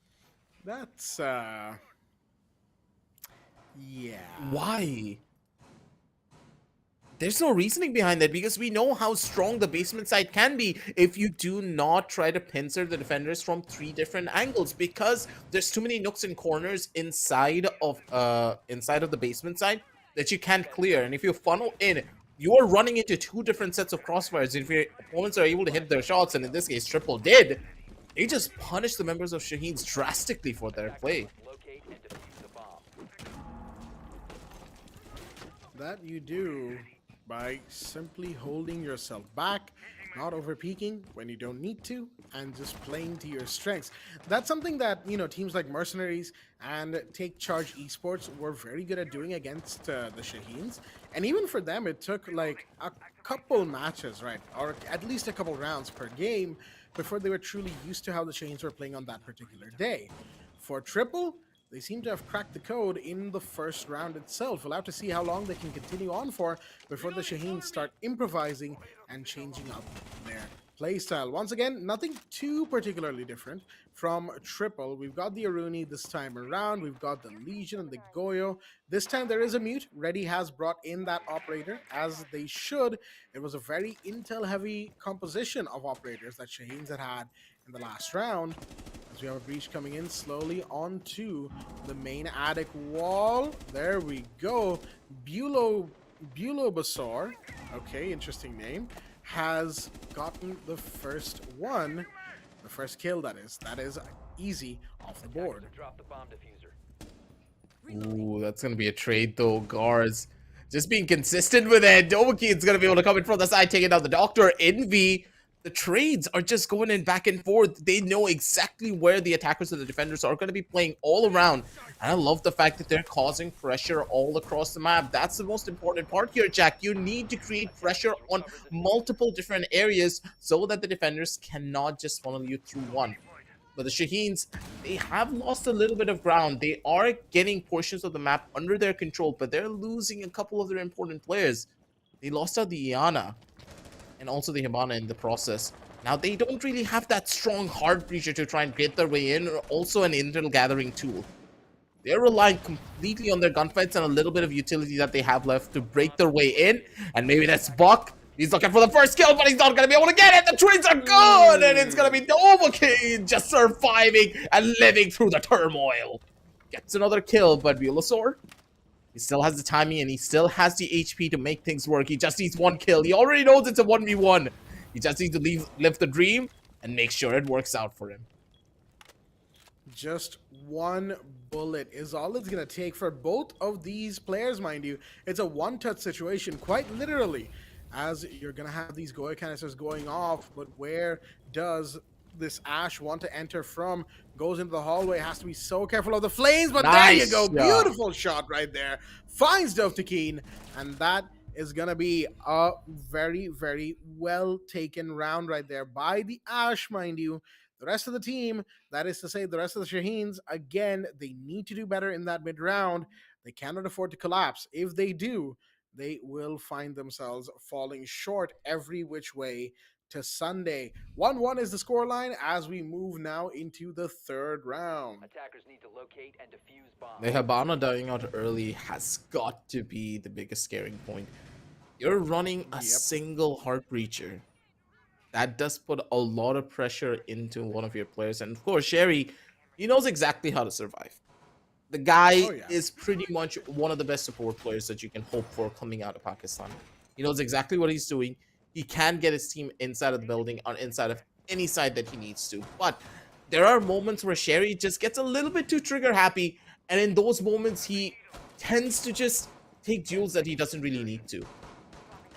That's yeah. Why? There's no reasoning behind that because we know how strong the basement side can be if you do not try to pincer the defenders from 3 different angles, because there's too many nooks and corners inside of the basement side that you can't clear. And if you funnel in, you're running into 2 different sets of crossfires. If your opponents are able to hit their shots, and in this case Triple did, they just punish the members of Shaheens drastically for their play. Locate and defuse the bomb. That you do by simply holding yourself back, not overpeaking when you don't need to, and just playing to your strengths. That's something that, you know, teams like Mercenaries and Take Charge Esports were very good at doing against the Shaheens. And even for them, it took like a couple matches, right? Or at least a couple rounds per game before they were truly used to how the Shaheens were playing on that particular day. For Triple, they seem to have cracked the code in the first round itself. We'll have to see how long they can continue on for before the Shaheens start improvising and changing up their playstyle. Once again, nothing too particularly different from Triple. We've got the Aruni this time around. We've got the Legion and the Goyo. This time there is a mute. Reddy has brought in that operator, as they should. It was a very intel-heavy composition of operators that Shaheens had in the last round. As we have a breach coming in slowly onto the main attic wall. There we go. Bulobasor, okay, interesting name, has gotten the first one. The first kill, that is. That is easy off the board. Drop the bomb diffuser. Ooh, that's going to be a trade, though. Guards just being consistent with it. Domakin's going to be able to come in from the side, taking out the Doctor. Envy. The trades are just going in back and forth. They know exactly where the attackers and the defenders are going to be playing all around. And I love the fact that they're causing pressure all across the map. That's the most important part here, Jack. You need to create pressure on multiple different areas so that the defenders cannot just funnel you through one. But the Shaheens, they have lost a little bit of ground. They are getting portions of the map under their control, but they're losing a couple of their important players. They lost out the Iana and also the Hibana in the process. Now they don't really have that strong hard breacher to try and get their way in, or also an intel gathering tool. They're relying completely on their gunfights and a little bit of utility that they have left to break their way in. And maybe that's Buck. He's looking for the first kill, but he's not going to be able to get it. The trades are good, and it's going to be Novocaine just surviving and living through the turmoil. Gets another kill, but Velosaur, he still has the timing and he still has the HP to make things work. He just needs one kill. He already knows it's a 1v1. He just needs to live the dream and make sure it works out for him. Just one bullet is all it's going to take for both of these players, mind you. It's a one-touch situation, quite literally, as you're going to have these Goya canisters going off. But where does this Ash want to enter from? Goes into the hallway, has to be so careful of the flames, but there you go. Beautiful shot right there. Finds Dovtakin, and that is going to be a very, very well taken round right there by the Ash, mind you. The rest of the team, that is to say, the rest of the Shaheens, again, they need to do better in that mid round. They cannot afford to collapse. If they do, they will find themselves falling short every which way to Sunday. 1-1 is the scoreline as we move now into the third round. Attackers need to locate and defuse bombs. The Hibana dying out early has got to be the biggest scaring point. You're running a single heart breacher. That does put a lot of pressure into one of your players. And of course, Sherry, he knows exactly how to survive. The guy is pretty much one of the best support players that you can hope for coming out of Pakistan. He knows exactly what he's doing. He can get his team inside of the building or inside of any side that he needs to. But there are moments where Sherry just gets a little bit too trigger happy. And in those moments, he tends to just take duels that he doesn't really need to.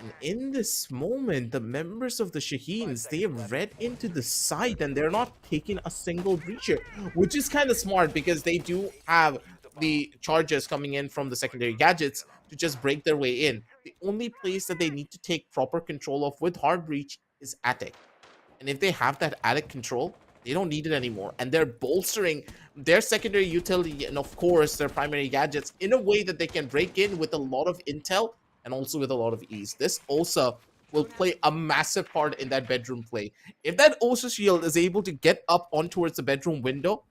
And in this moment, the members of the Shaheens, they have read into the site and they're not taking a single breacher, which is kind of smart because they do have the charges coming in from the secondary gadgets to just break their way in. The only place that they need to take proper control of with hard breach is attic. And if they have that attic control, they don't need it anymore. And they're bolstering their secondary utility and, of course, their primary gadgets in a way that they can break in with a lot of intel and also with a lot of ease. This Osa will play a massive part in that bedroom play. If that Osa shield is able to get up on towards the bedroom window,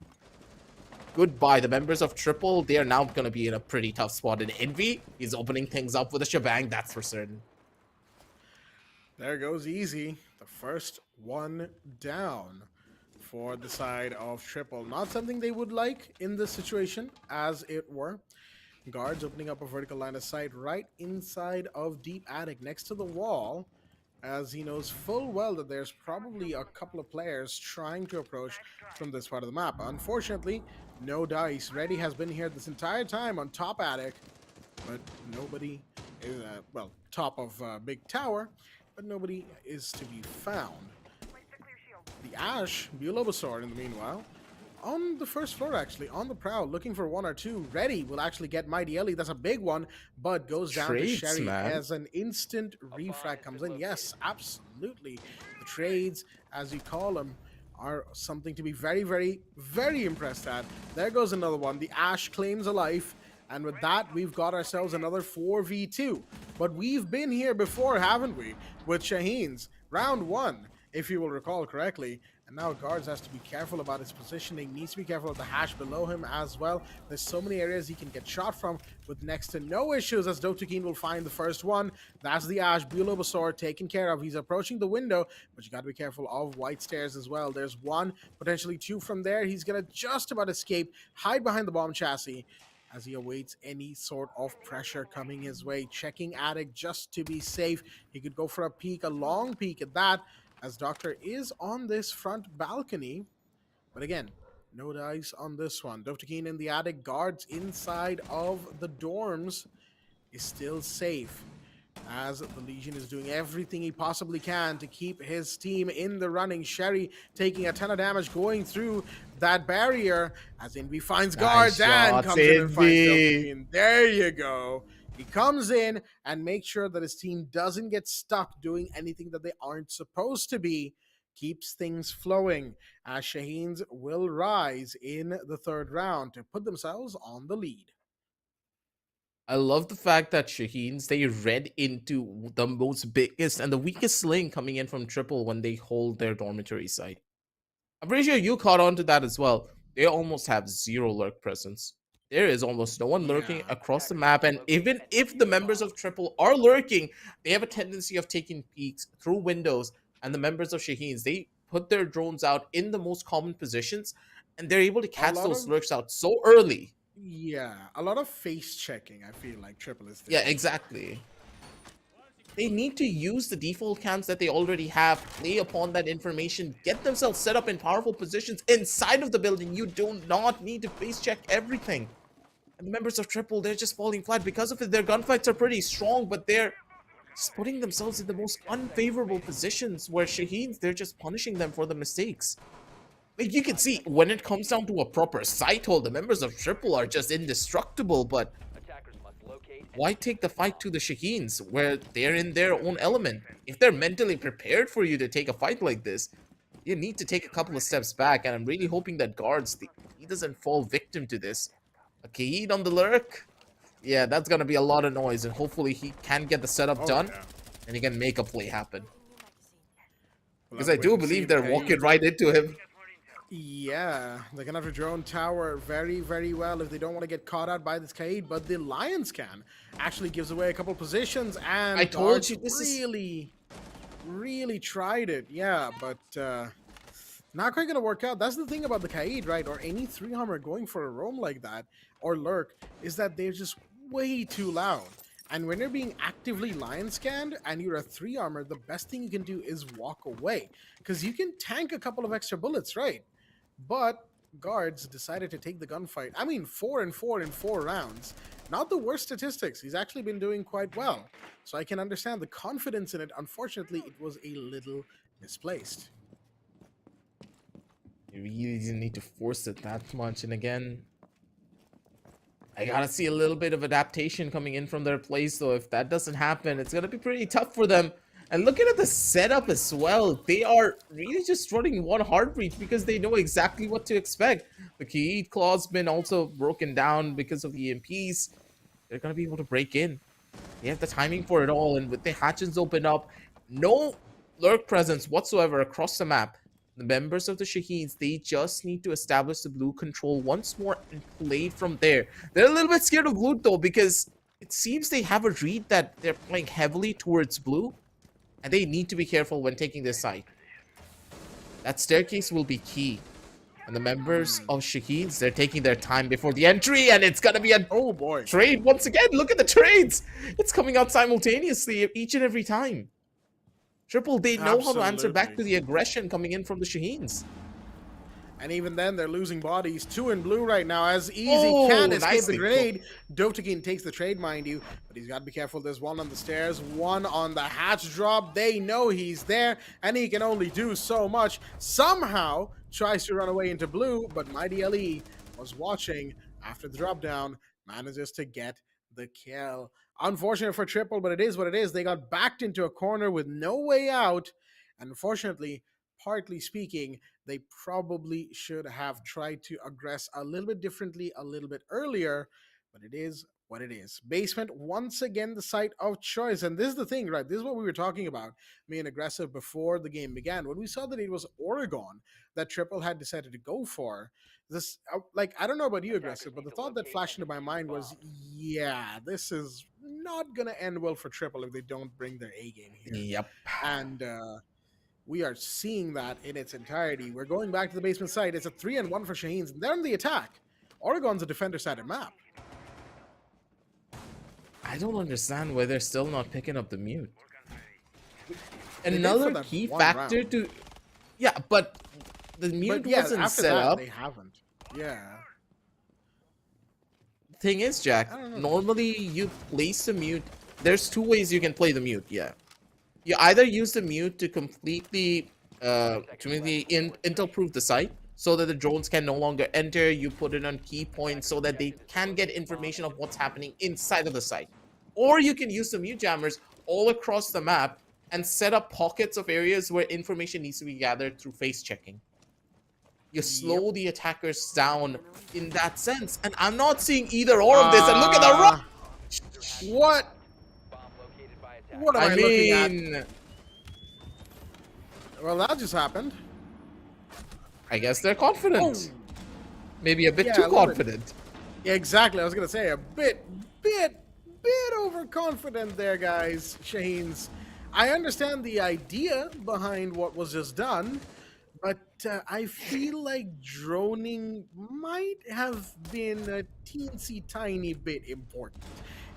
goodbye. The members of Triple, they are now going to be in a pretty tough spot. And Envy, he's opening things up with a shebang, that's for certain. There goes Easy. The first one down for the side of Triple. Not something they would like in this situation, as it were. Guards opening up a vertical line of sight right inside of Deep Attic next to the wall, as he knows full well that there's probably a couple of players trying to approach from this part of the map. Unfortunately, no dice. Reddy has been here this entire time on top Attic, but nobody is, well, top of Big Tower, but nobody is to be found. The Ash, Bulbasaur in the meanwhile, on the first floor, actually, on the prowl, looking for one or two. Reddy will actually get Mighty Ellie. That's a big one, but goes down to Sherry as an instant refrag comes in. Yes, absolutely. The trades, as you call them, are something to be very, very, very impressed at. There goes another one. The Ash claims a life, and with that, we've got ourselves another 4v2. But we've been here before, haven't we? With Shaheens, round one, if you will recall correctly. And now Guards has to be careful about his positioning, needs to be careful of the hash below him as well. There's so many areas he can get shot from with next to no issues, as Dovtakin will find the first one. That's the Ash, Bulbasaur taken care of. He's approaching the window, but you got to be careful of white stairs as well. There's one, potentially two from there. He's going to just about escape, hide behind the bomb chassis as he awaits any sort of pressure coming his way. Checking Attic just to be safe. He could go for a peek, a long peek at that, as Doctor is on this front balcony. But again, no dice on this one. Dovtakin in the Attic, Guards inside of the dorms is still safe, as the Legion is doing everything he possibly can to keep his team in the running. Sherry taking a ton of damage going through that barrier, as Envy finds Guards and comes in and finds Dovtakin. There you go. He comes in and makes sure that his team doesn't get stuck doing anything that they aren't supposed to be. Keeps things flowing, as Shaheens will rise in the third round to put themselves on the lead. I love the fact that Shaheens, they read into the most biggest and the weakest link coming in from Triple when they hold their dormitory site. I'm pretty sure you caught on to that as well. They almost have zero lurk presence. There is almost no one lurking Yeah. across the map, and even if the members of Triple are lurking, they have a tendency of taking peeks through windows, and the members of Shaheens, they put their drones out in the most common positions, and they're able to A catch lot those of lurks out so early. Yeah, a lot of face checking. I feel like Triple is Yeah, doing. exactly. They need to use the default cams that they already have, play upon that information, get themselves set up in powerful positions inside of the building. You do not need to face check everything. And the members of Triple, they're just falling flat because of it. Their gunfights are pretty strong, but they're just putting themselves in the most unfavorable positions where Shaheens, they're just punishing them for the mistakes. Like you can see, when it comes down to a proper site hold, the members of Triple are just indestructible, but Attackers must locate and why take the fight to the Shaheens where they're in their own element? If they're mentally prepared for you to take a fight like this, you need to take a couple of steps back, and I'm really hoping that guards, he doesn't fall victim to this. A Kaid on the lurk? Yeah, that's gonna be a lot of noise, and hopefully he can get the setup Oh done, yeah. and he can make a play happen. We'll Because have I to do wait and see believe if they're Kaid- walking right into him. Yeah, they're gonna have to drone tower very, very well if they don't want to get caught out by this Kaid, but the Lions can actually gives away a couple positions, and I told guards you this is- really tried it. Yeah, but not quite gonna work out. That's the thing about the Kaid, right? Or any 3-armor going for a roam like that, or lurk, is that they're just way too loud. And when you're being actively lion scanned and you're a 3-armor, the best thing you can do is walk away. Because you can tank a couple of extra bullets, right? But guards decided to take the gunfight. I mean, 4 and 4 in 4 rounds. Not the worst statistics. He's actually been doing quite well. So I can understand the confidence in it. Unfortunately, it was a little misplaced. You really didn't need to force it that much. And again, I gotta see a little bit of adaptation coming in from their plays, though. If that doesn't happen, it's gonna be pretty tough for them. And looking at the setup as well, they are really just running one heartbeat because they know exactly what to expect. The Kaid claw's been also broken down because of the EMPs. They're gonna be able to break in. They have the timing for it all, and with the hatches open up, no lurk presence whatsoever across the map. The members of the Shaheens, they just need to establish the blue control once more and play from there. They're a little bit scared of blue though, because it seems they have a read that they're playing heavily towards blue, and they need to be careful when taking this side. That staircase will be key. And the members of Shaheens, they're taking their time before the entry, and it's gonna be a Oh boy. trade once again. Look at the trades. It's coming out simultaneously each and every time. Triple, they know how to answer back to Absolutely. the aggression coming in from the Shaheens. And even then, they're losing bodies. 2 in blue right now. As Easy Oh, can't escape nicely the grenade. Dovtakin takes the trade, mind you. But he's got to be careful. There's one on the stairs, one on the hatch drop. They know he's there, and he can only do so much. Somehow tries to run away into blue, but Mighty Ali was watching after the drop down. Manages to get the kill. Unfortunate for Triple, but it is what it is. They got backed into a corner with no way out. And unfortunately, partly speaking, they probably should have tried to aggress a little bit differently, a little bit earlier, but it is what it is. Basement, once again, the site of choice. And this is the thing, right? This is what we were talking about, being aggressive before the game began. When we saw that it was Oregon that Triple had decided to go for, this, like, I don't know about you, aggressive, but the thought that flashed into my mind was, yeah, this is not going to end well for Triple if they don't bring their A game here. Yep. And, we are seeing that in its entirety. We're going back to the basement site. It's a 3-1 for Shaheens, and they're on the attack. Oregon's a defender-sided map. I don't understand why they're still not picking up the mute. They did Another for that key one factor round. to... Yeah, but the mute But yeah, wasn't after set that, up. they haven't. Yeah. Thing is, Jack, I don't know. normally you place the mute. There's two ways you can play the mute, yeah. You either use the mute to completely intel-proof the site so that the drones can no longer enter. You put it on key points so that they can get information of what's happening inside of the site. Or you can use the mute jammers all across the map and set up pockets of areas where information needs to be gathered through face checking. You slow the attackers down in that sense. And I'm not seeing either or of this. And look at the rush! What? What am I I looking at? mean, Well, that just happened. I guess they're Oh, confident. Maybe a bit yeah, too a little bit. confident. Yeah, exactly. I was gonna say a bit overconfident there, guys. Shaheens. I understand the idea behind what was just done, but I feel like droning might have been a teensy tiny bit important.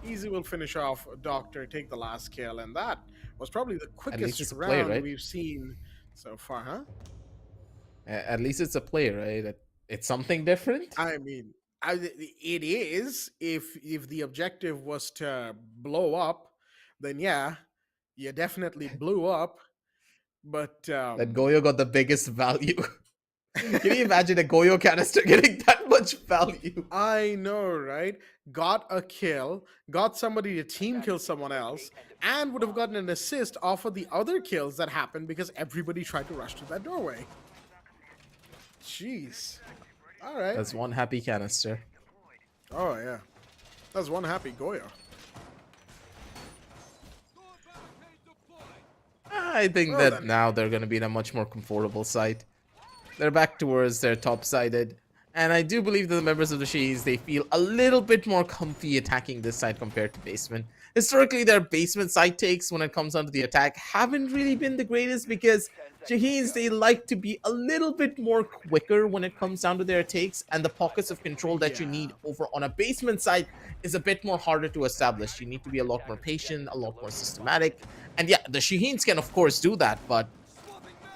Easy will finish off Doctor, take the last kill, and that was probably the At least quickest it's a play, round right? we've seen so far, huh? At least it's a play, right? It's something different. I mean, it is. If the objective was to blow up, then yeah, you definitely blew up. But That Goyo got the biggest value. Can you imagine a Goyo canister getting that much value? I know, right? Got a kill, got somebody to team kill someone else, and would have gotten an assist off of the other kills that happened because everybody tried to rush to that doorway. Jeez. All right. That's one happy canister. Oh yeah, that's one happy Goyo. I think Well that then. now they're going to be in a much more comfortable site. They're back towards their top-sided. And I do believe that the members of the Shaheens, they feel a little bit more comfy attacking this side compared to basement. Historically, their basement side takes when it comes down to the attack haven't really been the greatest because Shaheens, they like to be a little bit more quicker when it comes down to their takes, and the pockets of control that you need over on a basement side is a bit more harder to establish. You need to be a lot more patient, a lot more systematic. And yeah, the Shaheens can of course do that, but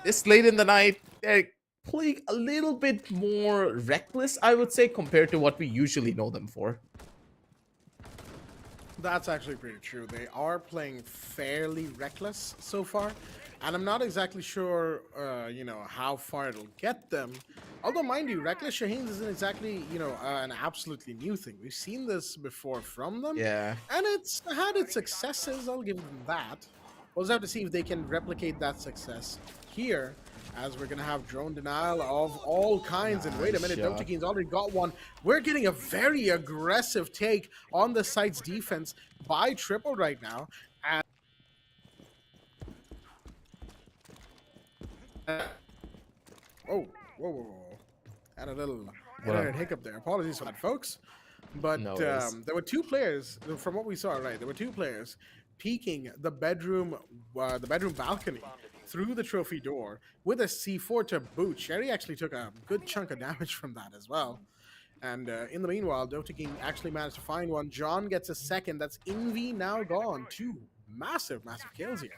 this late in the night, they're playing a little bit more reckless, I would say, compared to what we usually know them for. That's actually pretty true. They are playing fairly reckless so far, and I'm not exactly sure, how far it'll get them. Although, mind you, reckless Shaheens isn't exactly, an absolutely new thing. We've seen this before from them, Yeah. and it's had its successes. I'll give them that. We'll just have to see if they can replicate that success here, as we're going to have drone denial of all kinds. And wait a minute, Nice shot. Dotakin's already got one. We're getting a very aggressive take on the site's defense by Triple right now. And whoa. Had a little internet hiccup there. Apologies for that, folks. But No worries. there were two players, from what we saw, right? There were two players peeking the bedroom balcony through the trophy door with a C4 to boot. Sherry actually took a good chunk of damage from that as well. And in the meanwhile, Dota King actually managed to find one. John gets a second. That's Envy now gone. Two massive kills here.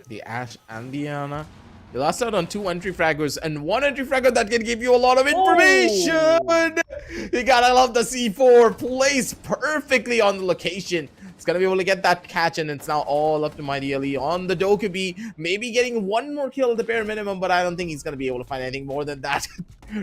The Ash and the Ana. You lost out on 2 entry fraggers and 1 entry fragger that can give you a lot of information. Oh. You gotta love the C4 placed perfectly on the location. It's gonna be able to get that catch, and it's now all up to Mighty Ali on the Dokubi. Maybe getting 1 more kill at the bare minimum, but I don't think he's gonna be able to find anything more than that.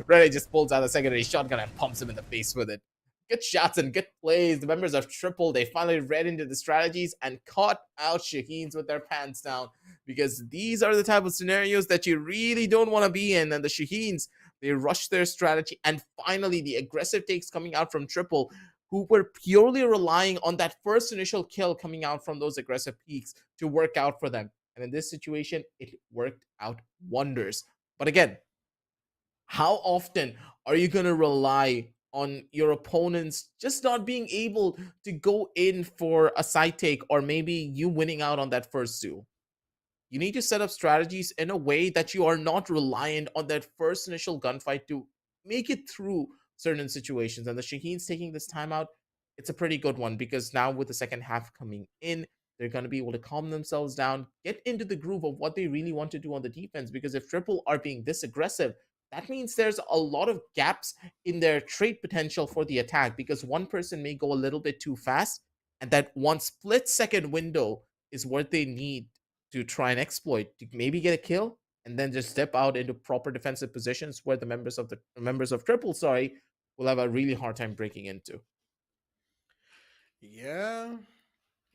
Reddy just pulls out a secondary shotgun and pumps him in the face with it. Good shots and good plays. The members of Triple, they finally read into the strategies and caught out Shaheens with their pants down, because these are the type of scenarios that you really don't want to be in. And the Shaheens, they rushed their strategy, and finally the aggressive takes coming out from Triple, who were purely relying on that first initial kill coming out from those aggressive peaks to work out for them. And in this situation, it worked out wonders. But again, how often are you going to rely on your opponents just not being able to go in for a side take, or maybe you winning out on that first duel? You need to set up strategies in a way that you are not reliant on that first initial gunfight to make it through certain situations. And the Shaheens taking this time out, it's a pretty good one, because now with the second half coming in, they're going to be able to calm themselves down, get into the groove of what they really want to do on the defense. Because if Triple are being this aggressive, that means there's a lot of gaps in their trade potential for the attack, because one person may go a little bit too fast, and that one split second window is what they need to try and exploit to maybe get a kill, and then just step out into proper defensive positions where the members of Triple, will have a really hard time breaking into. Yeah.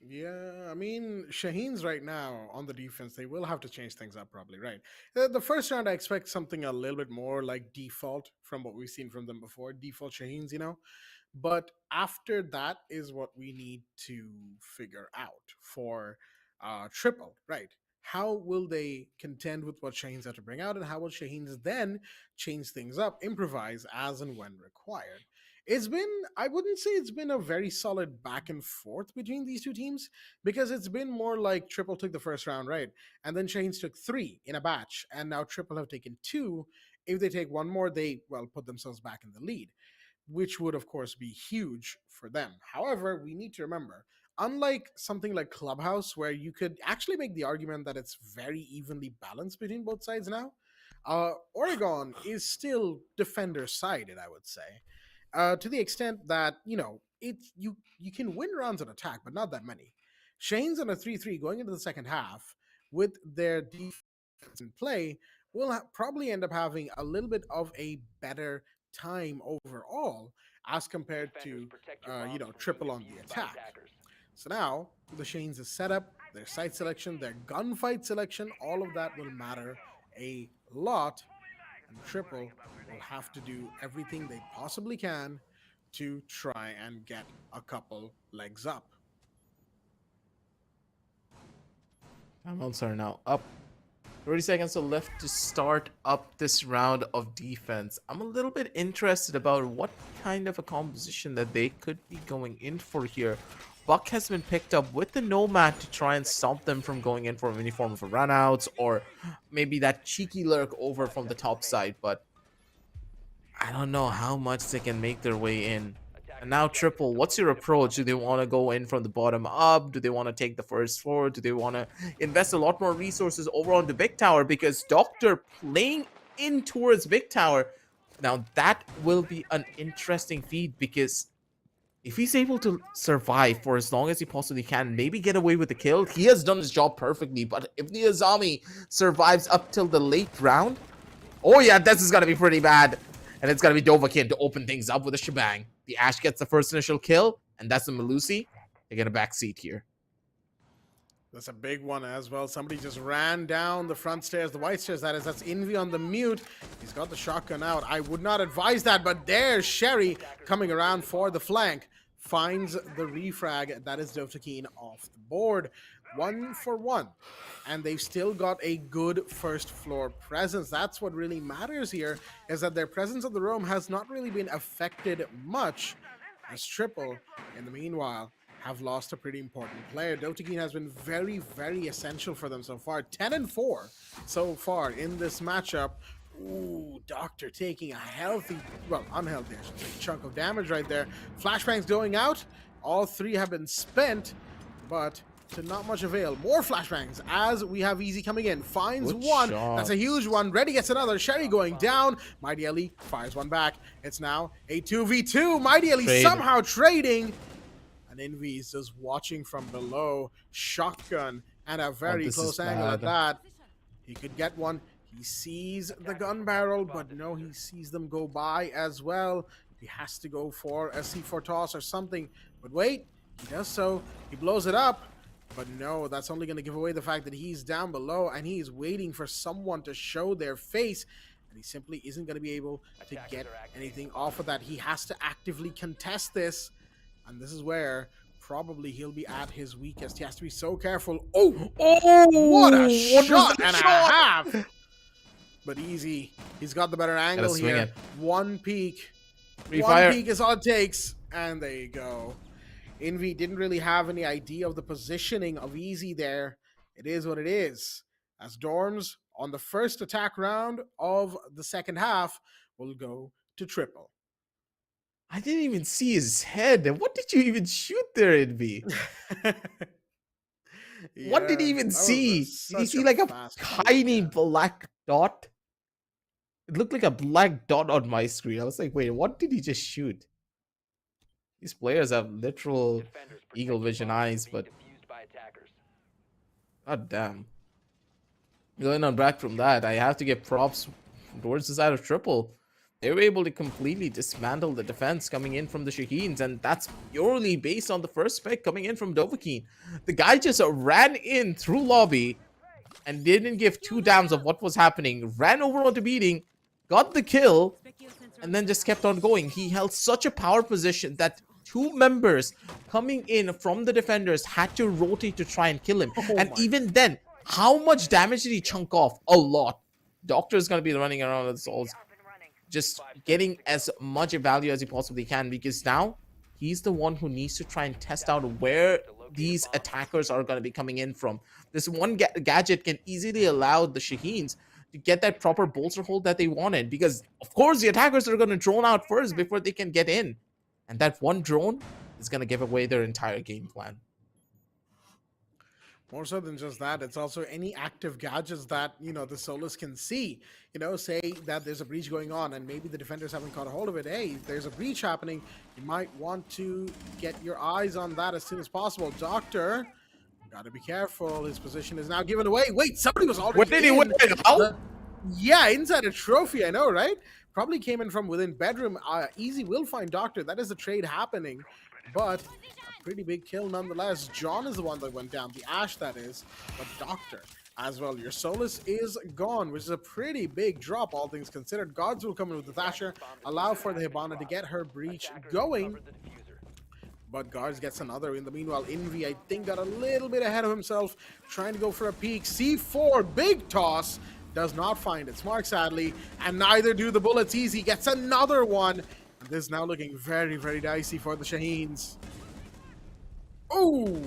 Yeah, I mean, Shaheens right now on the defense, they will have to change things up probably, right? The first round, I expect something a little bit more like default from what we've seen from them before, default Shaheens, you know? But after that is what we need to figure out for triple, right? How will they contend with what Shaheens have to bring out, and how will Shaheens then change things up, improvise as and when required? It's been, I wouldn't say it's been a very solid back and forth between these two teams, because it's been more like Triple took the first round, right? And then Shaheens took three in a batch, and now Triple have taken two. If they take one more, they, well, put themselves back in the lead, which would, of course, be huge for them. However, we need to remember, unlike something like Clubhouse, where you could actually make the argument that it's very evenly balanced between both sides now, Oregon is still defender sided, I would say, to the extent that, you know, you can win rounds on attack, but not that many. Shane's on a 3-3 going into the second half with their defense in play will probably end up having a little bit of a better time overall as compared Defenders, to protect your bombs from triple being on the defused by attack. attackers. So now the Shane's setup, their site selection, their gunfight selection, all of that will matter a lot, and triple will have to do everything they possibly can to try and get a couple legs up. Timeouts are now up. 30 seconds left to start up this round of defense. I'm a little bit interested about what kind of a composition that they could be going in for here. Buck has been picked up with the Nomad to try and stop them from going in for any form of a runouts, or maybe that cheeky lurk over from the top side, but I don't know how much they can make their way in. And now Triple, what's your approach? Do they want to go in from the bottom up? Do they want to take the first floor? Do they want to invest a lot more resources over on the big tower? Because Doctor playing in towards big tower, now that will be an interesting feat, because if he's able to survive for as long as he possibly can, maybe get away with the kill, he has done his job perfectly. But if the Azami survives up till the late round, oh yeah, this is gonna be pretty bad. And it's gonna be Dovahkiin to open things up with a shebang. The Ash gets the first initial kill, and that's the Malusi. They get a back seat here. That's a big one as well. Somebody just ran down the front stairs, the white stairs, that is. That's Envy on the mute. He's got the shotgun out. I would not advise that, but there's Sherry coming around for the flank. Finds the refrag. That is Dovahkiin off the board. 1 for 1. And they've still got a good first floor presence. That's what really matters here, is that their presence on the roam has not really been affected much, as Triple, in the meanwhile, have lost a pretty important player. Dovahkiin has been very, very essential for them so far. 10-4 so far in this matchup. Ooh, Doctor taking a healthy, well, unhealthy, I should say, chunk of damage right there. Flashbangs going out. All three have been spent, but to not much avail. More flashbangs as we have Easy coming in. Finds Good one. shot. That's a huge one. Reddy gets another. Sherry going down. Mighty Ellie fires one back. It's now a 2v2. Mighty Ellie Trade. somehow trading. And Envy is just watching from below. Shotgun and a very this close is angle at bad. that. He could get one. He sees the gun barrel, but no, he sees them go by as well. He has to go for a C4 toss or something. But wait, he does so. He blows it up. But no, that's only going to give away the fact that he's down below, and he's waiting for someone to show their face. And he simply isn't going to be able to get anything off of that. He has to actively contest this. And this is where probably he'll be at his weakest. He has to be so careful. Oh, what a shot and a half! But Easy, he's got the better angle swing here. it. One peek. Refire. One peek is all it takes. And there you go. Envy didn't really have any idea of the positioning of Easy there. It is what it is. As Dorms, on the first attack round of the second half, will go to triple. I didn't even see his head. What did you even shoot there, Envy? What did he even see? Did he see like a tiny black dot? It looked like a black dot on my screen. I was like, wait, what did he just shoot? These players have literal Defenders, protect eagle your vision bombs from eyes, being but defused by attackers. god damn. Going on back from that, I have to get props towards the side of triple. they were able to completely dismantle the defense coming in from the Shaheens, and that's purely based on the first pick coming in from Dovahkiin. The guy just ran in through lobby and didn't give two damns of what was happening, ran over onto beating, got the kill, and then just kept on going. He held such a power position that two members coming in from the defenders had to rotate to try and kill him. And even then, how much damage did he chunk off? A lot. Doctor is going to be running around with souls, just getting as much value as he possibly can, because now he's the one who needs to try and test out where these attackers are going to be coming in from. This one gadget can easily allow the Shaheens to get that proper bolster hold that they wanted, because of course the attackers are going to drone out first before they can get in, and that one drone is going to give away their entire game plan. More so than just that, it's also any active gadgets that, the Solus can see. Say that there's a breach going on and maybe the defenders haven't caught a hold of it. Hey, if there's a breach happening, you might want to get your eyes on that as soon as possible. Doctor, gotta be careful. His position is now given away. Wait, somebody was already What did he win? Yeah, inside a trophy, I know, right? Probably came in from within bedroom. Easy will find Doctor. That is the trade happening, but a pretty big kill nonetheless. John is the one that went down, the Ash that is, but Doctor as well. Your Solus is gone, which is a pretty big drop, all things considered. Gods will come in with the Thatcher, allow for the Hibana to get her breach going, but Guards gets another. In the meanwhile, Envy, I think, got a little bit ahead of himself, trying to go for a peek. C4, big toss, does not find its mark, sadly, and neither do the bullets. Easy gets another one, and this is now looking very, very dicey for the Shaheens. Oh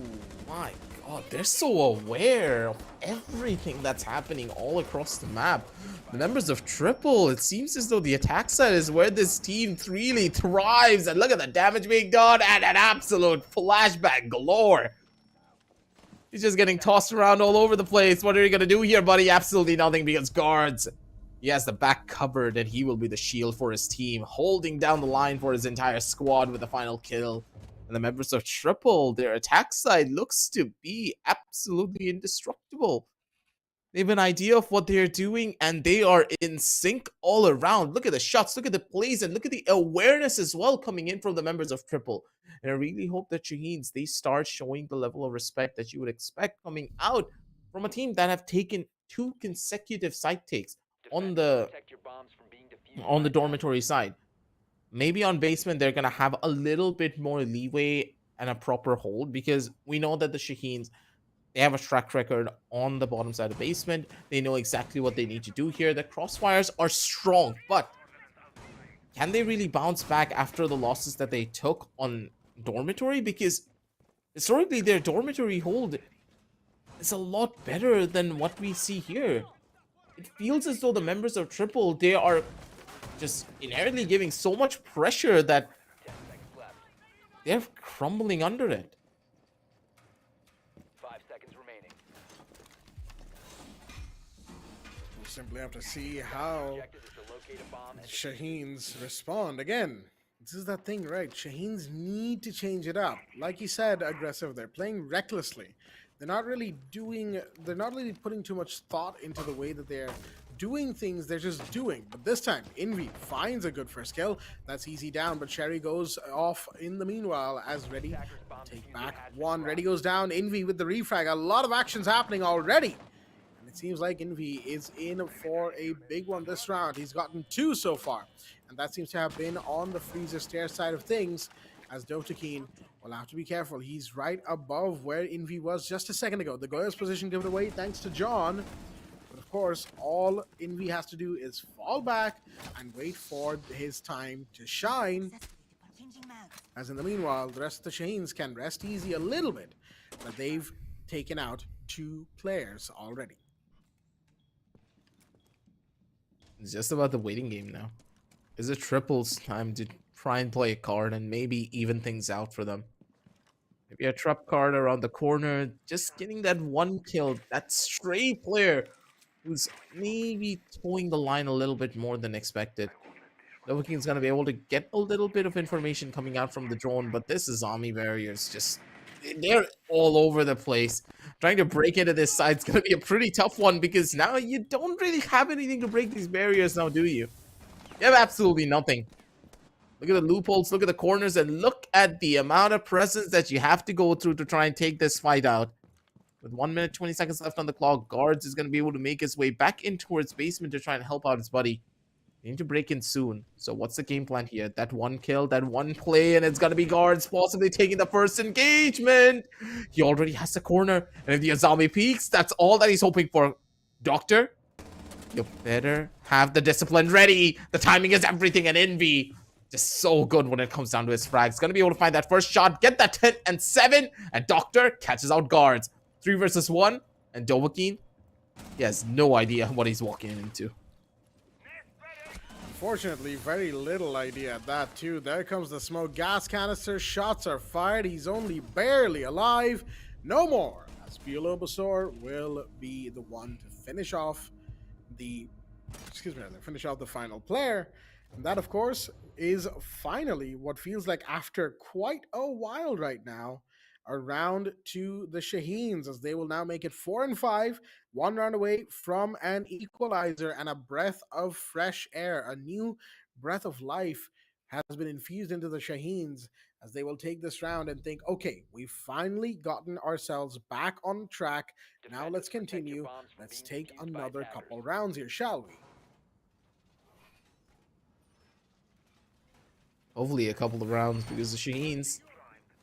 my god, they're so aware of everything that's happening all across the map. The members of Triple, it seems as though the attack side is where this team really thrives, and look at the damage being done, and an absolute flashback galore. He's just getting tossed around all over the place. What are you gonna do here, buddy? Absolutely nothing, because Guards, he has the back covered, and he will be the shield for his team, holding down the line for his entire squad with the final kill. And the members of Triple, their attack side looks to be absolutely indestructible. They have an idea of what they're doing, and they are in sync all around. Look at the shots, look at the plays, and look at the awareness as well coming in from the members of Triple. And I really hope that Shaheens, they start showing the level of respect that you would expect coming out from a team that have taken 2 consecutive site takes on the dormitory side. Maybe on basement, they're going to have a little bit more leeway and a proper hold, because we know that the Shaheens, they have a track record on the bottom side of basement. They know exactly what they need to do here. The crossfires are strong, but can they really bounce back after the losses that they took on dormitory? Because historically, their dormitory hold is a lot better than what we see here. It feels as though the members of Triple, they are just inherently giving so much pressure that they're crumbling under it. 5 seconds remaining. We'll simply have to see how Shaheens respond. Again, this is that thing, right? Shaheens need to change it up. Like you said, aggressive. They're playing recklessly. They're not really putting too much thought into the way that they're doing things. They're just doing. But this time, Envy finds a good first kill. That's easy down, but Cherry goes off in the meanwhile as Ready take back one. Ready goes down. Envy with the refrag. A lot of actions happening already. And it seems like Envy is in for a big one this round. He's gotten 2 so far. And that seems to have been on the freezer stair side of things, as Zotac will have to be careful. He's right above where Envy was just a second ago. The Goya's position given away thanks to John. But of course, all Envy has to do is fall back and wait for his time to shine. As in the meanwhile, the rest of the Shaheens can rest easy a little bit, but they've taken out 2 players already. It's just about the waiting game now. Is it Triple's time to try and play a card and maybe even things out for them? Maybe a trap card around the corner, just getting that one kill, that stray player who's maybe towing the line a little bit more than expected. Dovahkiin's going to be able to get a little bit of information coming out from the drone, but this is Zombie Barriers. Just, they're all over the place. Trying to break into this side is going to be a pretty tough one, because now you don't really have anything to break these barriers now, do you? You have absolutely nothing. Look at the loopholes, look at the corners, and look at the amount of presence that you have to go through to try and take this fight out. With 1 minute, 20 seconds left on the clock, Guards is going to be able to make his way back in towards basement to try and help out his buddy. They need to break in soon. So what's the game plan here? That one kill, that one play, and it's going to be Guards possibly taking the first engagement. He already has the corner. And if the Azami peaks, that's all that he's hoping for. Doctor, you better have the discipline ready. The timing is everything, and Envy just so good when it comes down to his frags. Gonna be able to find that first shot, get that 10 and 7, and Doctor catches out Guards. 3 versus 1, and Dovahkiin, he has no idea what he's walking into. Fortunately, very little idea at that too. There comes the smoke gas canister. Shots are fired. He's only barely alive. No more. As Bulbasaur will be the one to finish off the final player. And that, of course, is finally what feels like after quite a while right now, a round to the Shaheens, as they will now make it 4-5, 1 round away from an equalizer and a breath of fresh air. A new breath of life has been infused into the Shaheens, as they will take this round and think, okay, we've finally gotten ourselves back on track. Now let's continue. Let's take another couple rounds here, shall we? Hopefully a couple of rounds, because the Shaheens,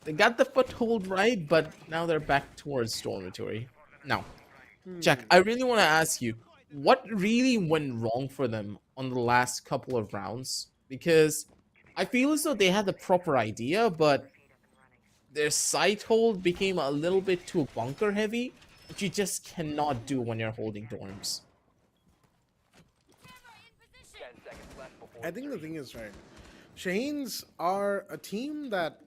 they got the foothold right, but now they're back towards Dormitory. Now, Jack, I really want to ask you, what really went wrong for them on the last couple of rounds? Because I feel as though they had the proper idea, but their sight hold became a little bit too bunker heavy, which you just cannot do when you're holding dorms. I think the thing is, right, Shaheens are a team that,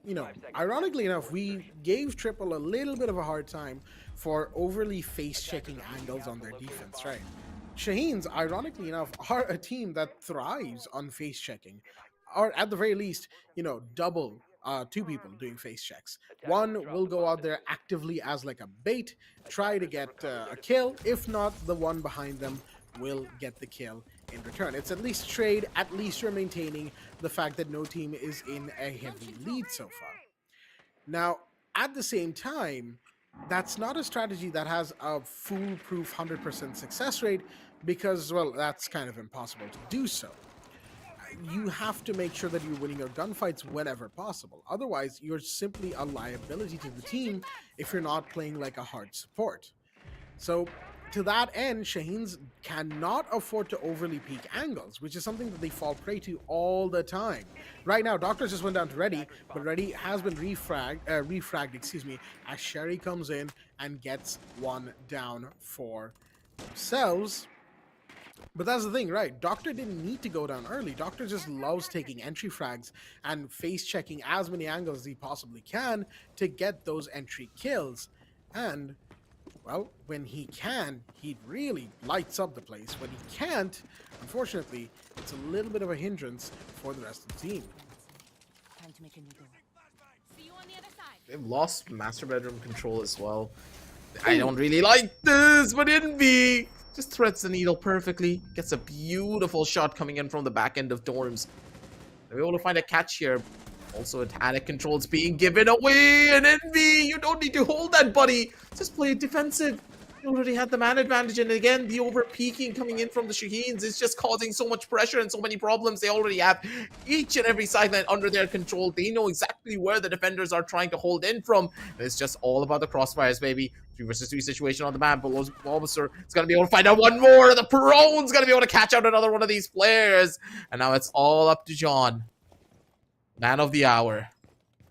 ironically enough, we gave Triple a little bit of a hard time for overly face-checking angles on their defense, right? Shaheens, ironically enough, are a team that thrives on face-checking, or at the very least, double two people doing face checks. One will go out there actively as like a bait, try to get a kill. If not, the one behind them will get the kill in return. It's at least trade. At least you're maintaining the fact that no team is in a heavy lead so far. Now, at the same time, that's not a strategy that has a foolproof 100% success rate, because, well, that's kind of impossible to do so. You have to make sure that you're winning your gunfights whenever possible. Otherwise, you're simply a liability to the team if you're not playing like a hard support. So, to that end, Shaheens cannot afford to overly peak angles, which is something that they fall prey to all the time. Right now, Doctor just went down to Ready, but Ready has been refragged, as Sherry comes in and gets one down for themselves. But that's the thing, right? Doctor didn't need to go down early. Doctor just loves taking entry frags and face-checking as many angles as he possibly can to get those entry kills. And, well, when he can, he really lights up the place. When he can't, unfortunately, it's a little bit of a hindrance for the rest of the team. Time to make a new door. See you on the other side. They've lost master bedroom control as well. I don't really like this, but Envy just threads the needle perfectly. Gets a beautiful shot coming in from the back end of dorms. They're able to find a catch here. Also, attic controls being given away. And Envy, you don't need to hold that, buddy. Just play it defensive. You already had the man advantage. And again, the over-peaking coming in from the Shaheens is just causing so much pressure and so many problems. They already have each and every sideline under their control. They know exactly where the defenders are trying to hold in from. And it's just all about the crossfires, baby. 3 versus 3 situation on the map. But Bulbasaur is going to be able to find out one more. The Peron's going to be able to catch out another one of these players. And now it's all up to John. Man of the hour.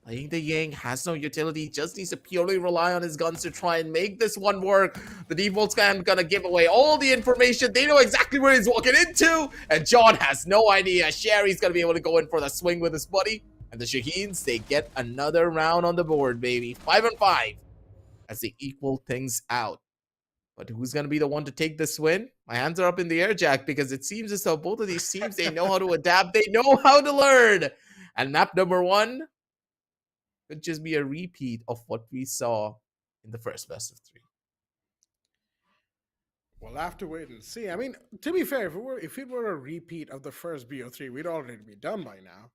Playing the Yang has no utility, just needs to purely rely on his guns to try and make this one work. The default scan gonna give away all the information. They know exactly where he's walking into, and John has no idea. Sherry's gonna be able to go in for the swing with his buddy. And the Shaheens, they get another round on the board, baby. 5-5 as they equal things out. But who's gonna be the one to take this win? My hands are up in the air, Jack, because it seems as though both of these teams, they know how to adapt. They know how to learn. And map number 1 could just be a repeat of what we saw in the first best of 3. We'll have to wait and see. I mean, to be fair, if it were a repeat of the first BO3, we'd already be done by now.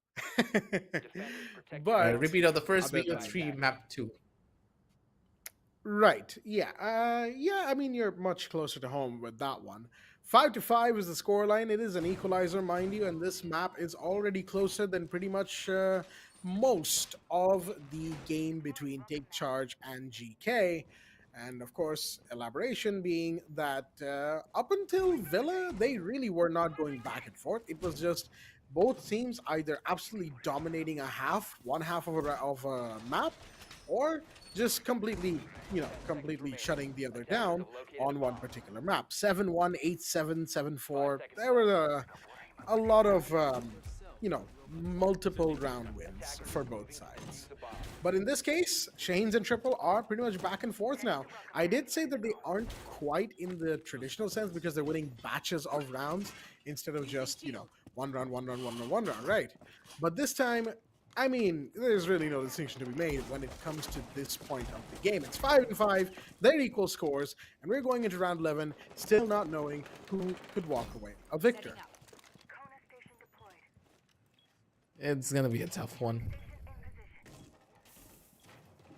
But Repeat of the first other video than 3 that, map 2. right? Yeah, yeah. I mean, you're much closer to home with that one. 5-5 is the scoreline. It is an equalizer, mind you, and this map is already closer than pretty much most of the game between Take Charge and GK. And of course, elaboration being that up until Villa, they really were not going back and forth. It was just both teams either absolutely dominating one half of a map, or just completely, completely shutting the other down on one particular map. 7-1, 8-7, 7-4. There were a lot of, multiple round wins for both sides. But in this case, Shaheens and Triple are pretty much back and forth now. I did say that they aren't quite in the traditional sense because they're winning batches of rounds instead of just, one round, one round, one round, one round, right? But this time, I mean, there's really no distinction to be made when it comes to this point of the game. It's 5-5, they're equal scores, and we're going into round 11, still not knowing who could walk away a victor. It's gonna be a tough one.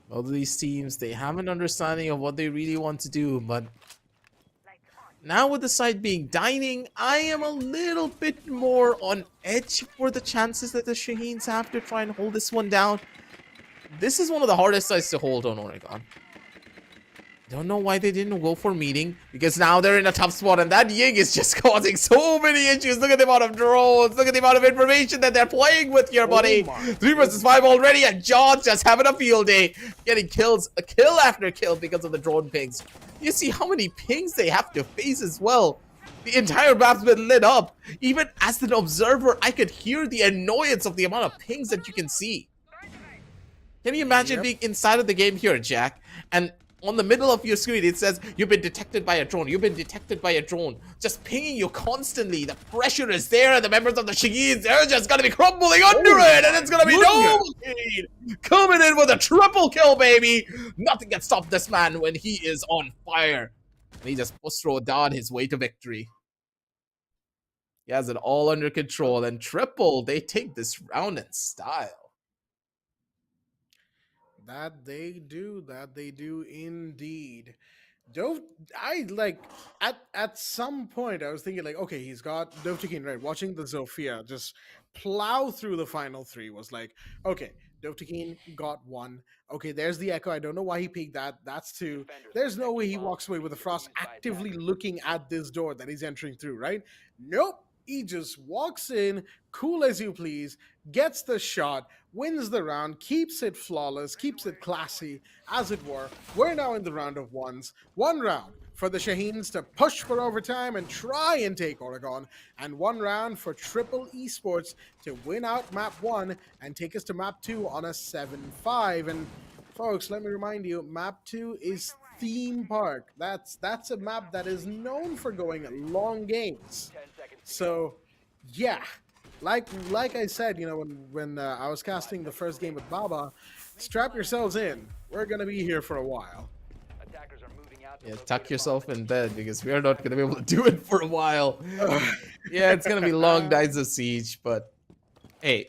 Both of these teams, they have an understanding of what they really want to do, but now with the side being dining, I am a little bit more on edge for the chances that the Shaheens have to try and hold this one down. This is one of the hardest sides to hold on Oregon. Don't know why they didn't go for meeting, because now they're in a tough spot, and that Ying is just causing so many issues. Look at the amount of drones, look at the amount of information that they're playing with here, buddy. 3 versus 5 already, and John's just having a field day, getting kills, a kill after kill because of the drone pings. You see how many pings they have to face as well. The entire map's been lit up. Even as an observer, I could hear the annoyance of the amount of pings that you can see. Can you imagine being inside of the game here, Jack, and on the middle of your screen, it says, you've been detected by a drone. You've been detected by a drone. Just pinging you constantly. The pressure is there, and the members of the Shaheens, they're just going to be crumbling under it, and it's going to be Novocaine coming in with a triple kill, baby. Nothing can stop this man when he is on fire. And he just post-throw down his way to victory. He has it all under control, and Triple, they take this round in style. That they do indeed. I like at some point I was thinking like, okay, he's got Dovtakin, right? Watching the Zofia just plow through the final 3 was like, okay, Dovtakin got 1. Okay, there's the Echo. I don't know why he picked that. That's 2. There's no way he walks away with the Frost actively looking at this door that he's entering through, right? Nope. He just walks in, cool as you please, gets the shot, wins the round, keeps it flawless, keeps it classy, as it were. We're now in the round of ones. 1 round for the Shaheens to push for overtime and try and take Oregon, and 1 round for Triple Esports to win out map 1 and take us to map 2 on a 7-5. And folks, let me remind you, map 2 is Theme Park. That's a map that is known for going long games. So, yeah, like I said, when I was casting the first game with Baba, strap yourselves in. We're gonna be here for a while. Yeah, tuck yourself in bed because we are not gonna be able to do it for a while. Yeah, it's gonna be long nights of Siege, but hey,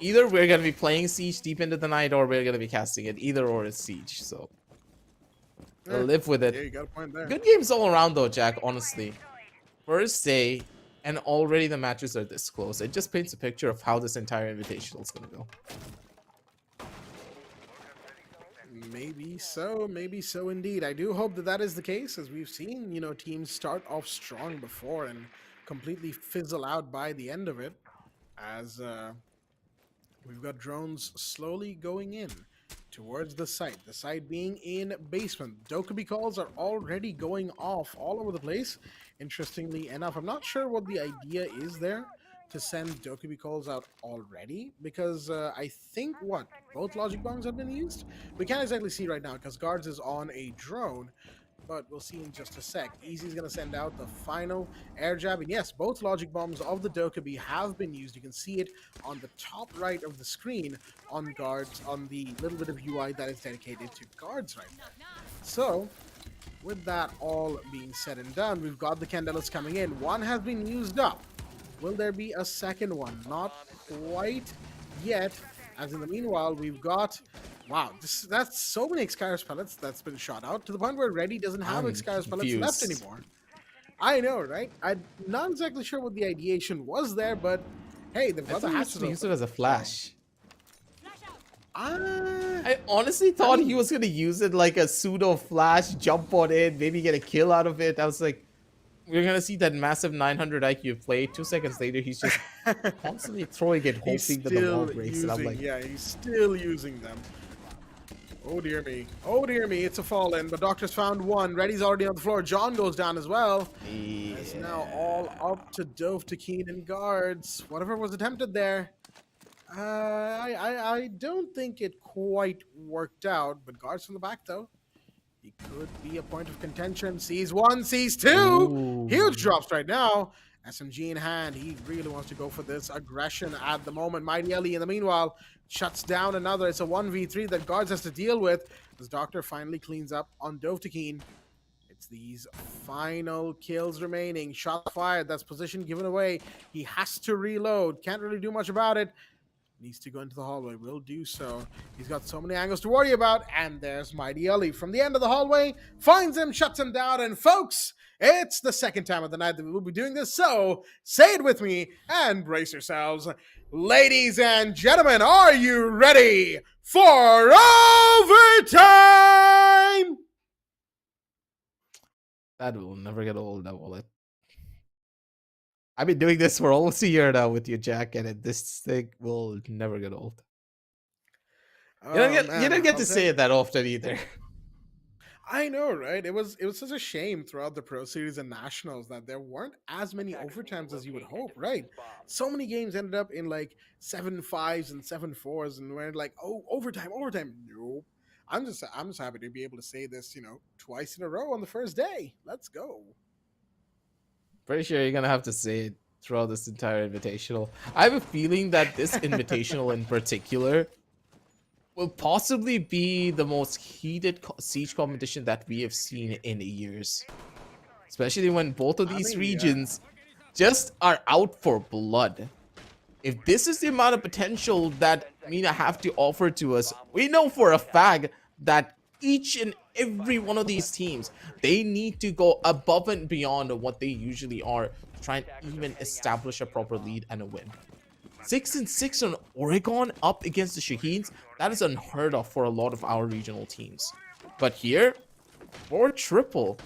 either we're gonna be playing Siege deep into the night or we're gonna be casting it. Either or is Siege, so we'll live with it. Yeah, you got a point there. Good games all around though, Jack, honestly. First day, and already the matches are this close. It just paints a picture of how this entire Invitational is going to go. Maybe so indeed. I do hope that is the case, as we've seen, teams start off strong before and completely fizzle out by the end of it, as we've got drones slowly going in towards the site being in basement. Dokkaebi calls are already going off all over the place. Interestingly enough, I'm not sure what the idea is there to send Dokkaebi calls out already, because I think both logic bombs have been used. We can't exactly see right now because Guards is on a drone, but we'll see in just a sec. Easy's going to send out the final air jab, and yes, both logic bombs of the Dokkaebi have been used. You can see it on the top right of the screen on Guards, on the little bit of UI that is dedicated to Guards right now. So with that all being said and done, we've got the Candelas coming in. One has been used up. Will there be a second one? Not quite yet. As in the meanwhile, we've got, wow, that's so many Excaris pellets that's been shot out to the point where Reddy doesn't have I'm Excaris pellets left confused. anymore. I know, right? I'm not exactly sure what the ideation was there, but hey, they've I got the thought he was hatches gonna use it open. as a flash. Ah, I honestly thought he was gonna use it like a pseudo flash, jump on it, maybe get a kill out of it. I was like, we're gonna see that massive 900 IQ play. 2 seconds later, he's just constantly throwing it, he's hoping that the wall still breaks. And I'm using, like, yeah, he's still using them. Oh dear me. Oh dear me, it's a fall-in, but Doctor's found one. Reddy's already on the floor. John goes down as well. yeah. It's now all up to Dove, Takeen, and guards. Whatever was attempted there. I don't think it quite worked out, but guards from the back though. He could be a point of contention. Sees one, sees two. Ooh. Huge drops right now. SMG in hand. He really wants to go for this aggression at the moment. Mighty Ellie, in the meanwhile, shuts down another. It's a 1v3 that guards has to deal with as Doctor finally cleans up on Dovtakeen. It's these final kills remaining. Shot fired. That's position given away. He has to reload. Can't really do much about it. Needs to go into the hallway. Will do so. He's got so many angles to worry about. And there's Mighty Ellie from the end of the hallway. Finds him, shuts him down. And folks, it's the second time of the night that we will be doing this. So say it with me and brace yourselves. Ladies and gentlemen, are you ready for overtime? That will never get old, that will it? I've been doing this for almost a year now with you, Jack, and this thing will never get old. You don't get to say it that often either. I know, right? It was such a shame throughout the Pro Series and Nationals that there weren't as many overtimes as you would hope, right? So many games ended up in like 7-5s and 7-4s, and we're like, oh, overtime. Nope. I'm just happy to be able to say this, twice in a row on the first day. Let's go. Pretty sure you're gonna have to say it throughout this entire invitational. I have a feeling that this invitational in particular will possibly be the most heated Siege competition that we have seen in years. Especially when both of these regions just are out for blood. If this is the amount of potential that MENA have to offer to us, we know for a fact that each and every one of these teams, they need to go above and beyond what they usually are to try and even establish a proper lead and a win. 6-6 on Oregon up against the Shaheens, that is unheard of for a lot of our regional teams. But here, for triple,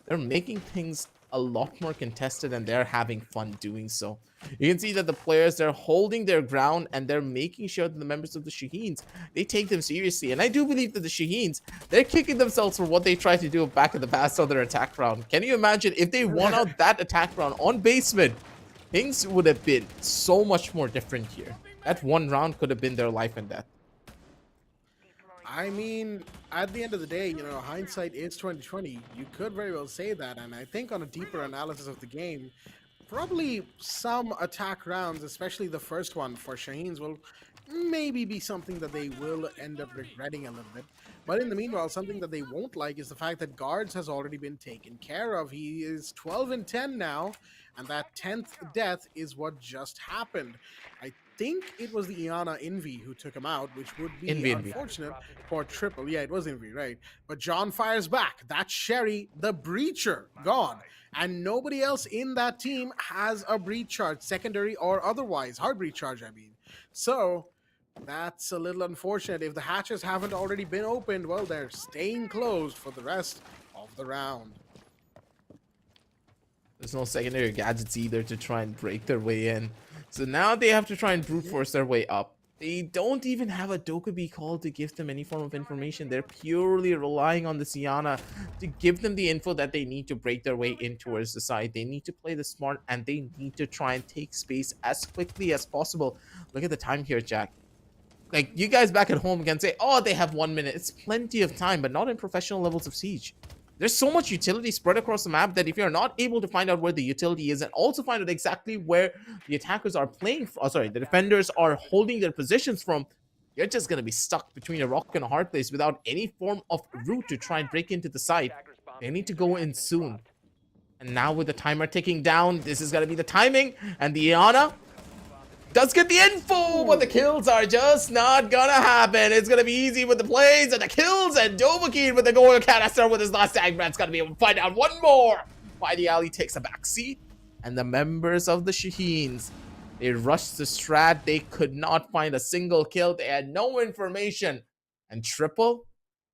they're making things a lot more contested and they're having fun doing so. You can see that the players, they're holding their ground and they're making sure that the members of the Shaheens, they take them seriously. And I do believe that the Shaheens, they're kicking themselves for what they tried to do back in the past on their attack round. Can you imagine if they won out that attack round on basement? Things would have been so much more different here. That one round could have been their life and death. I mean, at the end of the day, hindsight is 2020. You could very well say that, and I think on a deeper analysis of the game, probably some attack rounds, especially the first one for Shaheens, will maybe be something that they will end up regretting a little bit. But in the meanwhile, something that they won't like is the fact that guards has already been taken care of. He is 12-10 now, and that 10th death is what just happened. I think it was the Iana Envy who took him out, which would be unfortunate for triple. Yeah, it was Envy, right? But John fires back. That's Sherry, the Breacher, gone. And nobody else in that team has a breach charge, secondary or otherwise. Hard breach charge, I mean. So that's a little unfortunate. If the hatches haven't already been opened, well, they're staying closed for the rest of the round. There's no secondary gadgets either to try and break their way in. So now they have to try and brute force their way up. They don't even have a Dokkaebi call to give them any form of information. They're purely relying on the Siana to give them the info that they need to break their way in towards the side. They need to play the smart and they need to try and take space as quickly as possible. Look at the time here, Jack. Like, you guys back at home can say, oh, they have 1 minute. It's plenty of time, but not in professional levels of Siege. There's so much utility spread across the map that if you're not able to find out where the utility is and also find out exactly where the attackers are playing, the defenders are holding their positions from, you're just going to be stuck between a rock and a hard place without any form of route to try and break into the site. They need to go in soon. And now with the timer ticking down, this is going to be the timing. And the Iana does get the info, but the kills are just not going to happen. It's going to be easy with the plays and the kills. And Dovahkiin with the goal canister with his last Agman's going to be able to find out one more. Mighty Ali takes a back seat. And the members of the Shaheens, they rushed the strat. They could not find a single kill. They had no information. And Triple,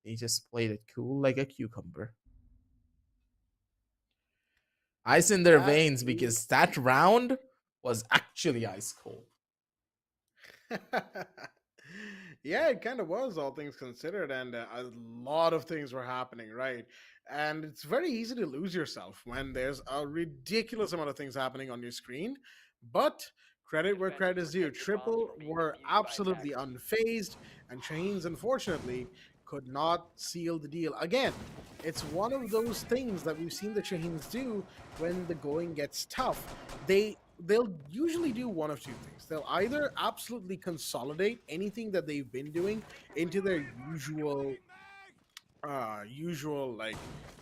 they just played it cool like a cucumber. Ice in their veins, because that round was actually ice cold. Yeah, it kind of was, all things considered, and a lot of things were happening, right? And it's very easy to lose yourself when there's a ridiculous amount of things happening on your screen. But credit where credit is due. Triple were absolutely unfazed, and Shaheens, unfortunately, could not seal the deal. Again, it's one of those things that we've seen the Shaheens do when the going gets tough. They'll usually do one of two things. They'll either absolutely consolidate anything that they've been doing into their usual like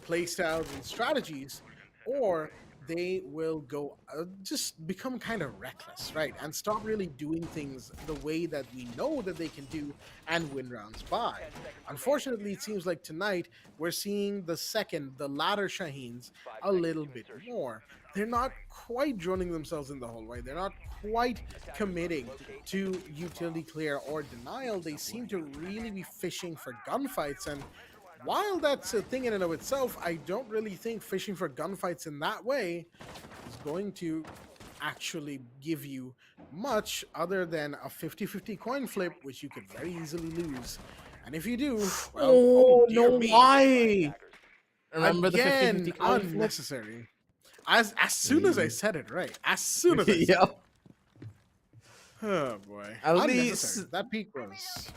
play styles and strategies, or they will go just become kind of reckless, right, and stop really doing things the way that we know that they can do and win rounds by. Unfortunately, it seems like tonight we're seeing the latter Shaheens a little bit more. They're not quite droning themselves in the hole, right? They're not quite committing to utility clear or denial. They seem to really be fishing for gunfights, and while that's a thing in and of itself, I don't really think fishing for gunfights in that way is going to actually give you much other than a 50-50 coin flip, which you could very easily lose. And if you do, well, oh dear no, me. why? Remember Again, the 50-50 coin flip? unnecessary. As soon as I said it right, as soon as I said Yep. it. Oh boy. At Unnecessary. least That peak was...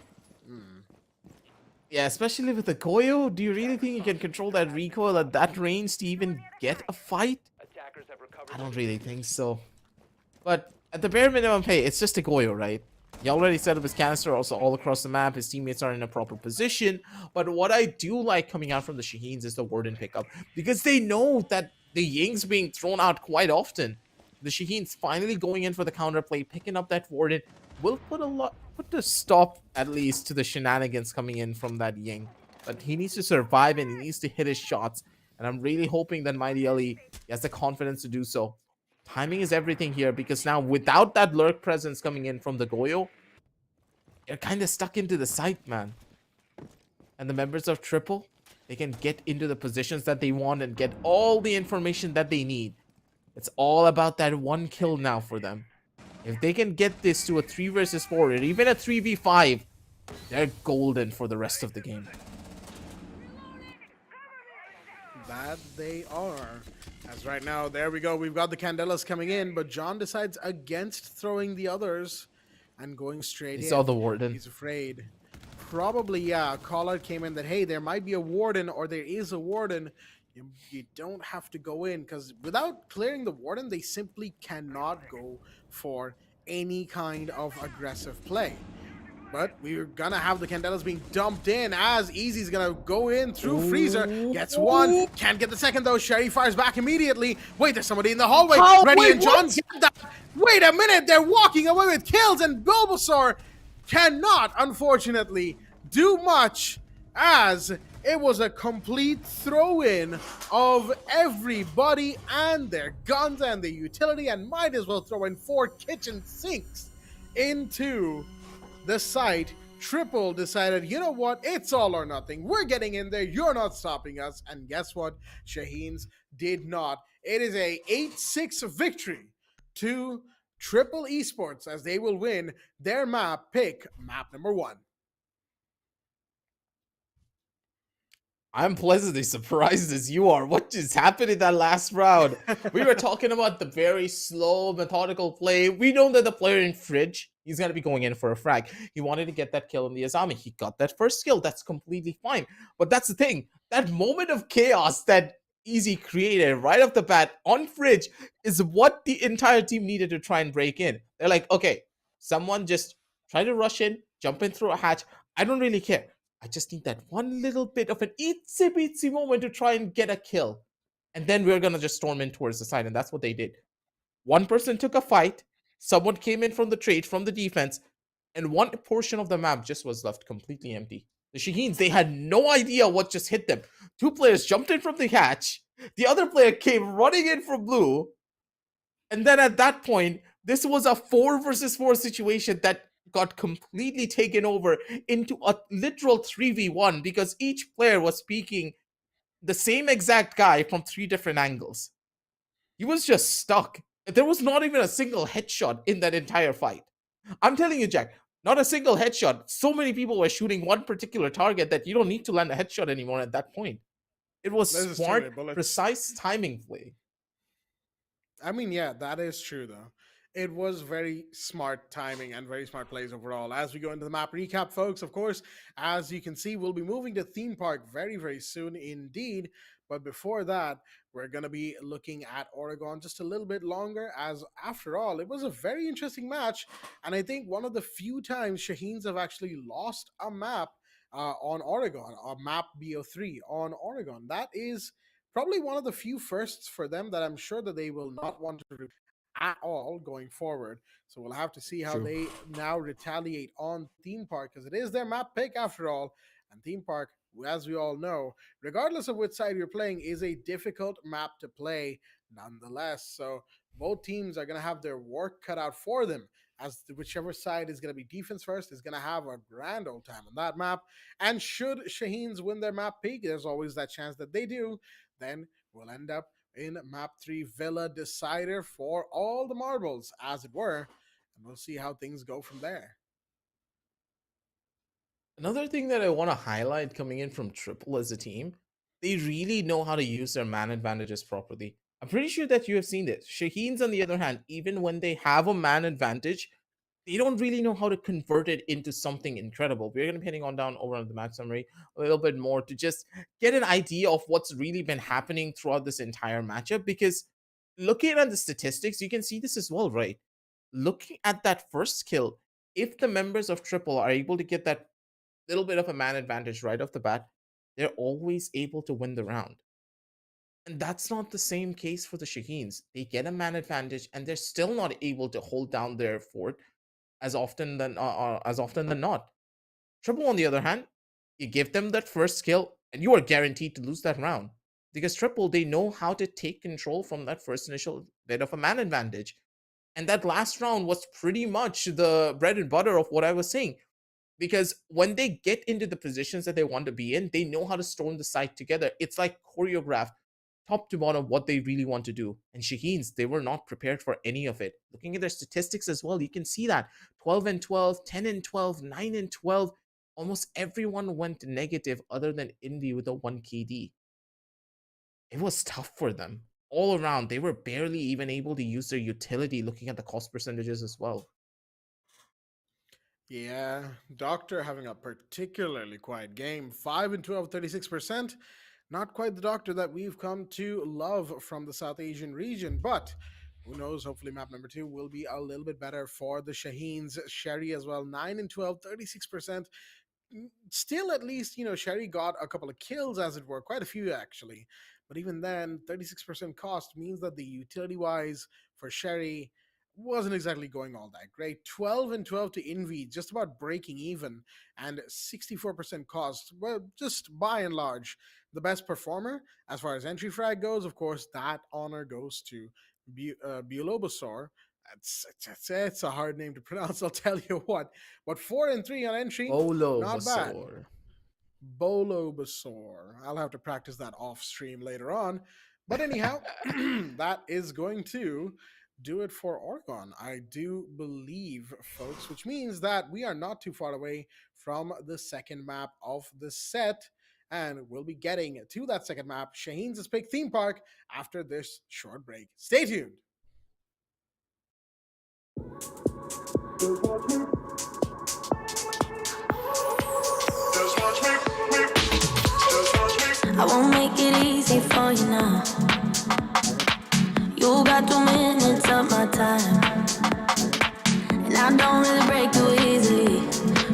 Yeah, especially with the Goyo, do you really think you can control that recoil at that range to even get a fight? I don't really think so. But at the bare minimum, hey, it's just a Goyo, right? He already set up his canister also all across the map. His teammates are in a proper position. But what I do like coming out from the Shaheens is the Warden pickup, because they know that the Ying's being thrown out quite often. The Shaheens finally going in for the counterplay, picking up that Warden, will put a stop at least to the shenanigans coming in from that Ying. But he needs to survive and he needs to hit his shots. And I'm really hoping that Mighty Ali has the confidence to do so. Timing is everything here, because now without that lurk presence coming in from the Goyo, you're kind of stuck into the site, man. And the members of Triple, they can get into the positions that they want and get all the information that they need. It's all about that one kill now for them. If they can get this to a 3 versus 4 or even a 3v5, they're golden for the rest of the game. That they are. As right now, there we go. We've got the Candelas coming in, but John decides against throwing the others and going straight in. He saw the Warden. He's afraid. Probably, yeah, a call out came in that, hey, there might be a Warden or there is a Warden. You don't have to go in, because without clearing the Warden, they simply cannot go for any kind of aggressive play. But we're gonna have the Candelas being dumped in as Easy's gonna go in through Freezer. Gets one, can't get the second though. Sherry fires back immediately. Wait, there's somebody in the hallway. Oh, Ready wait, and John what? get that. Wait a minute, they're walking away with kills, and Bulbasaur cannot, unfortunately, do much, as it was a complete throw-in of everybody and their guns and the utility, and might as well throw in 4 kitchen sinks into the site. Triple decided, you know what, it's all or nothing. We're getting in there, you're not stopping us. And guess what? Shaheens did not. It is a 8-6 victory to Triple Esports, as they will win their pick map number 1. I'm pleasantly surprised as you are. What just happened in that last round? We were talking about the very slow, methodical play. We know that the player in Fridge, he's going to be going in for a frag. He wanted to get that kill in the Azami. He got that first kill. That's completely fine. But that's the thing. That moment of chaos that Easy created right off the bat on Fridge is what the entire team needed to try and break in. They're like, okay, someone just try to rush in, jump in through a hatch. I don't really care. I just need that one little bit of an itsy bitsy moment to try and get a kill. And then we're going to just storm in towards the side. And that's what they did. One person took a fight. Someone came in from the trade, from the defense. And one portion of the map just was left completely empty. The Shaheens, they had no idea what just hit them. Two players jumped in from the hatch. The other player came running in from blue. And then at that point, this was a 4 versus 4 situation that got completely taken over into a literal 3v1 because each player was speaking the same exact guy from 3 different angles. He was just stuck. There was not even a single headshot in that entire fight. I'm telling you, Jack, not a single headshot. So many people were shooting one particular target that you don't need to land a headshot anymore at that point. It was There's just too smart, many bullets. precise timing play. I mean, yeah, that is true, though. It was very smart timing and very smart plays overall. As we go into the map recap, folks, of course, as you can see, we'll be moving to theme park very, very soon indeed. But before that, we're going to be looking at Oregon just a little bit longer, as after all, it was a very interesting match. And I think one of the few times Shaheens have actually lost a map on Oregon, a map BO3 on Oregon. That is probably one of the few firsts for them that I'm sure that they will not want to do at all going forward. So we'll have to see how True. they now retaliate on theme park, because it is their map pick after all. And theme park, as we all know, regardless of which side you're playing, is a difficult map to play nonetheless. So both teams are going to have their work cut out for them, as whichever side is going to be defense first is going to have a grand old time on that map. And should Shaheens win their map pick, there's always that chance that they do, then we'll end up in map 3 Villa decider for all the marbles, as it were, and we'll see how things go from there. Another thing that I want to highlight coming in from Triple as a team, they really know how to use their man advantages properly. I'm pretty sure that you have seen this. Shaheens, on the other hand, even when they have a man advantage, they don't really know how to convert it into something incredible. We're going to be heading on down over on the match summary a little bit more to just get an idea of what's really been happening throughout this entire matchup, because looking at the statistics, you can see this as well, right? Looking at that first kill, if the members of Triple are able to get that little bit of a man advantage right off the bat, they're always able to win the round. And that's not the same case for the Shaheens. They get a man advantage and they're still not able to hold down their fort as often than not. Triple, on the other hand, you give them that first kill and you are guaranteed to lose that round, because Triple, they know how to take control from that first initial bit of a man advantage. And that last round was pretty much the bread and butter of what I was saying, because when they get into the positions that they want to be in, they know how to storm the site together. It's like choreographed top to bottom what they really want to do. And Shaheens, they were not prepared for any of it. Looking at their statistics as well, you can see that 12 and 12, 10 and 12, 9 and 12, almost everyone went negative other than Envy with a 1 KD. It was tough for them all around. They were barely even able to use their utility, looking at the cost percentages as well. Yeah, Doctor having a particularly quiet game. 5 and 12, 36%. Not quite the Doctor that we've come to love from the South Asian region, but who knows? Hopefully map number 2 will be a little bit better for the Shaheens. Sherry as well, 9 and 12, 36%. Still, at least, Sherry got a couple of kills, as it were, quite a few actually. But even then, 36% cost means that the utility-wise for Sherry wasn't exactly going all that great. 12 and 12 to Envy, just about breaking even, and 64% cost. Well, just by and large, the best performer as far as entry frag goes. Of course, that honor goes to Bulobasor. It's a hard name to pronounce, I'll tell you what. But 4 and 3 on entry, not bad. Bulobasor. I'll have to practice that off stream later on. But anyhow, that is going to do it for Oregon, I do believe, folks, which means that we are not too far away from the second map of the set, and we'll be getting to that second map, Shaheens' pick theme park, after this short break. Stay tuned. I won't make it easy for you now. You got 2 minutes of my time, and I don't really break too easily,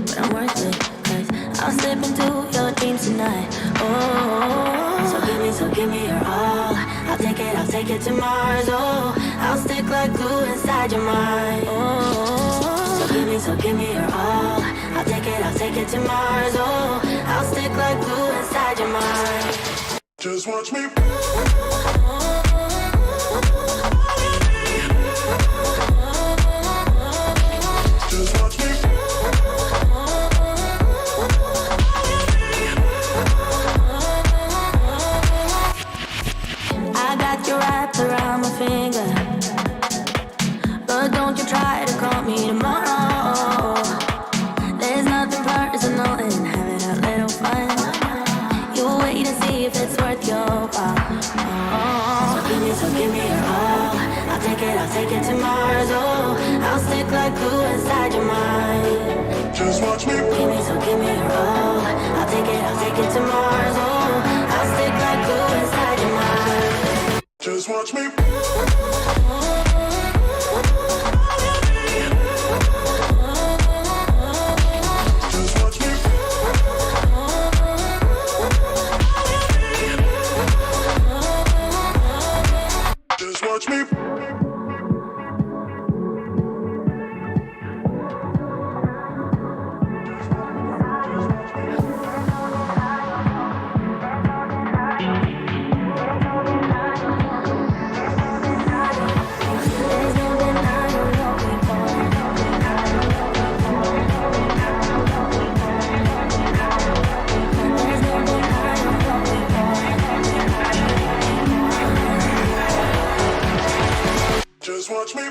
but I'm worth it, 'cause I'll slip into your dreams tonight. Oh, so give me your all. I'll take it to Mars. Oh, I'll stick like glue inside your mind. Oh, so give me your all. I'll take it to Mars. Oh, I'll stick like glue inside your mind. Just watch me. Just watch me. I got you wrapped around my finger, but don't you try to call me tomorrow. There's nothing personal in having a little fun. You wait and see if it's worth your while. So give me your all. I'll take it to Mars. Oh, I'll stick like glue inside your mind. Just watch me. Give me your all. I'll take it to Mars. Oh, I'll stick like glue inside your mind. Just watch me. Just watch me. Just watch me. Just watch me.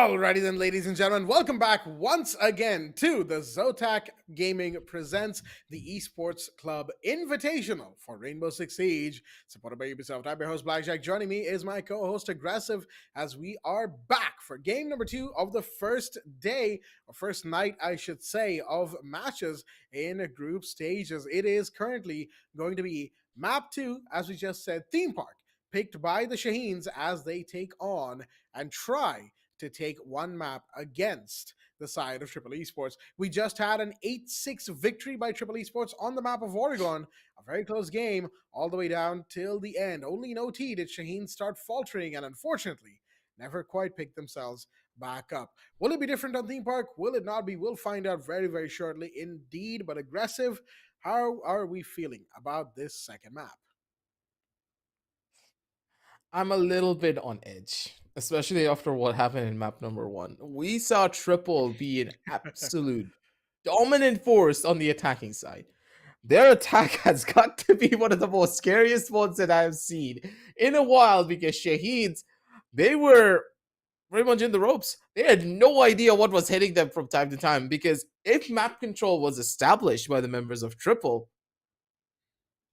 Alrighty then, ladies and gentlemen, welcome back once again to the Zotac Gaming presents the Esports Club Invitational for Rainbow Six Siege, supported by Ubisoft. I'm your host, Blackjack. Joining me is my co-host, Aggressive, as we are back for game number 2 of the first day, or first night, I should say, of matches in group stages. It is currently going to be Map 2, as we just said, Theme Park, picked by the Shaheens as they take on and try to take one map against the side of Triple Esports. We just had an 8-6 victory by Triple Esports on the map of Oregon. A very close game all the way down till the end. Only in OT did Shaheen start faltering and unfortunately never quite picked themselves back up. Will it be different on Theme Park? Will it not be? We'll find out very, very shortly indeed. But Aggressive, how are we feeling about this second map? I'm a little bit on edge, especially after what happened in map number 1. We saw Triple be an absolute dominant force on the attacking side. Their attack has got to be one of the most scariest ones that I've seen in a while because Shaheeds, they were very much in the ropes. They had no idea what was hitting them from time to time because if map control was established by the members of Triple,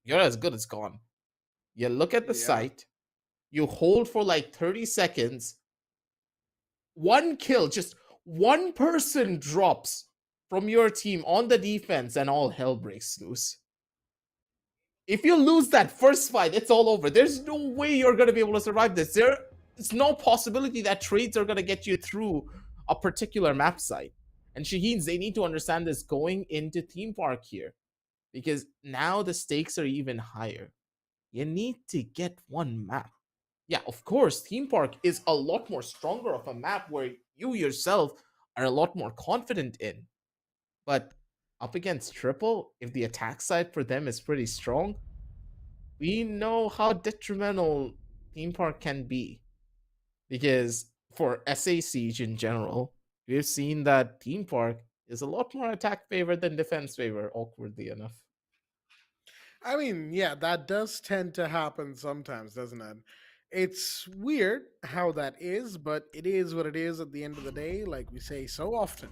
you're as good as gone. You look at the site, you hold for like 30 seconds, one kill, just one person drops from your team on the defense and all hell breaks loose. If you lose that first fight, it's all over. There's no way you're going to be able to survive this. There's no possibility that trades are going to get you through a particular map site. And Shaheens, they need to understand this going into Theme Park here because now the stakes are even higher. You need to get one map. Yeah, of course, Theme Park is a lot more stronger of a map where you yourself are a lot more confident in. But up against Triple, if the attack side for them is pretty strong, we know how detrimental Theme Park can be. Because for SA Siege in general, we've seen that Theme Park is a lot more attack favor than defense favor, awkwardly enough. I mean, yeah, that does tend to happen sometimes, doesn't it? It's weird how that is, but it is what it is at the end of the day, like we say so often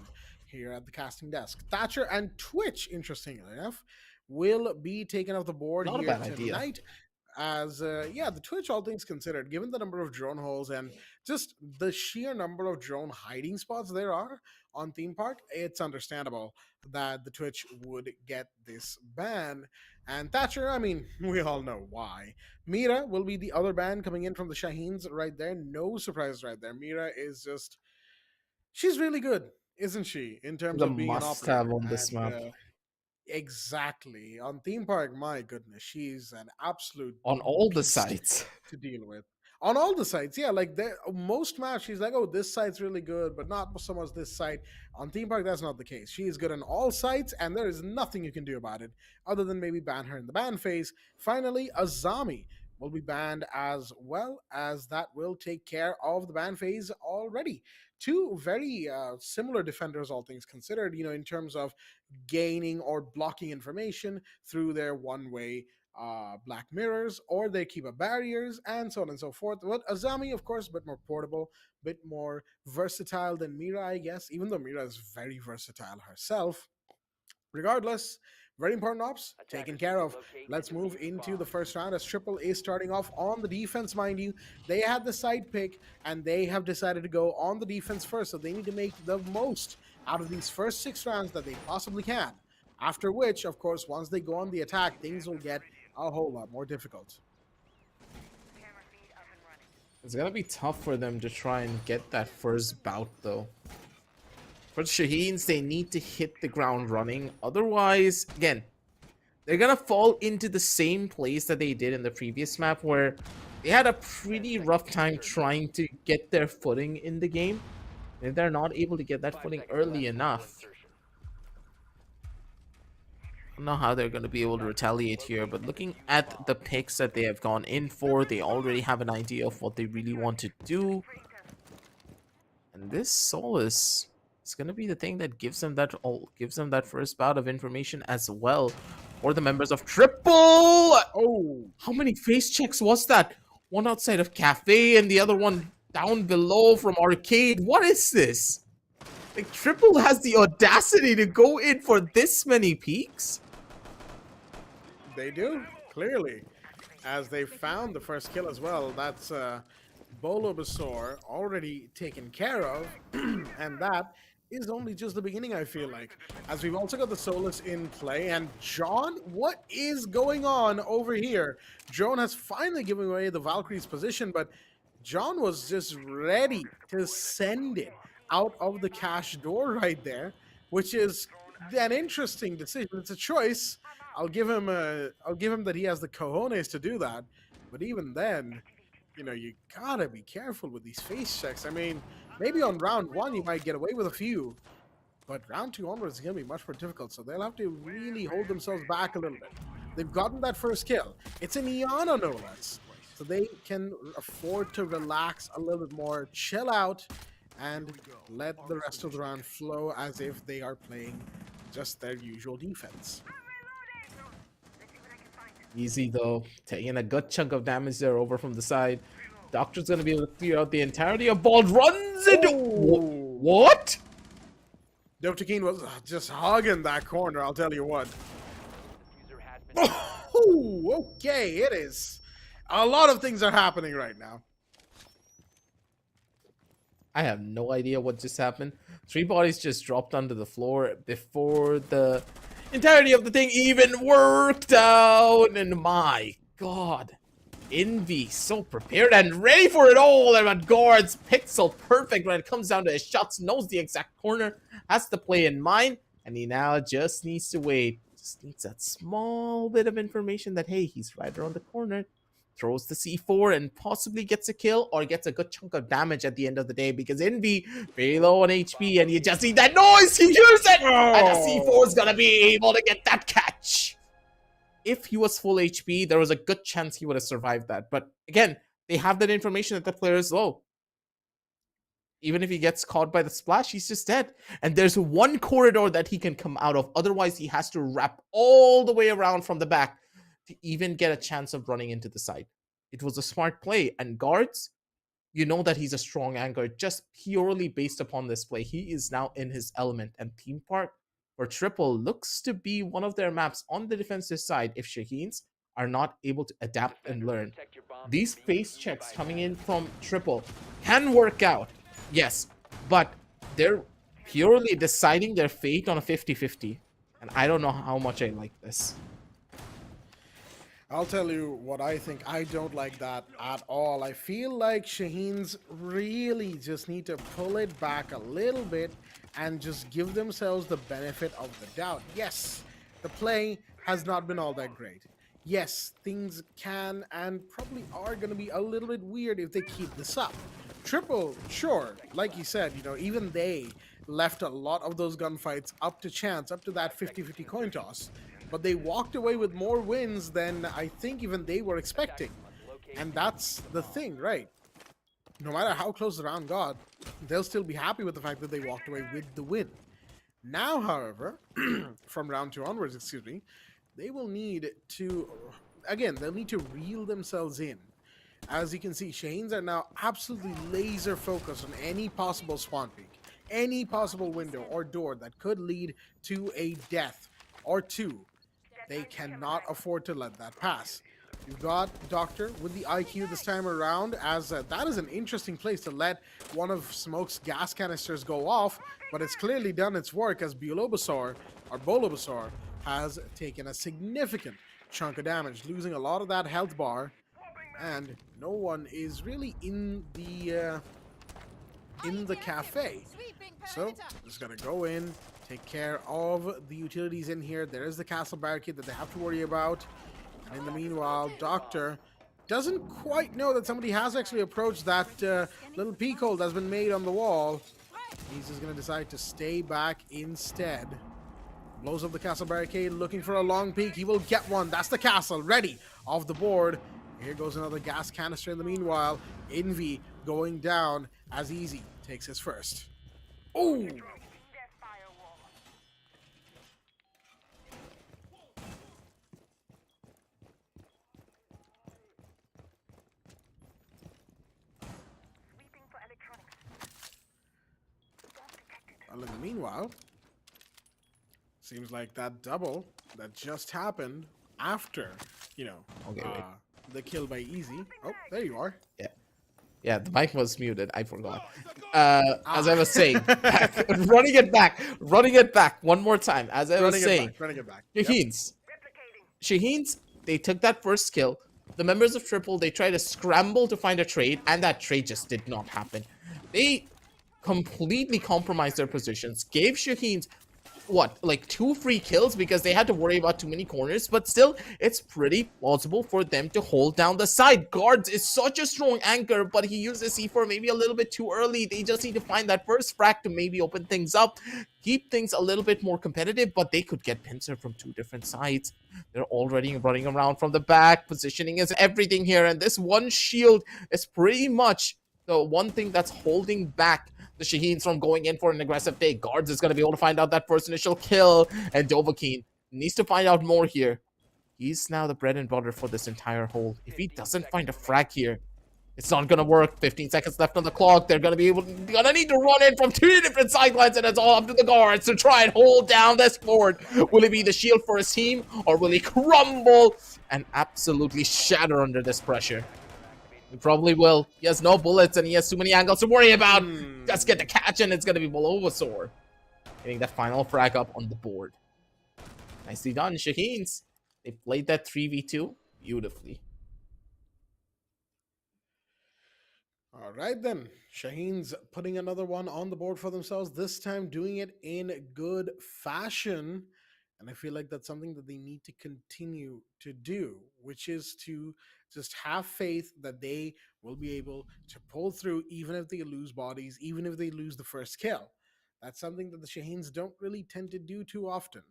here at the casting desk. Thatcher and Twitch, interestingly enough, will be taken off the board Not a here bad idea. tonight. As the Twitch, all things considered, given the number of drone holes and just the sheer number of drone hiding spots there are on Theme Park, it's understandable that the Twitch would get this ban. And Thatcher, I mean, we all know why. Mira will be the other ban coming in from the Shaheens right there. No surprise right there. Mira is just, she's really good, isn't she, in terms The of being an must-have operator? on this And, map. exactly. On Theme Park, my goodness, she's an absolute On all the beast sites. to deal with. On all the sites, yeah, like most maps, she's like, oh, this site's really good, but not so much this site. On Theme Park, that's not the case. She is good on all sites, and there is nothing you can do about it other than maybe ban her in the ban phase. Finally, Azami will be banned as well, as that will take care of the ban phase already. Two very similar defenders, all things considered, in terms of gaining or blocking information through their one-way black mirrors, or they keep up barriers, and so on and so forth. But Azami, of course, a bit more portable, a bit more versatile than Mira, I guess, even though Mira is very versatile herself. Regardless, very important ops taken care of. Let's move into the first round as Triple is starting off on the defense, mind you. They had the side pick and they have decided to go on the defense first, so they need to make the most out of these first 6 rounds that they possibly can. After which, of course, once they go on the attack, things will get a whole lot more difficult. It's gonna be tough for them to try and get that first bout, though. For the Shaheens, they need to hit the ground running. Otherwise, again, they're gonna fall into the same place that they did in the previous map, where they had a pretty rough time trying to get their footing in the game. If they're not able to get that footing early enough, I don't know how they're going to be able to retaliate here, but looking at the picks that they have gone in for, they already have an idea of what they really want to do. And this Solace is going to be the thing that gives them that first bout of information as well. For the members of Triple! Oh! How many face checks was that? One outside of Cafe and the other one down below from Arcade. What is this? Like, Triple has the audacity to go in for this many peaks? They do, clearly, as they found the first kill as well. That's Bulbasaur already taken care of, and that is only just the beginning, I feel like. As we've also got the Solus in play, and John, what is going on over here? Drone has finally given away the Valkyrie's position, but John was just ready to send it out of the cash door right there, which is an interesting decision. It's a choice. I'll give him that he has the cojones to do that. But even then, you gotta be careful with these face checks. I mean, maybe on round one you might get away with a few, but round two onwards is gonna be much more difficult. So they'll have to really hold themselves back a little bit. They've gotten that first kill. It's an Iana, no less. So they can afford to relax a little bit more, chill out, and let the rest of the round flow as if they are playing just their usual defense. Easy though, taking a good chunk of damage there over from the side. Doctor's gonna be able to clear out the entirety of Bald. Runs into what? Dovtakin was just hogging that corner, I'll tell you what. Diffuser has been Oh, okay, it is. A lot of things are happening right now. I have no idea what just happened. 3 bodies just dropped onto the floor before the entirety of the thing even worked out. And my god, Envy so prepared and ready for it all. And guards pixel perfect when it comes down to his shots, knows the exact corner, has the play in mind, and he now just needs to wait. Just needs that small bit of information that, hey, he's right around the corner. Throws the C4 and possibly gets a kill or gets a good chunk of damage at the end of the day, because Envy very low on HP and you just need that noise. He hears it, and the C4 is gonna be able to get that catch. If he was full HP, there was a good chance he would have survived that. But again, they have that information that the player is low. Even if he gets caught by the splash, he's just dead. And there's one corridor that he can come out of. Otherwise, he has to wrap all the way around from the back to even get a chance of running into the side. It was a smart play. And guards, you know that he's a strong anchor just purely based upon this play. He is now in his element. And Theme Park for Triple looks to be one of their maps on the defensive side if Shaheens are not able to adapt and learn. These face checks coming in from Triple can work out, yes, but they're purely deciding their fate on a 50-50. And I don't know how much I like this. I'll tell you what I think. I don't like that at all. I feel like Shaheens really just need to pull it back a little bit and just give themselves the benefit of the doubt. Yes, the play has not been all that great. Yes, things can and probably are going to be a little bit weird if they keep this up. Triple, sure, like you said, even they left a lot of those gunfights up to chance, up to that 50-50 coin toss. But they walked away with more wins than I think even they were expecting. And that's the thing, right? No matter how close the round got, they'll still be happy with the fact that they walked away with the win. Now, however, from round 2 onwards, they will need to, again, they'll need to reel themselves in. As you can see, Shaheens are now absolutely laser focused on any possible spawn peak, any possible window or door that could lead to a death or two. They cannot afford to let that pass. You've got Doctor with the IQ this time around, as that is an interesting place to let one of Smoke's gas canisters go off, but it's clearly done its work as Bulbasaur has taken a significant chunk of damage, losing a lot of that health bar, and no one is really in the cafe. So just gonna go in, take care of the utilities in here. There is the castle barricade that they have to worry about. And in the meanwhile, Doctor doesn't quite know that somebody has actually approached that little peek hole that's been made on the wall. He's just gonna decide to stay back instead. Blows up the castle barricade, looking for a long peek. He will get one. That's the castle, ready, off the board. Here goes another gas canister in the meanwhile. Envy going down as Easy takes his first. Ooh! Well, in the meanwhile, seems like that double that just happened after, you know, Okay, wait. the kill by Easy. Oh, there you are. Yeah, the mic was muted. I forgot. As I was saying, running it back one more time. As I was saying, Running it back. Yep. Shaheens, they took that first kill. The members of Triple, they tried to scramble to find a trade, and that trade just did not happen. They completely compromised their positions, gave Shaheens what, like 2 free kills because they had to worry about too many corners, but still, it's pretty plausible for them to hold down the side. Guards is such a strong anchor, but he used the C4 maybe a little bit too early. They just need to find that first frag to maybe open things up, keep things a little bit more competitive, but they could get pincer from 2 different sides. They're already running around from the back. Positioning is everything here, and this one shield is pretty much the one thing that's holding back the Shaheens from going in for an aggressive take. Guards is going to be able to find out that first initial kill, and Dovahkiin needs to find out more here. He's now the bread and butter for this entire hold. If he doesn't find a frag here, it's not going to work. 15 seconds left on the clock. They're going to need to run in from 2 different sidelines, and it's all up to the guards to try and hold down this board. Will it be the shield for his team, or will he crumble and absolutely shatter under this pressure? He probably will. He has no bullets, and he has too many angles to worry about. Just get the catch, and it's going to be Bulbasaur getting that final frag up on the board. Nicely done, Shaheens. They played that 3v2 beautifully. All right, then. Shaheens putting another one on the board for themselves, this time doing it in good fashion. And I feel like that's something that they need to continue to do, which is to just have faith that they will be able to pull through even if they lose bodies, even if they lose the first kill. That's something that the Shaheens don't really tend to do too often.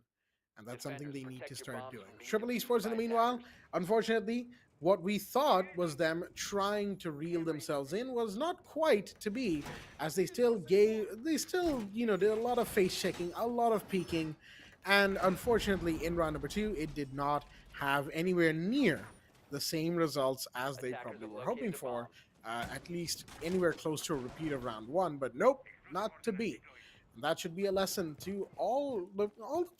And that's something they need to start doing. Triple Esports, in the meanwhile, unfortunately, what we thought was them trying to reel themselves in was not quite to be, as they still, did a lot of face checking, a lot of peeking. And unfortunately, in round number 2, it did not have anywhere near the same results as they probably were hoping for, at least anywhere close to a repeat of round 1, but nope, not to be. And that should be a lesson to all the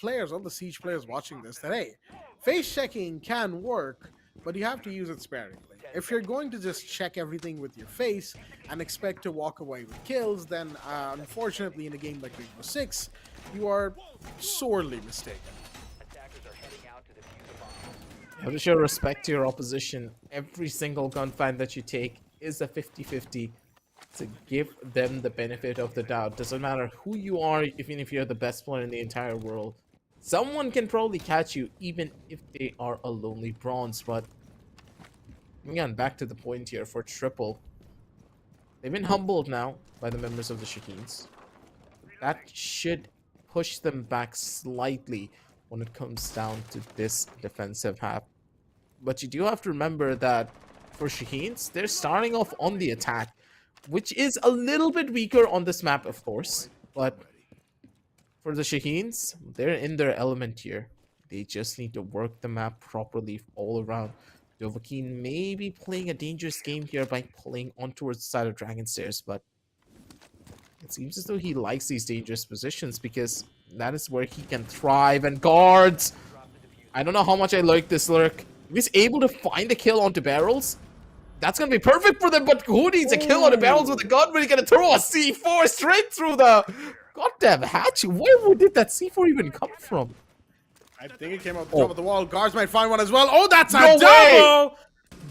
players, all the Siege players watching this, that hey, face checking can work, but you have to use it sparingly. If you're going to just check everything with your face and expect to walk away with kills, then unfortunately in a game like Rainbow Six, you are sorely mistaken. You have to show respect to your opposition. Every single gunfight that you take is a 50-50 to give them the benefit of the doubt. Doesn't matter who you are, even if you're the best player in the entire world. Someone can probably catch you, even if they are a lonely bronze. But again, back to the point here for Triple. They've been humbled now by the members of the Shaheens. That should push them back slightly when it comes down to this defensive half. But you do have to remember that for Shaheens, they're starting off on the attack, which is a little bit weaker on this map, of course. But for the Shaheens, they're in their element here. They just need to work the map properly all around. Dovahkiin may be playing a dangerous game here by pulling on towards the side of Dragon Stairs, but it seems as though he likes these dangerous positions because that is where he can thrive. And guards! I don't know how much I like this lurk. If he's able to find a kill onto barrels, that's going to be perfect for them. But who needs a kill on the barrels with a gun when he's going to throw a C4 straight through the goddamn hatch? Where did that C4 even come from? I think it came out the top of the wall. Guards might find one as well. Oh, that's a No double!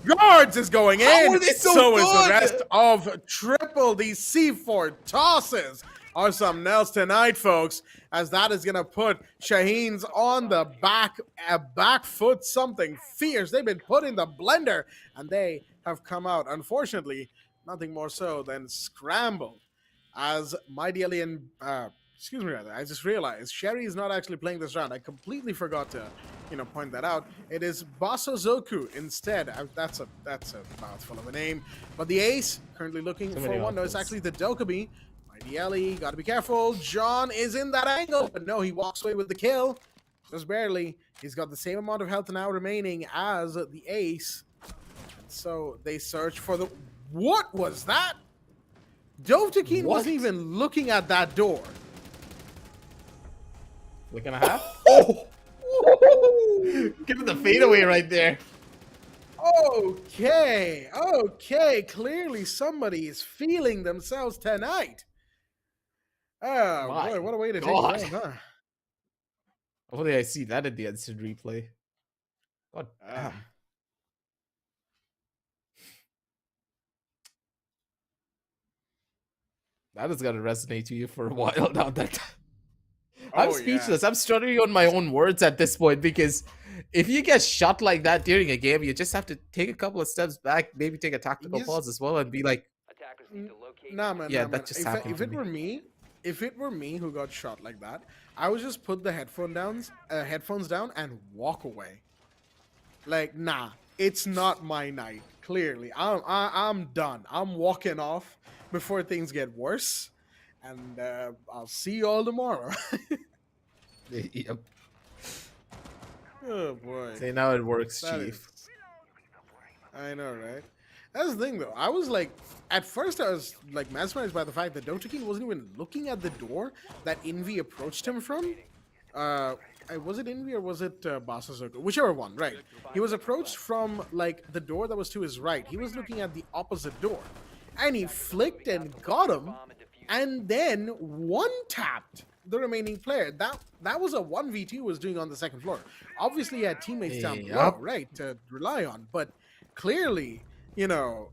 Guards is going in. How are they so is good? the rest of Triple. These C4 tosses are something else tonight, folks, as that is going to put Shaheens on the back foot, something fierce. They've been put in the blender, and they have come out, unfortunately, nothing more so than scrambled. As Mighty Alien, excuse me, rather, I just realized Sherry is not actually playing this round. I completely forgot to, point that out. It is Basozoku instead. That's a mouthful of a name. But the ace currently looking for one. No, it's actually the Dokkaebi. Mighty Ellie, gotta be careful. John is in that angle, but no, he walks away with the kill. Just barely. He's got the same amount of health now remaining as the ace. So they search for the... What was that? Dovahkiin wasn't even looking at that door. Click and a half. Oh! Give it the fadeaway right there. Okay, okay. Clearly, somebody is feeling themselves tonight. Oh My boy, what a way to take God. the round, huh? Hopefully, I see that in the instant replay. God Ah. damn. That is gonna resonate to you for a while now. That I'm Oh yeah. speechless. I'm stuttering on my own words at this point because if you get shot like that during a game, you just have to take a couple of steps back, maybe take a tactical Yes. pause as well, and be like, Attackers need to locate Nah, man, yeah, nah, man. that just If happened if to it me. were me, if it were me who got shot like that, I would just put the headphones down, and walk away. Like, nah, it's not my night. Clearly, I'm done. I'm walking off before things get worse, and I'll see you all tomorrow. Yep. Oh boy, Say now it works, that is. Chief. I know, right? That's the thing, though. I was like, at first, I was like mesmerized by the fact that Dotakin wasn't even looking at the door that Envy approached him from. Was it Envy or was it Basazoku? Whichever one, right? He was approached from like the door that was to his right. He was looking at the opposite door, and he flicked and got him, and then one tapped the remaining player. That was a 1v2 was doing on the second floor. Obviously, he had teammates down below, Yup. right, to rely on, but clearly, you know,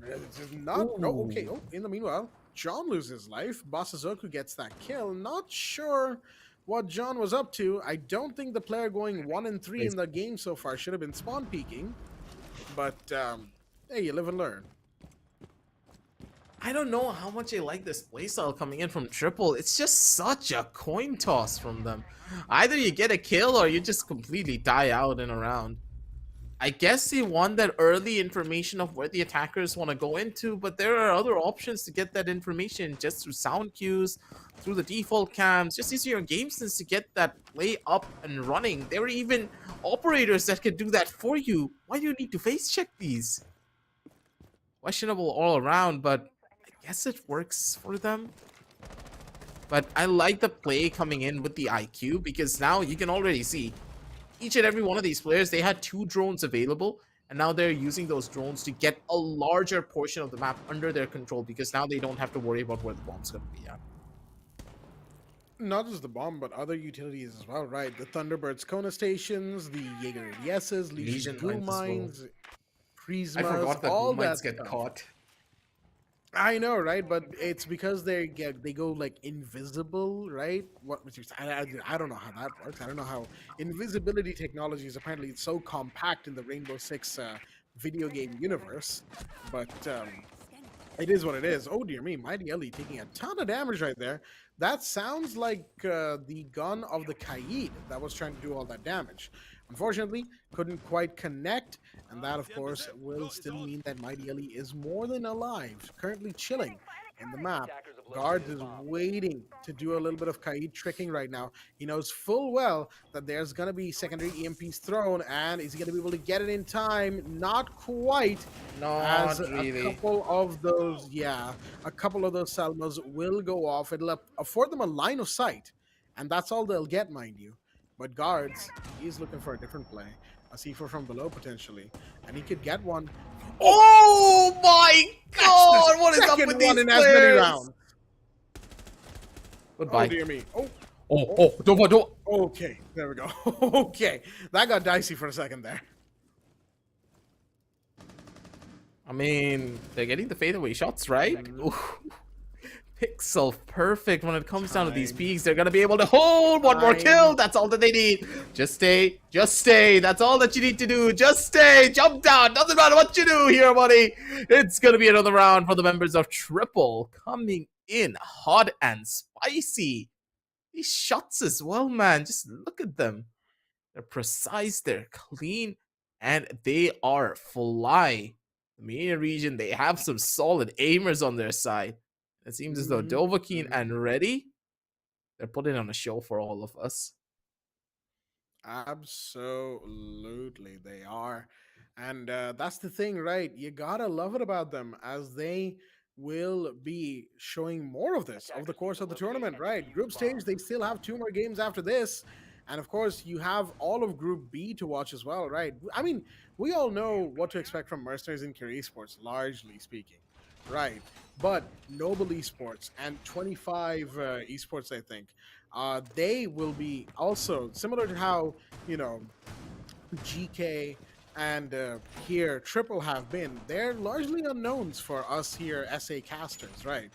it's just not. No, okay. Oh, in the meanwhile, John loses life. Basazoku gets that kill. Not sure what John was up to. I don't think the player going 1 and 3 in the game so far should have been spawn peeking, but hey, you live and learn. I don't know how much I like this playstyle coming in from Triple. It's just such a coin toss from them. Either you get a kill or you just completely die out in a round. I guess they want that early information of where the attackers want to go into, but there are other options to get that information just through sound cues, through the default cams, just using your game sense to get that play up and running. There are even operators that can do that for you. Why do you need to face check these? Questionable all around, but I guess it works for them. But I like the play coming in with the IQ because now you can already see each and every one of these players, they had 2 drones available, and now they're using those drones to get a larger portion of the map under their control because now they don't have to worry about where the bomb's going to be at. Not just the bomb, but other utilities as well, right? The Thunderbird's Kona stations, the Jaeger ADSs, Legion goo mines, Prismas, I forgot that all goo that mines get stuff. caught. I know, right? But it's because they go like invisible, right? I don't know how that works. I don't know how invisibility technology is apparently so compact in the Rainbow Six video game universe. But it is what it is. Oh dear me, Mighty Ellie taking a ton of damage right there. That sounds like the gun of the Kaid that was trying to do all that damage. Unfortunately, couldn't quite connect, and that, of course, will still mean that Mighty Ellie is more than alive, currently chilling in the map. Guards is waiting to do a little bit of Kaid tricking right now. He knows full well that there's going to be secondary EMPs thrown, and is he going to be able to get it in time? Not quite. Not As really. a couple of those Salmos will go off. It'll afford them a line of sight, and that's all they'll get, mind you. But Guards, he's looking for a different play. A C4 from below, potentially. And he could get one. Oh my god! What is up Second with these one in as many players? rounds. Goodbye. Oh, dear me. Don't. Okay, there we go. Okay, that got dicey for a second there. I mean, they're getting the fadeaway shots, right? Ooh. Pixel perfect when it comes down to these peaks. They're gonna be able to hold one more kill. That's all that they need. Just stay. Just stay. That's all that you need to do. Just stay. Jump down. Doesn't matter what you do here, buddy. It's gonna be another round for the members of Triple coming in hot and spicy. These shots as well, man. Just look at them. They're precise. They're clean, and they are fly. The MENA region, they have some solid aimers on their side. It seems as though Dovahkiin and Reddy, they're putting on a show for all of us. Absolutely, they are. And that's the thing, right? You gotta love it about them as they will be showing more of this over the course of the tournament, right? Group stage, they still have 2 more games after this. And of course, you have all of Group B to watch as well, right? I mean, we all know what to expect from Mercenaries in Career Esports, largely speaking, right? But Noble Esports and 25 Esports, I think, they will be also similar to how, you know, GK and here Triple have been. They're largely unknowns for us here SA casters, right?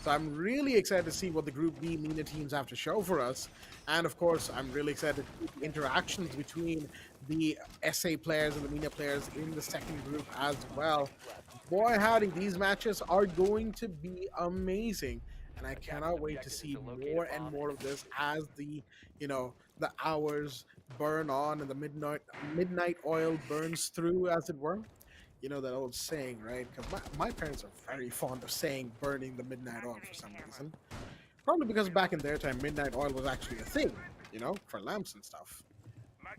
So I'm really excited to see what the Group B MENA teams have to show for us. And of course, I'm really excited to see the interactions between the SA players and the MENA players in the second group as well. Boy, howdy, these matches are going to be amazing. And I cannot wait to see more and more of this as the, you know, the hours burn on and the midnight oil burns through, as it were. You know that old saying, right? Because my parents are very fond of saying burning the midnight oil for some reason. Probably because back in their time, midnight oil was actually a thing, you know, for lamps and stuff.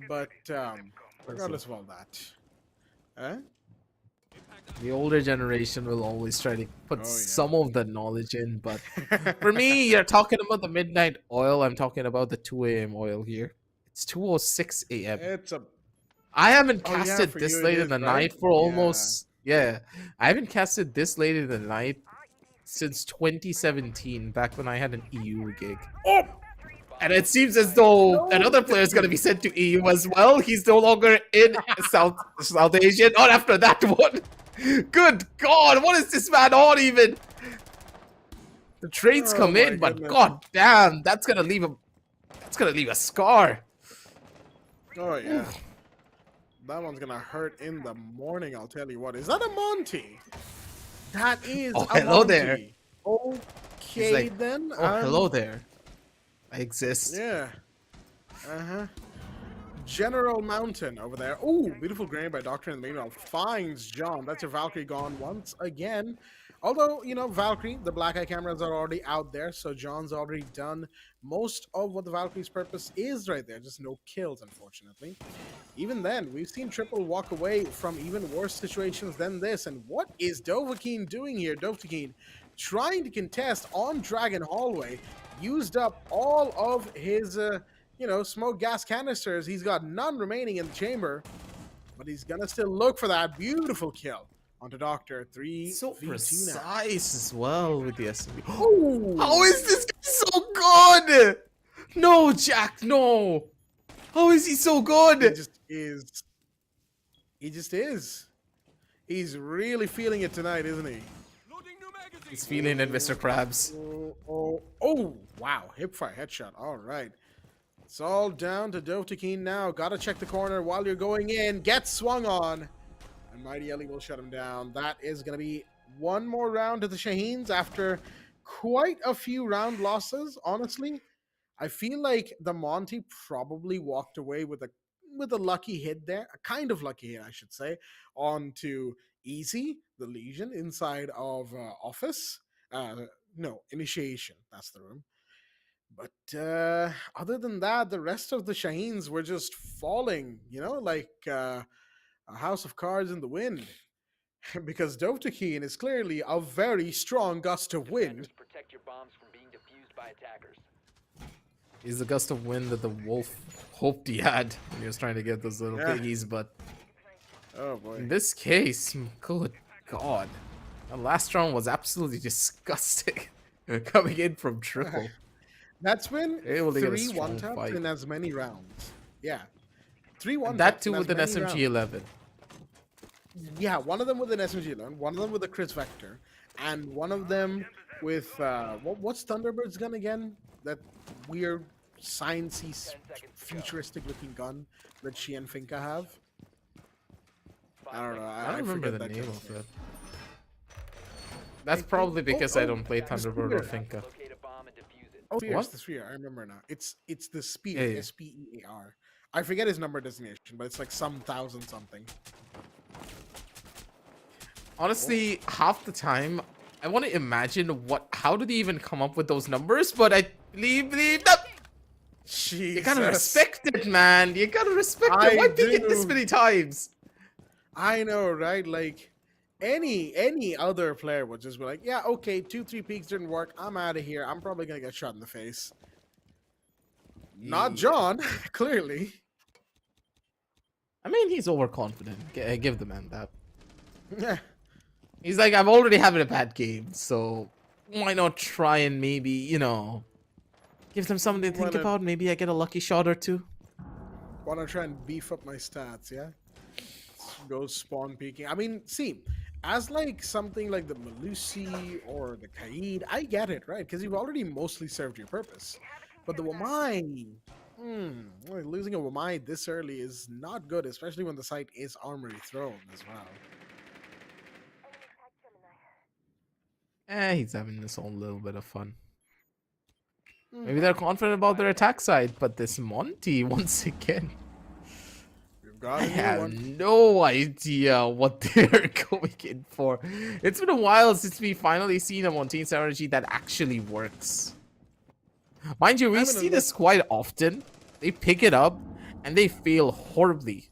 But regardless of all that, The older generation will always try to put Oh, yeah. some of the knowledge in, but for me, you're talking about the midnight oil. I'm talking about the 2 a.m. oil here. It's 2:06 a.m. it's a I haven't Oh, yeah, casted for this you it late in is, the right? night for Yeah. almost I haven't casted this late in the night since 2017, back when I had an EU gig. And it seems as though another player is going to be sent to EU as well. He's no longer in South Asia. Not after that one. Good God, what is this man on even? The trades Oh come my in, but goodness. god damn, that's gonna leave a scar. Oh yeah. That one's gonna hurt in the morning, I'll tell you what. Is that a Monty? That is Oh, a hello there. Monty. Okay, like, then. Oh, hello there. I exist. Yeah. General Mountain over there. Ooh, beautiful grain by Doctor and Manuel finds John. That's your Valkyrie gone once again. Although, you know, Valkyrie, the black eye cameras are already out there, so John's already done most of what the Valkyrie's purpose is right there. Just no kills, unfortunately. Even then, we've seen Triple walk away from even worse situations than this. And what is Dovahkiin doing here? Dovahkiin trying to contest on Dragon Hallway, used up all of his, you know, smoke gas canisters. He's got none remaining in the chamber, but he's gonna still look for that beautiful kill onto Doctor. 3v2 So now. precise as well with the SMB. Ooh. How is this guy so good? No, Jack, no. How is he so He good? just is. He just is. He's really feeling it tonight, isn't he? He's feeling it, Mr. Krabs. Oh, wow. Hipfire headshot. All right. It's all down to Dovahkiin now. Gotta check the corner while you're going in. Get swung on. And Mighty Ellie will shut him down. That is going to be one more round to the Shaheens after quite a few round losses, honestly. I feel like the Monty probably walked away with a lucky hit there, a kind of lucky hit, I should say, onto Easy, the Legion, inside of Office. No, Initiation, that's the room. But other than that, the rest of the Shaheens were just falling, you know, like a house of cards in the wind. Because Dovahkiin is clearly a very strong gust of wind. Protect your bombs from being defused by attackers. He's the gust of wind that the wolf hoped he had when he was trying to get those little Yeah. piggies, but Oh boy. in this case, good God. The last round was absolutely disgusting. Coming in from Triple. That's been Able to get a 3 strong one-taps fight. in as many rounds. Yeah. 3 one-taps That too in as with an many SMG rounds. 11. Yeah, one of them with an SMG 11, one of them with a Chris Vector, and one of them with what's Thunderbird's gun again? That weird sciencey, futuristic looking gun that she and Finka have. I don't know. I don't remember forget the that name gun's of name. it. That's probably because I don't play the Thunderbird or spear. Finka. Locate a bomb and defuse it. Oh, Spear, What? it's the Spear. I remember now. It's the Spear. Yeah, yeah. Spear. I forget his number designation, but it's like some thousand something. Honestly, half the time, I want to imagine how do they even come up with those numbers, but I believe that Jesus. you gotta respect it, man. You gotta respect I it. Why pick it this do. many times? I know, right? Like, Any other player would just be like, yeah, okay, 2-3 peaks didn't work. I'm out of here. I'm probably gonna get shot in the face. Not Yeah. John, clearly. I mean, he's overconfident. Give the man that. Yeah. He's like, I'm already having a bad game, so why not try and maybe, give them something to think about? Maybe I get a lucky shot or two. Wanna try and beef up my stats, yeah? Go spawn peeking. I mean, see, as like something like the Malusi or the Kaid, I get it, right? Because you've already mostly served your purpose. But the Wamai, like losing a Wamai this early is not good, especially when the site is armory thrown as well. He's having his own little bit of fun. Maybe Hmm. they're confident about their attack side, but this Monty, once again, We've got I a new have one. no idea what they're going in for. It's been a while since we finally seen a Montaigne strategy that actually works. Mind you, we I mean, see this quite often. They pick it up and they fail horribly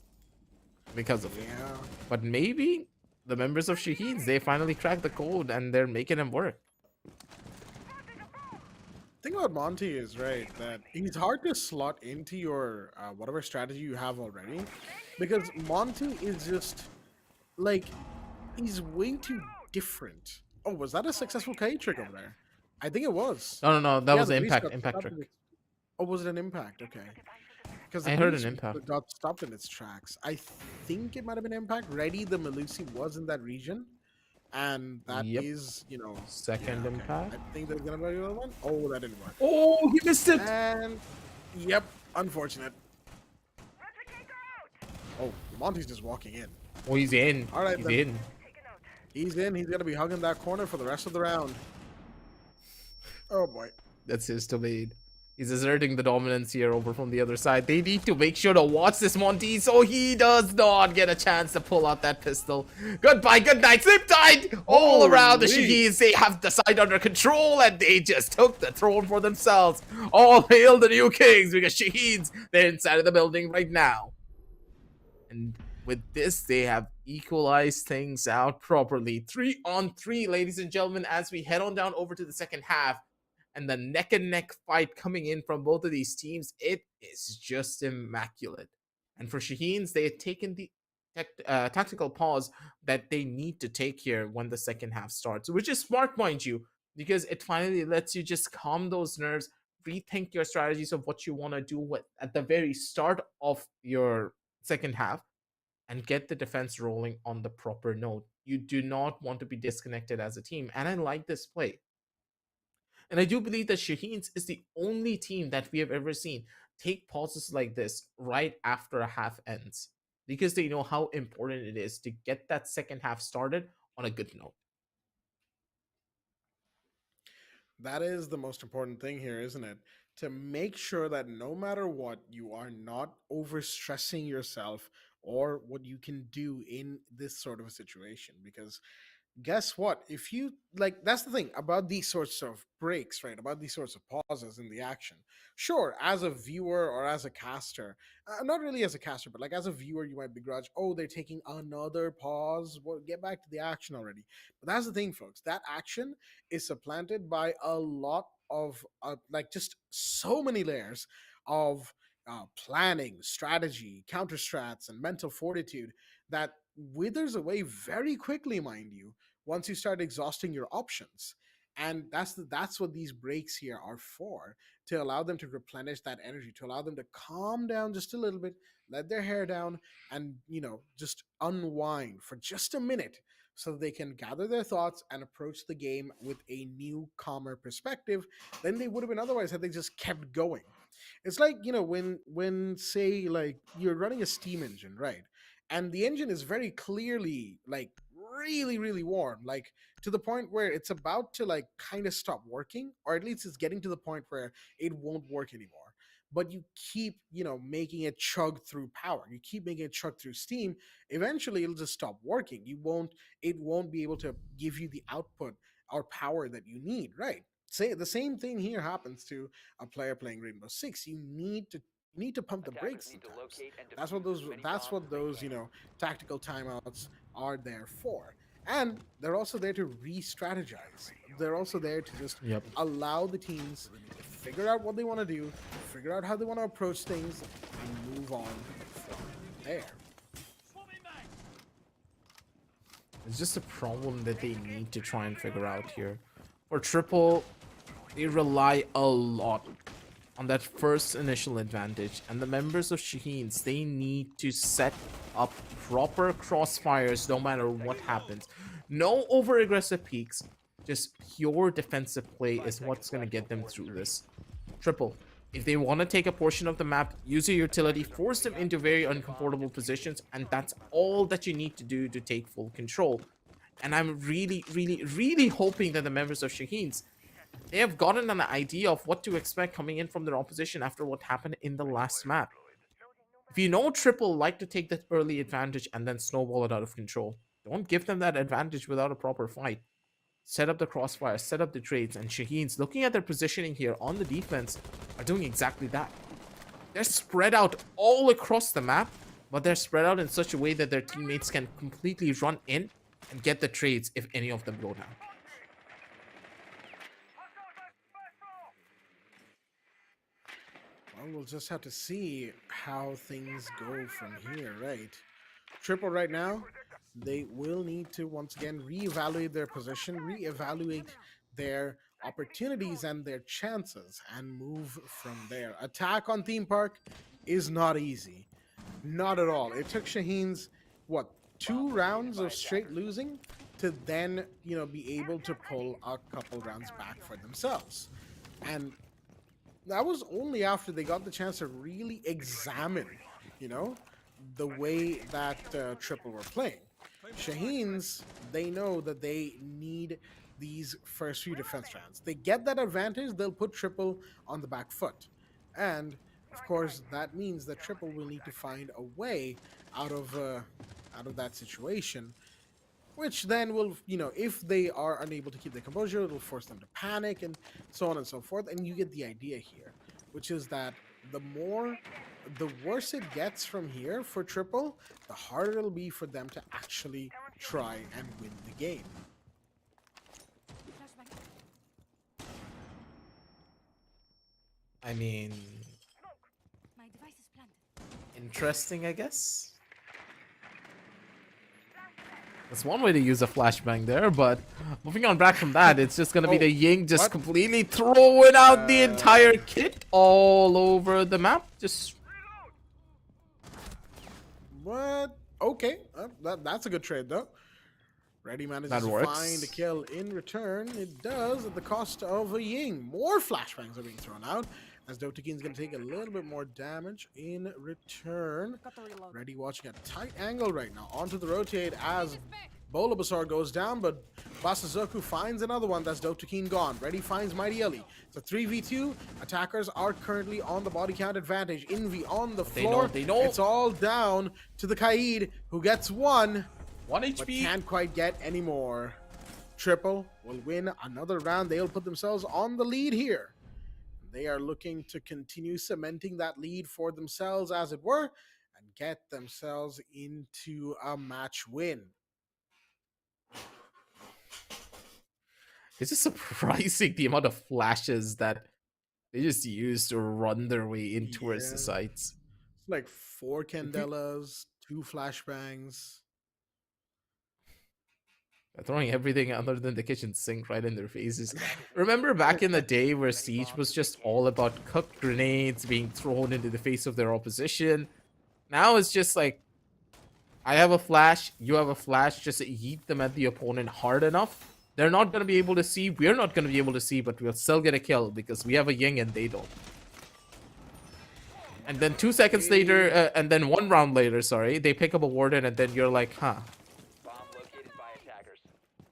because of it. yeah. But maybe the members of Shaheens, they finally cracked the code and they're making him work. Thing about Monty is right that he's hard to slot into your whatever strategy you have already, because Monty is just like he's way too different. Oh, was that a successful K trick over there? I think it was. No, that Yeah, was the an breach got impact stopped trick. oh, was it an impact? Okay. Because the I heard an breach impact. got stopped in its tracks. I think it might have been impact. Ready, the Malusi was in that region. And that Yep. is, Second yeah, okay. impact. I think there's gonna be another one. Oh, that didn't work. Oh, he missed it. And yep, unfortunate. Oh, Monty's just walking in. Oh, he's in. All right, He's then. in. He's in. He's gonna be hugging that corner for the rest of the round. Oh boy. That's his domain. He's asserting the dominance here over from the other side. They need to make sure to watch this Monty so he does not get a chance to pull out that pistol. Goodbye, good night, sleep tight! All around the Holy. Shaheens, they have the side under control and they just took the throne for themselves. All hail the new kings because Shaheens, they're inside of the building right now. And with this, they have equalized things out properly. 3-on-3, ladies and gentlemen, as we head on down over to the second half. And the neck and neck fight coming in from both of these teams, it is just immaculate. And for Shaheens, they had taken the tactical pause that they need to take here when the second half starts, which is smart, mind you, because it finally lets you just calm those nerves, rethink your strategies of what you want to do at the very start of your second half, and get the defense rolling on the proper note. You do not want to be disconnected as a team. And I like this play. And I do believe that Shaheens is the only team that we have ever seen take pauses like this right after a half ends, because they know how important it is to get that second half started on a good note. That is the most important thing here, isn't it? To make sure that no matter what, you are not overstressing yourself or what you can do in this sort of a situation. Because guess what? If you like, that's the thing about these sorts of breaks, right? About these sorts of pauses in the action. Sure, as a viewer or as a caster, not really as a caster, but like as a viewer, you might begrudge, oh, they're taking another pause. Well, get back to the action already. But that's the thing, folks. That action is supplanted by a lot of, like, just so many layers of planning, strategy, counter strats, and mental fortitude that withers away very quickly, mind you, once you start exhausting your options. And that's what these breaks here are for, to allow them to replenish that energy, to allow them to calm down just a little bit, let their hair down, and just unwind for just a minute so that they can gather their thoughts and approach the game with a new calmer perspective than they would have been otherwise had they just kept going. It's like, when say like you're running a steam engine, right? And the engine is very clearly like really really warm, like to the point where it's about to like kind of stop working, or at least it's getting to the point where it won't work anymore. But you keep, making it chug through power, you keep making it chug through steam. Eventually it'll just stop working. It won't be able to give you the output or power that you need, right? Say the same thing here happens to a player playing Rainbow Six. You need to pump the Attackers brakes need to sometimes. locate and That's what defuse those as many that's bombs what as they those can. tactical timeouts are there for. And they're also there to re-strategize. They're also there to just Yep. allow the teams to figure out what they want to do, figure out how they want to approach things, and move on from there. It's just a problem that they need to try and figure out here. For Triple, they rely a lot on that first initial advantage, and the members of Shaheens, they need to set up proper crossfires no matter what happens. No over aggressive peaks, just pure defensive play is what's going to get them through this. Triple, if they want to take a portion of the map, use your utility, force them into very uncomfortable positions, and that's all that you need to do to take full control. And I'm really hoping that the members of Shaheens, they have gotten an idea of what to expect coming in from their opposition after what happened in the last map. If you know Triple like to take that early advantage and then snowball it out of control, don't give them that advantage without a proper fight. Set up the crossfire, set up the trades, and Shaheens, looking at their positioning here on the defense, are doing exactly that. They're spread out all across the map, but they're spread out in such a way that their teammates can completely run in and get the trades if any of them go down. Well, we'll just have to see how things go from here, right? Triple right now, they will need to once again reevaluate their position, reevaluate their opportunities and their chances, and move from there. Attack on Theme Park is not easy. Not at all. It took Shaheens, what, 2 rounds of straight losing to then, be able to pull a couple rounds back for themselves. And that was only after they got the chance to really examine, the way that Triple were playing. Shaheens, they know that they need these first few defense rounds. They get that advantage, they'll put Triple on the back foot. And, of course, that means that Triple will need to find a way out of that situation, which then will, if they are unable to keep their composure, it'll force them to panic and so on and so forth. And you get the idea here, which is that the worse it gets from here for Triple, the harder it'll be for them to actually try and win the game. I mean, interesting, I guess. That's one way to use a flashbang there, but moving on back from that, it's just gonna be the Ying just completely throwing out the entire kit all over the map. Just what? Okay, that's a good trade though. Ready manages to find a kill in return. It does at the cost of a Ying. More flashbangs are being thrown out, as Zotac is going to take a little bit more damage in return. Ready watching a tight angle right now. Onto the rotate as Bulbasaur goes down, but Basazoku finds another one. That's Zotac gone. Ready finds Mighty Ellie. It's a 3v2. Attackers are currently on the body count advantage. Envy on the floor. They know. It's all down to the Kaid, who gets 1 HP. But can't quite get any more. Triple will win another round. They'll put themselves on the lead here. They are looking to continue cementing that lead for themselves, as it were, and get themselves into a match win. It's just surprising the amount of flashes that they just use to run their way in towards the sites. It's like 4 Candelas, 2 flashbangs. They're throwing everything other than the kitchen sink right in their faces. Remember back in the day where Siege was just all about cooked grenades being thrown into the face of their opposition? Now it's just like, I have a flash, you have a flash, just yeet them at the opponent hard enough. They're not going to be able to see, we're not going to be able to see, but we'll still get a kill because we have a Ying and they don't. And then 2 seconds later, and then 1 round later, sorry, they pick up a Warden and then you're like, huh.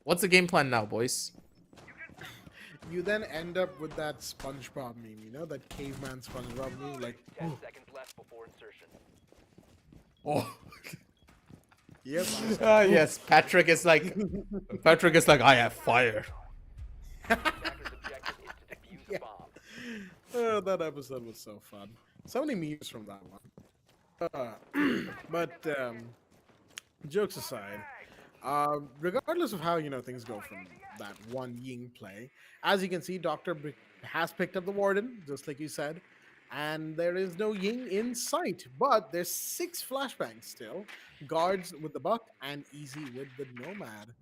What's the game plan now, boys? You then end up with that SpongeBob meme, that caveman SpongeBob meme, like, 10 seconds left before insertion. oh. Yep. Yes, Patrick is like, I have fire. Yeah. Oh, that episode was so fun. So many memes from that one. But jokes aside, Regardless of how things go from that one Ying play, as you can see, has picked up the Warden, just like you said, and there is no Ying in sight. But there's 6 flashbangs still, guards with the Buck and Easy with the Nomad,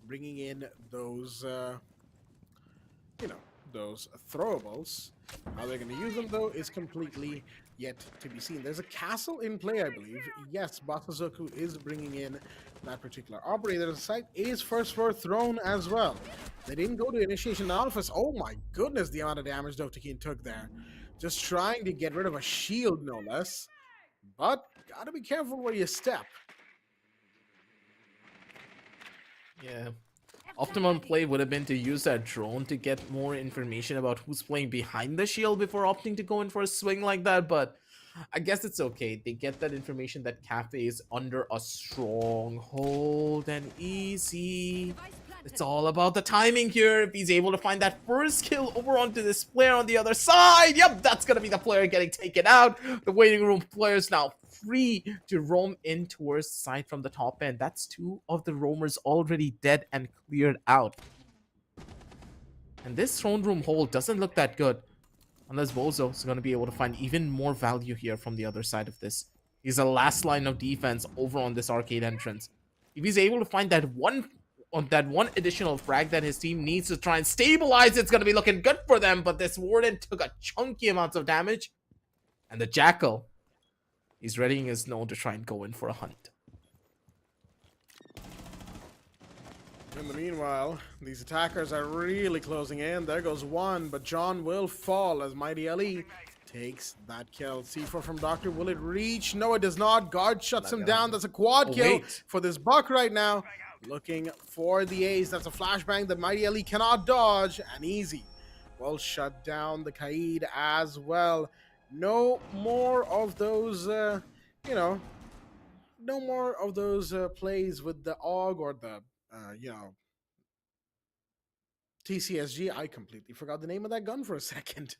bringing in those you know, those throwables. How they're going to use them, though, is completely yet to be seen. There's a castle in play, I believe. Yes, Basazoku is bringing in that particular operator. The site is first floor throne as well. They didn't go to initiation alphas. Oh my goodness, the amount of damage Dovtakin took there. Just trying to get rid of a shield, no less. But gotta be careful where you step. Yeah. Optimum play would have been to use that drone to get more information about who's playing behind the shield before opting to go in for a swing like that, but I guess it's okay. They get that information that Cafe is under a stronghold and Easy. It's all about the timing here. If he's able to find that first kill over onto this player on the other side, yep, that's gonna be the player getting taken out. The waiting room player is now free to roam in towards the side from the top end. That's 2 of the roamers already dead and cleared out. And this throne room hold doesn't look that good. Unless Bozo is going to be able to find even more value here from the other side of this. He's the last line of defense over on this arcade entrance. If he's able to find that one additional frag that his team needs to try and stabilize, it's going to be looking good for them. But this Warden took a chunky amounts of damage. And the Jackal, he's readying his node to try and go in for a hunt. In the meanwhile, these attackers are really closing in. There goes one, but John will fall as Mighty Ali takes that kill. C4 from Doctor, will it reach? No, it does not. Guard shuts him down. That's a quad kill for this Buck right now. Looking for the ace. That's a flashbang that Mighty Ali cannot dodge. And Easy will shut down the Kaid as well. No more of those, no more of those plays with the AUG or the TCSG. I completely forgot the name of that gun for a second.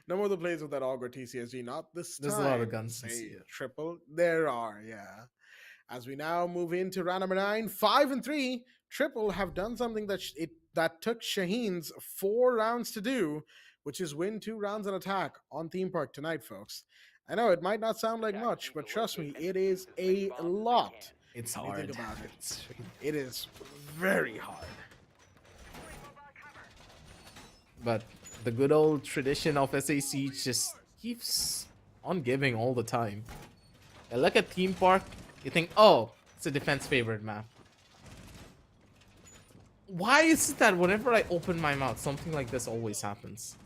No more of the plays with that AUG or TCSG. Not this time. There's a lot of guns. Say triple. There are, yeah. As we now move into round number 9, 5 and 3, Triple have done something that took Shaheens 4 rounds to do, which is win 2 rounds on attack on Theme Park tonight, folks. I know it might not sound like much, but trust me, it is a lot. It's When you hard. think about it. It is very hard. But the good old tradition of SA Siege just keeps on giving all the time. I look at Theme Park, you think, oh, it's a defense favored map. Why is it that whenever I open my mouth, something like this always happens?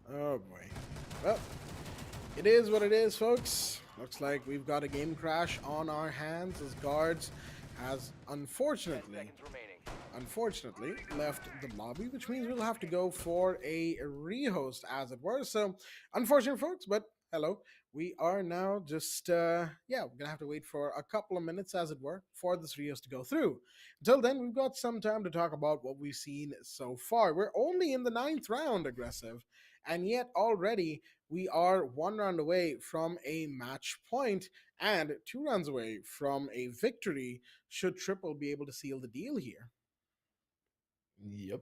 Oh boy. Well, it is what it is, folks. Looks like we've got a game crash on our hands as Guards has unfortunately left the lobby, which means we'll have to go for a rehost, as it were. So unfortunate, folks, but hello. We are now just we're gonna have to wait for a couple of minutes, as it were, for this rehost to go through. Until then, we've got some time to talk about what we've seen so far. We're only in the 9th round, aggressive, and yet already we are 1 round away from a match point and 2 rounds away from a victory should Triple be able to seal the deal here. Yep.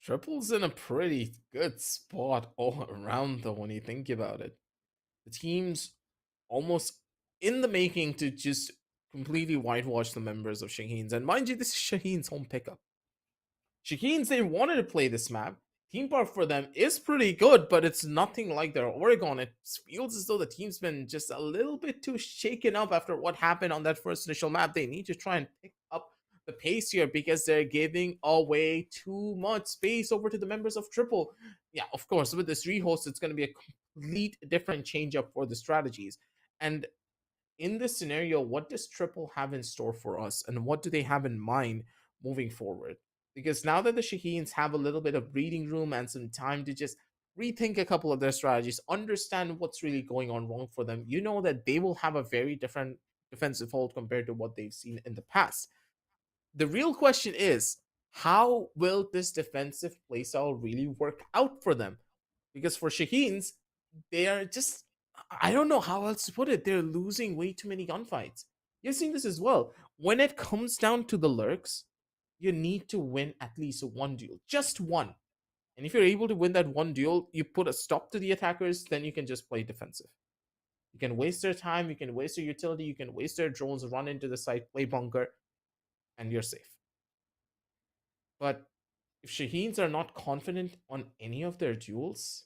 Triple's in a pretty good spot all around, though, when you think about it. The team's almost in the making to just completely whitewash the members of Shaheens. And mind you, this is Shaheens' home pickup. Shaheens, they wanted to play this map. Team Park for them is pretty good, but it's nothing like their Oregon. It feels as though the team's been just a little bit too shaken up after what happened on that first initial map. They need to try and pick up the pace here because they're giving away too much space over to the members of Triple. Yeah, of course, with this rehost, it's going to be a complete different change up for the strategies. And in this scenario, what does Triple have in store for us, and what do they have in mind moving forward? Because now that the Shaheens have a little bit of breathing room and some time to just rethink a couple of their strategies, understand what's really going on wrong for them, you know that they will have a very different defensive hold compared to what they've seen in the past. The real question is, how will this defensive playstyle really work out for them? Because for Shaheens, they are just, I don't know how else to put it, they're losing way too many gunfights. You've seen this as well. when it comes down to the lurks, you need to win at least one duel, just one. And if you're able to win that one duel, you put a stop to the attackers, then you can just play defensive. You can waste their time, you can waste their utility, you can waste their drones, run into the site, play bunker, and you're safe. But if Shaheens are not confident on any of their duels,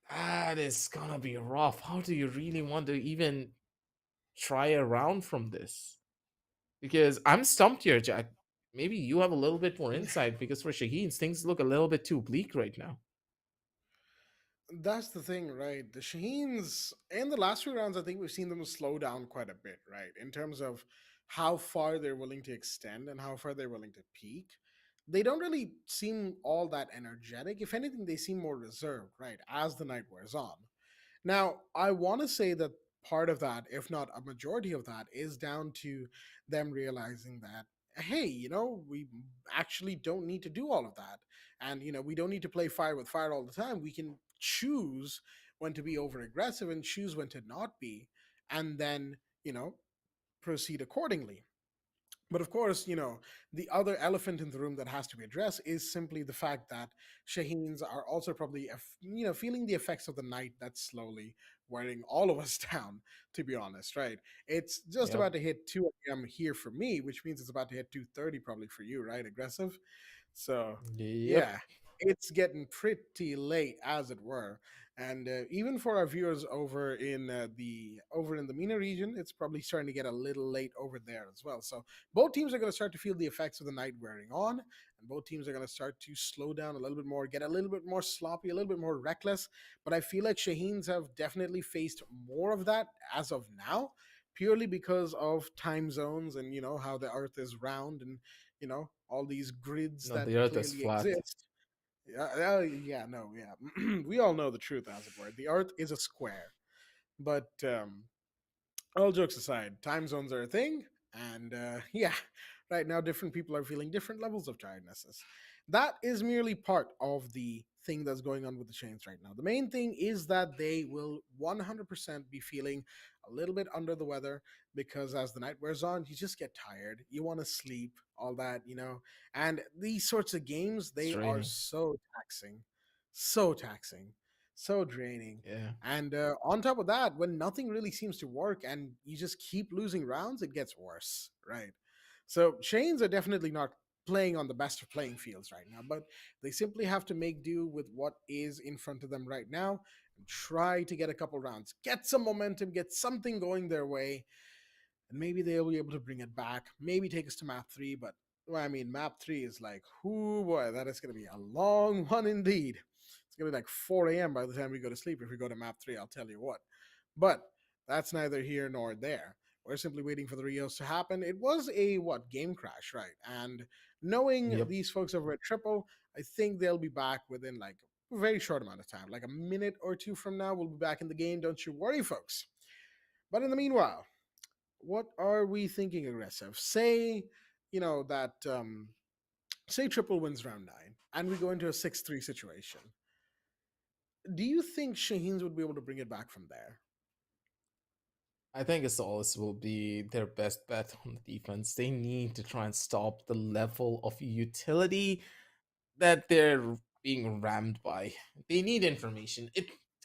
that is gonna be rough. How do you really want to even try around from this? Because I'm stumped here, Jack. Maybe you have a little bit more insight, because for Shaheens, things look a little bit too bleak right now. That's the thing, right? The Shaheens in the last few rounds, I think we've seen them slow down quite a bit, right? In terms of how far they're willing to extend and how far they're willing to peak. They don't really seem all that energetic. If anything, they seem more reserved, right? As the night wears on. Now, I want to say that part of that, if not a majority of that, is down to them realizing that, hey, we actually don't need to do all of that. And, we don't need to play fire with fire all the time. We can choose when to be over aggressive and choose when to not be, and then, proceed accordingly. But of course, the other elephant in the room that has to be addressed is simply the fact that Shaheens are also probably, feeling the effects of the night that's slowly wearing all of us down, to be honest, right? It's just Yep. about to hit 2 a.m. here for me, which means it's about to hit 2:30 probably for you, right? Aggressive. So, Yep. yeah, it's getting pretty late, as it were. And even for our viewers over in the MENA region, it's probably starting to get a little late over there as well. So both teams are going to start to feel the effects of the night wearing on, and both teams are going to start to slow down a little bit more, get a little bit more sloppy, a little bit more reckless. But I feel like Shaheens have definitely faced more of that as of now, purely because of time zones and how the Earth is round and all these grids No, that the earth is clearly flat. exist. Yeah, no, yeah. We all know the truth, as it were. The Earth is a square, but all jokes aside, time zones are a thing, and yeah, right now different people are feeling different levels of tirednesses. That is merely part of the thing that's going on with the chains right now. The main thing is that they will 100% be feeling a little bit under the weather, because as the night wears on, you just get tired, you want to sleep, all that, and these sorts of games, It's they are draining. so taxing, so draining. Yeah. And on top of that, when nothing really seems to work and you just keep losing rounds, it gets worse, right? So Shanes are definitely not playing on the best of playing fields right now, but they simply have to make do with what is in front of them right now and try to get a couple rounds, get some momentum, get something going their way, and maybe they'll be able to bring it back. Maybe take us to map 3, but well, I mean, map 3 is like, whoo boy, that is going to be a long one indeed. It's going to be like 4 a.m. by the time we go to sleep if we go to map 3, I'll tell you what. But that's neither here nor there. We're simply waiting for the Rios to happen. It was a game crash, right? And knowing Yep. these folks over at Triple, I think they'll be back within like a very short amount of time, like a minute or two from now. We'll be back in the game. Don't you worry, folks. But in the meanwhile, what are we thinking, aggressive? Say, that say Triple wins round 9 and we go into a 6-3 situation. Do you think Shaheens would be able to bring it back from there? I think Asalis will be their best bet on the defense. They need to try and stop the level of utility that they're being rammed by. They need information.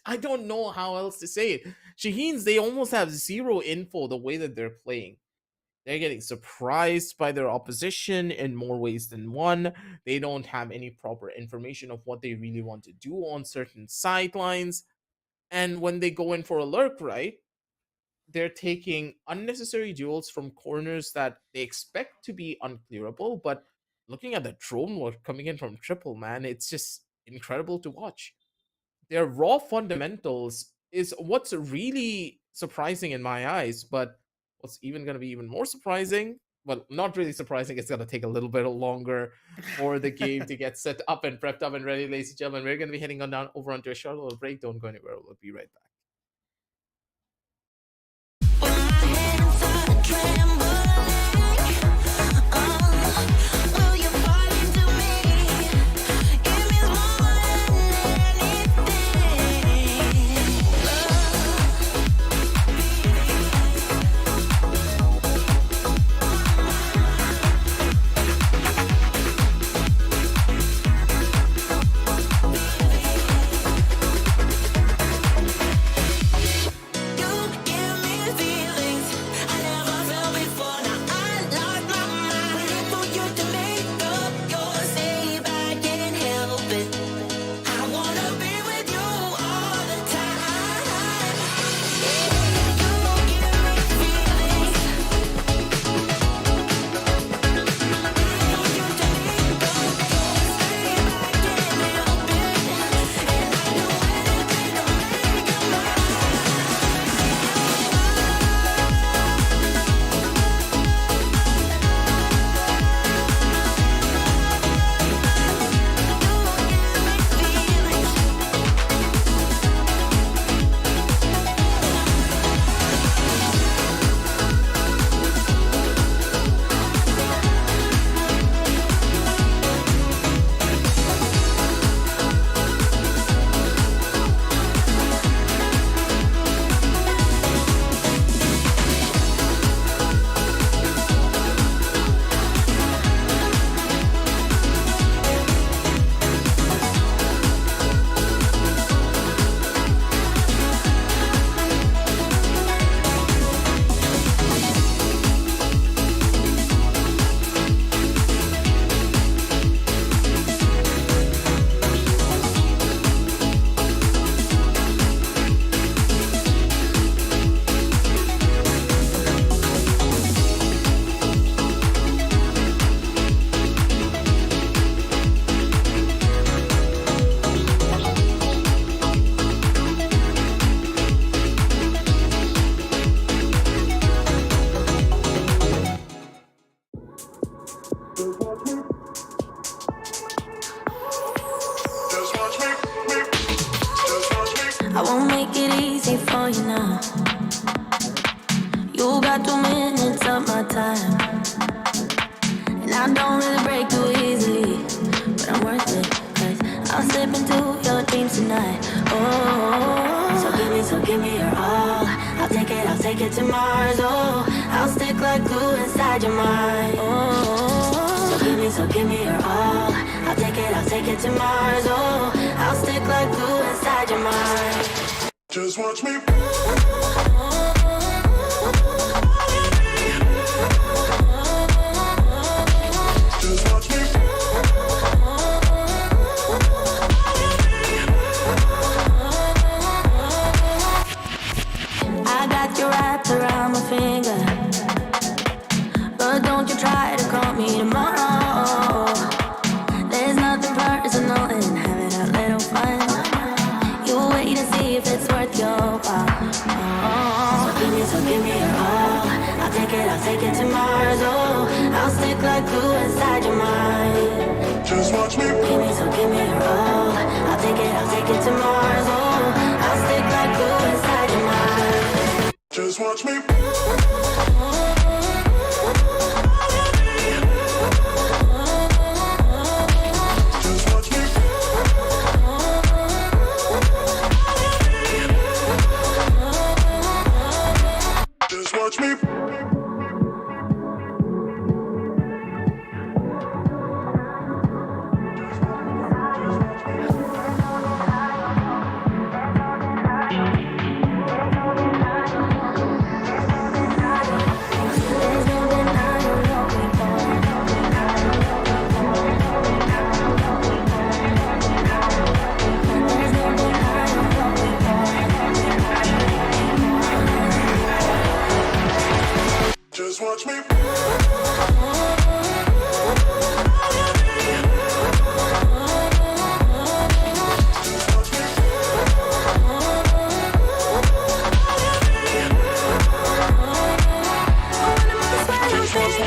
I don't know how else to say it. Shaheens, they almost have zero info the way that they're playing. They're getting surprised by their opposition in more ways than one. They don't have any proper information of what they really want to do on certain sidelines. And when they go in for a lurk, right, they're taking unnecessary duels from corners that they expect to be unclearable. But looking at the drone work coming in from Triple, man, it's just incredible to watch. Their raw fundamentals is what's really surprising in my eyes. But what's even going to be even more surprising, well, not really surprising, it's going to take a little bit longer for the game to get set up and prepped up and ready, ladies and gentlemen. We're going to be heading on down over onto a short little break. Don't go anywhere. We'll be right back. Just watch me. Just watch me. I won't make it easy for you now. You got 2 minutes of my time, and I don't really break too easily, but I'm worth it, cause I'll slip into your dreams tonight. Oh, so give me your all. I'll take it to Mars. Oh, I'll stick like glue inside your mind. Oh, so give me your all. I'll take it to Mars. Oh, I'll stick like glue inside your mind. Just watch me. Just watch me. I got you wrapped around my finger, but don't you try to call me tomorrow. There's nothing personal in having a little fun. You wait and see if it's worth your while. Oh, so give me your all. I'll take it to Mars. Oh, I'll stick like glue inside your mind. Just watch me. Give me your all. I'll take it to Mars. Oh, I'll stick like glue inside your mind. Just watch me. Just watch me. Just watch me. Just watch me.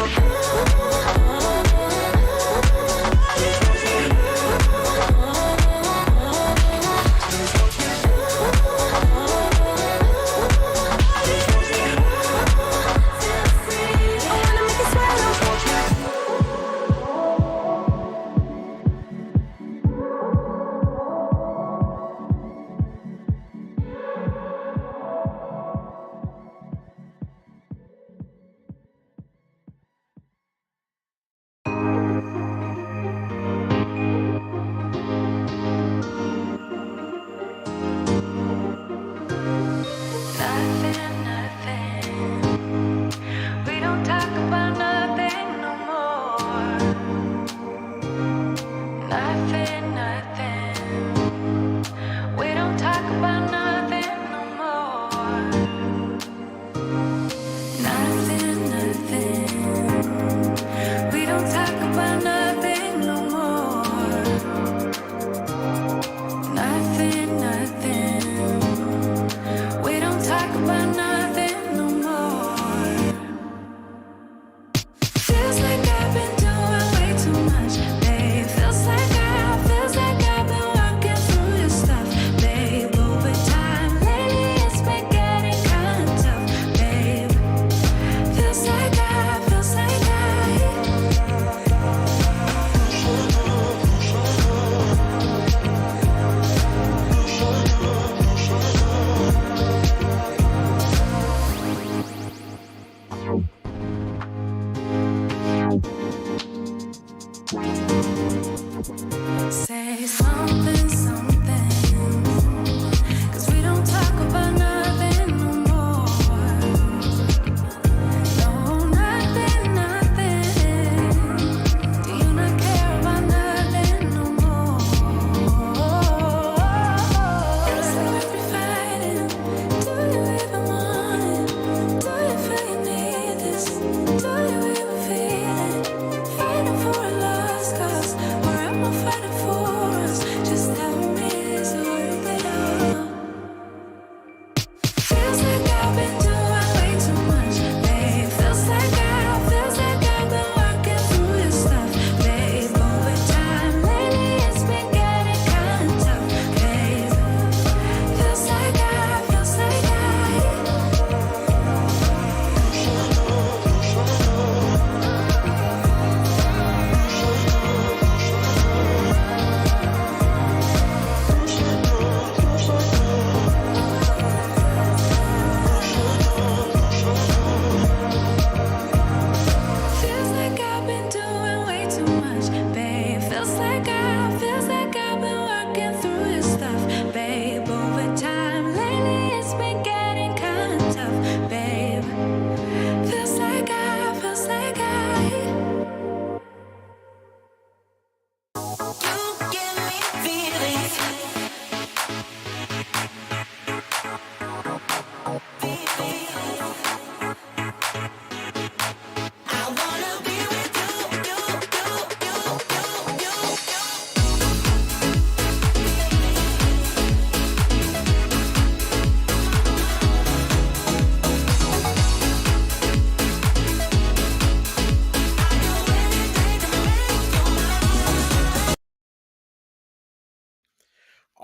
For a lost cause, where am I fighting?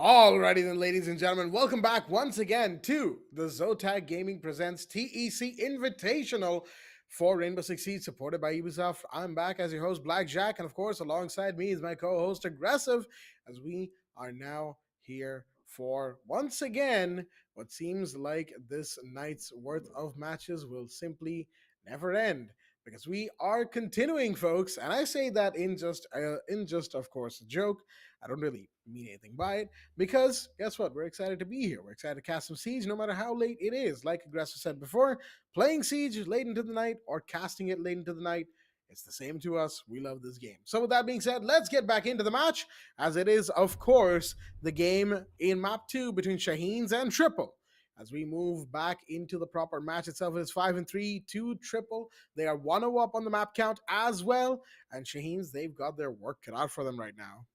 Alrighty then, ladies and gentlemen, welcome back once again to the Zotac Gaming Presents TEC Invitational for Rainbow Six Siege, supported by Ubisoft. I'm back as your host, Black Jack, and of course, alongside me is my co-host, Aggressive, as we are now here for, once again, what seems like this night's worth of matches will simply never end. Because we are continuing, folks, and I say that in just, of course, a joke. I don't really mean anything by it. Because guess what? We're excited to be here. We're excited to cast some Siege no matter how late it is. Like Aggressor said before, playing Siege late into the night or casting it late into the night, it's the same to us. We love this game. So with that being said, let's get back into the match, as it is, of course, the game in map 2 between Shaheens and Triple. As we move back into the proper match itself, it is 5-3 to Triple. They are 1-0 up on the map count as well. And Shaheens, they've got their work cut out for them right now.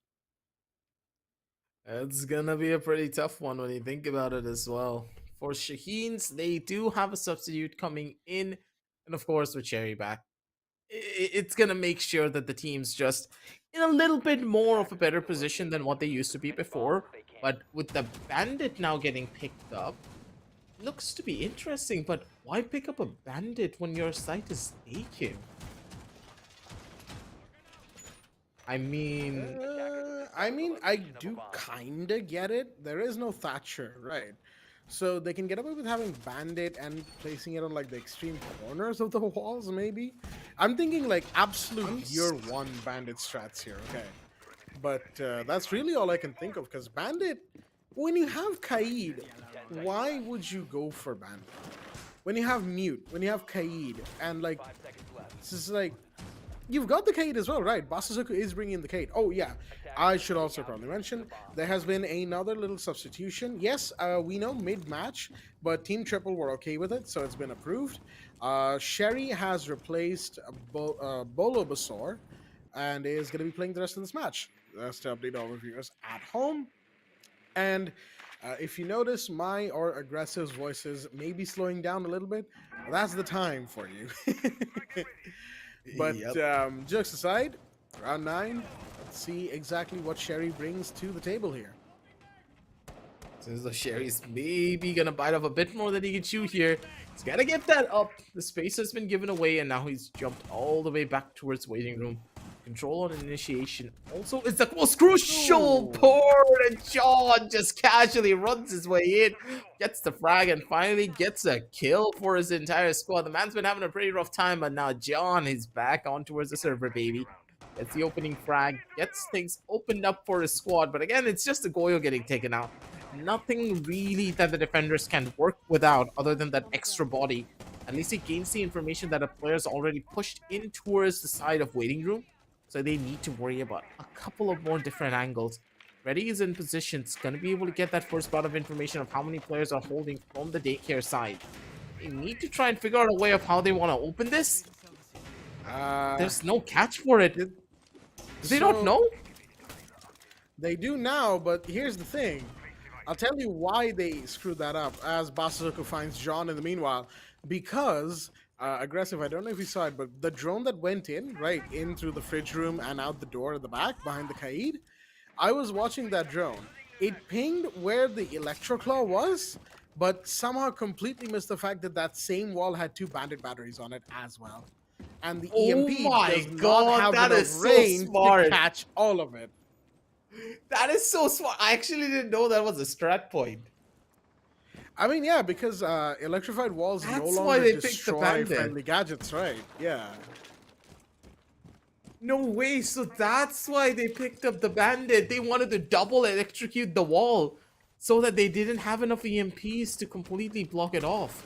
It's gonna be a pretty tough one when you think about it as well. For Shaheens, they do have a substitute coming in, and of course with Cherry back, it's gonna make sure that the team's just in a little bit more of a better position than what they used to be before. But with the Bandit now getting picked up, looks to be interesting. But why pick up a Bandit when your site is taken? I mean, I do kind of get it. There is no Thatcher, right? So they can get away with having Bandit and placing it on like the extreme corners of the walls, maybe. I'm thinking like absolute year one Bandit strats here, okay? But that's really all I can think of, because Bandit, when you have Kaid, why would you go for Bandit? When you have Mute, when you have Kaid, and like, this is like, you've got the Kaid as well, right? Basazuka is bringing in the Kaid. Oh, yeah. I should also probably mention, there has been another little substitution. Yes, we know mid-match, but Team Triple were okay with it, so it's been approved. Sherry has replaced Bolo Basor and is going to be playing the rest of this match. That's to update all of viewers at home. And if you notice, my or Aggressive's voices may be slowing down a little bit. Well, that's the time for you. But jokes aside, round 9, let's see exactly what Sherry brings to the table here. Seems like Sherry's maybe gonna bite off a bit more than he can chew here. He's gotta get that up. The space has been given away, and now he's jumped all the way back towards waiting room. Control on initiation also is the most crucial part, and John just casually runs his way in, gets the frag, and finally gets a kill for his entire squad. The man's been having a pretty rough time, but now John is back on towards the server, baby. Gets the opening frag, gets things opened up for his squad, but again, it's just the Goyo getting taken out. Nothing really that the defenders can work without other than that extra body. At least he gains the information that a player's already pushed in towards the side of waiting room. So they need to worry about a couple of more different angles. Reddy is in position. It's going to be able to get that first bout of information of how many players are holding from the daycare side. They need to try and figure out a way of how they want to open this. There's no catch for it. They don't know? They do now, but here's the thing. I'll tell you why they screwed that up, as Basazuka finds John in the meanwhile. Because... Aggressive, I don't know if you saw it, but the drone that went in, right, in through the fridge room and out the door at the back behind the Kaid, I was watching that drone. It pinged where the Electroclaw was, but somehow completely missed the fact that that same wall had 2 Bandit batteries on it as well. And the EMP does not have enough range to catch all of it. That is so smart. I actually didn't know that was a strat point. I mean, yeah, because electrified walls That's no why longer they picked the destroy Bandit. friendly gadgets, right? Yeah. No way, so that's why they picked up the Bandit. They wanted to double electrocute the wall so that they didn't have enough EMPs to completely block it off.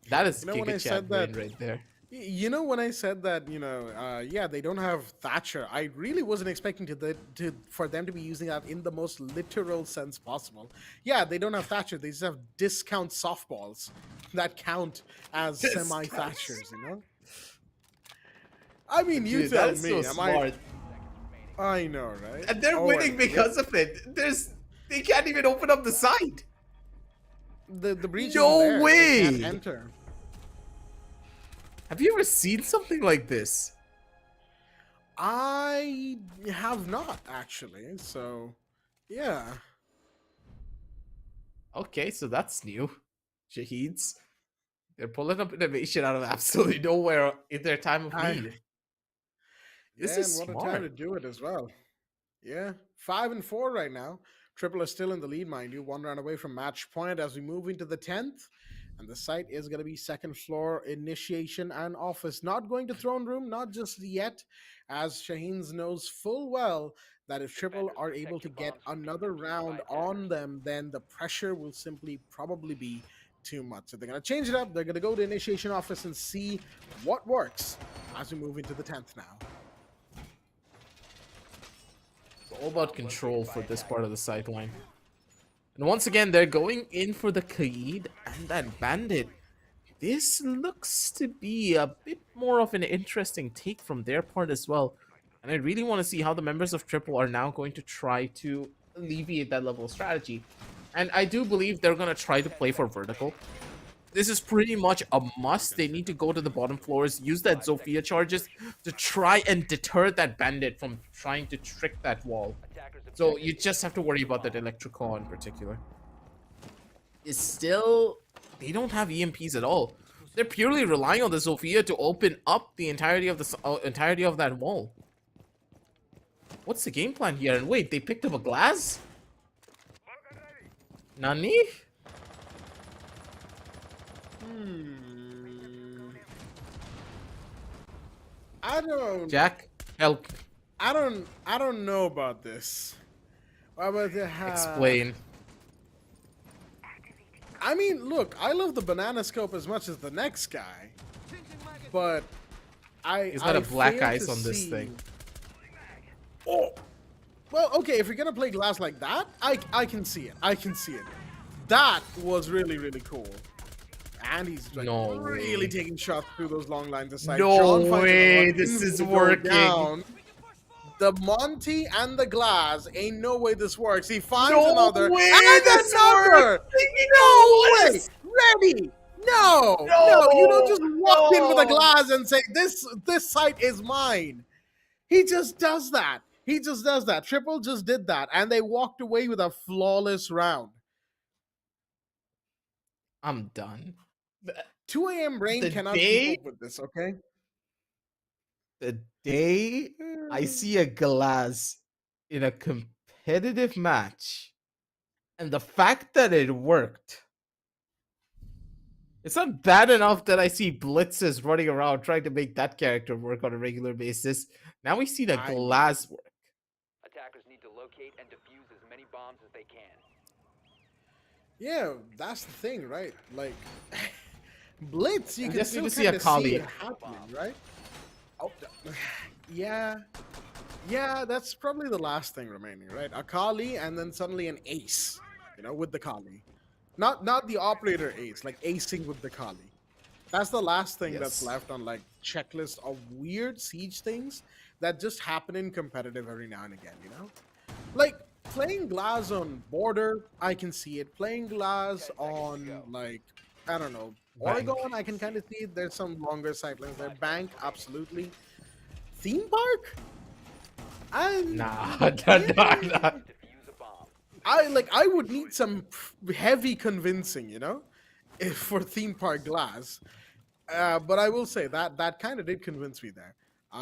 That is GEEKAY chat win right there. You know, when I said that, yeah, they don't have Thatcher, I really wasn't expecting for them to be using that in the most literal sense possible. Yeah, they don't have Thatcher, they just have discount softballs that count as semi-Thatchers, you know? I mean, you Dude, tell that's me. so smart. I know, right? And they're winning because of it. They can't even open up the site. The breach No is there. way! They can't enter. Have you ever seen something like this? I have not actually. So, yeah. Okay, so that's new. Shaheens. They're pulling up innovation out of absolutely nowhere in their time of I need. This Yeah, is and what a time to smart. do it as well. Yeah, 5-4 right now. Triple is still in the lead, mind you, one round away from match point as we move into the 10th. And the site is going to be second floor initiation and office. Not going to throne room, not just yet, as Shaheens knows full well that if Triple Defenders, are protect able to your get bombs from being another defused by round attackers. on them, then the pressure will simply probably be too much. So they're going to change it up. They're going to go to initiation office and see what works as we move into the 10th now. It's all about control for this part of the sideline. And once again, they're going in for the Kaid and that Bandit. This looks to be a bit more of an interesting take from their part as well. And I really want to see how the members of Triple are now going to try to alleviate that level of strategy. And I do believe they're going to try to play for vertical. This is pretty much a must. They need to go to the bottom floors, use that Zofia charges to try and deter that Bandit from trying to trick that wall. So you just have to worry about that Electrical in particular. It's still... They don't have EMPs at all. They're purely relying on the Zofia to open up the entirety of that wall. What's the game plan here? And wait, they picked up a glass? Nani? I don't. Jack, help. I don't know about this. What about the Explain. I mean, look, I love the banana scope as much as the next guy, but He's got a black fail ice to on this see- thing. Oh, well, okay. If you're gonna play glass like that, I can see it. I can see it. That was really cool. And he's like No really way. taking shots through those long lines of sight. No John finds way, another this one is to go working. down. The Monty and the glass, ain't no way this works. He finds No another, way and this another. works. No way, Yes. ready. No, you don't just walk in with a glass and say this site is mine. He just does that. Triple just did that, and they walked away with a flawless round. I'm done. 2 a.m. brain The cannot day- keep up with this. Okay. The day I see a glass in a competitive match, and the fact that it worked. It's not bad enough that I see blitzes running around trying to make that character work on a regular basis. Now we see the I- glass work. Attackers need to locate and defuse as many bombs as they can. Yeah, that's the thing, right? Like, Blitz, you We can just need still to see a kind of see Kali. it happening, right? Oh, yeah, that's probably the last thing remaining, right? A Kali and then suddenly an ace, with the Kali. Not the operator ace, like acing with the Kali. That's the last thing that's Yes. left on like checklist of weird siege things that just happen in competitive every now and again, Like playing glass on border, I can see it. Playing glass on like, I don't know, Bank. Oregon, I can kind of see it. There's some longer sightlines there. Bank, absolutely. Theme park? Nah. Defuse a bomb. I would need some heavy convincing, for theme park glass. But I will say that kind of did convince me there.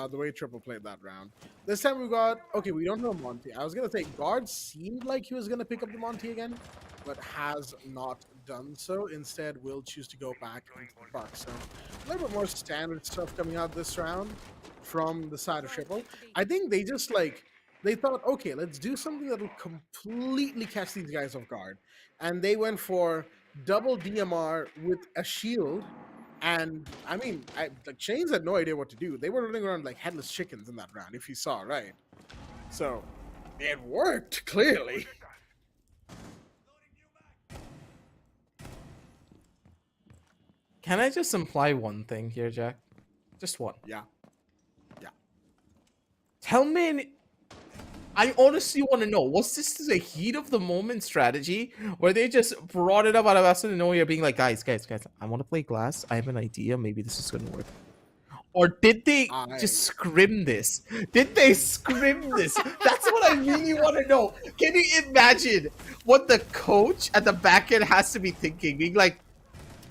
The way Triple played that round. This time we got we don't know Monty. I was gonna say Guard seemed like he was gonna pick up the Monty again, but has not done so. Instead, will choose to go back into the park. So a little bit more standard stuff coming out this round from the side of Triple. I think they just they thought, okay, let's do something that'll completely catch these guys off guard. And they went for double DMR with a shield. And I mean, Chains had no idea what to do. They were running around like headless chickens in that round, if you saw, right? So it worked, clearly. Can I just imply one thing here, Jack? Just one. Yeah. Tell me, I honestly want to know, was this the heat of the moment strategy where they just brought it up out of absolute nowhere being like, guys, I want to play glass. I have an idea. Maybe this is going to work. Or did they I just scrim this? Did they scrim this? That's what I really want to know. Can you imagine what the coach at the back end has to be thinking? Being like,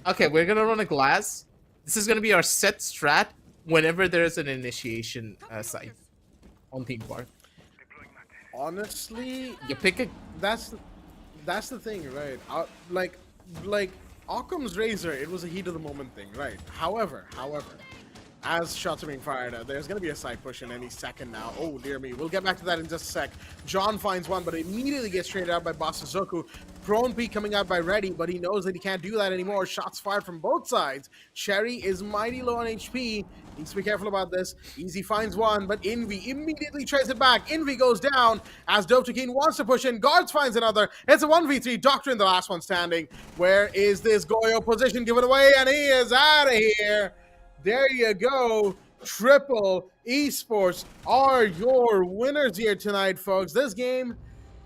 okay, we're going to run a glass. This is going to be our set strat whenever there's an initiation site on Theme Park. honestly, You pick a. that's that's the thing, right? Like Occam's razor, it was a heat of the moment thing, right? However, as shots are being fired, there's going to be a side push in any second now. Oh, dear me. We'll get back to that in just a sec. John finds one, but immediately gets traded out by Basazoku. Prone P coming out by Reddy, but he knows that he can't do that anymore. Shots fired from both sides. Sherry is mighty low on HP. Needs to be careful about this. Easy finds one, but Envy immediately tries it back. Envy goes down as Doptekin wants to push in. Guards finds another. It's a 1v3. Doctrine, the last one standing. Where is this Goyo position given away? And he is out of here. There you go. Triple Esports are your winners here tonight, folks. This game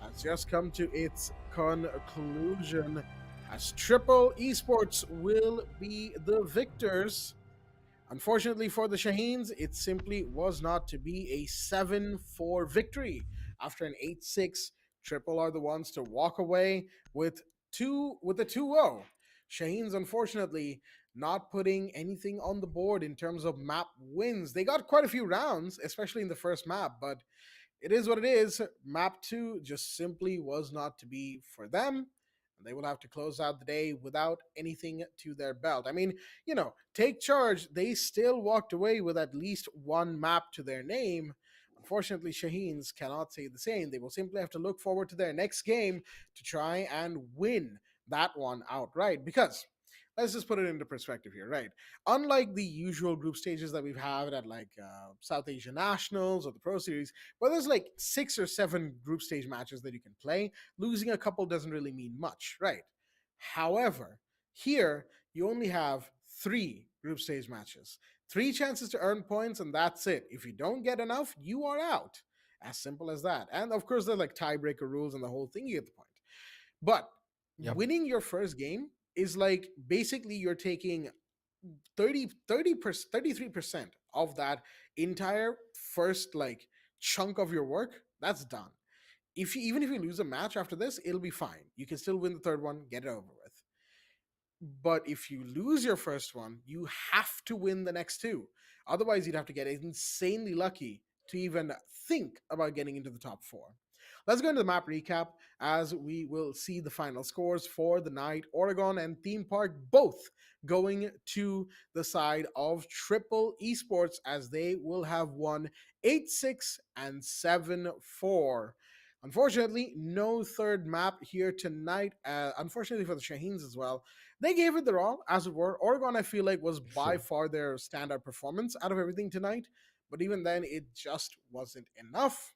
has just come to its conclusion as Triple Esports will be the victors. Unfortunately for the Shaheens, it simply was not to be a 7-4 victory. After an 8-6, Triple are the ones to walk away with a 2-0. Shaheens, unfortunately, not putting anything on the board in terms of map wins. They got quite a few rounds, especially in the first map, but it is what it is. Map 2 just simply was not to be for them. They will have to close out the day without anything to their belt. I mean, Take Charge, they still walked away with at least one map to their name. Unfortunately, Shaheens cannot say the same. They will simply have to look forward to their next game to try and win that one outright. Because let's just put it into perspective here, right? Unlike the usual group stages that we've had at like South Asian Nationals or the Pro Series, where there's like 6 or 7 group stage matches that you can play, losing a couple doesn't really mean much, right? However, here you only have 3 group stage matches, 3 chances to earn points, and that's it. If you don't get enough, you are out. As simple as that. And of course, there's like tiebreaker rules and the whole thing. You get the point. But Yep. winning your first game is like basically you're taking 33% of that entire first like chunk of your work. That's done. Even if you lose a match after this, it'll be fine. You can still win the third one, get it over with. But if you lose your first one, you have to win the next 2. Otherwise, you'd have to get insanely lucky to even think about getting into the top 4. Let's go into the map recap as we will see the final scores for the night. Oregon and Theme Park both going to the side of Triple Esports as they will have won 8-6 and 7-4. Unfortunately, no third map here tonight. Unfortunately for the Shaheens as well, they gave it their all, as it were. Oregon, I feel like, was by far their standout performance out of everything tonight. But even then, it just wasn't enough.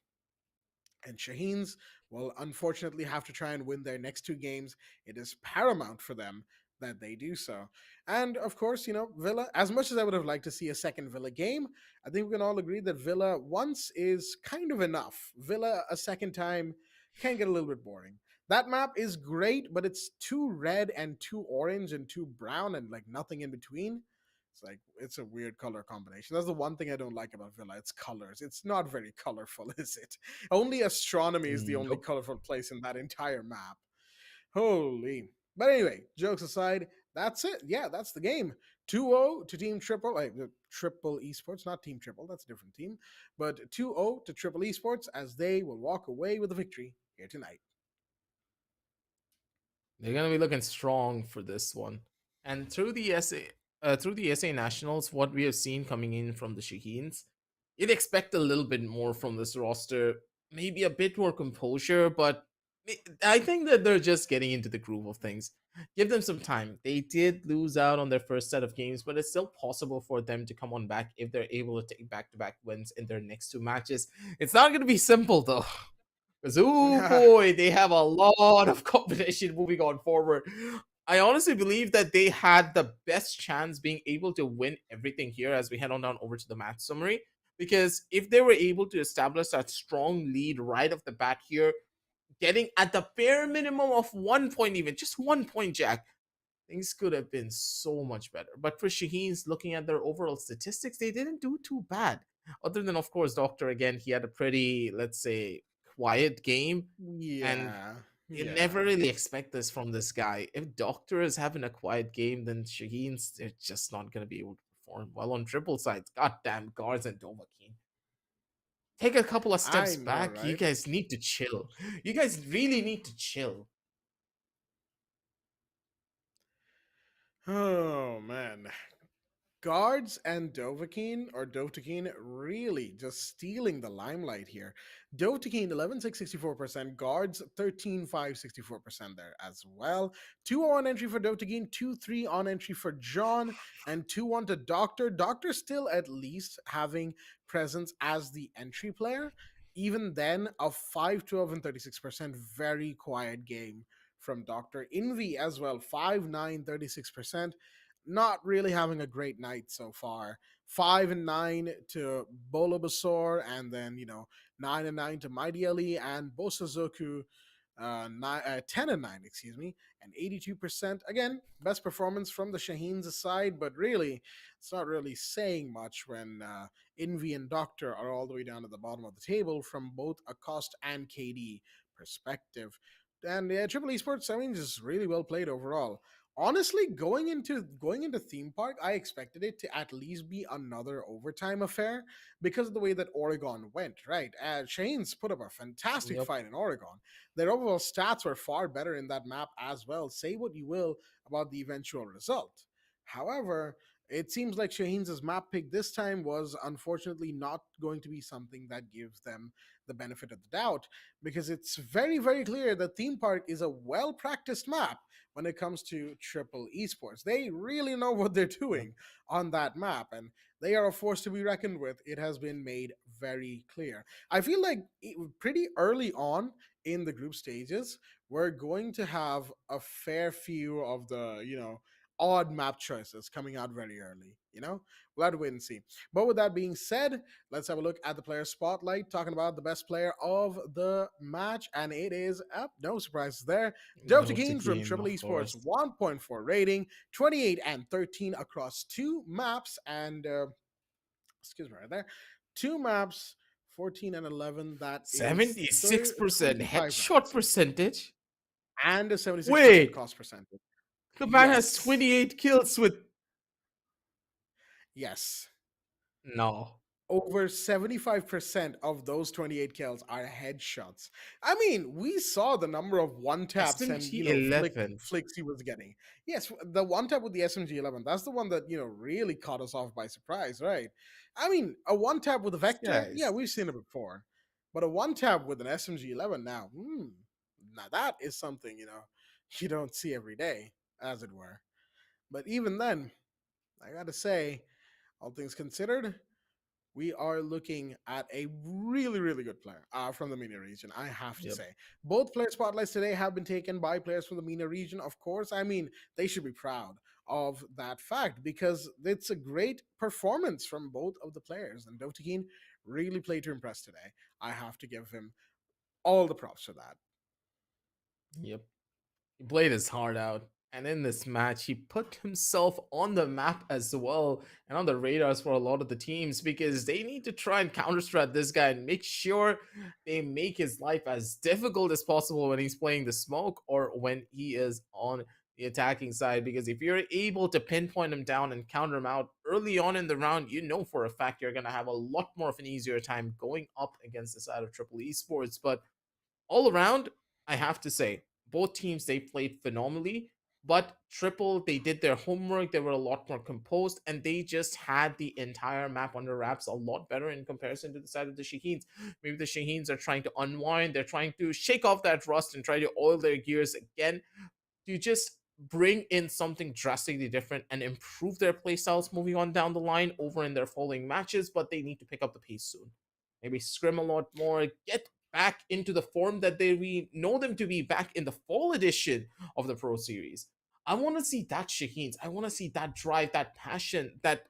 And Shaheens will unfortunately have to try and win their next 2 games. It is paramount for them that they do so. And of course, Villa, as much as I would have liked to see a second Villa game, I think we can all agree that Villa once is kind of enough. Villa a second time can get a little bit boring. That map is great, but it's too red and too orange and too brown and like nothing in between. It's a weird color combination. That's the one thing I don't like about Villa. It's colors. It's not very colorful, is it? Only astronomy is the only colorful place in that entire map. Holy. But anyway, jokes aside, that's it. Yeah, that's the game. 2-0 to Team Triple, Triple Esports, not Team Triple, that's a different team. But 2-0 to Triple Esports as they will walk away with a victory here tonight. They're gonna be looking strong for this one. And through the SA Nationals, what we have seen coming in from the Shaheens, you'd expect a little bit more from this roster, maybe a bit more composure, but I think that they're just getting into the groove of things. Give them some time. They did lose out on their first set of games, but it's still possible for them to come on back if they're able to take back-to-back wins in their next 2 matches. It's not going to be simple though. Because, oh boy, they have a lot of competition moving on forward. I honestly believe that they had the best chance being able to win everything here as we head on down over to the match summary. Because if they were able to establish that strong lead right off the bat here, getting at the bare minimum of 1 point, even just 1 point, Jack, things could have been so much better. But for Shaheens, looking at their overall statistics, they didn't do too bad. Other than, of course, Doctor, again, he had a pretty, let's say, quiet game. And Yeah, you yeah. never really expect this from this guy. If Doctor is having a quiet game, then Shaheens, they're just not going to be able to perform well on triple sides. Goddamn, guards and Dovahkiin. Take a couple of I steps know, back. You right? guys need to chill. You guys really need to chill. Oh man. Guards and Dovahkiin or Dovahkiin really just stealing the limelight here. Dovahkiin 11-6, 64%, guards 13-5, 64% there as well. 2-0 on entry for Dovahkiin, 2-3 on entry for John, and 2-1 to Doctor. Doctor still at least having presence as the entry player. Even then, a 5-12 and 36%, very quiet game from Doctor. Envy as well, 5-9, 36%, not really having a great night so far. 5-9 to Bulbasaur, and then 9-9 to Mighty Ali and Bosazoku. 10-9, excuse me, and 82%. Again, best performance from the Shaheens side, but really, it's not really saying much when Envy and Doctor are all the way down at the bottom of the table from both a cost and KD perspective. And yeah, Triple Esports, I mean, just really well played overall. Honestly, going into theme park, I expected it to at least be another overtime affair because of the way that Oregon went. Right, Shane's put up a fantastic Yep. fight in Oregon. Their overall stats were far better in that map as well. Say what you will about the eventual result. However, it seems like Shaheen's map pick this time was unfortunately not going to be something that gives them the benefit of the doubt, because it's very, very clear that theme park is a well practiced map when it comes to triple esports. They really know what they're Yep. doing on that map, and they are a force to be reckoned with. It has been made very clear. I feel like pretty early on in the group stages, we're going to have a fair few of the, odd map choices coming out very early. We'll have to wait and see. But with that being said, let's have a look at the player spotlight, talking about the best player of the match, and it is up. No surprises there. Dota Keen from Game, Triple of Esports, course. 1.4 rating, 28 and 13 across two maps, and excuse me, right there, two maps, 14 and 11. That is 76% 25 headshot rounds percentage. and a 76% Wait, cost percentage. the man has Yes, 28 kills with. yes. No. Over 75% of those 28 kills are headshots. I mean, we saw the number of one taps and, SMG flick 11. flicks he was getting. Yes, the one tap with the SMG 11, that's the one that, really caught us off by surprise, right? I mean, a one tap with a Vector, yeah, Yes. we've seen it before. But a one tap with an SMG 11 now, now that is something, you don't see every day, as it were. But even then, I gotta say, all things considered, we are looking at a really, really good player from the MENA region, I have to Yep. say. Both player spotlights today have been taken by players from the MENA region, of course. I mean, they should be proud of that fact because it's a great performance from both of the players. And Dovahkiin really played to impress today. I have to give him all the props for that. Yep. He played his heart out. And in this match, he put himself on the map as well and on the radars for a lot of the teams because they need to try and counter-strat this guy and make sure they make his life as difficult as possible when he's playing the smoke or when he is on the attacking side. Because if you're able to pinpoint him down and counter him out early on in the round, you know for a fact you're going to have a lot more of an easier time going up against the side of Triple Esports. But all around, I have to say, both teams they played phenomenally. But Triple, they did their homework. They were a lot more composed, and they just had the entire map under wraps a lot better in comparison to the side of the Shaheens. Maybe the Shaheens are trying to unwind. They're trying to shake off that rust and try to oil their gears again to just bring in something drastically different and improve their playstyles moving on down the line over in their following matches. But they need to pick up the pace soon. Maybe scrim a lot more, get back into the form that we know them to be back in the fall edition of the Pro Series. I want to see that Shaheens. I want to see that drive, that passion, that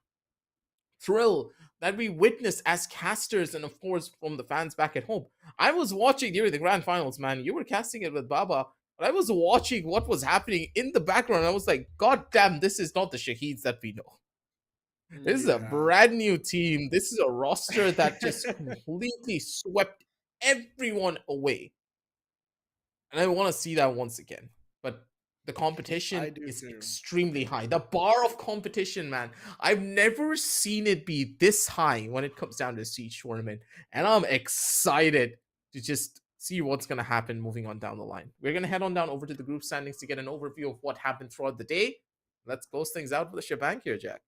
thrill that we witnessed as casters and, of course, from the fans back at home. I was watching during the grand finals, man. You were casting it with Baba. But I was watching what was happening in the background. I was like, God damn, this is not the Shaheens that we know. This is a Yeah. brand new team. This is a roster that just completely swept everyone away. And I want to see that once again. But the competition I do is too. extremely high. The bar of competition, man. I've never seen it be this high when it comes down to the Siege tournament. And I'm excited to just see what's going to happen moving on down the line. We're going to head on down over to the group standings to get an overview of what happened throughout the day. Let's close things out with a shebang here, Jack.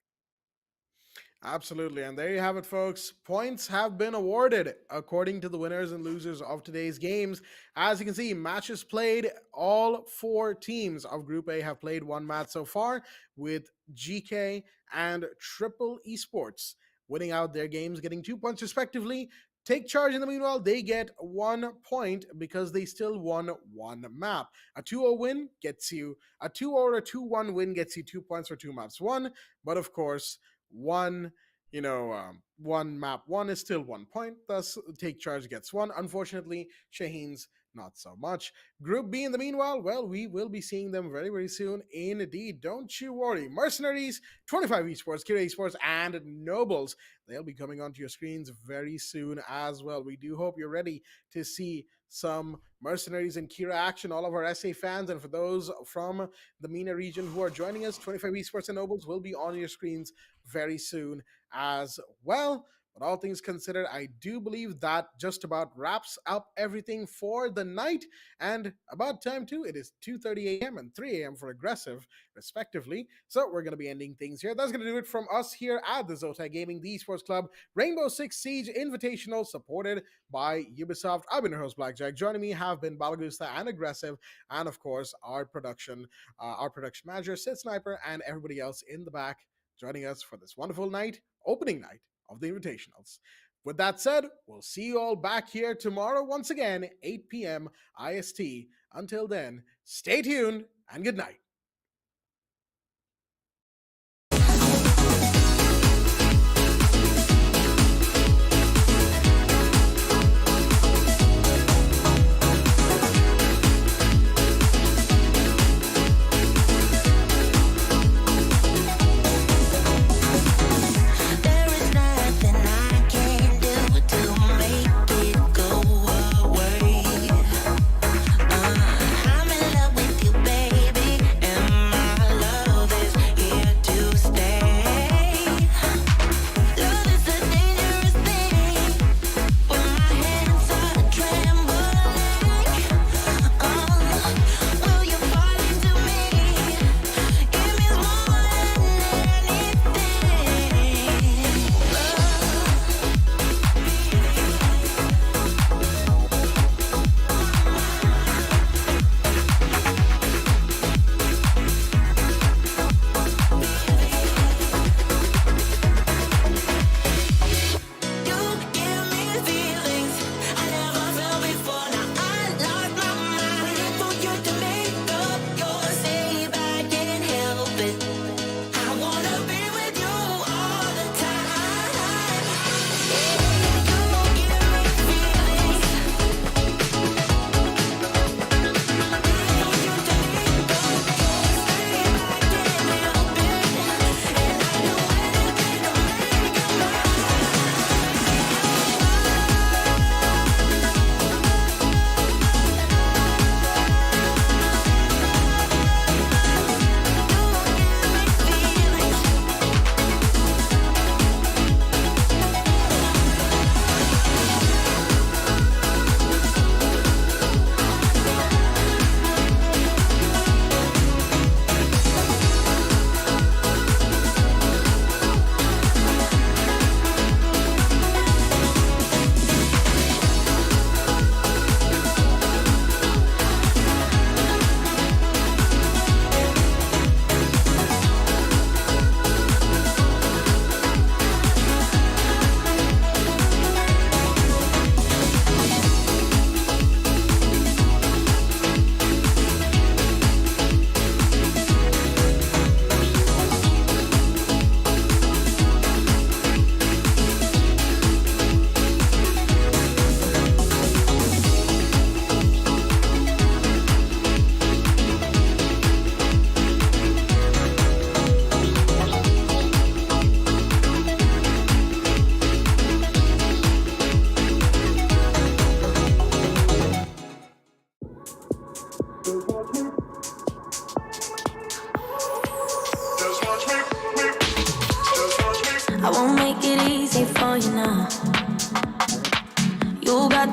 Absolutely. And there you have it, folks. Points have been awarded according to the winners and losers of today's games. As you can see, matches played, all 4 teams of Group A have played 1 match so far, with GEEKAY and Triple Esports winning out their games, getting 2 points respectively. Take Charge in the meanwhile, they get 1 point because they still won 1 map. A 2-0 win gets you, a 2 or a 2-1 win gets you 2 points for 2 maps won. But of course, one map one is still 1 point, thus Take Charge gets 1. Unfortunately, Shaheens not so much. Group B in the meanwhile, well, we will be seeing them very, very soon indeed. Don't you worry. Mercenaries, 25 Esports, Kira Esports, and Nobles, they'll be coming onto your screens very soon as well. We do hope you're ready to see some Mercenaries and Kira action, all of our SA fans, and for those from the MENA region who are joining us, 25 Esports and Nobles will be on your screens very soon as well. But all things considered, I do believe that just about wraps up everything for the night. And about time too, it is 2:30 a.m. and 3 a.m. for Aggressive, respectively. So we're going to be ending things here. That's going to do it from us here at the Zotac Gaming, the Esports Club, Rainbow Six Siege Invitational, supported by Ubisoft. I've been your host, Blackjack. Joining me have been Balagusta and Aggressive, and of course, our production manager, Sid Sniper, and everybody else in the back joining us for this wonderful night, opening night of the Invitationals. With that said, we'll see you all back here tomorrow once again, 8 p.m. IST. Until then, stay tuned and good night. I'm in love with you, baby.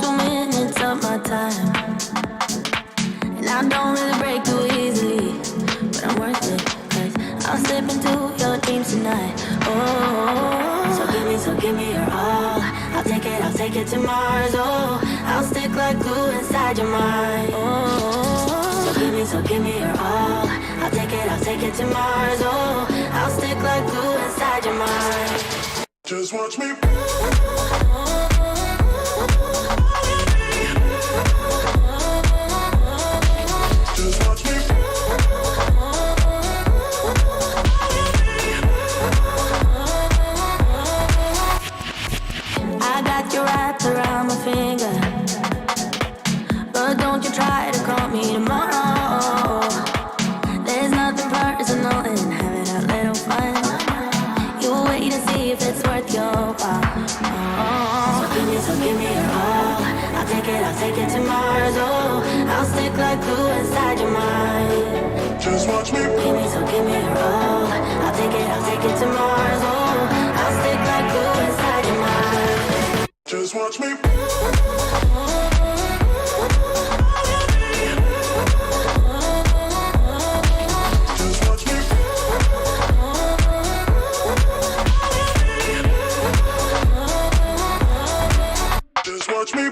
2 minutes of my time. And I don't really break too easily, but I'm worth it, cause I'll slip into your dreams tonight. Oh, so give me your all. I'll take it to Mars. Oh, I'll stick like glue inside your mind. Oh, so give me your all. I'll take it to Mars. Oh, I'll stick like glue inside your mind. Just watch me. Just watch me. I got you wrapped around my finger, but don't you try to call me tomorrow. There's nothing personal in having a little fun. You wait and see if it's worth your while. Oh, so give me your all. I'll take it to Mars. Oh, I'll stick like glue inside your mind. Just watch me. Give me your all. I'll take it to Mars. Oh, I'll stick like glue inside your mind. Just watch me. Just watch me. Just watch me.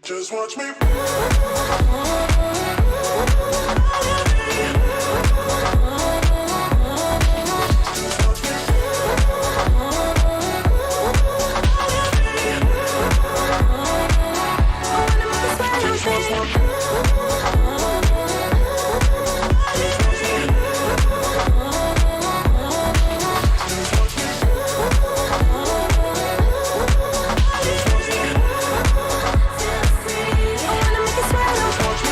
Just watch me. Watch me.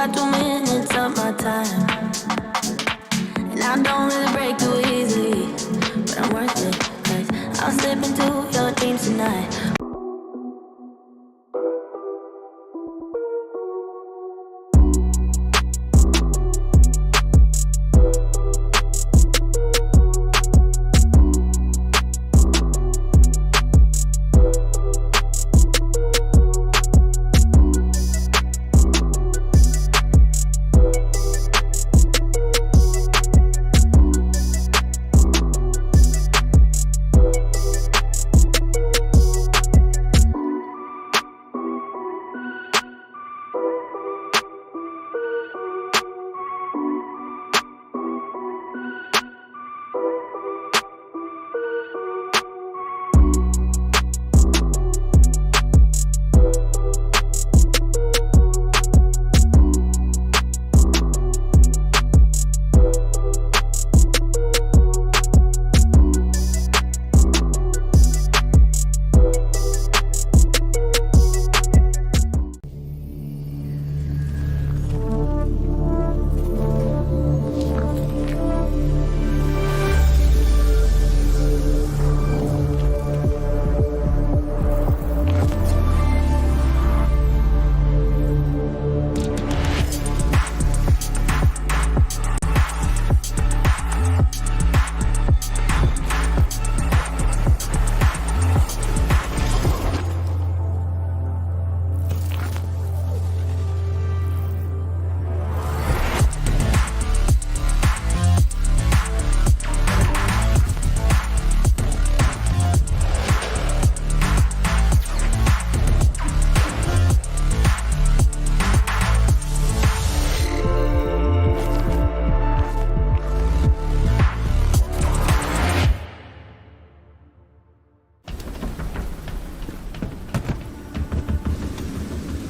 got 2 minutes of my time, and I don't really break too easily, but I'm worth it, 'cause I'll slip into your dreams tonight.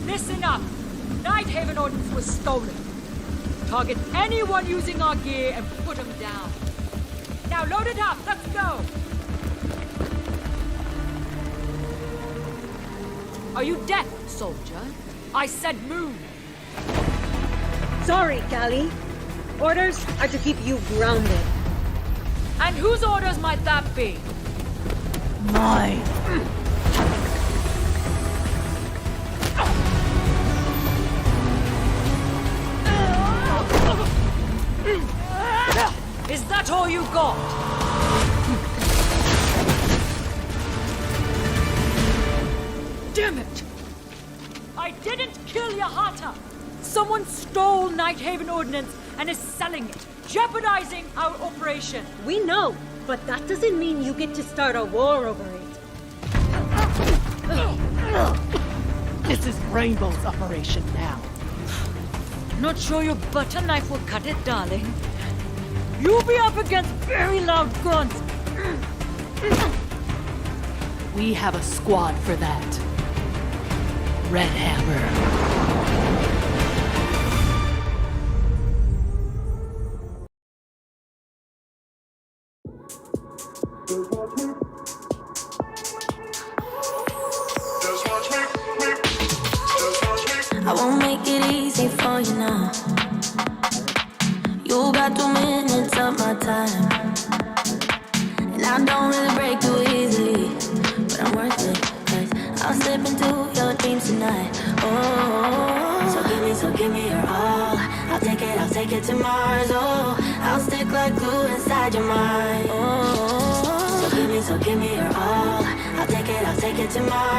Listen up! Night Haven Ordnance was stolen. Target anyone using our gear and put them down. Now load it up, let's go! Are you deaf, soldier? I said move! Sorry, Callie. Orders are to keep you grounded. And whose orders might that be? Mine. Is that all you got? Damn it! I didn't kill Yahata! Someone stole Night Haven Ordnance and is selling it, jeopardizing our operation. We know, but that doesn't mean you get to start a war over it. This is Rainbow's operation now. Not sure your butter knife will cut it, darling. You'll be up against very loud guns. We have a squad for that. Red Hammer. I won't make it easy for you now. You got 2 minutes of my time, and I don't really break too easily, but I'm worth it, 'cause I'll slip into your dreams tonight. Oh, so give me your all. I'll take it to Mars. Oh, I'll stick like glue inside your mind. Oh, so give me your all. I'll take it to Mars.